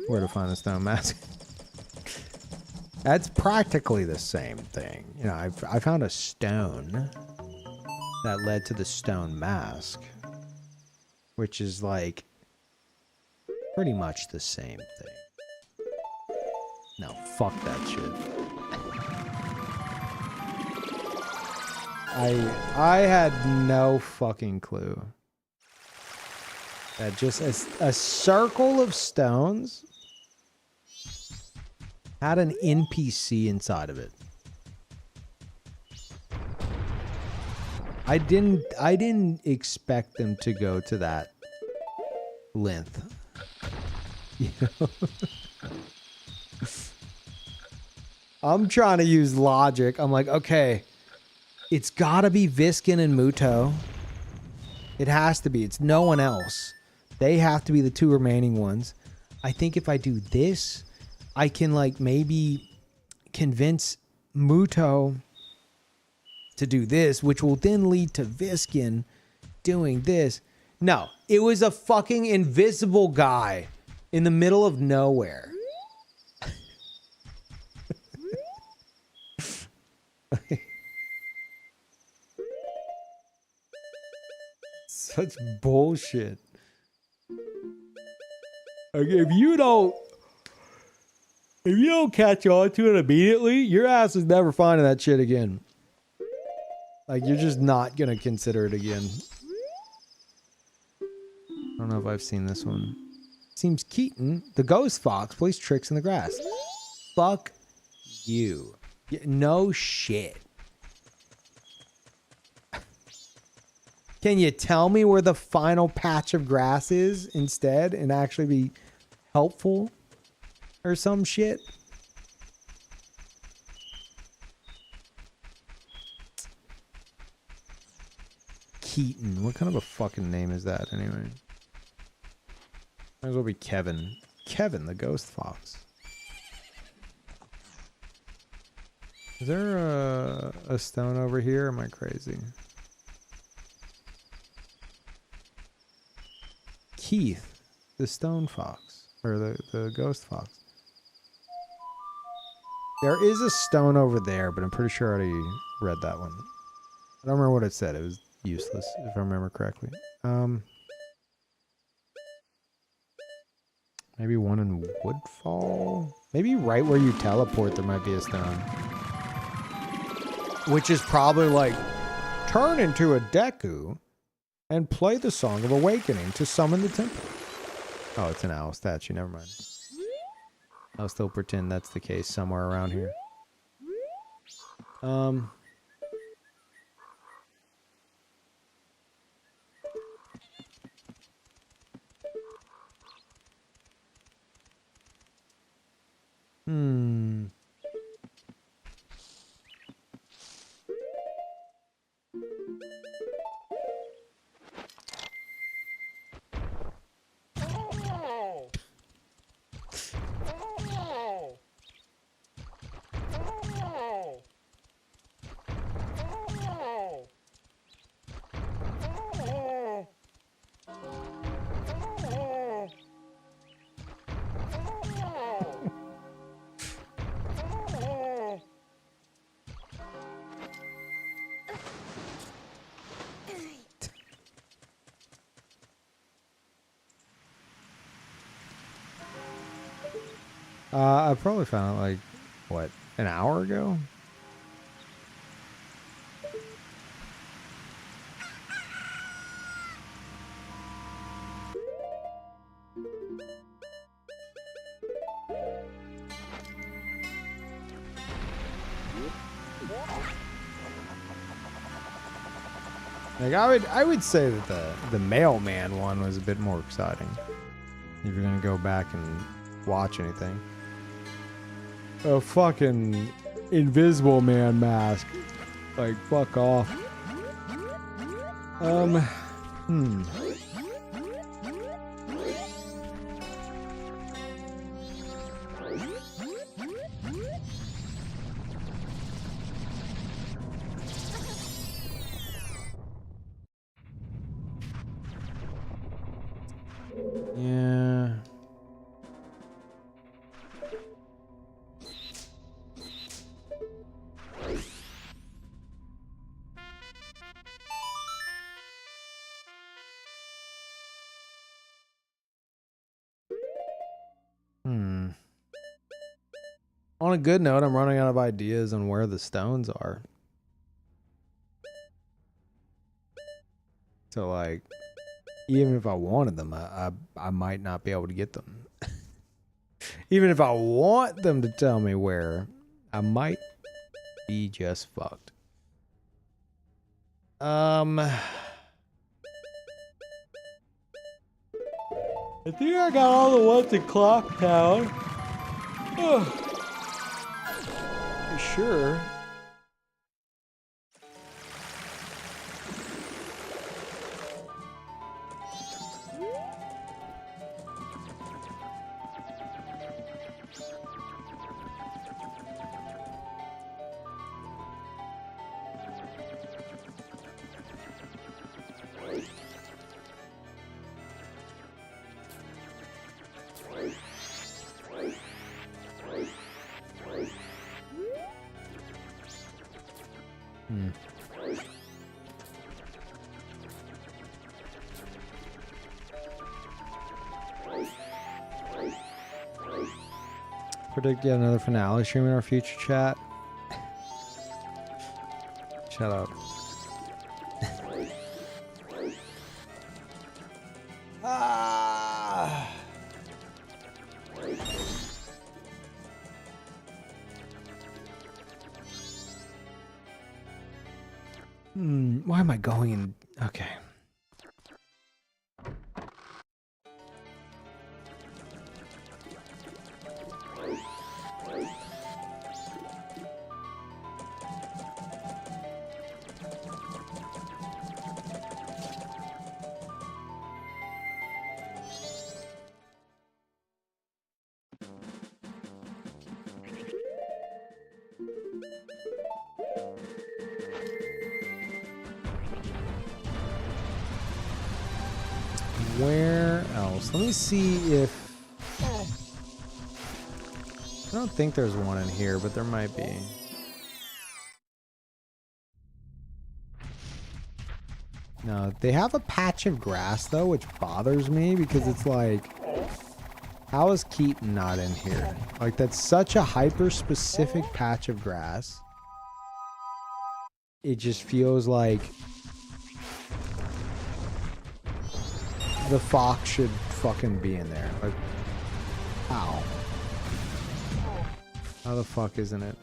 S1: where to find a stone mask. That's practically the same thing. You know, I found a stone that led to the stone mask, which is like pretty much the same thing. No, fuck that shit. I had no fucking clue that just a circle of stones had an NPC inside of it. I didn't expect them to go to that length. You know? I'm trying to use logic. I'm like, okay, it's gotta be Viskin and Muto. It has to be. It's no one else. They have to be the two remaining ones. I think if I do this, I can like maybe convince Muto to do this, which will then lead to Viskin doing this. No, it was a fucking invisible guy in the middle of nowhere. Such bullshit. Like, if you don't catch on to it immediately, your ass is never finding that shit again. Like, you're just not gonna consider it again. I don't know if I've seen this one. Seems Keaton, the ghost fox, plays tricks in the grass. Fuck you. No shit. Can you tell me where the final patch of grass is instead and actually be helpful or some shit? Keaton. What kind of a fucking name is that anyway? Might as well be Kevin. Kevin, the ghost fox. Is there a stone over here? Am I crazy? Keith, the stone fox, or the ghost fox. There is a stone over there, but I'm pretty sure I already read that one. I don't remember what it said. It was useless, if I remember correctly. Maybe one in Woodfall? Maybe right where you teleport there might be a stone. Which is probably like, turn into a Deku and play the Song of Awakening to summon the temple. Oh, it's an owl statue. Never mind. I'll still pretend that's the case somewhere around here. I probably found it like, what, an hour ago? Like I would say that the mailman one was a bit more exciting. If you're gonna go back and watch anything. A fucking invisible man mask. Like, fuck off. Yeah. On a good note, I'm running out of ideas on where the stones are. So, like, even if I wanted them, I might not be able to get them. Even if I want them to tell me where, I might be just fucked. I think I got all the ones in Clock Town. Sure. Predict yet another finale stream in our future chat. Shut up. Why am I going in? Okay. Where else? Let me see if... I don't think there's one in here, but there might be. No, they have a patch of grass though, which bothers me because it's like, how is Keaton not in here? Like, that's such a hyper-specific patch of grass. It just feels like the fox should fucking be in there. Like, ow. How the fuck isn't it?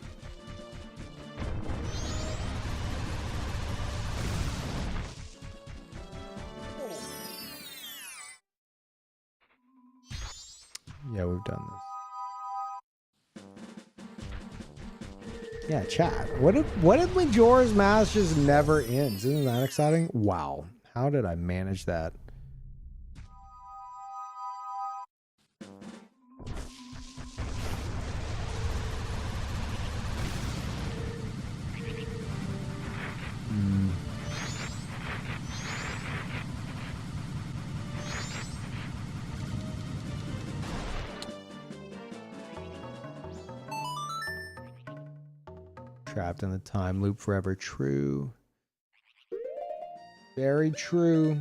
S1: Yeah, we've done this. Yeah, chat. What if Majora's Mask just never ends? Isn't that exciting? Wow. How did I manage that? Trapped in the time loop forever. True. Very true.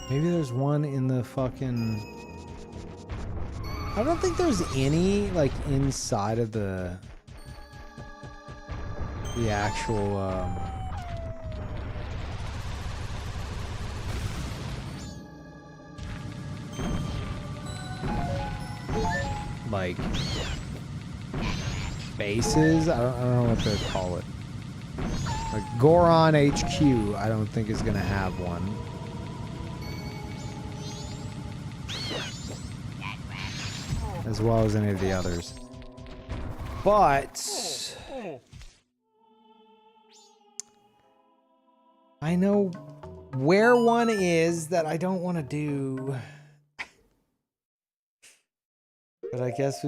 S1: Maybe there's one in the fucking... I don't think there's any, like, inside of the actual, like, bases? I don't know what to call it. Like, Goron HQ, I don't think is gonna have one. As well as any of the others. But I know where one is that I don't want to do. But I guess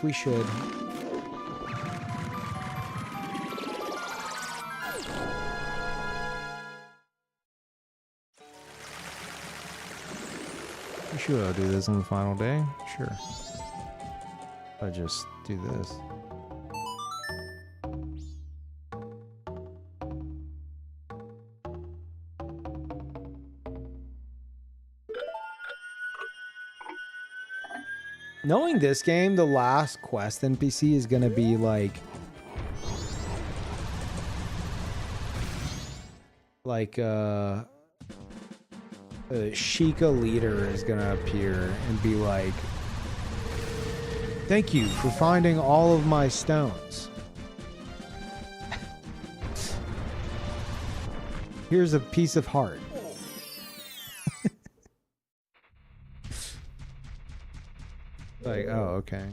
S1: we should. Sure, I'll do this on the final day. Sure. I just do this. Knowing this game, the last quest NPC is gonna be like Sheikah leader is gonna appear and be like, "Thank you for finding all of my stones. Here's a piece of heart." Like, oh, okay.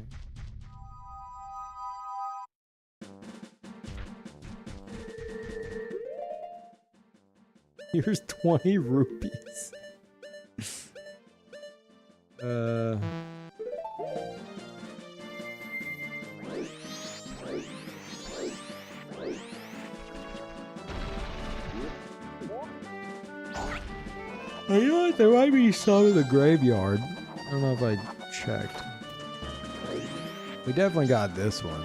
S1: Here's 20 rupees. You know what? There might be some in the graveyard. I don't know if I checked. We definitely got this one.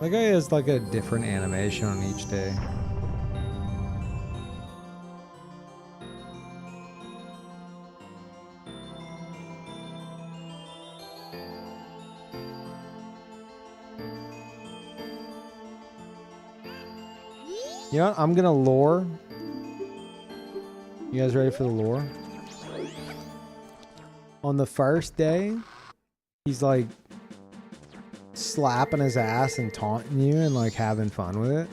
S1: That guy has like a different animation on each day. You know what? I'm gonna lure. You guys ready for the lure? On the first day, he's like slapping his ass and taunting you and like having fun with it.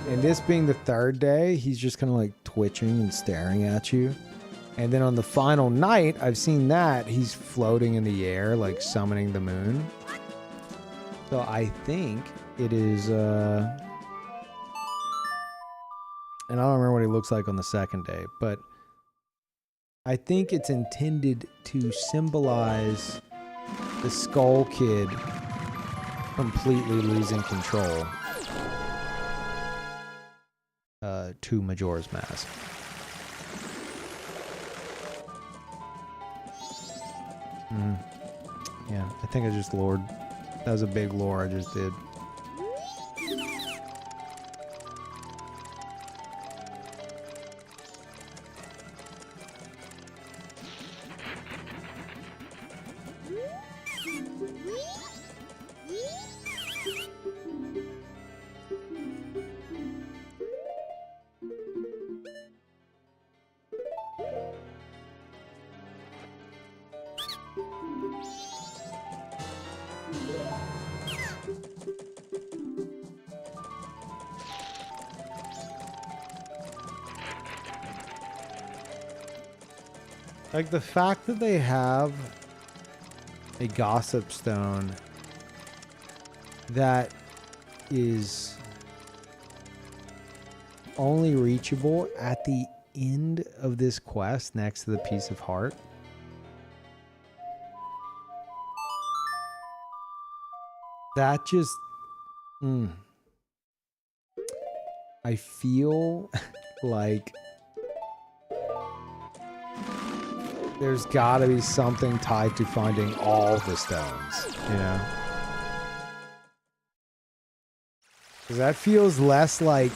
S1: And this being the third day, he's just kind of like twitching and staring at you. And then on the final night, I've seen that he's floating in the air, like summoning the moon. So I think it is, and I don't remember what he looks like on the second day, but I think it's intended to symbolize the Skull Kid completely losing control to Majora's Mask. Yeah, I think I just lured. That was a big lure I just did. Like the fact that they have a gossip stone that is only reachable at the end of this quest next to the piece of heart. That just... I feel like there's gotta be something tied to finding all the stones, you know? Because that feels less like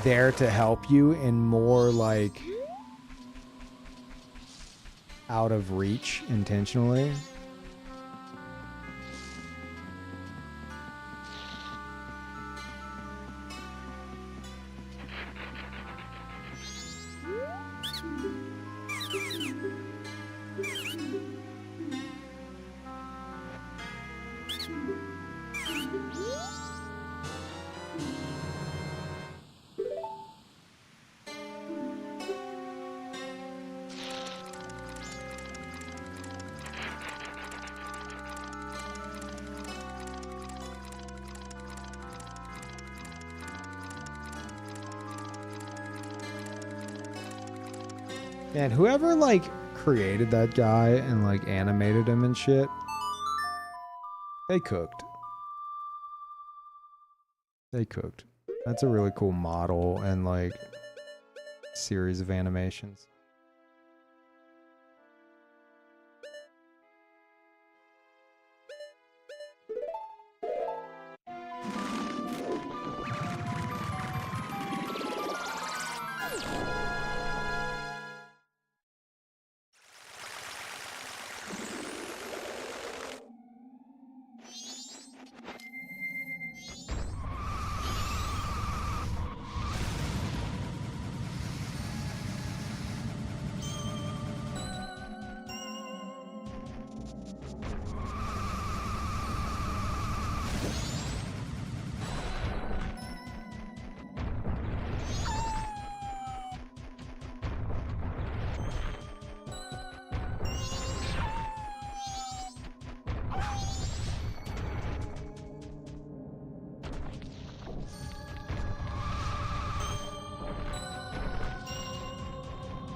S1: there to help you and more like out of reach intentionally. And whoever like created that guy and like animated him and shit, they cooked. They cooked. That's a really cool model and like series of animations.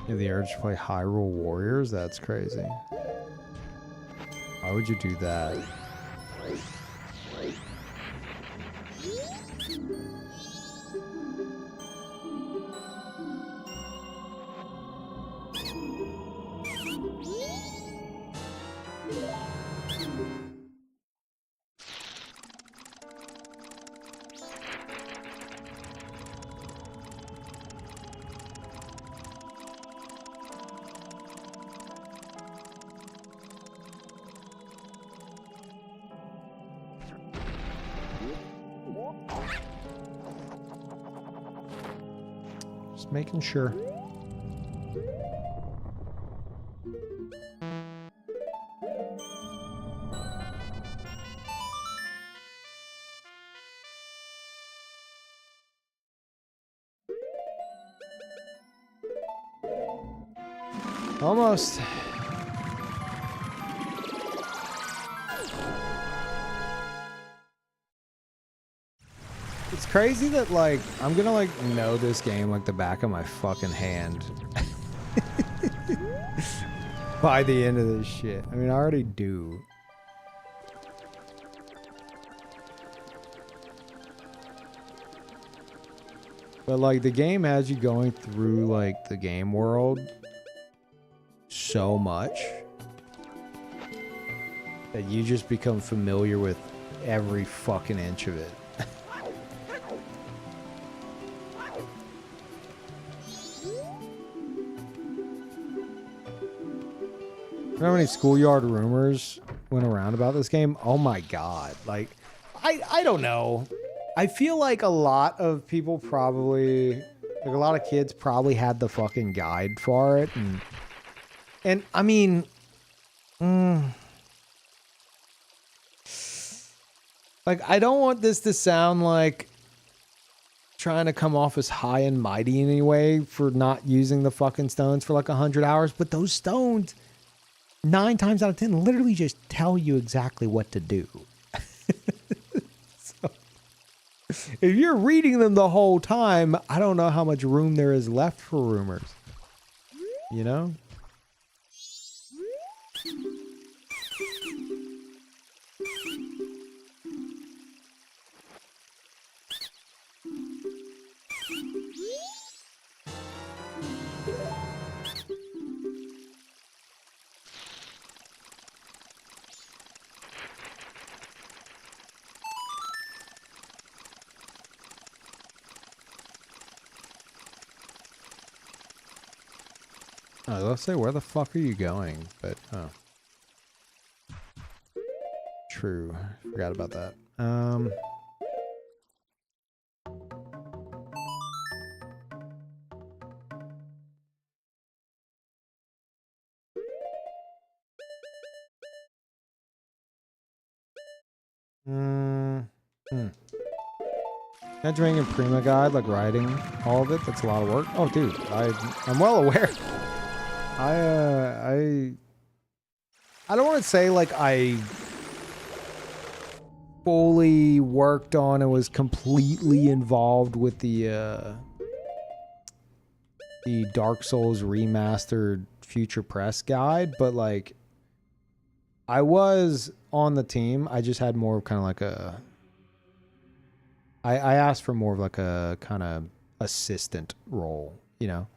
S1: You have the urge to play Hyrule Warriors? That's crazy. Why would you do that? Just making sure. Almost. It's crazy that, like, I'm gonna, like, know this game like the back of my fucking hand by the end of this shit. I mean, I already do. But, like, the game has you going through, like, the game world so much that you just become familiar with every fucking inch of it. Remember how many schoolyard rumors went around about this game? Oh my god. Like, I don't know. I feel like a lot of people probably, like a lot of kids probably had the fucking guide for it. And I mean, like, I don't want this to sound like trying to come off as high and mighty in any way for not using the fucking stones for like 100 hours, but those stones 9 times out of 10 literally just tell you exactly what to do. So, if you're reading them the whole time, I don't know how much room there is left for rumors. You know? Let's say, where the fuck are you going? But, oh. True. Forgot about that. Measuring and Prima guide, like writing all of it, that's a lot of work. Oh, dude, I'm well aware. I don't want to say like I fully worked on and was completely involved with the Dark Souls remastered Future Press guide, but like I was on the team. I just had more of kind of like a I asked for more of like a kind of assistant role, you know.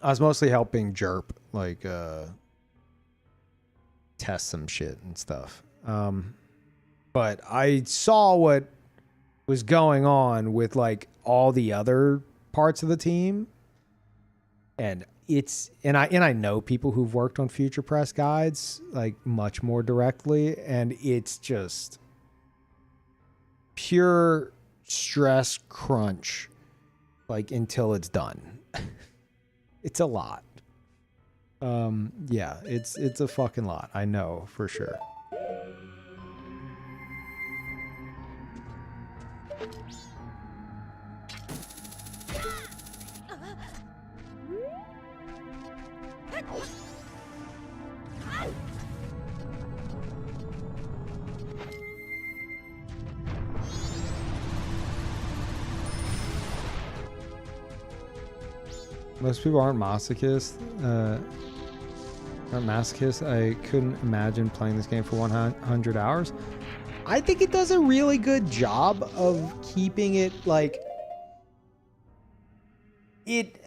S1: I was mostly helping Jerp like test some shit and stuff. But I saw what was going on with like all the other parts of the team, and I know people who've worked on Future Press guides like much more directly, and it's just pure stress crunch like until it's done. It's a lot. Yeah, it's a fucking lot. I know for sure. Most people aren't masochists. I couldn't imagine playing this game for 100 hours. I think it does a really good job of keeping it like it.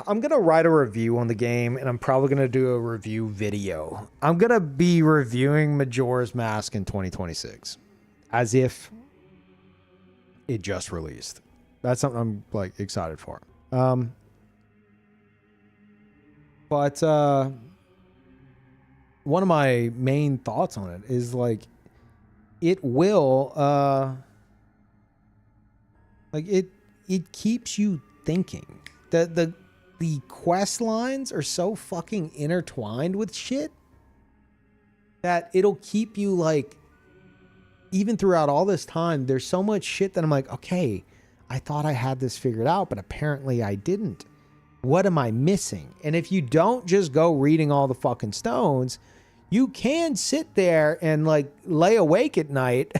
S1: I'm gonna write a review on the game, and I'm probably gonna do a review video. I'm gonna be reviewing Majora's Mask in 2026, as if it just released. That's something I'm like excited for. But one of my main thoughts on it is like it will like it keeps you thinking. The quest lines are so fucking intertwined with shit that it'll keep you like, even throughout all this time, there's so much shit that I'm like, okay, I thought I had this figured out, but apparently I didn't. What am I missing? And if you don't just go reading all the fucking stones, you can sit there and like lay awake at night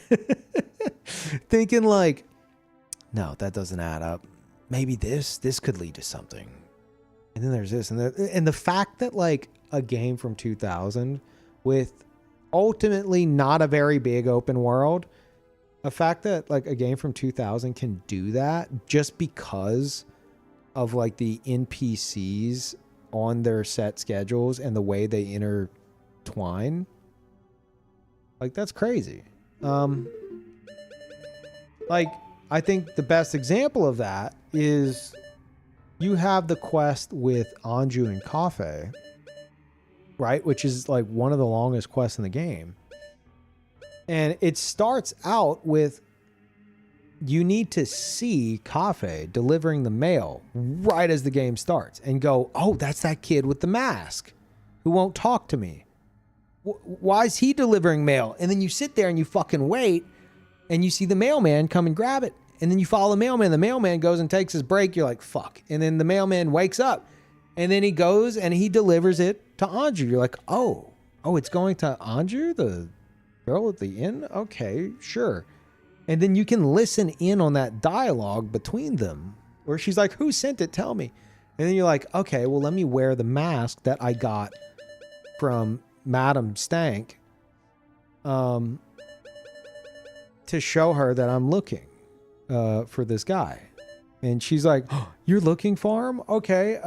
S1: thinking like, no, that doesn't add up. Maybe this could lead to something. And then there's this. And the fact that like a game from 2000 with ultimately not a very big open world, the fact that like a game from 2000 can do that just because of like the NPCs on their set schedules and the way they intertwine, like that's crazy. Like I think the best example of that is you have the quest with Anju and Cafe, right? Which is like one of the longest quests in the game. And it starts out with you need to see Cafe delivering the mail right as the game starts and go, oh, that's that kid with the mask who won't talk to me. Why is he delivering mail? And then you sit there and you fucking wait and you see the mailman come and grab it. And then you follow the mailman. The mailman goes and takes his break. You're like, fuck. And then the mailman wakes up and then he goes and he delivers it to Anju. You're like, oh, it's going to Anju, the girl at the inn? Okay, sure. And then you can listen in on that dialogue between them where she's like, who sent it? Tell me. And then you're like, okay, well, let me wear the mask that I got from Madam Stank to show her that I'm looking for this guy. And she's like, oh, you're looking for him? Okay.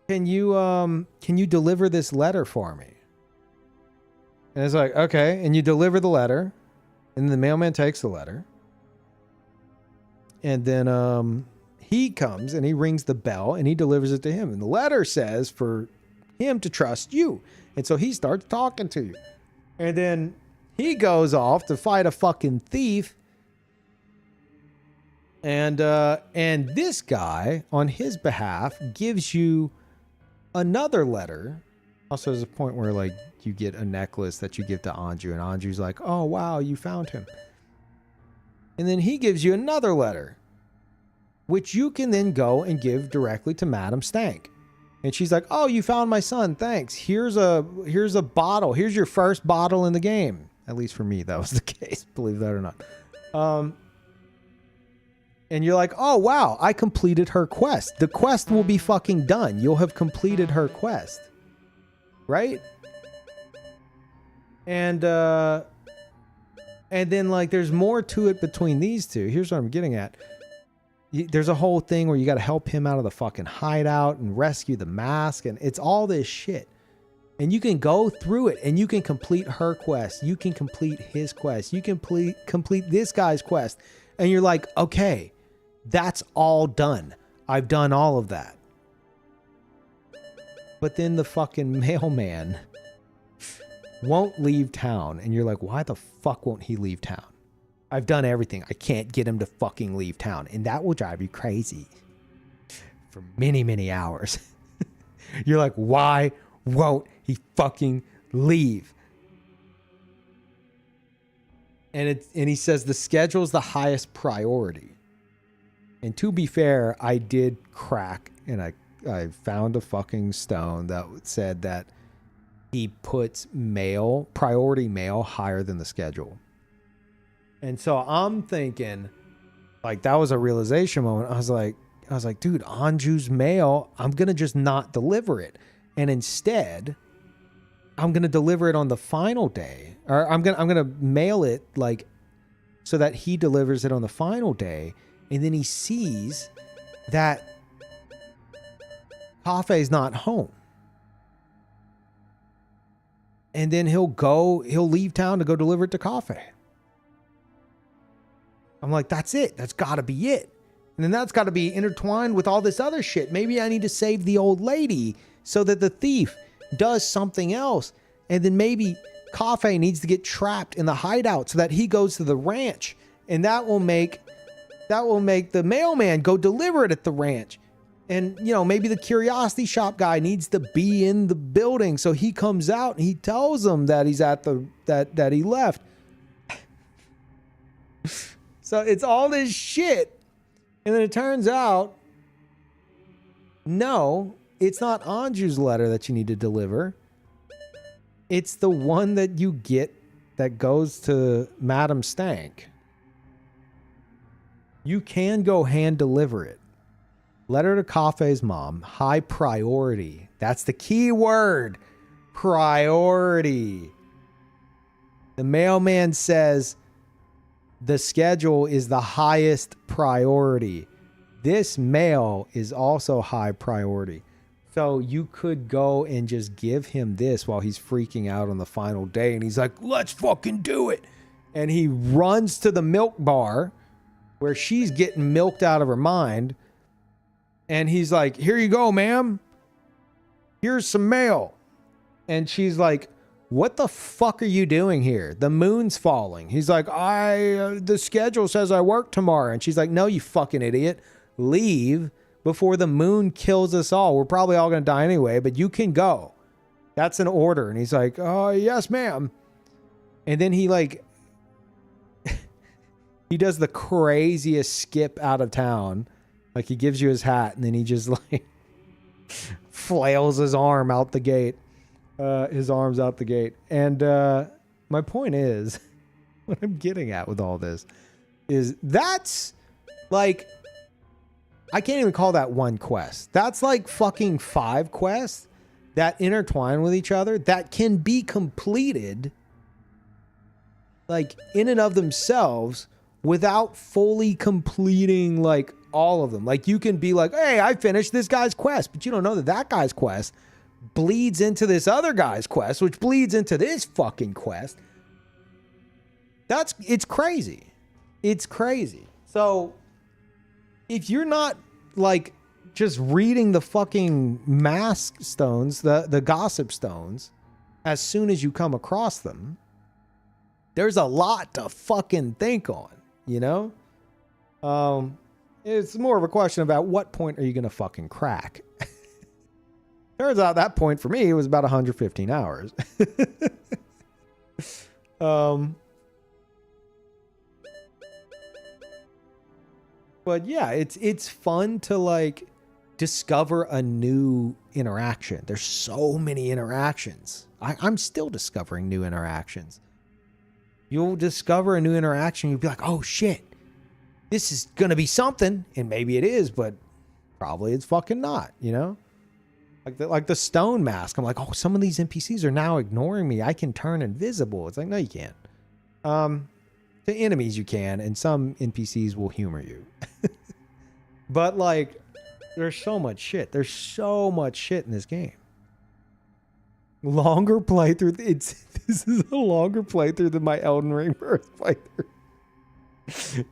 S1: Can you deliver this letter for me? And it's like, okay. And you deliver the letter. And the mailman takes the letter. And then he comes and he rings the bell and he delivers it to him. And the letter says for him to trust you. And so he starts talking to you. And then he goes off to fight a fucking thief. And this guy, on his behalf, gives you another letter. Also, there's a point where like you get a necklace that you give to Anju, and Anju's like, oh, wow, you found him. And then he gives you another letter, which you can then go and give directly to Madam Stank. And she's like, oh, you found my son. Thanks. Here's a bottle. Here's your first bottle in the game. At least for me, that was the case, believe that or not. And you're like, oh, wow, I completed her quest. The quest will be fucking done. You'll have completed her quest. Right? And then like there's more to it between these two. Here's what I'm getting at. There's a whole thing where you got to help him out of the fucking hideout and rescue the mask. And it's all this shit. And you can go through it and you can complete her quest. You can complete his quest. You can complete this guy's quest. And you're like, okay, that's all done. I've done all of that. But then the fucking mailman won't leave town. And you're like, why the fuck won't he leave town? I've done everything. I can't get him to fucking leave town. And that will drive you crazy for many, many hours. You're like, why won't he fucking leave? And he says the schedule is the highest priority. And to be fair, I did crack and I found a fucking stone that said that he puts priority mail higher than the schedule. And so I'm thinking, like, that was a realization moment. I was like, dude, Anju's mail, I'm going to just not deliver it. And instead, I'm going to deliver it on the final day. Or I'm going to mail it, like, so that he delivers it on the final day. And then he sees that Cafe's not home. And then he'll leave town to go deliver it to Cafe. I'm like, that's it. That's got to be it. And then that's got to be intertwined with all this other shit. Maybe I need to save the old lady so that the thief does something else. And then maybe Cafe needs to get trapped in the hideout so that he goes to the ranch. And that will make that will make the mailman go deliver it at the ranch. And, you know, maybe the curiosity shop guy needs to be in the building. So he comes out and he tells them that he's at the, that he left. So it's all this shit. And then it turns out, no, it's not Anju's letter that you need to deliver. It's the one that you get that goes to Madam Stank. You can go hand deliver it. Letter to Kafe's mom. High priority. That's the key word. Priority. The mailman says the schedule is the highest priority. This mail is also high priority. So you could go and just give him this while he's freaking out on the final day. And he's like, let's fucking do it. And he runs to the milk bar where she's getting milked out of her mind. And he's like, here you go, ma'am. Here's some mail. And she's like, what the fuck are you doing here? The moon's falling. He's like, the schedule says I work tomorrow. And she's like, no, you fucking idiot. Leave before the moon kills us all. We're probably all going to die anyway, but you can go. That's an order. And he's like, oh, yes, ma'am. And then he like, he does the craziest skip out of town. Like he gives you his hat and then he just like flails his arm out the gate. His arms out the gate. And my point is, what I'm getting at with all this is that's like, I can't even call that one quest. That's like fucking 5 quests that intertwine with each other that can be completed like in and of themselves without fully completing like all of them. Like you can be like, hey, I finished this guy's quest, but you don't know that that guy's quest bleeds into this other guy's quest, which bleeds into this fucking quest. It's crazy. It's crazy. So if you're not like just reading the fucking mask stones, the gossip stones, as soon as you come across them, there's a lot to fucking think on, you know? It's more of a question about what point are you going to fucking crack? Turns out that point for me, it was about 115 hours. But yeah, it's fun to like discover a new interaction. There's so many interactions. I'm still discovering new interactions. You'll discover a new interaction. You'll be like, oh shit, this is going to be something. And maybe it is, but probably it's fucking not, you know? Like the stone mask. I'm like, oh, some of these NPCs are now ignoring me. I can turn invisible. It's like, no, you can't. To enemies you can, and some NPCs will humor you. But like, there's so much shit. There's so much shit in this game. Longer playthrough. This is a longer playthrough than my Elden Ring first playthrough.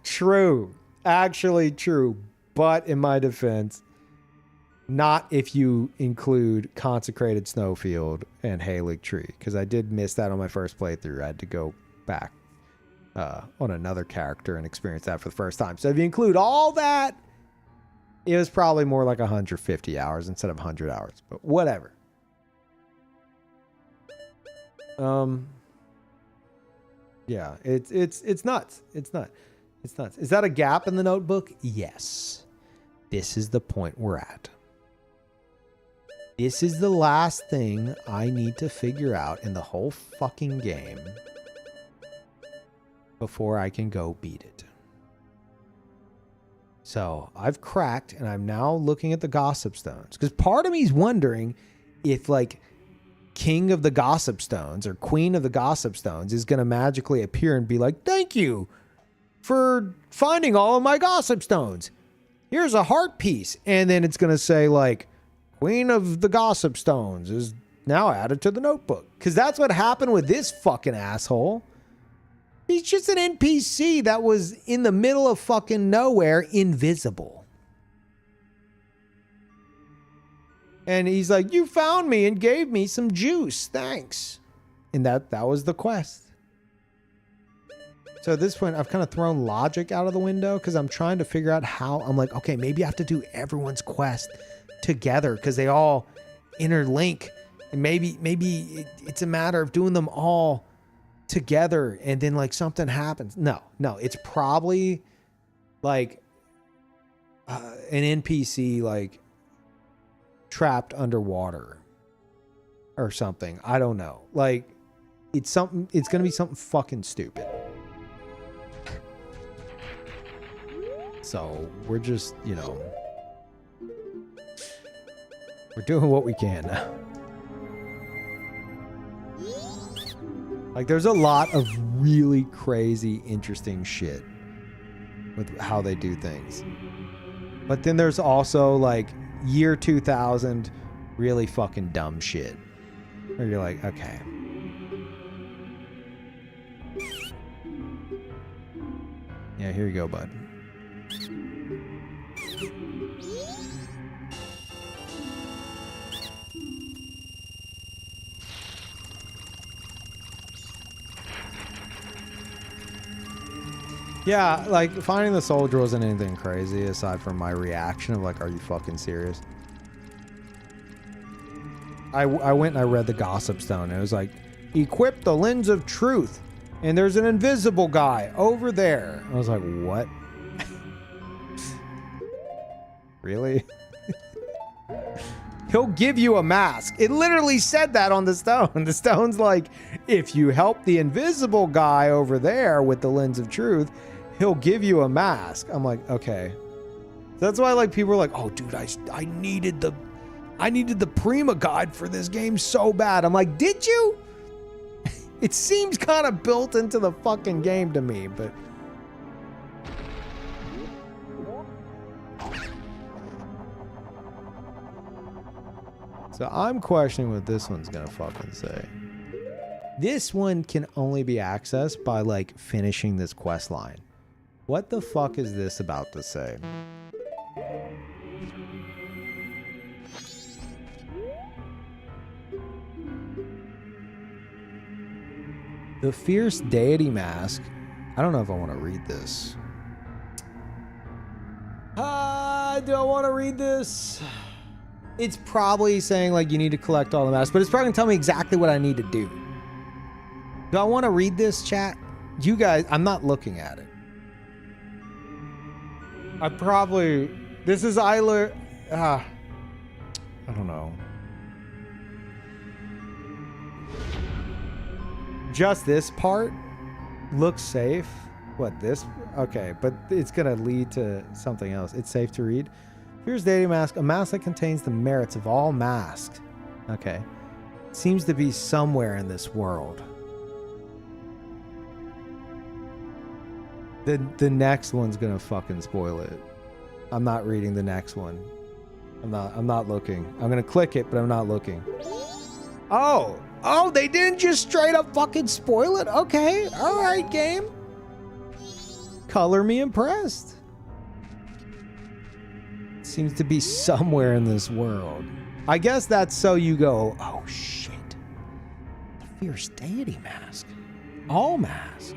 S1: True. Actually true. But in my defense, not if you include Consecrated Snowfield and Halig Tree, because I did miss that on my first playthrough. I had to go back on another character and experience that for the first time. So if you include all that, it was probably more like 150 hours instead of 100 hours, but whatever. Yeah, it's nuts. It's nuts. It's nuts. Is that a gap in the notebook? Yes. This is the point we're at. This is the last thing I need to figure out in the whole fucking game before I can go beat it. So I've cracked and I'm now looking at the gossip stones, because part of me is wondering if like King of the Gossip Stones or Queen of the Gossip Stones is going to magically appear and be like, thank you for finding all of my gossip stones. Here's a heart piece. And then it's going to say like, Queen of the Gossip Stones is now added to the notebook. Because that's what happened with this fucking asshole. He's just an NPC that was in the middle of fucking nowhere, invisible. And he's like, you found me and gave me some juice. Thanks. And that was the quest. So at this point, I've kind of thrown logic out of the window because I'm trying to figure out how. I'm like, okay, maybe I have to do everyone's quest together because they all interlink. And maybe it's a matter of doing them all together and then like something happens. No, it's probably like an NPC like trapped underwater or something. I don't know. Like it's going to be something fucking stupid. So we're just, you know, we're doing what we can now. Like there's a lot of really crazy, interesting shit with how they do things. But then there's also like year 2000 really fucking dumb shit. Where you're like, okay. Yeah, here you go, bud. Yeah, like finding the soldier wasn't anything crazy aside from my reaction of like, are you fucking serious? I went and I read the Gossip Stone. It was like, equip the lens of truth. And there's an invisible guy over there. I was like, what? Really? He'll give you a mask. It literally said that on the stone. The stone's like, if you help the invisible guy over there with the lens of truth, he'll give you a mask. I'm like, okay. That's why like people are like, oh dude, I needed the Prima guide for this game so bad. I'm like, did you? It seems kind of built into the fucking game to me, but so I'm questioning what this one's gonna fucking say. This one can only be accessed by like finishing this quest line. What the fuck is this about to say? The Fierce Deity Mask. I don't know if I want to read this. Do I want to read this? It's probably saying like you need to collect all the masks, but it's probably going to tell me exactly what I need to do. Do I want to read this, chat? You guys, I'm not looking at it. I probably... This is Isla... I don't know. Just this part looks safe. What, this? Okay, but it's going to lead to something else. It's safe to read. Here's Deity Mask. A mask that contains the merits of all masks. Okay. Seems to be somewhere in this world. The next one's going to fucking spoil it. I'm not reading the next one. I'm not looking. I'm going to click it, but I'm not looking. Oh, they didn't just straight up fucking spoil it? Okay, all right, game. Color me impressed. Seems to be somewhere in this world. I guess that's so you go, oh shit. The Fierce Deity Mask. All masks.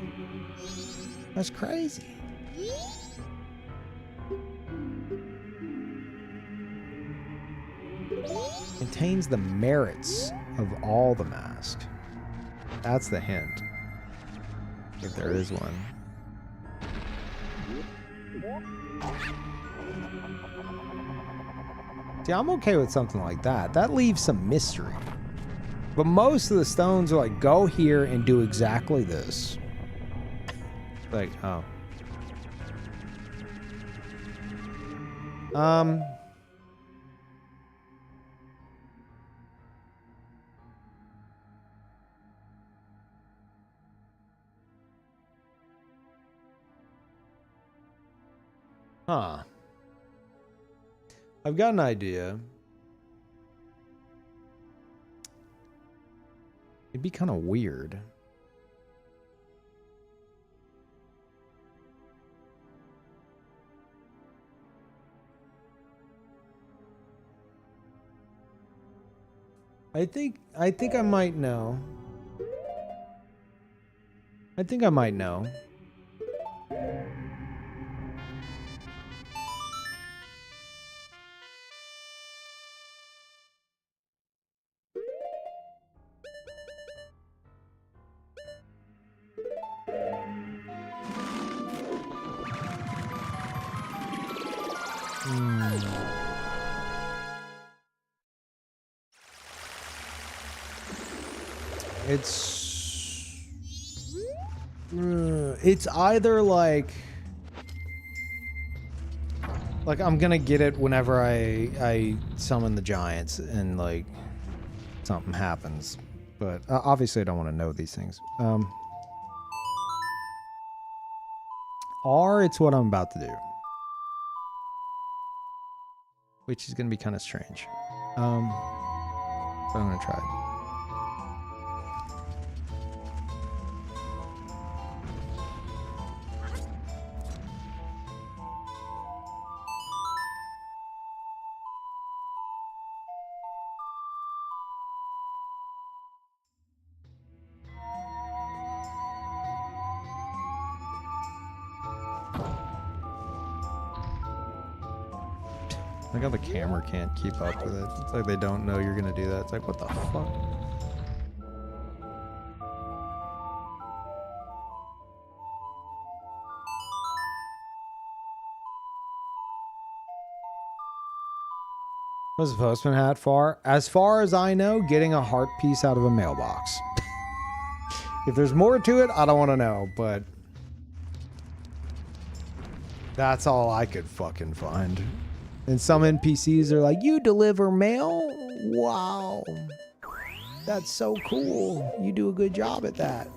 S1: That's crazy. Contains the merits of all the masks. That's the hint. If there is one. See, I'm okay with something like that. That leaves some mystery. But most of the stones are like, go here and do exactly this. Like, oh. Huh. I've got an idea. It'd be kind of weird. I think I might know. I think I might know. It's either like I'm gonna get it whenever I summon the giants and like something happens, but obviously I don't want to know these things. Or it's what I'm about to do, which is gonna be kind of strange. But I'm gonna try it. Like how the camera can't keep up with it. It's like they don't know you're gonna do that. It's like, what the fuck? What's the postman hat for? As far as I know, getting a heart piece out of a mailbox. If there's more to it, I don't want to know, but that's all I could fucking find. And some NPCs are like, you deliver mail? Wow. That's so cool. You do a good job at that.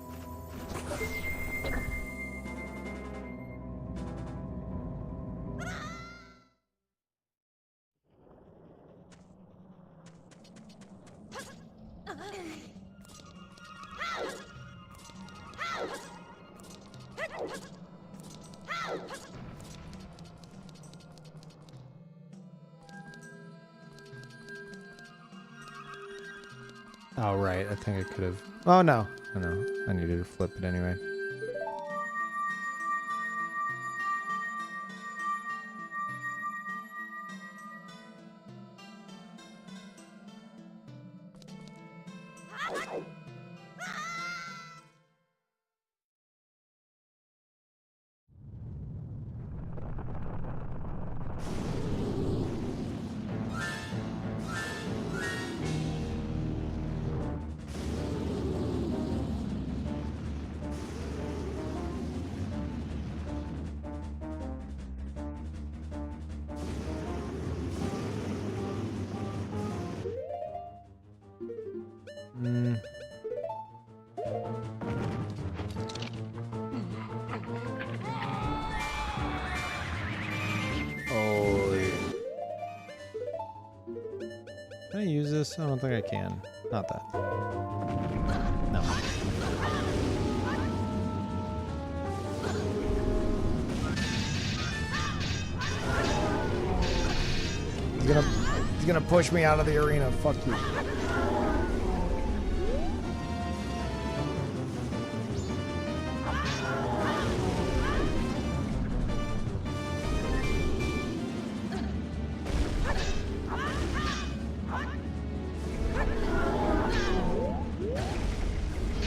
S1: Oh, right. I think I could have... Oh, no. Oh, no. I needed to flip it anyway. Can I use this? I don't think I can. Not that. No. He's gonna push me out of the arena. Fuck you.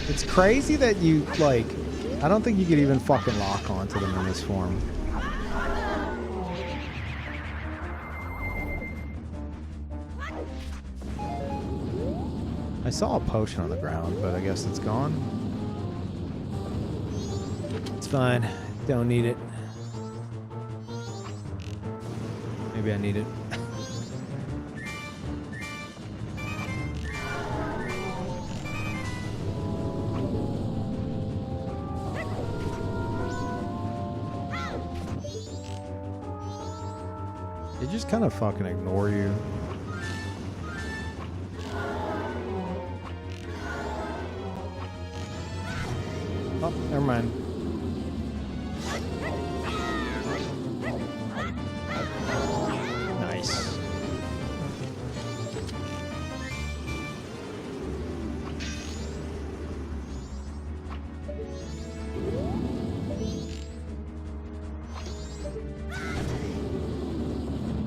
S1: It's crazy that you, like, I don't think you could even fucking lock onto them in this form. I saw a potion on the ground, but I guess it's gone. It's fine. Don't need it. Maybe I need it. They just kind of fucking ignore you. Oh, never mind. Nice.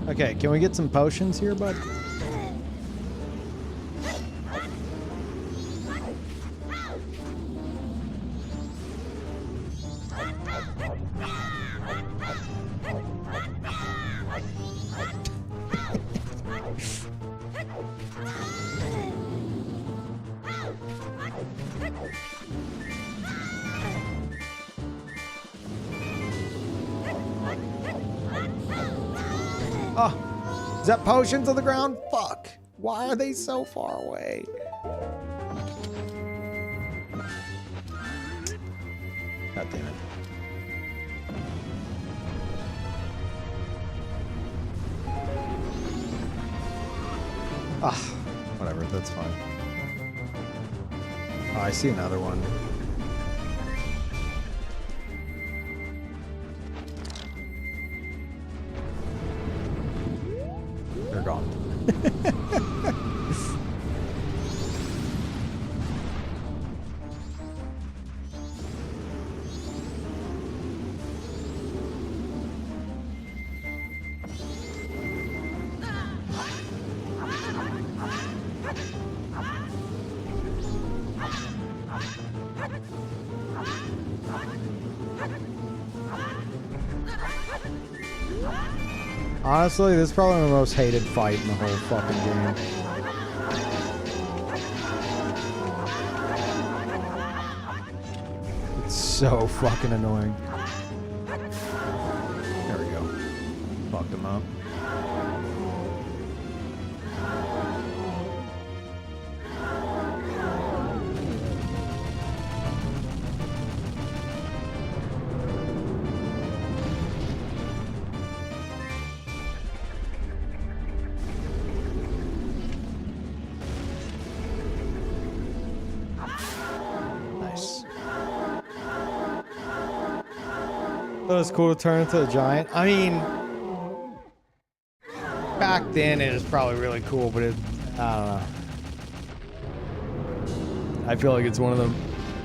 S1: Okay, can we get some potions here, bud? Oh, is that potions on the ground? Fuck. Why are they so far away? God damn it. Ah, whatever, that's fine. Oh, I see another one. They're gone. Honestly, this is probably the most hated fight in the whole fucking game. It's so fucking annoying. There we go. Fucked him up. It was cool to turn into a giant. I mean, back then it was probably really cool, but it, I don't know. I feel like it's one of the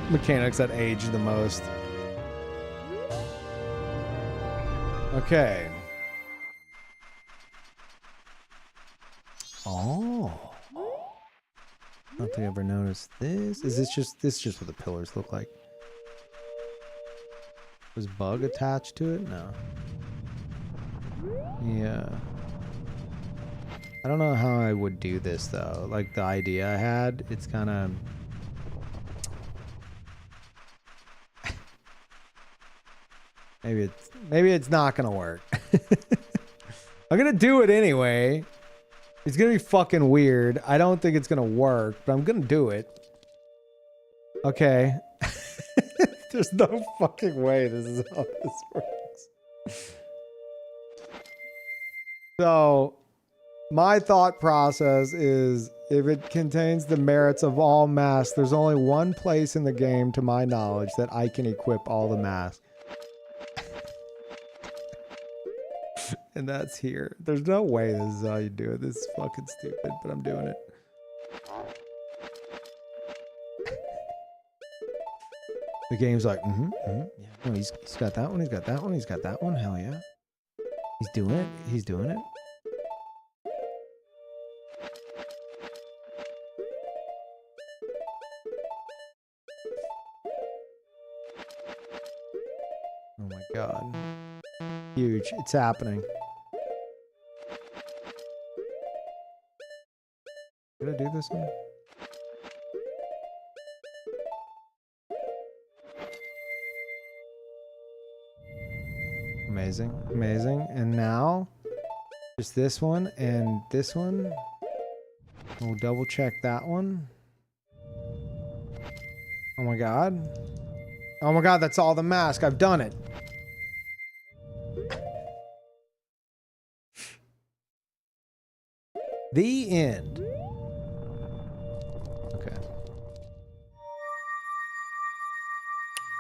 S1: mechanics that aged the most. Okay. Oh. I don't think I ever noticed this. Is this just what the pillars look like? Was bug attached to it? No. Yeah. I don't know how I would do this though. Like the idea I had, it's kind of maybe it's not gonna work. I'm gonna do it anyway. It's gonna be fucking weird. I don't think it's gonna work, but I'm gonna do it. Okay. There's no fucking way this is how this works. So, my thought process is if it contains the merits of all masks, there's only one place in the game, to my knowledge, that I can equip all the masks. And that's here. There's no way this is how you do it. This is fucking stupid, but I'm doing it. The game's like, yeah, no, he's got that one, he's got that one, he's got that one, hell yeah. He's doing it, he's doing it. Oh my god. Huge, it's happening. Did I do this one? Amazing, amazing. And now, just this one and this one. We'll double check that one. Oh my god. Oh my god, that's all the mask. I've done it. The end. Okay.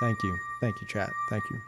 S1: Thank you. Thank you, chat. Thank you.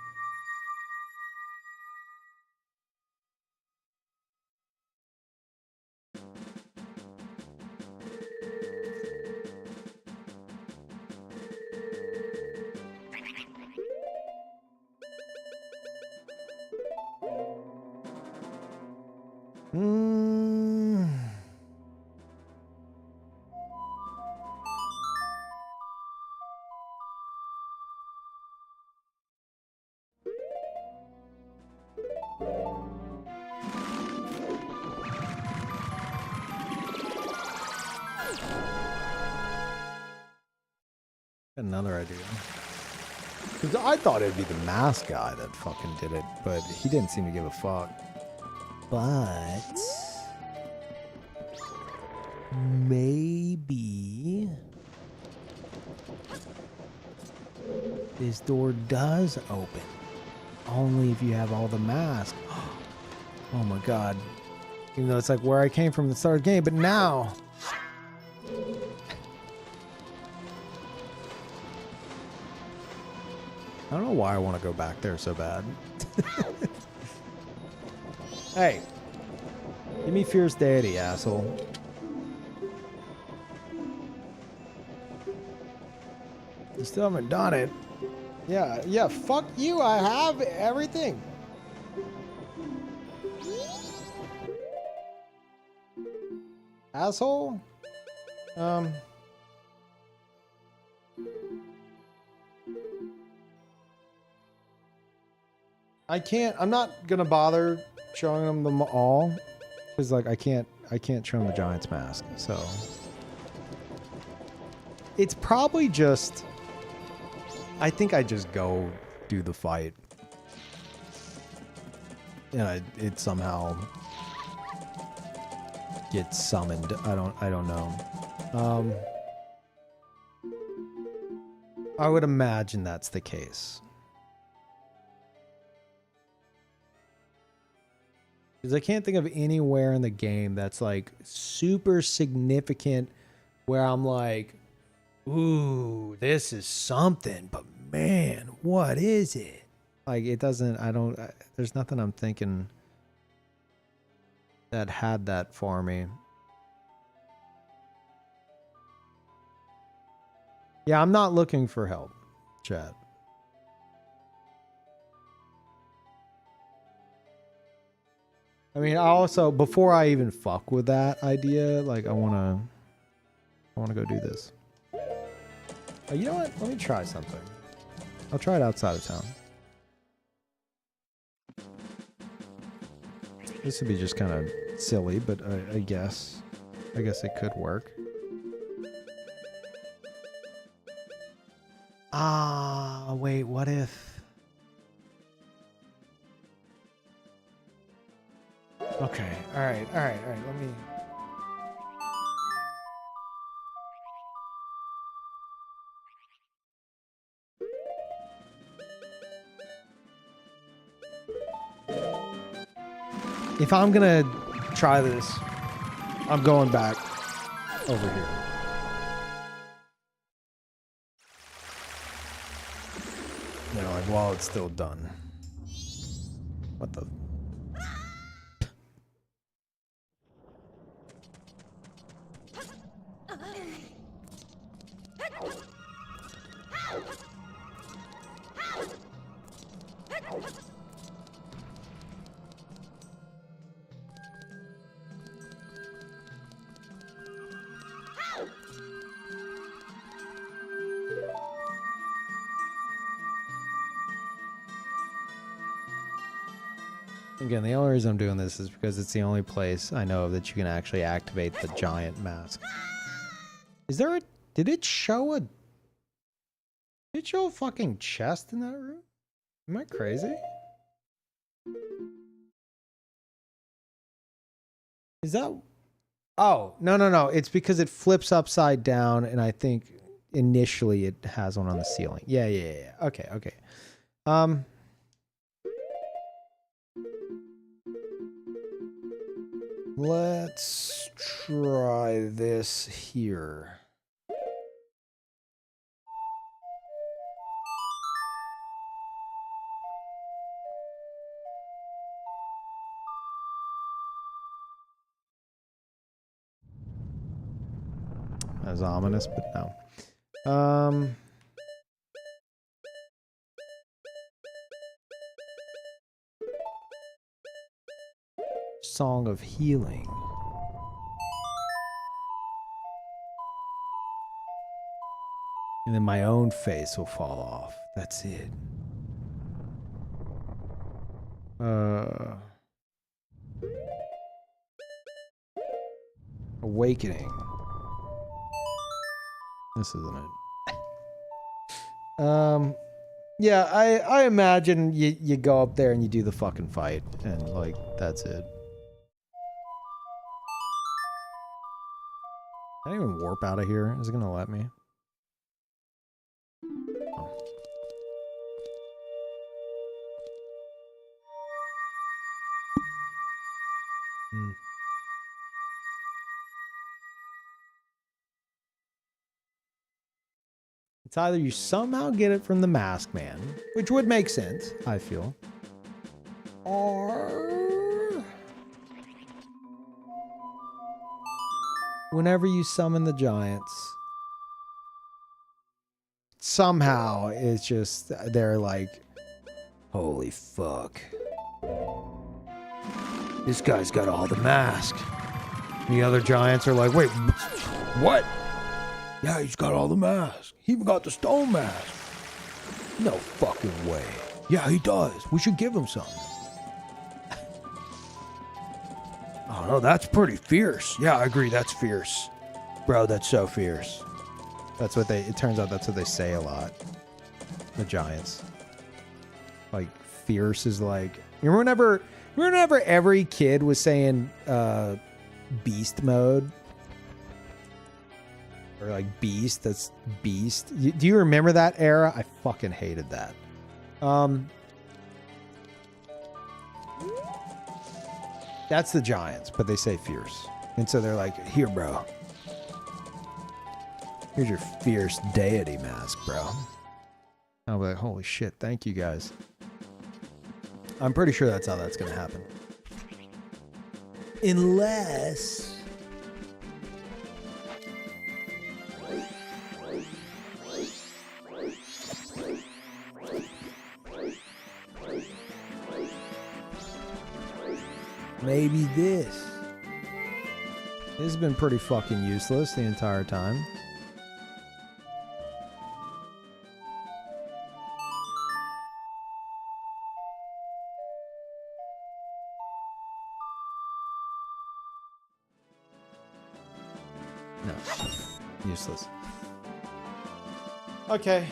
S1: Another idea. Because I thought it'd be the mask guy that fucking did it, but he didn't seem to give a fuck. But maybe this door does open. Only if you have all the masks. Oh my god. Even though it's like where I came from at the start of the game, but now. I don't know why I want to go back there so bad. Hey. Give me Fierce Deity, asshole. You still haven't done it. Yeah, fuck you. I have everything. Asshole. I can't. I'm not gonna bother showing them all because, like, I can't show them the Giant's Mask. So it's probably just. I think I just go do the fight. Yeah, it somehow gets summoned. I don't know. I would imagine that's the case. Because I can't think of anywhere in the game that's like super significant where I'm like, ooh, this is something, but man, what is it? Like, it doesn't, there's nothing I'm thinking that had that for me. Yeah, I'm not looking for help, chat. I mean, I also, before I even fuck with that idea, like, I wanna go do this. Oh, you know what? Let me try something. I'll try it outside of town. This would be just kind of silly, but I guess it could work. Ah, wait, what if? Okay, all right, let me... If I'm gonna try this, I'm going back over here. You know, like, while it's still done. What the... Again, the only reason I'm doing this is because it's the only place I know of that you can actually activate the giant mask. Is there a... Did it show a fucking chest in that room? Am I crazy? Is that... Oh, no. It's because it flips upside down, and I think initially it has one on the ceiling. Yeah. Okay. Let's try this here. As ominous, but no. Song of Healing. And then my own face will fall off. That's it. Awakening. This isn't it. Yeah, I imagine you go up there and you do the fucking fight, and like that's it. Can I even warp out of here? Is it gonna let me? Oh. Hmm. It's either you somehow get it from the mask man, which would make sense, I feel, or whenever you summon the giants, somehow it's just, they're like, holy fuck. This guy's got all the mask. The other giants are like, wait, what? Yeah, he's got all the mask. He even got the stone mask. No fucking way. Yeah, he does. We should give him some. Oh no, that's pretty fierce. Yeah, I agree. That's fierce. Bro, that's so fierce. That's what they, it turns out that's what they say a lot. The giants. Like, fierce is like, you remember whenever every kid was saying beast mode? Or like beast, that's beast. Do you remember that era? I fucking hated that. That's the giants, but they say fierce. And so they're like, here, bro. Here's your fierce deity mask, bro. I'll be like, holy shit, thank you guys. I'm pretty sure that's how that's gonna happen. Unless... maybe this. This has been pretty fucking useless the entire time. No. Useless. Okay.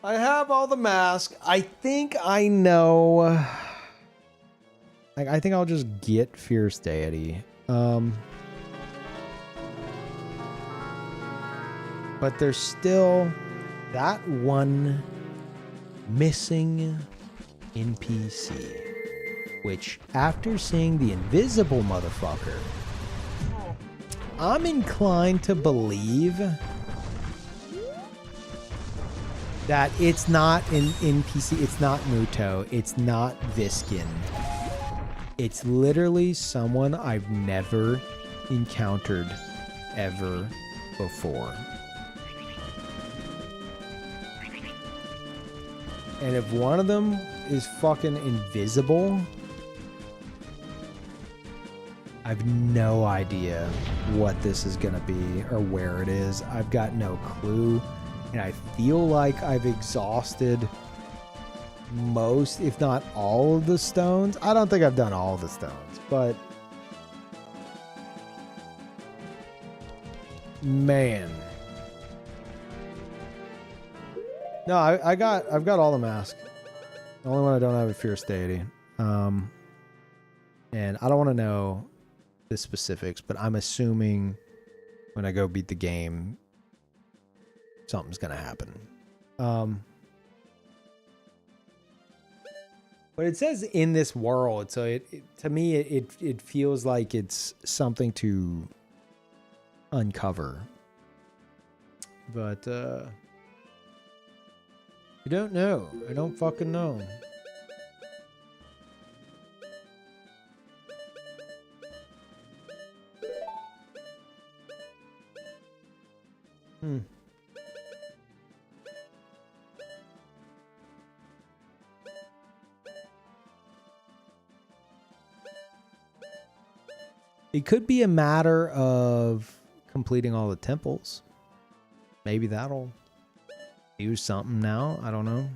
S1: I have all the masks. I think I know. Like, I think I'll just get Fierce Deity. But there's still that one missing NPC. Which, after seeing the invisible motherfucker, I'm inclined to believe that it's not an NPC, it's not Muto, it's not Viskin. It's literally someone I've never encountered ever before. And if one of them is fucking invisible, I've no idea what this is gonna be or where it is. I've got no clue. And I feel like I've exhausted most, if not all of the stones. I don't think I've done all the stones, but man. No, I've got all the masks. The only one I don't have is Fierce Deity. And I don't want to know the specifics, but I'm assuming when I go beat the game, something's gonna happen. But it says in this world, so it to me it feels like it's something to uncover. But I don't know. I don't fucking know. It could be a matter of completing all the temples. Maybe that'll do something now. I don't know.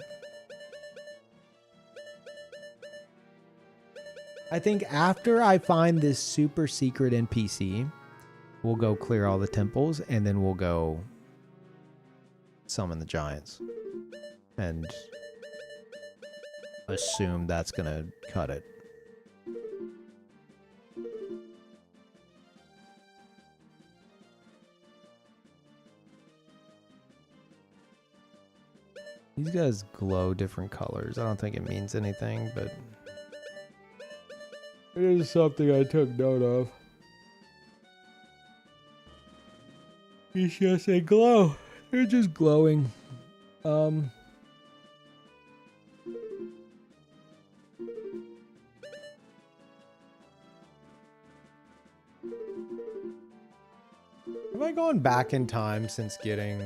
S1: I think after I find this super secret NPC, we'll go clear all the temples and then we'll go summon the giants. And assume that's gonna cut it. These guys glow different colors. I don't think it means anything, but it is something I took note of. It's just a glow. They're just glowing. Have I gone back in time since getting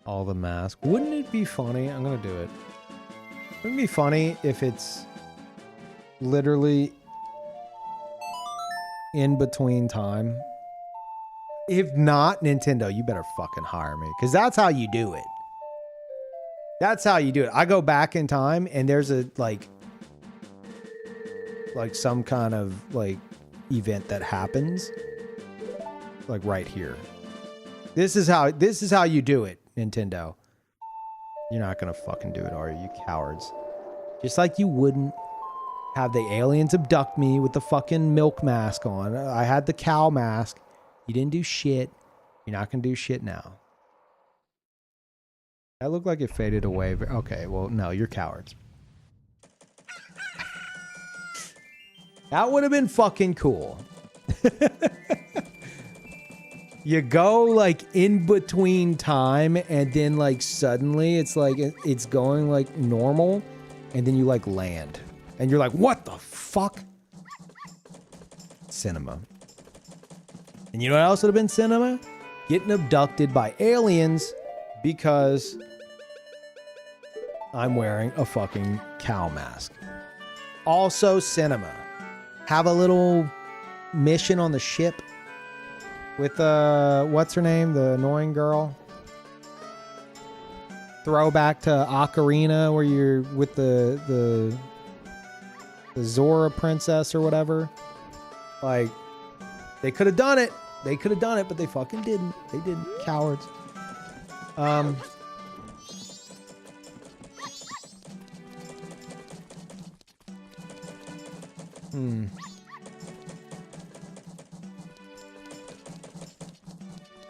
S1: all the masks? Wouldn't it be funny? I'm gonna do it. Wouldn't it be funny if it's literally in between time? If not, Nintendo, you better fucking hire me, because that's how you do it. That's how you do it. I go back in time and there's a like some kind of like event that happens like right here. This is how you do it, Nintendo. You're not gonna fucking do it, are you cowards? Just like you wouldn't have the aliens abduct me with the fucking milk mask on. I had the cow mask. You didn't do shit. You're not gonna do shit now. That looked like it faded away. Okay, well, no, you're cowards. That would have been fucking cool. You go like in between time and then like suddenly it's like it's going like normal and then you like land and you're like, what the fuck? Cinema. And you know what else would have been cinema? Getting abducted by aliens because I'm wearing a fucking cow mask. Also cinema. Have a little mission on the ship with what's her name? The annoying girl. Throwback to Ocarina where you're with the Zora princess or whatever. Like, they could have done it. They could have done it, but they fucking didn't. They didn't. Cowards.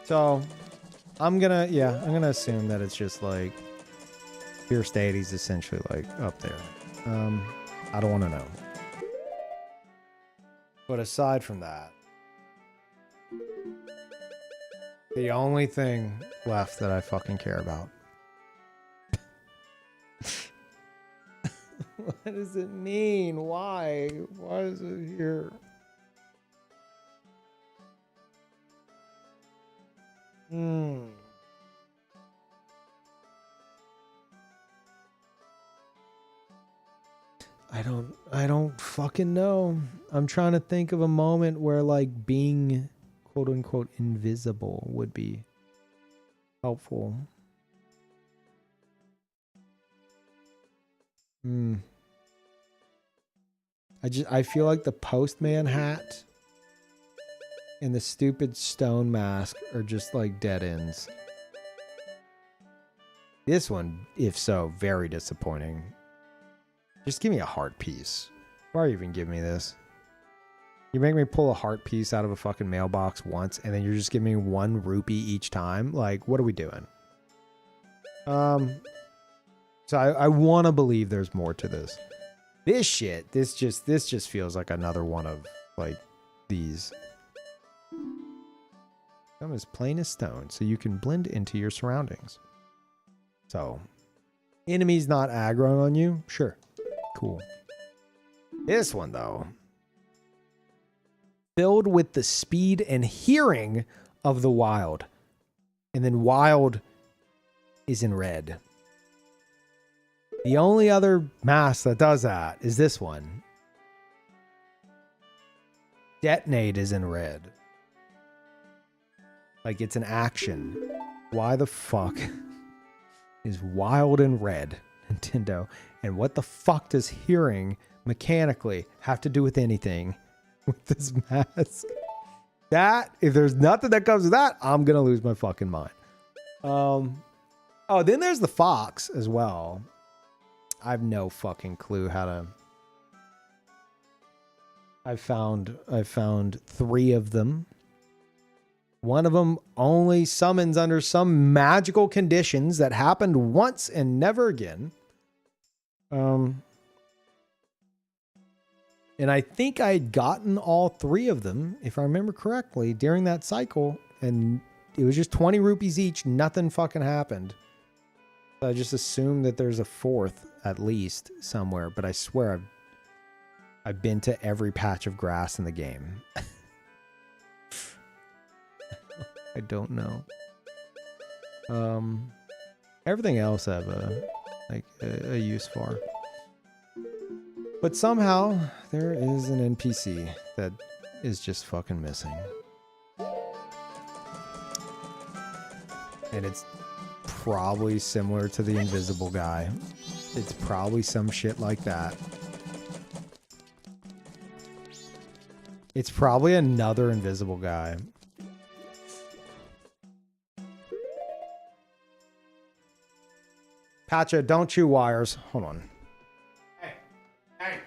S1: So, I'm gonna assume that it's just like Pure Stadi's essentially like up there. I don't want to know. But aside from that, the only thing left that I fucking care about. What does it mean? Why? Why is it here? I don't fucking know. I'm trying to think of a moment where like being quote unquote invisible would be helpful. I feel like the postman hat and the stupid stone mask are just like dead ends. This one, if so, very disappointing. Just give me a heart piece. Why are you even giving me this? You make me pull a heart piece out of a fucking mailbox once, and then you're just giving me 1 rupee each time? Like, what are we doing? So I want to believe there's more to this. This shit, this just feels like another one of, like, these. Come as plain as stone, so you can blend into your surroundings. So, enemies not aggroing on you? Sure. Cool. This one, though. Filled with the speed and hearing of the wild. And then wild is in red. The only other mask that does that is this one. Detonate is in red. Like it's an action. Why the fuck is wild in red, Nintendo? And what the fuck does hearing mechanically have to do with anything with this mask? That, if there's nothing that comes with that, I'm gonna lose my fucking mind. Oh, then there's the fox as well. I have no fucking clue how to. I found 3 of them. One of them only summons under some magical conditions that happened once and never again. And I think I had gotten all 3 of them, if I remember correctly, during that cycle. And it was just 20 rupees each. Nothing fucking happened. I just assumed that there's a 4th at least somewhere. But I swear I've been to every patch of grass in the game. I don't know. Everything else I have a use for. But somehow there is an NPC that is just fucking missing. And it's probably similar to the invisible guy. It's probably some shit like that. It's probably another invisible guy. Patcha, don't chew wires. Hold on. Hey. Hey.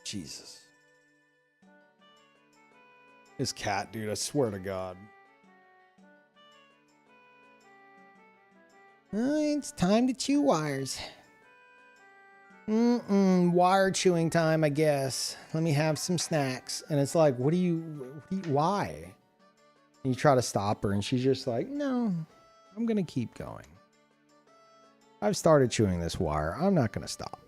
S1: Jesus. This cat, dude, I swear to God. It's time to chew wires. Wire chewing time, I guess. Let me have some snacks. And it's like, why? And you try to stop her and she's just like, no, I'm going to keep going. I've started chewing this wire. I'm not going to stop.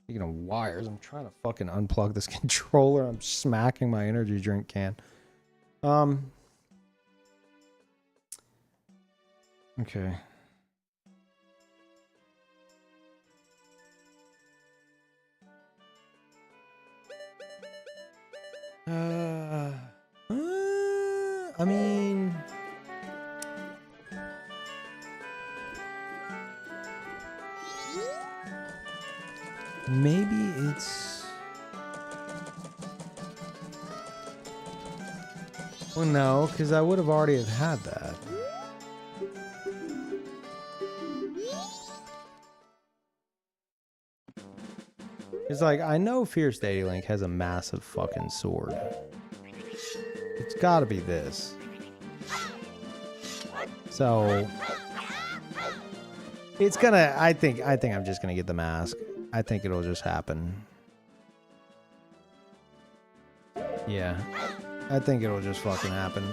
S1: Speaking of wires, I'm trying to fucking unplug this controller. I'm smacking my energy drink can. Okay. I mean... Maybe it's... Well, no, because I would have already have had that. It's like, I know Fierce Daddy Link has a massive fucking sword. It's gotta be this. So... It's gonna... I think I'm just gonna get the mask. I think it'll just happen. Yeah. I think it'll just fucking happen.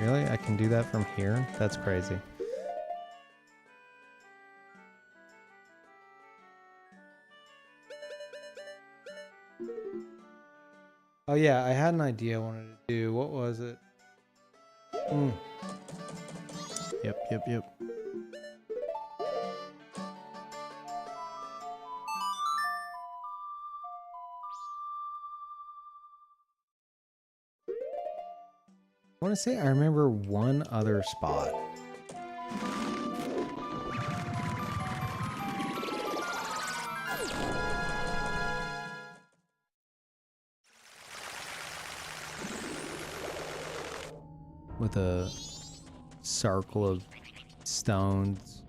S1: Really? I can do that from here? That's crazy. Oh yeah, I had an idea I wanted to do. What was it? Yep. I want to say I remember one other spot. With a circle of stones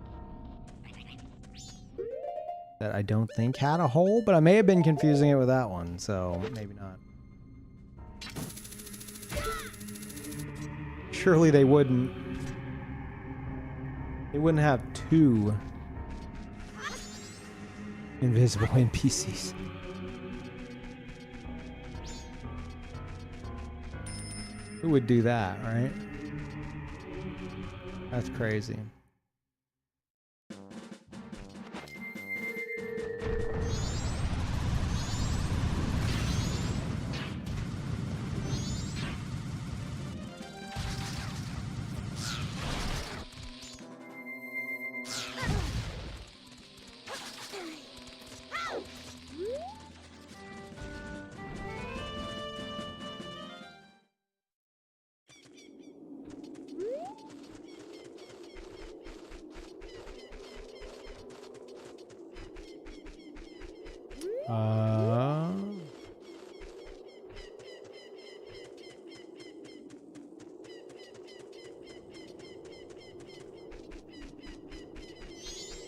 S1: that I don't think had a hole, but I may have been confusing it with that one, so maybe not. Surely they wouldn't. They wouldn't have two invisible NPCs. Who would do that, right? That's crazy.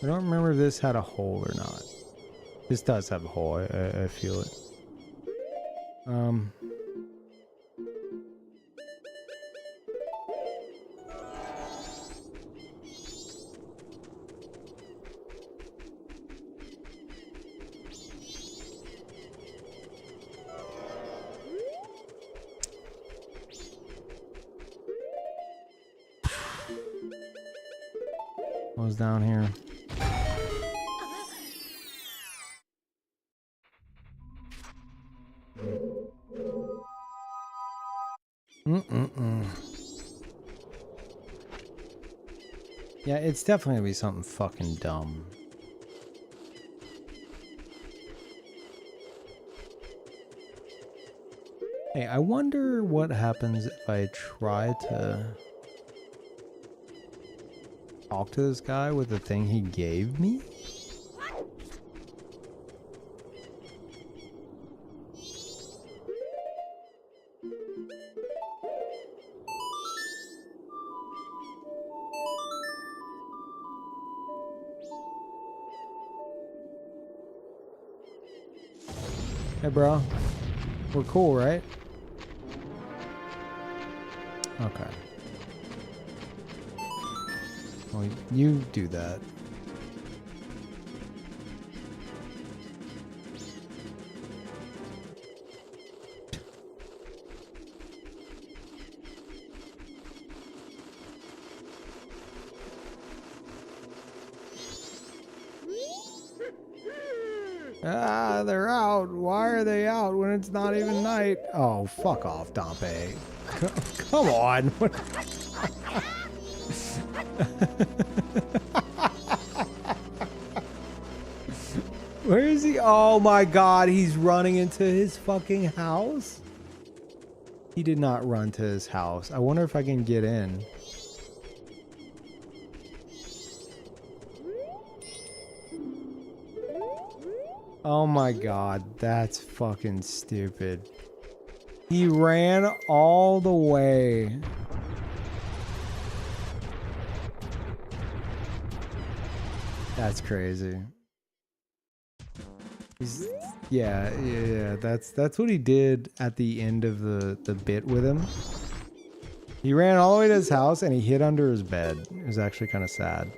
S1: I don't remember if this had a hole or not. This does have a hole. I feel it. What was down here? Yeah, it's definitely gonna be something fucking dumb. Hey, I wonder what happens if I try to talk to this guy with the thing he gave me? Hey, bro. We're cool, right? Okay. Well, you do that. Ah, they're out. Why are they out when it's not even night? Oh, fuck off, Dompe. Come on. Where is he? Oh my god, he's running into his fucking house? He did not run to his house. I wonder if I can get in. Oh my god, that's fucking stupid. He ran all the way. That's crazy. Yeah, that's what he did at the end of the bit with him. He ran all the way to his house and he hid under his bed. It was actually kind of sad.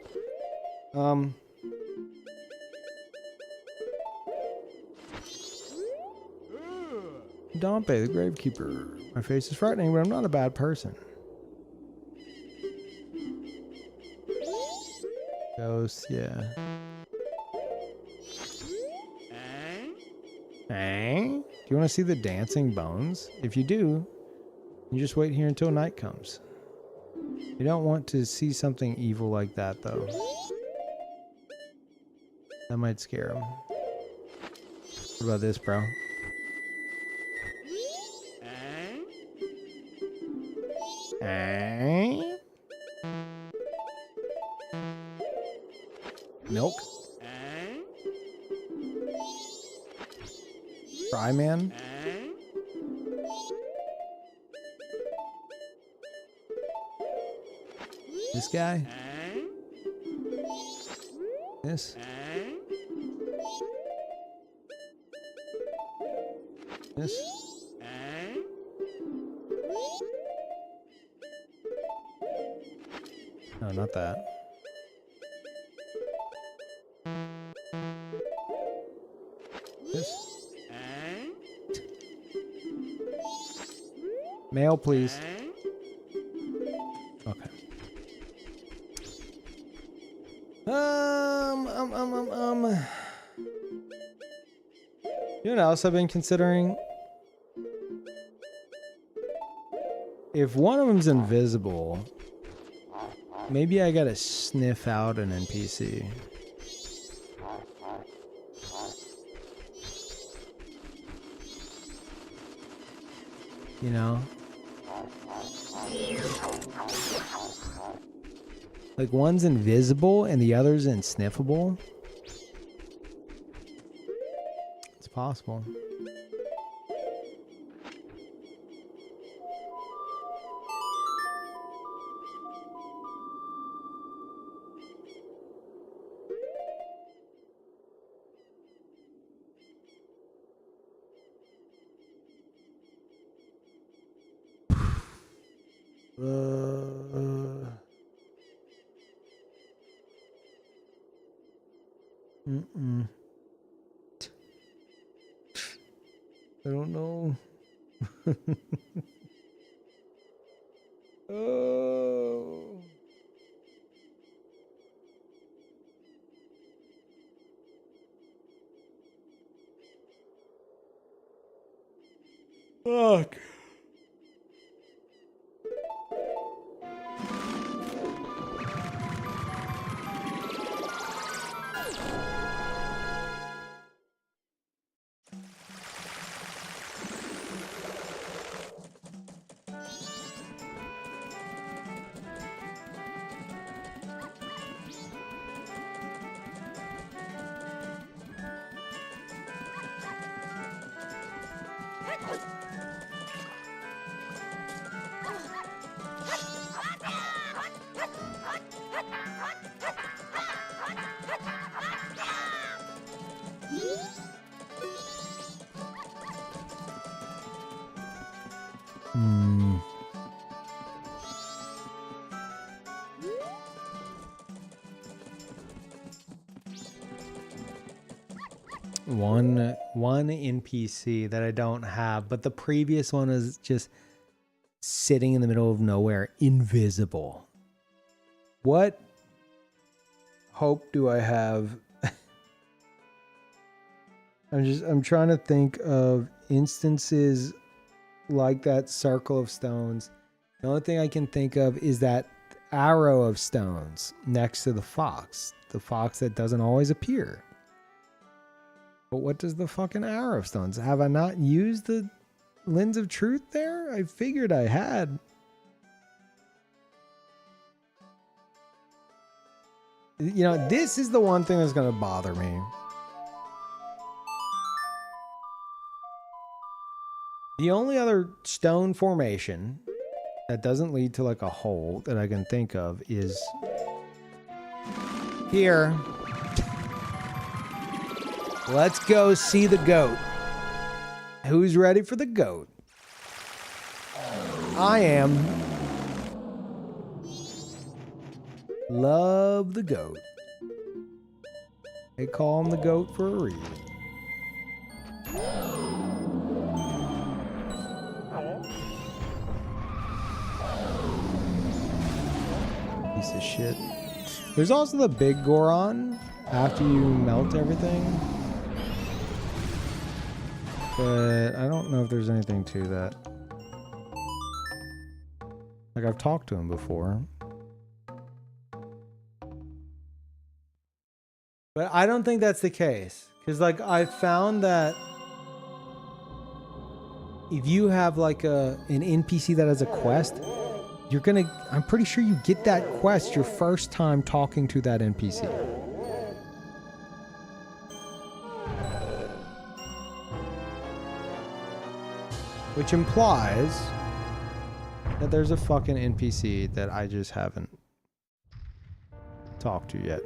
S1: Dompe, the gravekeeper. My face is frightening, but I'm not a bad person. Ghosts, yeah. Do you want to see the dancing bones? If you do, you just wait here until night comes. You don't want to see something evil like that, though. That might scare him. What about this, bro? Milk? Fry man? This guy? This? This. No, not that. This. Mail, please. Okay. You know what else I've been considering? If one of them's invisible, maybe I gotta sniff out an NPC. You know? Like one's invisible and the other's insniffable. It's possible. I don't know. Oh. Fuck. One NPC that I don't have, but the previous one is just sitting in the middle of nowhere, invisible. What hope do I have? I'm trying to think of instances like that circle of stones. The only thing I can think of is that arrow of stones next to the fox that doesn't always appear. But what does the fucking arrow of stones? Have I not used the lens of truth there? I figured I had. You know, this is the one thing that's going to bother me. The only other stone formation that doesn't lead to like a hole that I can think of is here. Let's go see the goat. Who's ready for the goat? I am. Love the goat. They call him the goat for a reason. Piece of shit. There's also the big Goron after you melt everything. But I don't know if there's anything to that. Like, I've talked to him before. But I don't think that's the case. Because, like, I found that if you have, like, an NPC that has a quest, you're gonna... I'm pretty sure you get that quest your first time talking to that NPC. Which implies that there's a fucking NPC that I just haven't talked to yet.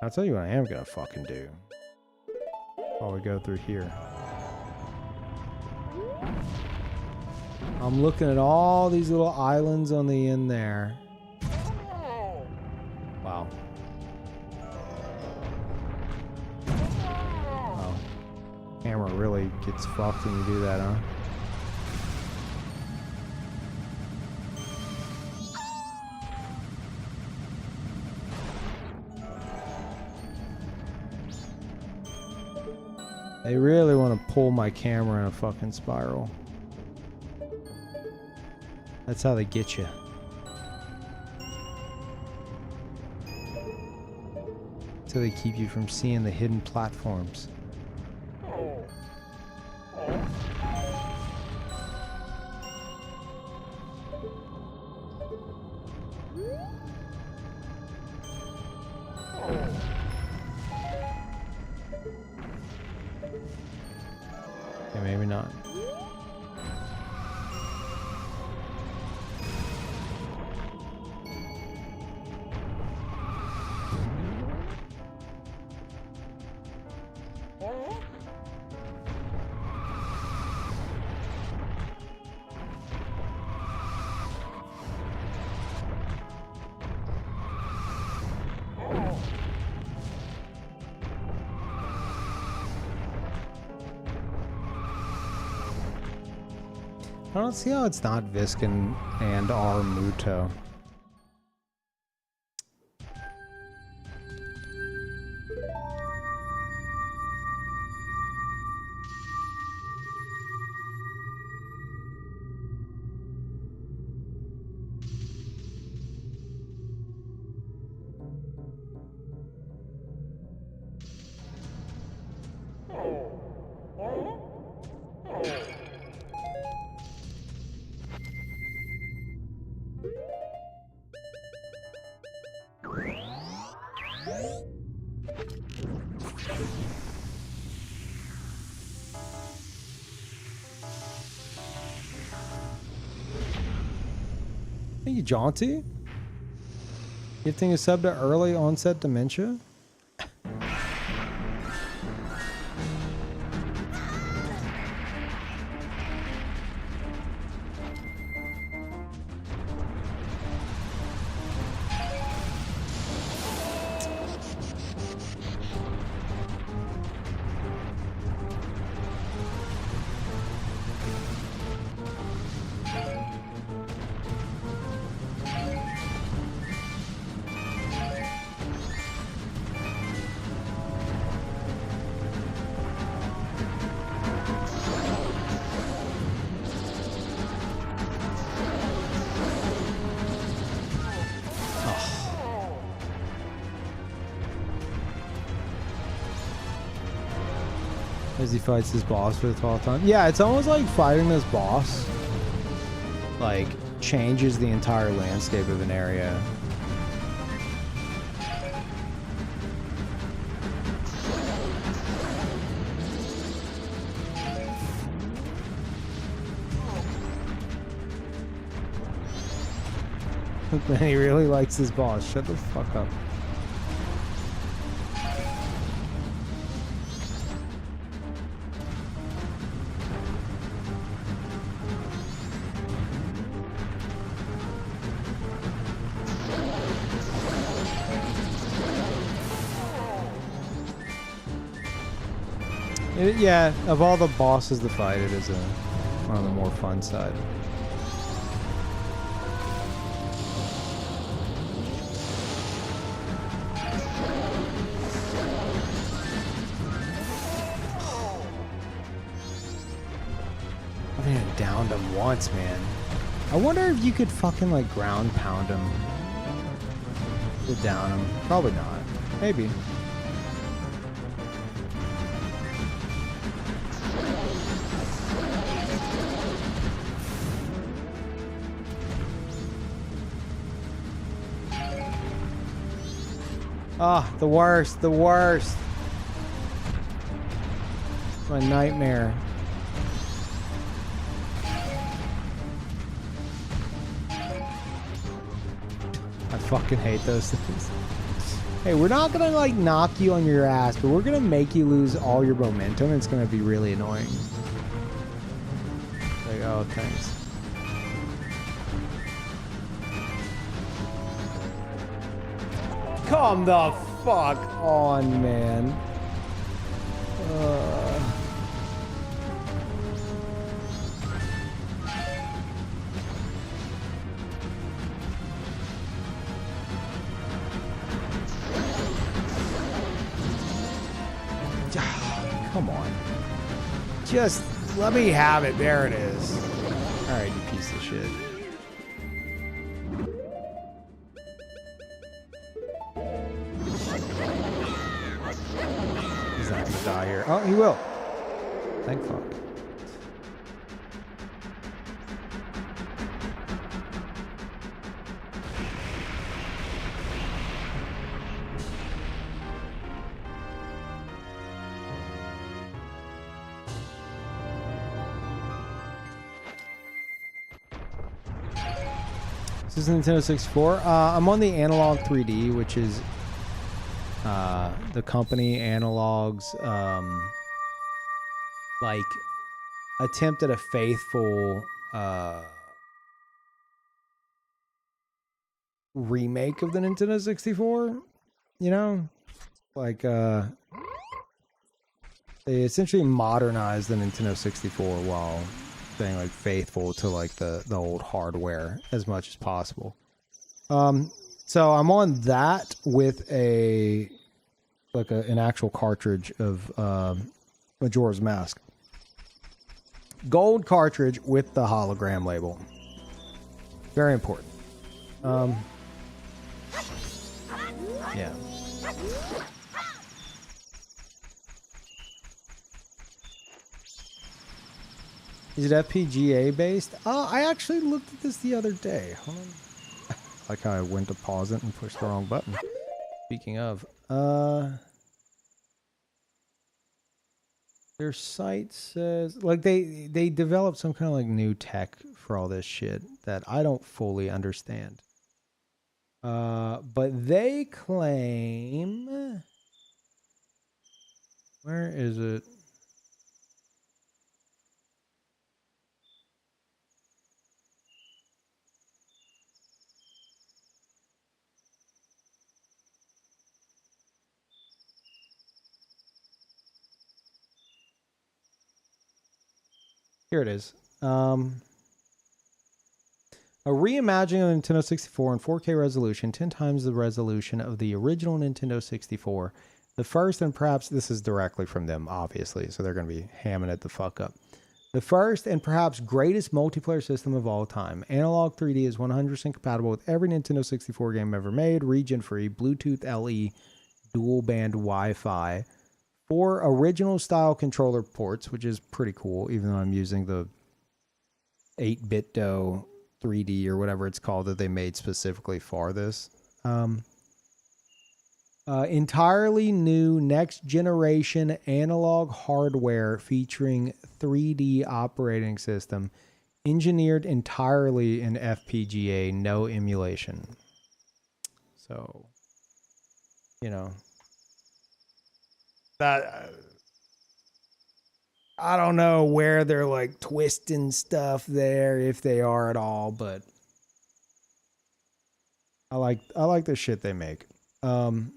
S1: I'll tell you what I am gonna fucking do while we go through here. I'm looking at all these little islands on the end there. Wow. Wow. Camera really gets fucked when you do that, huh? They really want to pull my camera in a fucking spiral. That's how they get you. So they keep you from seeing the hidden platforms. Okay, maybe not. I don't see how it's not Viskin and or Muto. Thank you, Jaunty. Gifting a sub to early onset dementia. As he fights his boss for the 12th time. Yeah, it's almost like fighting this boss like changes the entire landscape of an area. Man, he really likes his boss. Shut the fuck up. Yeah, of all the bosses to fight, it is on the more fun side. I mean, I downed him once, man. I wonder if you could fucking like ground pound him to down him. Probably not. Maybe. Ah, the worst, the worst. My nightmare. I fucking hate those things. Hey, we're not gonna like knock you on your ass, but we're gonna make you lose all your momentum. It's gonna be really annoying. oh, thanks. Come the fuck on, man. Come on. Just let me have it. There it is. All right, you piece of shit. He's not gonna die here. Oh, he will. Thank fuck. This is Nintendo 64. I'm on the Analogue 3D, which is the company Analogue's like attempt at a faithful remake of the Nintendo 64. You know, like they essentially modernized the Nintendo 64 while staying like faithful to like the old hardware as much as possible. So I'm on that with a like an actual cartridge of Majora's Mask. Gold cartridge with the hologram label. Very important. Yeah. Is it FPGA based? I actually looked at this the other day. Hold on. Like how I went to pause it and pushed the wrong button. Speaking of, their site says like they developed some kind of like new tech for all this shit that I don't fully understand. But they claim, where is it? Here it is. A reimagining of Nintendo 64 in 4K resolution, 10 times the resolution of the original Nintendo 64. The first, and perhaps this is directly from them, obviously, so they're going to be hamming it the fuck up. The first and perhaps greatest multiplayer system of all time. Analogue 3D is 100% compatible with every Nintendo 64 game ever made, region-free, Bluetooth LE, dual-band Wi-Fi. 4 original style controller ports, which is pretty cool, even though I'm using the 8-bit-do 3D or whatever it's called that they made specifically for this. Entirely new next generation analog hardware featuring 3D operating system, engineered entirely in FPGA, no emulation. So, you know, that I don't know where they're like twisting stuff there, if they are at all, but I like the shit they make. And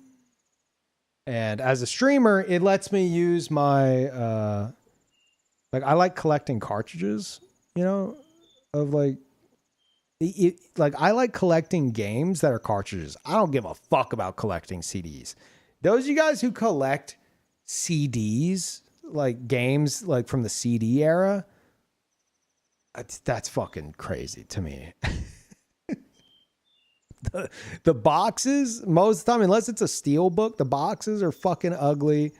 S1: as a streamer, it lets me use my like I like collecting cartridges, you know, of like like I like collecting games that are cartridges. I don't give a fuck about collecting CDs. Those of you guys who collect CDs, like games like from the CD era, that's fucking crazy to me. The boxes, most of the time, unless it's a steel book, the boxes are fucking ugly.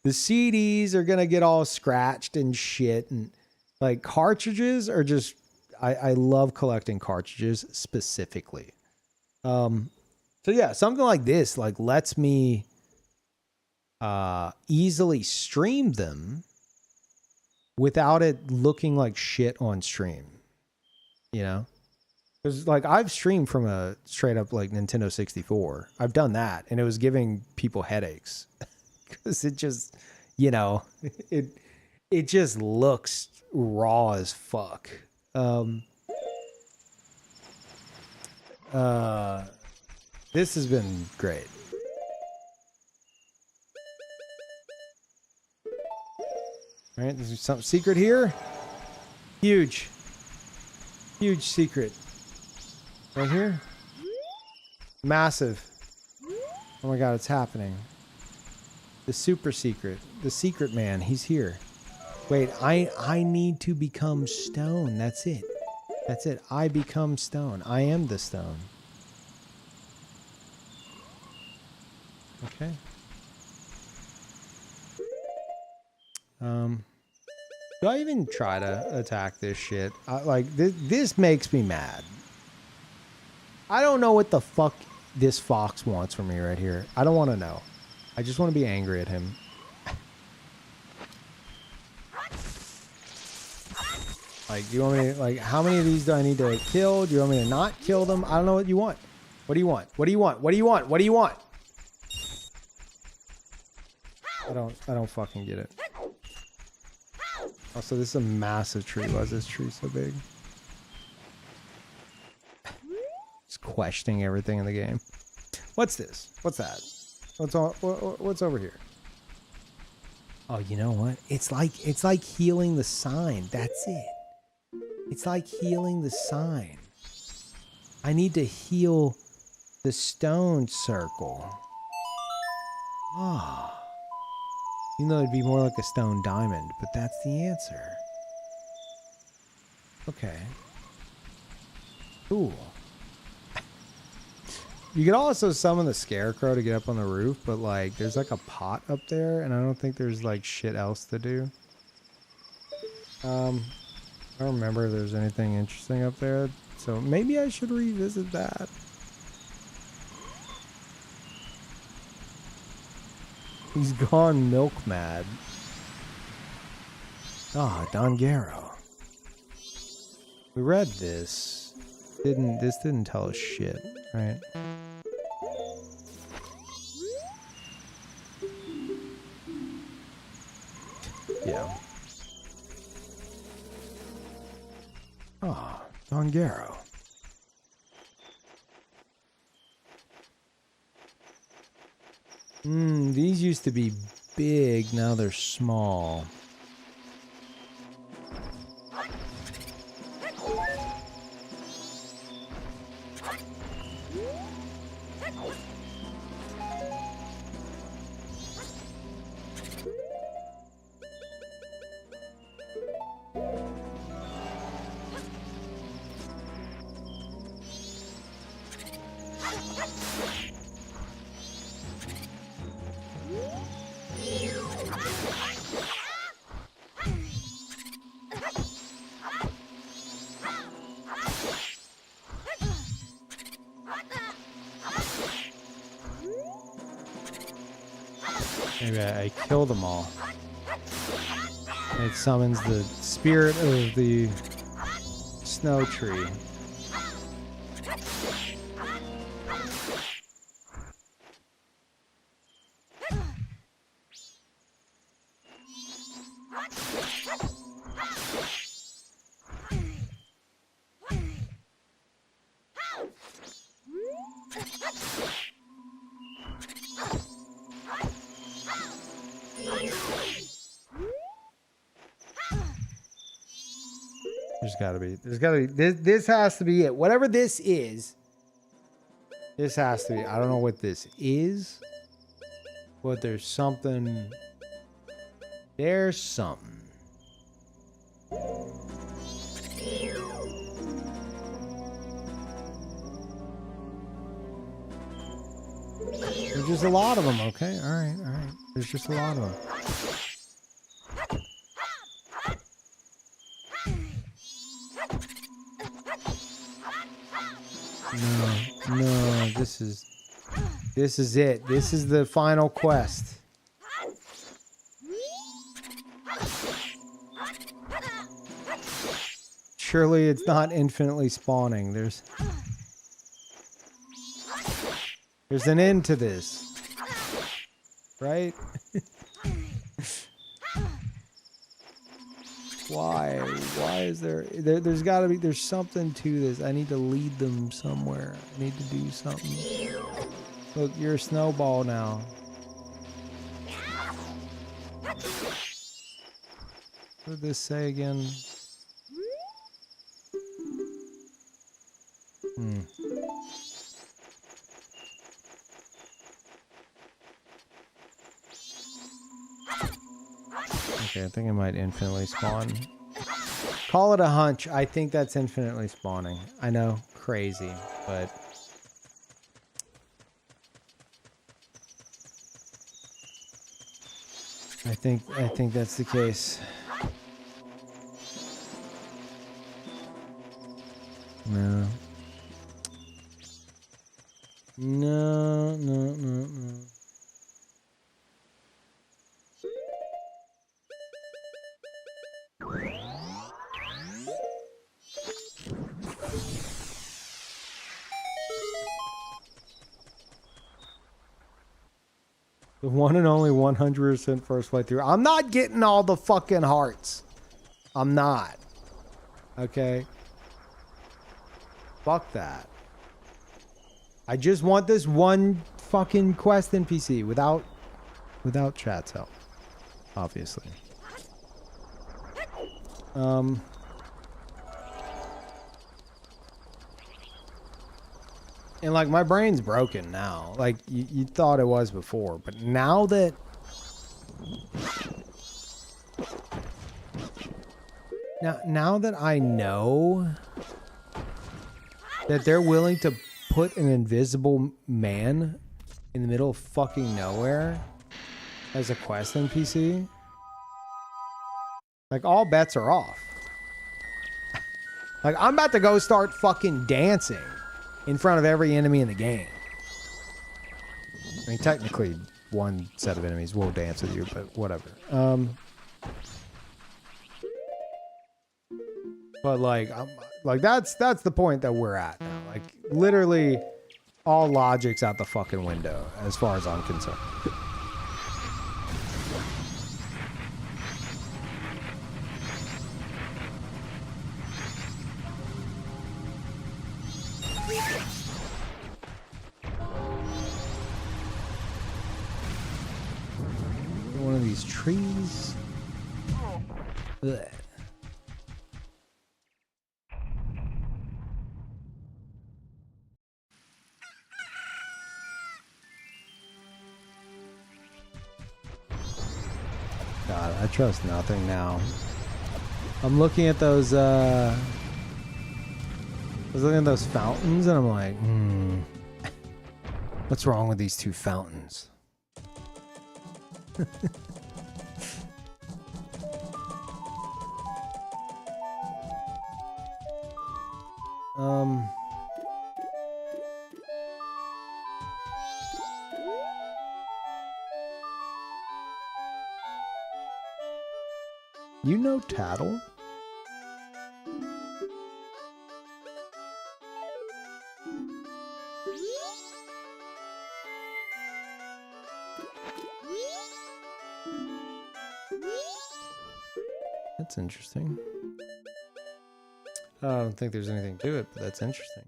S1: The CDs are gonna get all scratched and shit, and like cartridges are just I love collecting cartridges specifically. So yeah, something like this like lets me easily stream them without it looking like shit on stream, you know? Because like I've streamed from a straight up like Nintendo 64. I've done that, and it was giving people headaches because it just, you know, it just looks raw as fuck. This has been great. All right, there's something secret here. Huge. Huge secret. Right here. Massive. Oh my god, it's happening. The super secret. The secret man, he's here. Wait, I need to become stone. That's it. That's it. I become stone. I am the stone. Okay. Do I even try to attack this shit? Like, this makes me mad. I don't know what the fuck this fox wants from me right here. I don't want to know. I just want to be angry at him. Like, do you want me to, like, how many of these do I need to kill? Do you want me to not kill them? I don't know what you want. What do you want? What do you want? What do you want? What do you want? I don't fucking get it. Also, this is a massive tree. Why is this tree so big? Just questioning everything in the game. What's this? What's that? What's over here? Oh, you know what? It's like healing the sign. That's it. It's like healing the sign. I need to heal the stone circle. Ah. You know, it'd be more like a stone diamond, but that's the answer. Okay. Cool. You could also summon the scarecrow to get up on the roof, but like, there's like a pot up there, and I don't think there's like shit else to do. I don't remember if there's anything interesting up there, so maybe I should revisit that. He's gone milk mad. Ah, Dongero. We read this. This didn't tell us shit, right? Yeah. Ah, Dongero. These used to be big, now they're small. Maybe I kill them all. It summons the spirit of the snow tree. There's gotta be, this has to be it. Whatever this is, this has to be. I don't know what this is, but there's something. There's something. There's just a lot of them, okay? Alright. There's just a lot of them. No, this is it. This is the final quest. Surely it's not infinitely spawning. There's an end to this. Right? Why? Why is there's gotta be, there's something to this. I need to lead them somewhere. I need to do something. Look, you're a snowball now. What did this say again? Okay, I think I might infinitely spawn. Call it a hunch. I think that's infinitely spawning. I know, crazy, but I think that's the case. No. No, no, no, no. The one and only 100% first playthrough. I'm not getting all the fucking hearts. I'm not. Okay? Fuck that. I just want this one fucking quest NPC without chat's help. Obviously. And like my brain's broken now. Like you thought it was before, but now that now that I know that they're willing to put an invisible man in the middle of fucking nowhere as a quest NPC, like all bets are off. Like I'm about to go start fucking dancing in front of every enemy in the game. I mean, technically, one set of enemies will dance with you, but whatever. But like, that's the point that we're at now. Like, literally, all logic's out the fucking window, as far as I'm concerned. One of these trees. Ugh. God, I trust nothing now. I'm looking at those I was looking at those fountains and I'm like, what's wrong with these two fountains? You know Tattle? That's interesting. I don't think there's anything to it, but that's interesting.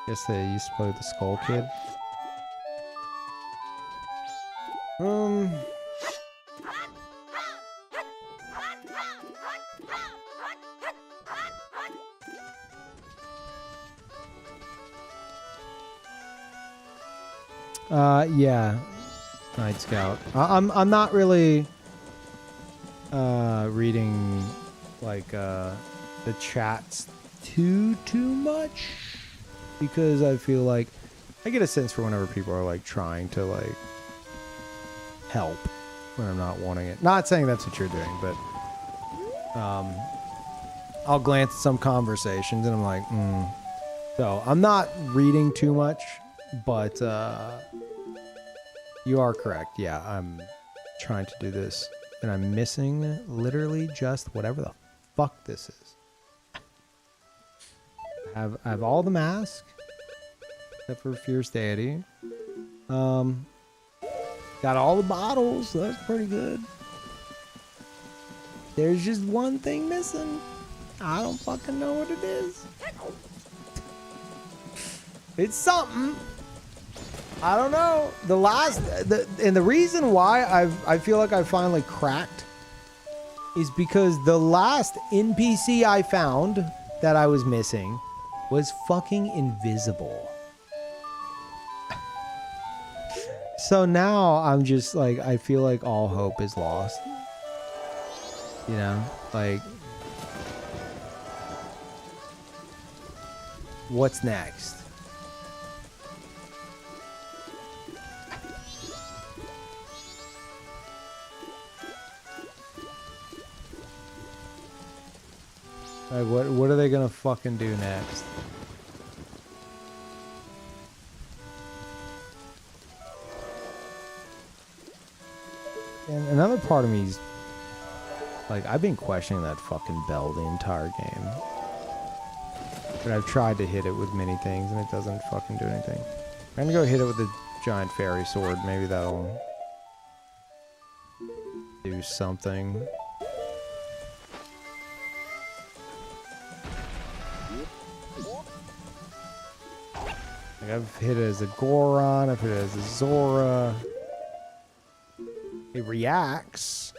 S1: Guess they used to play with the Skull Kid. Yeah, Night Scout. I'm not really reading like the chats too much because I feel like I get a sense for whenever people are like trying to like help when I'm not wanting it. Not saying that's what you're doing, but I'll glance at some conversations and I'm like, So I'm not reading too much, but you are correct. Yeah, I'm trying to do this, and I'm missing literally just whatever the fuck this is. I have all the masks except for Fierce Deity. Got all the bottles, so that's pretty good. There's just one thing missing. I don't fucking know what it is. It's something. I don't know. The reason why I feel like I finally cracked is because the last NPC I found that I was missing was fucking invisible. So now I'm just like, I feel like all hope is lost. You know, like, what's next? Like, what are they gonna fucking do next? And another part of me is like, I've been questioning that fucking bell the entire game. But I've tried to hit it with many things and it doesn't fucking do anything. I'm gonna go hit it with the giant fairy sword. Maybe that'll do something. Like, I've hit it as a Goron, I've hit it as a Zora. It reacts.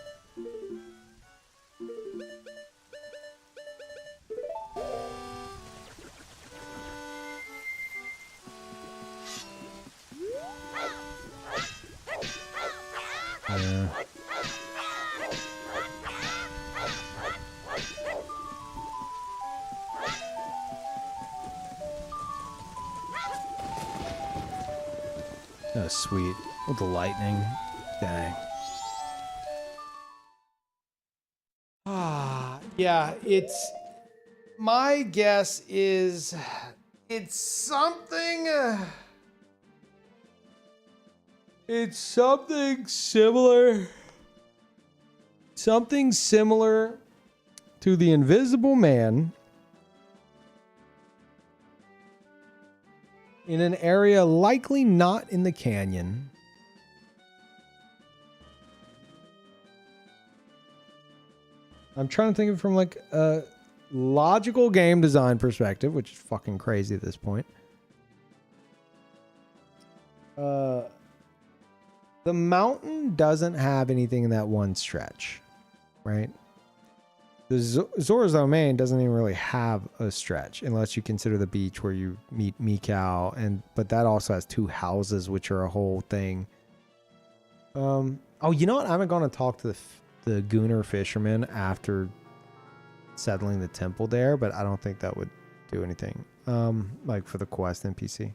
S1: Yeah. Oh, sweet. With the lightning. Dang. Yeah, it's... My guess is... It's something... It's something similar. Something similar to the Invisible Man in an area likely not in the canyon. I'm trying to think of it from like a logical game design perspective, which is fucking crazy at this point. The mountain doesn't have anything in that one stretch, right? The Zora's Domain doesn't even really have a stretch unless you consider the beach where you meet Mikau, but that also has two houses, which are a whole thing. Oh, you know what? I'm going to talk to the Gunner fisherman after settling the temple there, but I don't think that would do anything. Like for the quest NPC.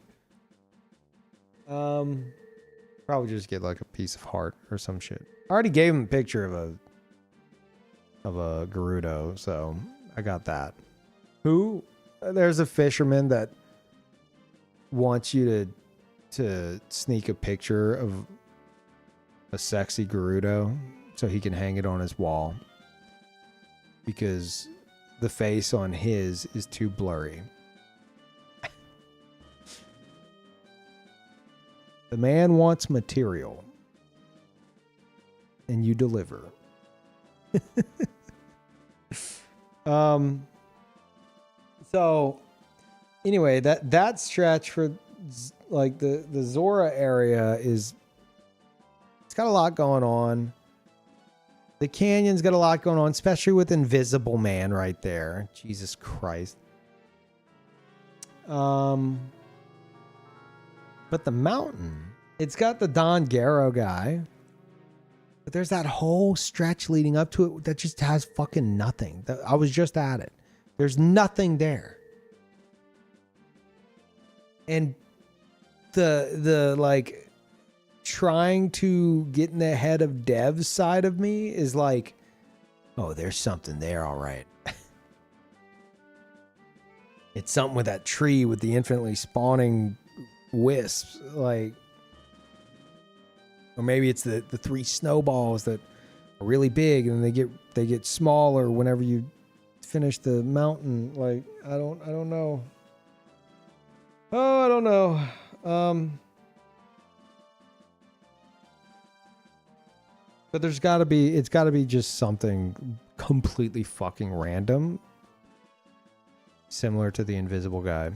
S1: Probably just get like a piece of heart or some shit. I already gave him a picture of a Gerudo, so I got that. There's a fisherman that wants you to sneak a picture of a sexy Gerudo so he can hang it on his wall because the face on his is too blurry. The man wants material, and you deliver. So anyway, that stretch for like the Zora area it's got a lot going on. The canyon's got a lot going on, especially with Invisible Man right there. Jesus Christ. But the mountain, it's got the Don Garo guy. But there's that whole stretch leading up to it that just has fucking nothing. I was just at it. There's nothing there. And the like trying to get in the head of Dev's side of me is like, oh, there's something there, all right. It's something with that tree with the infinitely spawning wisps. Like, Or maybe it's the three snowballs that are really big and they get smaller whenever you finish the mountain. Like, I don't know. Oh, I don't know. But it's got to be just something completely fucking random, similar to the invisible guy.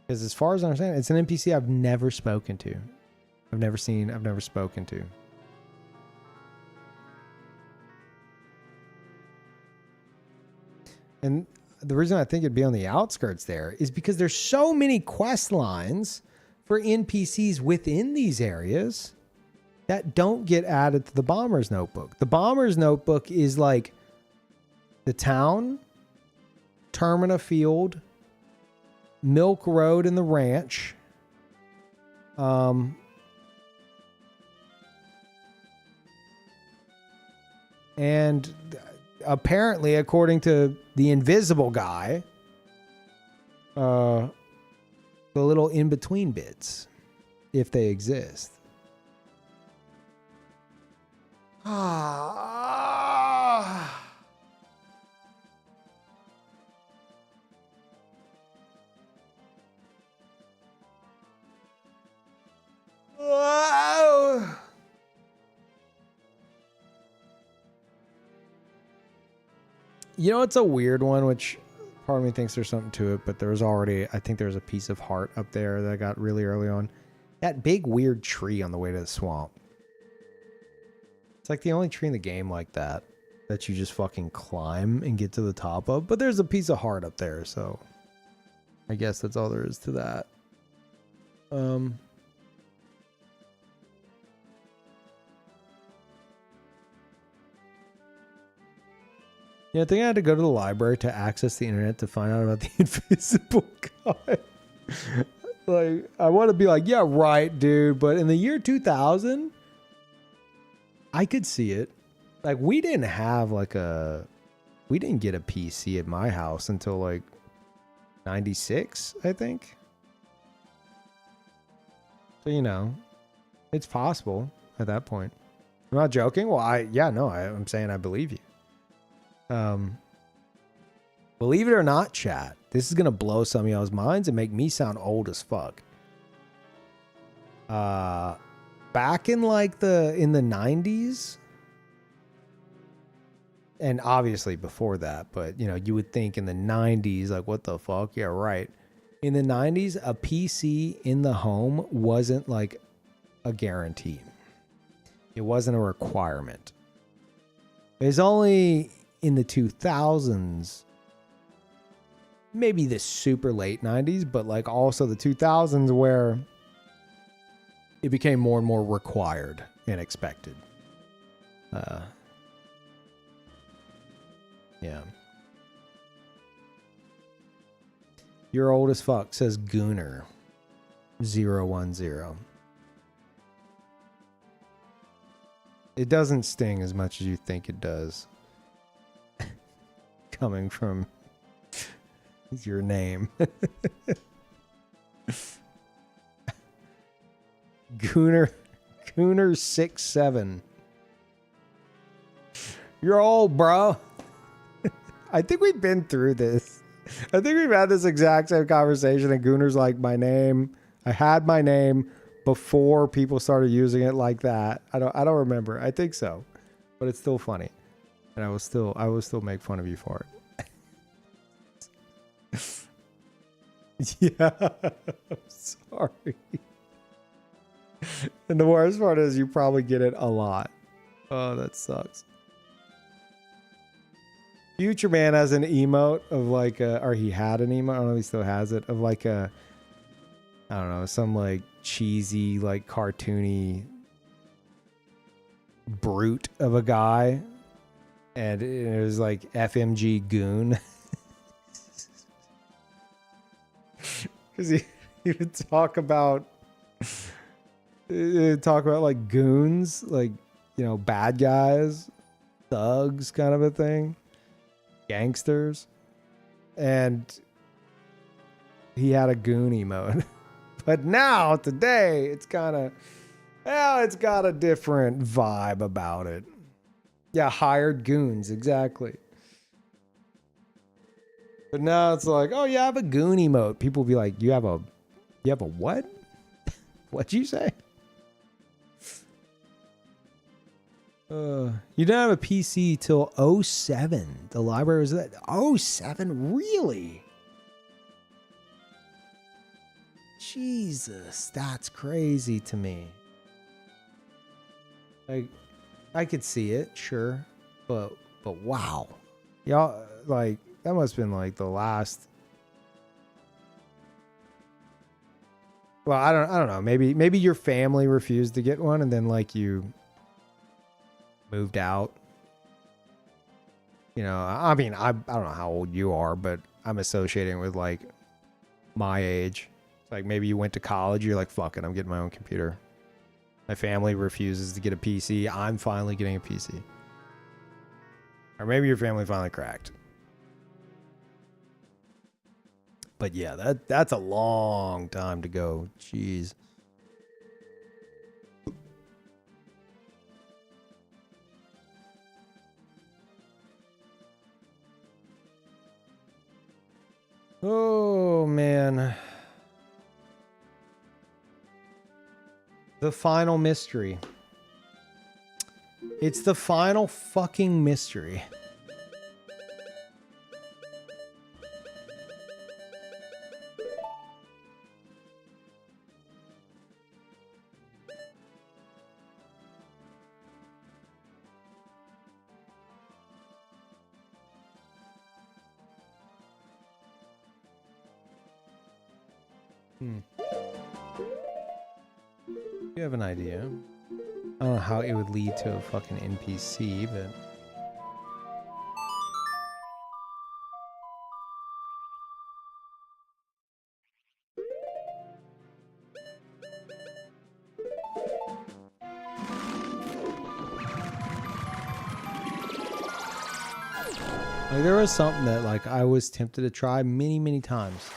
S1: Because as far as I understand, it's an NPC I've never spoken to. I've never seen, I've never spoken to. And the reason I think it'd be on the outskirts there is because there's so many quest lines for NPCs within these areas that don't get added to the Bomber's Notebook. The Bomber's Notebook is like the town, Termina Field, Milk Road and the ranch, and apparently, according to the invisible guy, the little in-between bits, if they exist. You know, it's a weird one, which part of me thinks there's something to it, but there was already, I think there was a piece of heart up there that I got really early on. That big weird tree on the way to the swamp. It's like the only tree in the game like that you just fucking climb and get to the top of. But there's a piece of heart up there, so I guess that's all there is to that. Yeah, I think I had to go to the library to access the internet to find out about the invisible guy. Like, I want to be like, yeah, right, dude. But in the year 2000, I could see it. Like, we didn't get a PC at my house until like 96, I think. So, you know, it's possible at that point. I'm not joking. Well, I'm saying I believe you. Believe it or not, chat, this is gonna blow some of y'all's minds and make me sound old as fuck. Back in like in the 90s, and obviously before that, but you know, you would think in the 90s, like, what the fuck? Yeah, right. In the 90s, a PC in the home wasn't like a guarantee. It wasn't a requirement. It's only in the 2000s, maybe the super late 90s, but like also the 2000s, where it became more and more required and expected. Yeah. You're old as fuck, says Gooner010. It doesn't sting as much as you think it does. Coming from your name. Gooner67. You're old, bro. I think we've been through this. I think we've had this exact same conversation, and Gooner's like, my name. I had my name before people started using it like that. I don't remember. I think so. But it's still funny. And I will still make fun of you for it. Yeah. I'm sorry. And the worst part is you probably get it a lot. Oh, that sucks. Future Man has an emote of like or he had an emote, I don't know if he still has it, of like I don't know, some like cheesy, like cartoony brute of a guy. And it was like FMG Goon. Because he would talk about like goons, like, you know, bad guys, thugs kind of a thing. Gangsters. And he had a goon emote. But now, today, it's kind of Well, it's got a different vibe about it. Yeah, hired goons, exactly. But now it's like, oh, you have a goon emote. People will be like, you have a what? What'd you say? You didn't have a PC till '07. The library was that '07, really? Jesus, that's crazy to me. Like, I could see it, sure, but wow, y'all, like, that must have been like the last. Well, I don't know. Maybe your family refused to get one, and then like you moved out. You know, I mean, I don't know how old you are, but I'm associating with like my age. Like maybe you went to college, you're like, fuck it, I'm getting my own computer. My family refuses to get a PC. I'm finally getting a PC. Or maybe your family finally cracked. But yeah, that's a long time to go. Jeez. Oh, man. The final mystery. It's the final fucking mystery. You have an idea. I don't know how it would lead to a fucking NPC, but... like, there was something that, like, I was tempted to try many, many times.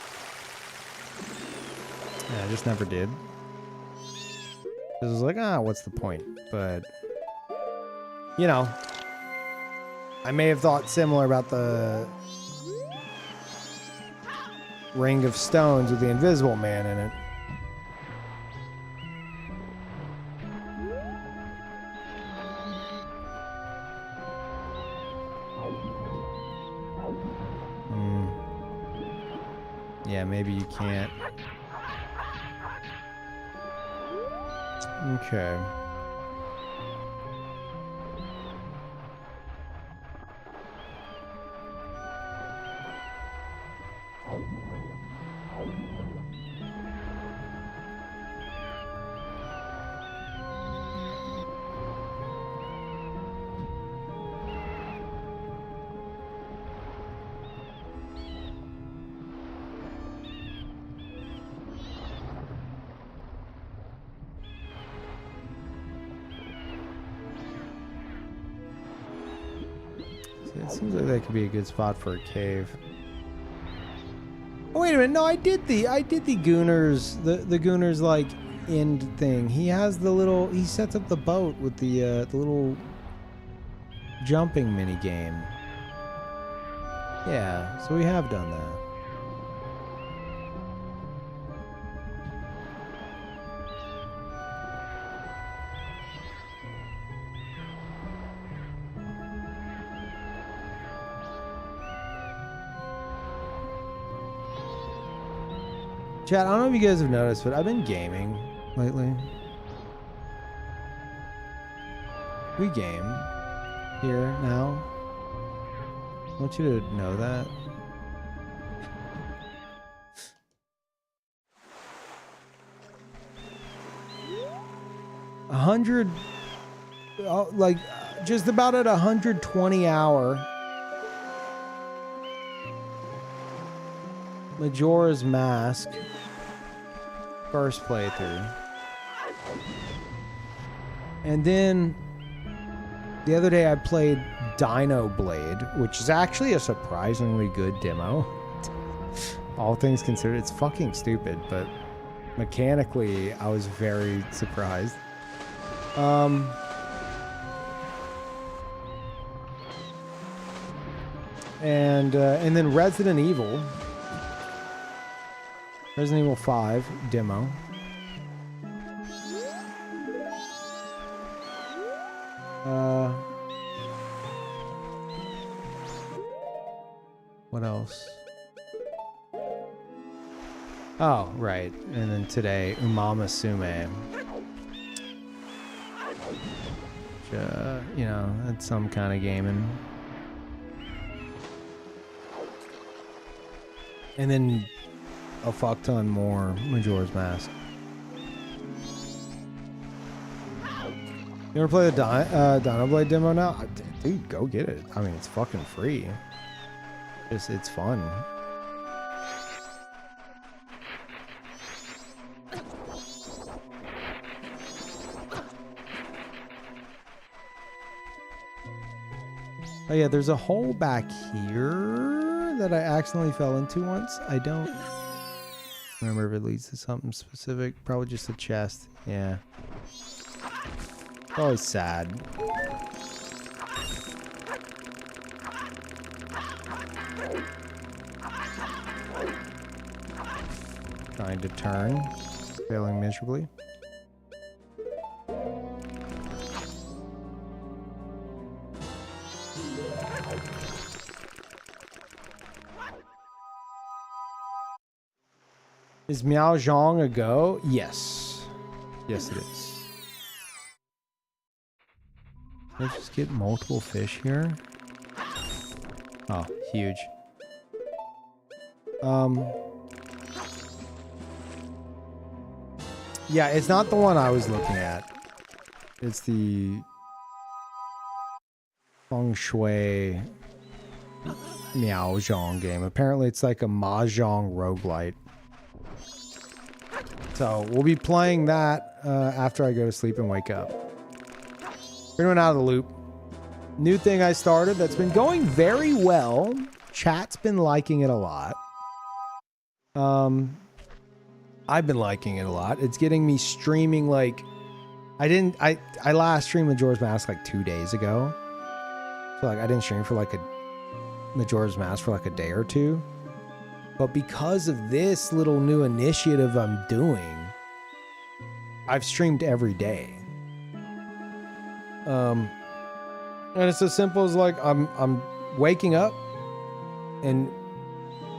S1: Yeah, I just never did. It was like, what's the point? But, you know, I may have thought similar about the Ring of Stones with the Invisible Man in it. Yeah, maybe you can't. Okay. It seems like that could be a good spot for a cave. Oh, wait a minute. No, I did the Gooners, the Gooners like end thing. He has the little, he sets up the boat with the little jumping mini game. Yeah, so we have done that. Chat, I don't know if you guys have noticed, but I've been gaming lately. We game here now. I want you to know that. Like just about at 120 hour. Majora's Mask. First playthrough. And then the other day I played Dino Blade, which is actually a surprisingly good demo. All things considered, it's fucking stupid, but mechanically I was very surprised. And then Resident Evil 5 demo. What else? Oh, right. And then today, Umama Sume. Which, you know, that's some kind of gaming. And then a fuck ton more Majora's Mask. You wanna play the Dino Blade demo now? Dude, go get it. I mean, it's fucking free. It's fun. Oh yeah, there's a hole back here that I accidentally fell into once. I don't remember if it leads to something specific. Probably just a chest. Yeah. It's always sad. Trying to turn. Failing miserably. Is Miao Zhong a go? Yes. Yes, it is. Let's just get multiple fish here. Oh, huge. Yeah, it's not the one I was looking at. It's the Feng Shui Miao Zhong game. Apparently it's like a Mahjong roguelite. So we'll be playing that after I go to sleep and wake up. Everyone out of the loop. New thing I started that's been going very well. Chat's been liking it a lot. I've been liking it a lot. It's getting me streaming like I last streamed Majora's Mask like 2 days ago. So like I didn't stream for like a Majora's Mask for like a day or two. But because of this little new initiative I'm doing, I've streamed every day. And it's as simple as like I'm waking up and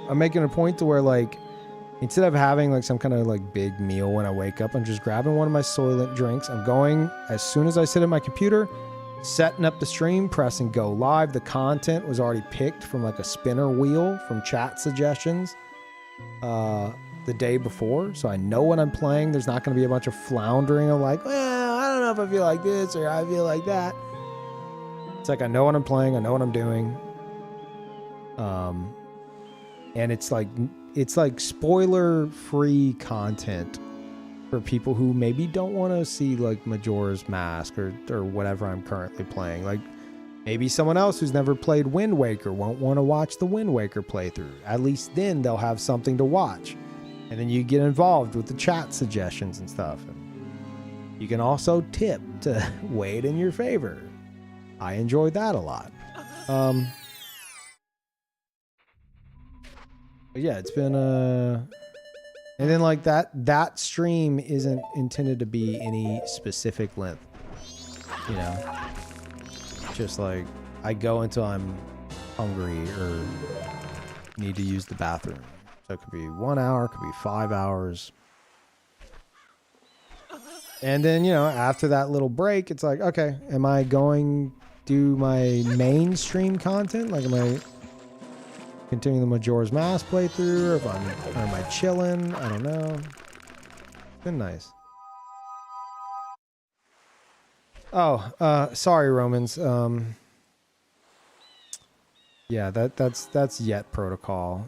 S1: I'm making a point to where like instead of having like some kind of like big meal when I wake up, I'm just grabbing one of my Soylent drinks. I'm going as soon as I sit at my computer, setting up the stream, pressing go live. The content was already picked from like a spinner wheel from chat suggestions the day before. So I know what I'm playing. There's not going to be a bunch of floundering of like, well, I don't know if I feel like this or I feel like that. It's like I know what I'm playing. I know what I'm doing. And it's like spoiler-free content for people who maybe don't want to see like Majora's Mask or whatever I'm currently playing. Like maybe someone else who's never played Wind Waker won't want to watch the Wind Waker playthrough. At least then they'll have something to watch. And then you get involved with the chat suggestions and stuff. And you can also tip to weigh it in your favor. I enjoyed that a lot. But yeah, it's been and then like that stream isn't intended to be any specific length. You know? Just like I go until I'm hungry or need to use the bathroom. So it could be 1 hour, it could be 5 hours. And then, you know, after that little break, it's like, okay, am I going to do my mainstream content? Like, am I continuing the Majora's Mask playthrough? Or am I chilling? I don't know. It's been nice. Oh, sorry, Romans. Yeah, that's yet protocol.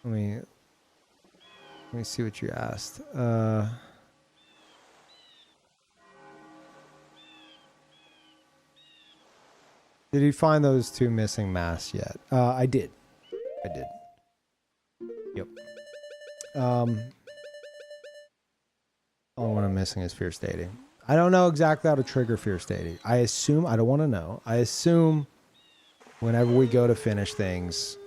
S1: Let me see what you asked. Did you find those two missing masks yet? I did. Yep. Only one I'm missing is Fierce Dating. I don't know exactly how to trigger Fierce Deity. I assume, I don't want to know. I assume whenever we go to finish things,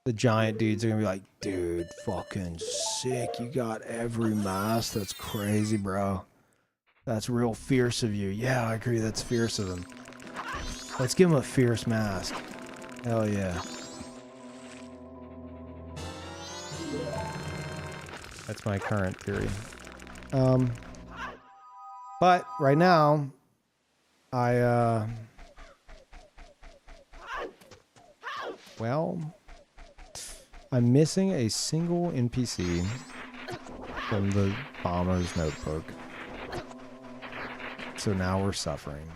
S1: the giant dudes are going to be like, dude, fucking sick. You got every mask. That's crazy, bro. That's real fierce of you. Yeah, I agree. That's fierce of him. Let's give him a fierce mask. Hell yeah. That's my current theory. But right now, well, I'm missing a single NPC from the Bomber's Notebook. So now we're suffering.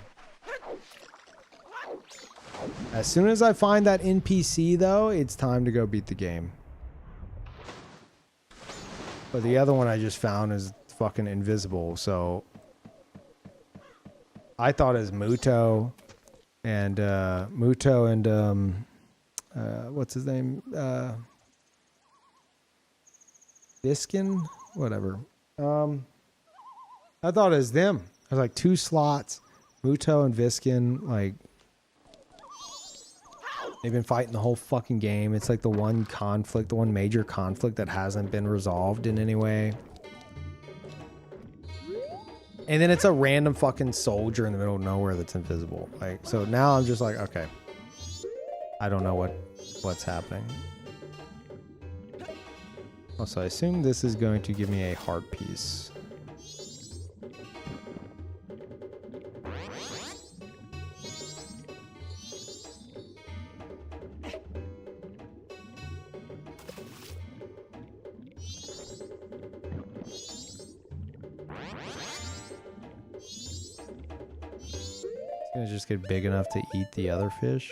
S1: As soon as I find that NPC, though, it's time to go beat the game. But the other one I just found is fucking invisible, so I thought it was Muto and what's his name? Viskin? Whatever. I thought it was them. There's like 2 slots. Muto and Viskin, like, they've been fighting the whole fucking game. It's like the one conflict, the one major conflict that hasn't been resolved in any way. And then it's a random fucking soldier in the middle of nowhere that's invisible. Like, so now I'm just like, okay. I don't know what's happening. Also, I assume this is going to give me a heart piece. It's gonna just get big enough to eat the other fish.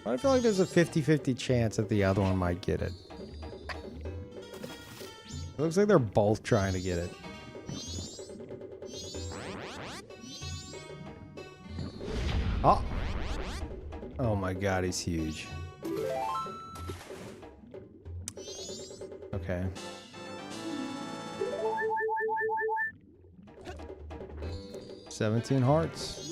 S1: I feel like there's a 50-50 chance that the other one might get it. It looks like they're both trying to get it. Oh! Oh my god, he's huge. Okay. $17 hearts.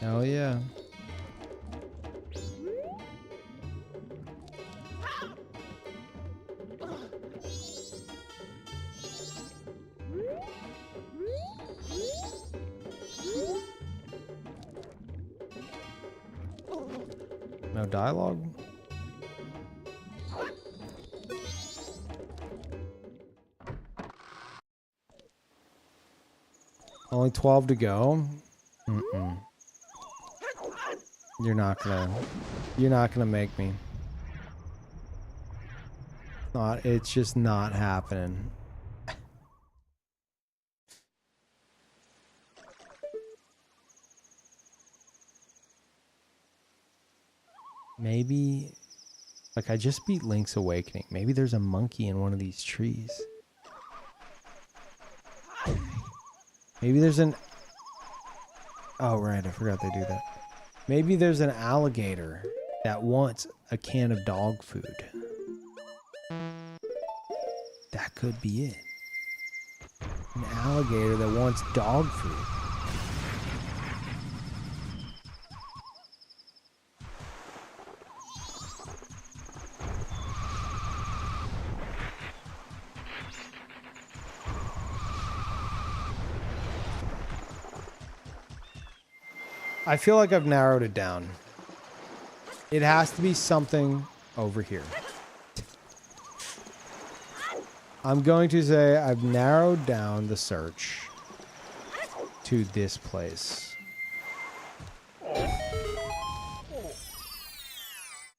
S1: Hell yeah. No dialogue? Only 12 to go? Mm-mm. You're not gonna make me. It's just not happening. Maybe, like, I just beat Link's Awakening. Maybe there's a monkey in one of these trees. Maybe there's an... Oh, right, I forgot they do that. Maybe there's an alligator that wants a can of dog food. That could be it. An alligator that wants dog food. I feel like I've narrowed it down. It has to be something over here. I'm going to say I've narrowed down the search to this place.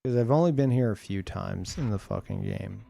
S1: Because I've only been here a few times in the fucking game.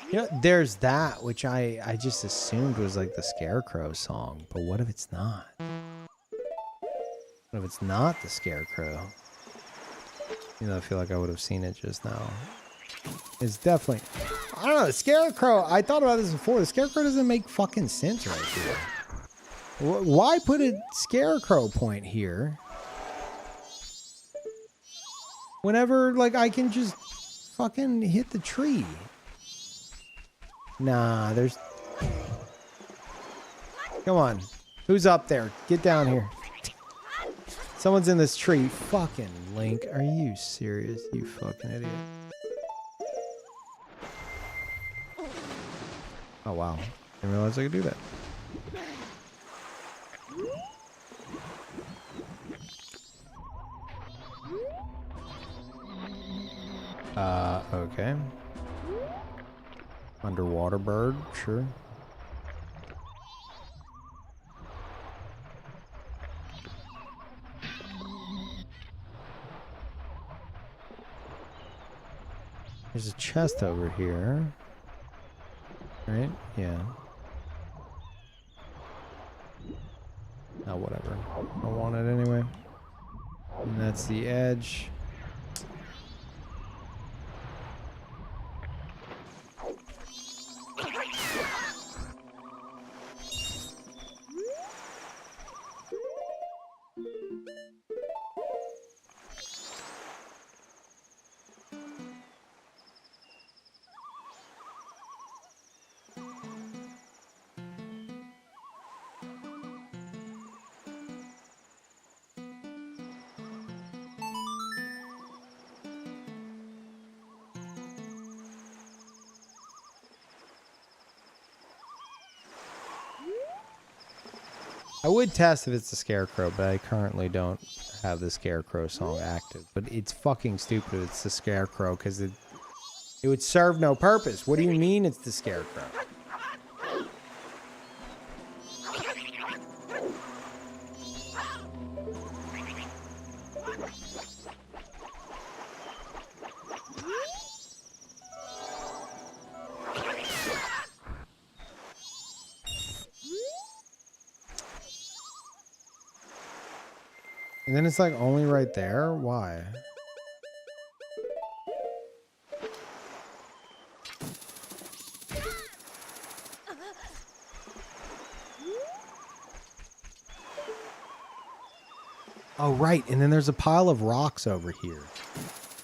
S1: You know, there's that, which I just assumed was like the Scarecrow song, but what if it's not? What if it's not the Scarecrow? You know, I feel like I would have seen it just now. It's definitely... I don't know, the Scarecrow... I thought about this before. The Scarecrow doesn't make fucking sense right here. Why put a Scarecrow point here? Whenever, like, I can just fucking hit the tree. Nah, there's... Come on. Who's up there? Get down here. Someone's in this tree. Fucking Link. Are you serious, you fucking idiot? Oh, wow. Didn't realize I could do that. Okay. Underwater bird, sure. There's a chest over here. Right? Yeah. Oh, whatever. I want it anyway. And that's the edge. I would test if it's the Scarecrow, but I currently don't have the Scarecrow song active. But it's fucking stupid it's the Scarecrow, because it would serve no purpose. What do you mean it's the Scarecrow? And then it's like only right there? Why? Oh, right. And then there's a pile of rocks over here.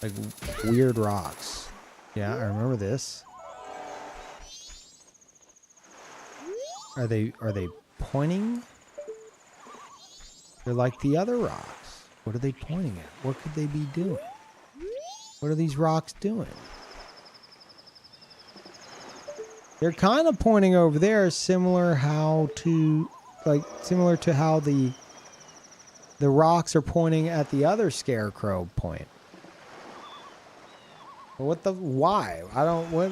S1: Like weird rocks. Yeah, I remember this. Are they pointing? They're like the other rocks. What are they pointing at? What could they be doing? What are these rocks doing? They're kind of pointing over there, similar to how the rocks are pointing at the other Scarecrow point. But why? I don't, what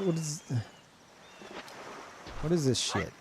S1: is this shit?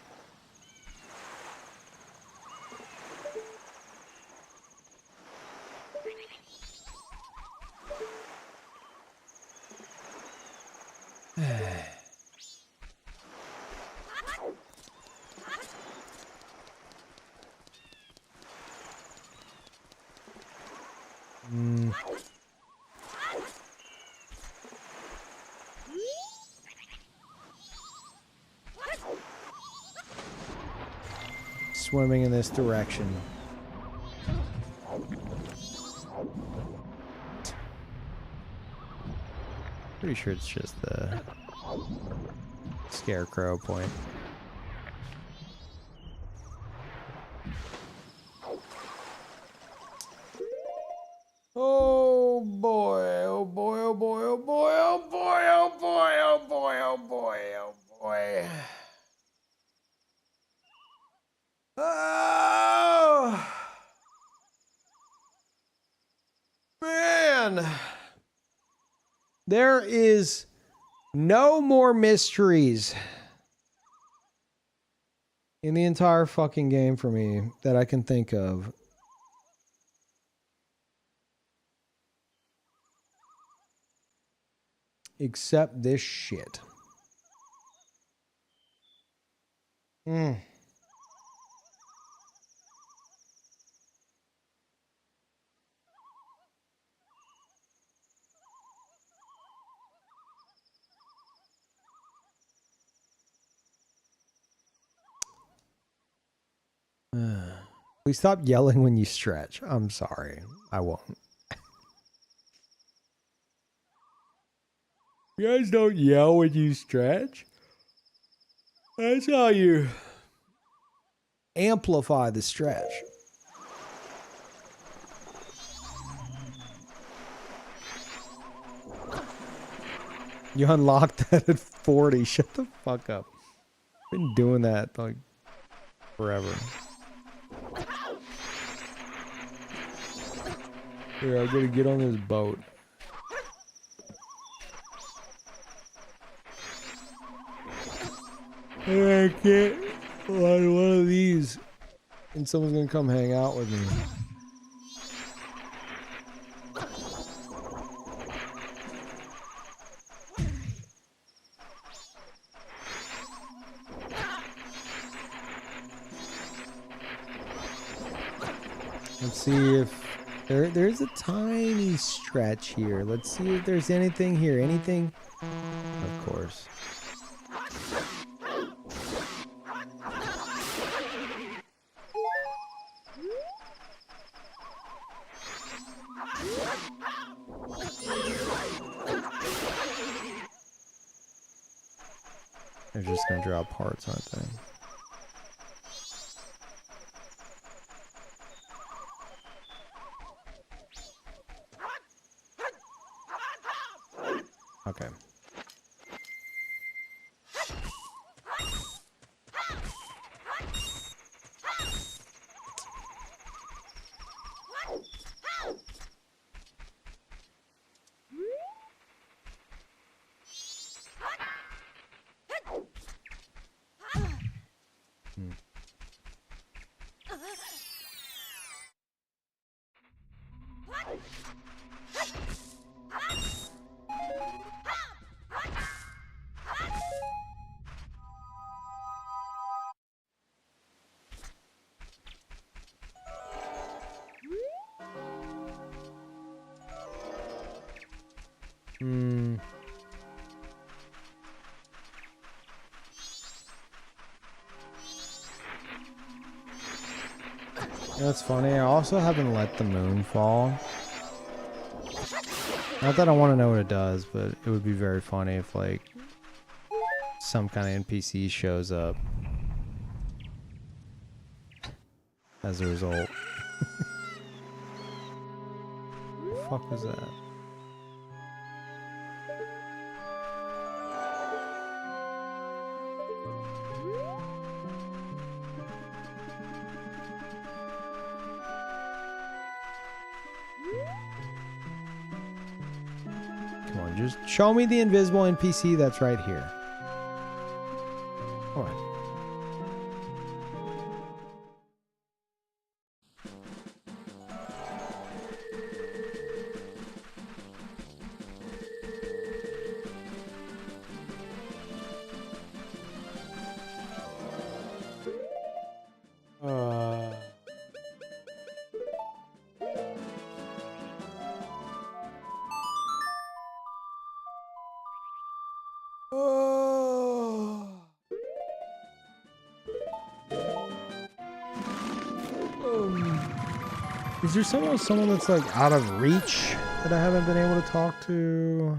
S1: Swimming in this direction. Pretty sure it's just the Scarecrow point. Oh boy, oh boy, oh boy, oh boy, oh boy, oh boy, oh boy, oh boy, oh boy. Oh man. There is no more mysteries in the entire fucking game for me that I can think of. Except this shit. Mm. Please stop yelling when you stretch. I'm sorry. I won't. You guys don't yell when you stretch? That's how you amplify the stretch. You unlocked that at 40. Shut the fuck up. Been doing that like forever. Here, I gotta get on this boat. I can't on one of these, and someone's gonna come hang out with me. Let's see if there's a tiny stretch here. Let's see if there's anything here. Anything? Of course. They're just gonna drop parts, aren't they? Okay. That's funny. I also haven't let the moon fall. Not that I want to know what it does, but it would be very funny if, like, some kind of NPC shows up as a result. What the fuck was that? Come on, just show me the invisible NPC that's right here. All right. Is there someone that's like out of reach that I haven't been able to talk to?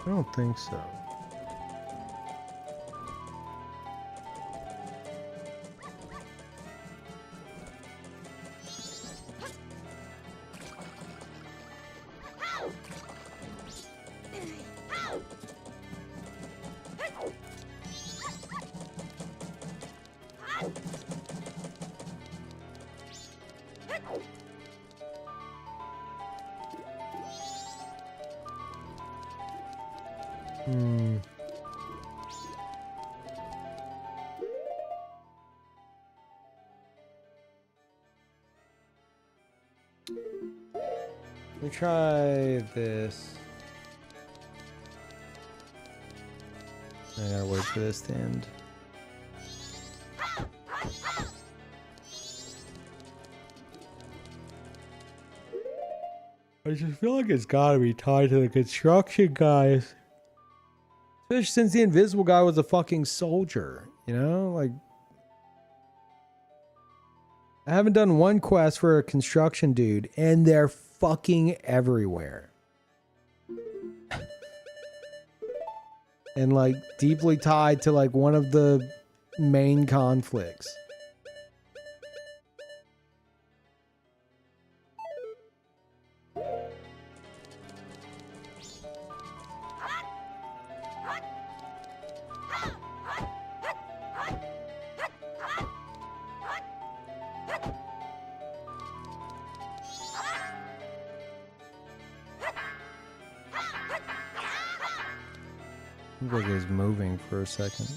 S1: I don't think so. Let me try this. I gotta wait for this to end. I just feel like it's gotta be tied to the construction guys. Especially since the invisible guy was a fucking soldier, you know? Like, I haven't done one quest for a construction dude, and they're fucking everywhere. And like deeply tied to like one of the main conflicts. Looks like it's moving for a second.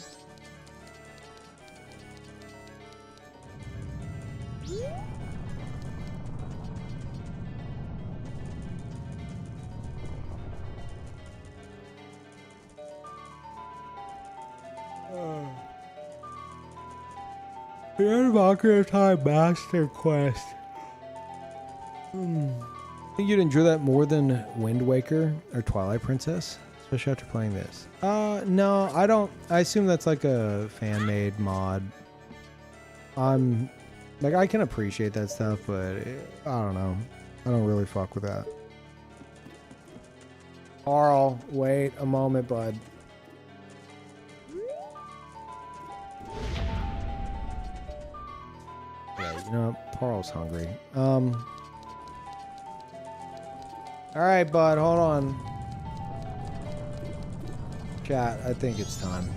S1: The Ocarina of Time Master Quest. I think you'd enjoy that more than Wind Waker or Twilight Princess, especially after playing this. No, I don't. I assume that's like a fan-made mod. Like, I can appreciate that stuff, but I don't know. I don't really fuck with that. Carl, wait a moment, bud. Yeah, you know, Carl's hungry. Alright, bud, hold on. Chat, I think it's time.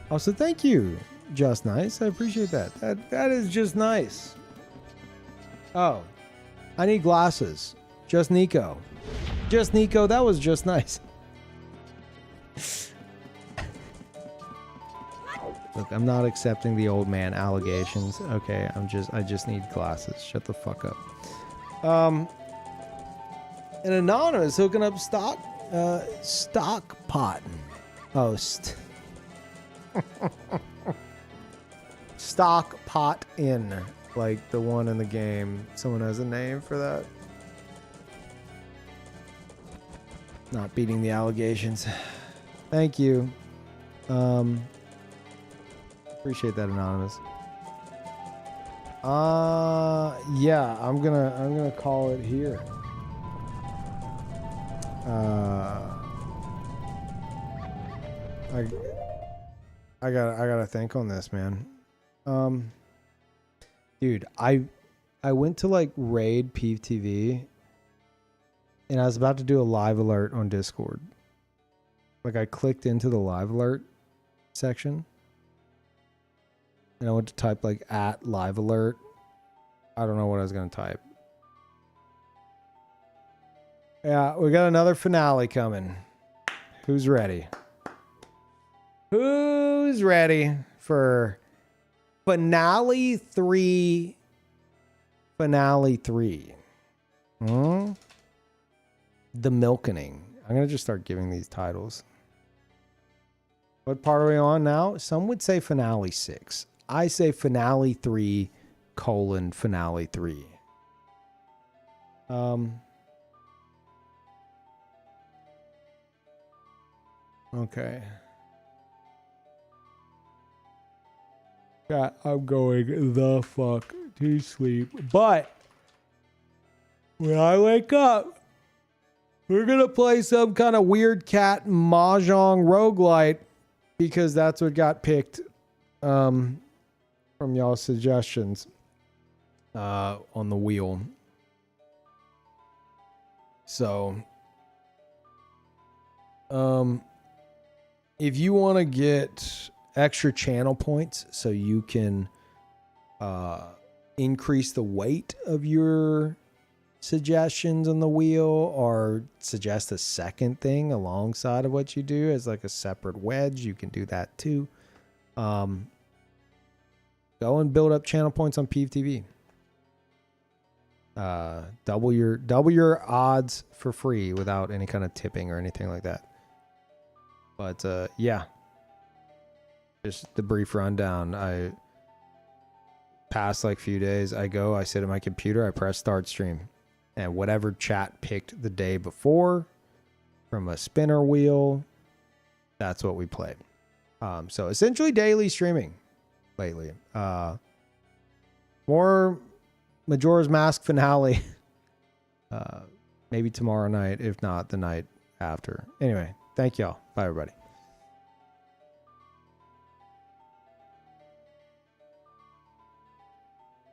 S1: Also, thank you, Just Nice. I appreciate that. That is just nice. Oh, I need glasses. Just Nico. Just Nico, that was just nice. Look, I'm not accepting the old man allegations. Okay, I just need glasses. Shut the fuck up. An anonymous hooking up stock potting. Oh, stock pot in, like the one in the game. Someone has a name for that. Not beating the allegations. Thank you. Appreciate that, anonymous. Yeah, I'm gonna call it here. I gotta think on this, man. Dude, I went to like raid Peeve TV, and I was about to do a live alert on Discord. Like, I clicked into the live alert section, and I went to type like @live alert. I don't know what I was gonna type. Yeah, we got another finale coming. Who's ready? Who's ready for finale 3? Finale 3. The Milkening. I'm gonna just start giving these titles. What part are we on now? Some would say finale 6. I say finale 3 : finale 3. Okay. Yeah, I'm going the fuck to sleep. But when I wake up, we're gonna play some kind of weird cat mahjong roguelite, because that's what got picked from y'all's suggestions on the wheel. So if you want to get extra channel points so you can increase the weight of your suggestions on the wheel, or suggest a second thing alongside of what you do as like a separate wedge, you can do that too. Go and build up channel points on Peeve TV. Double your odds for free without any kind of tipping or anything like that. But yeah, just the brief rundown. I past like few days, I sit at my computer, I press start stream, and whatever chat picked the day before from a spinner wheel, that's what we played. So essentially daily streaming lately. More Majora's Mask finale. Maybe tomorrow night, if not the night after. Anyway, thank y'all. Bye, everybody.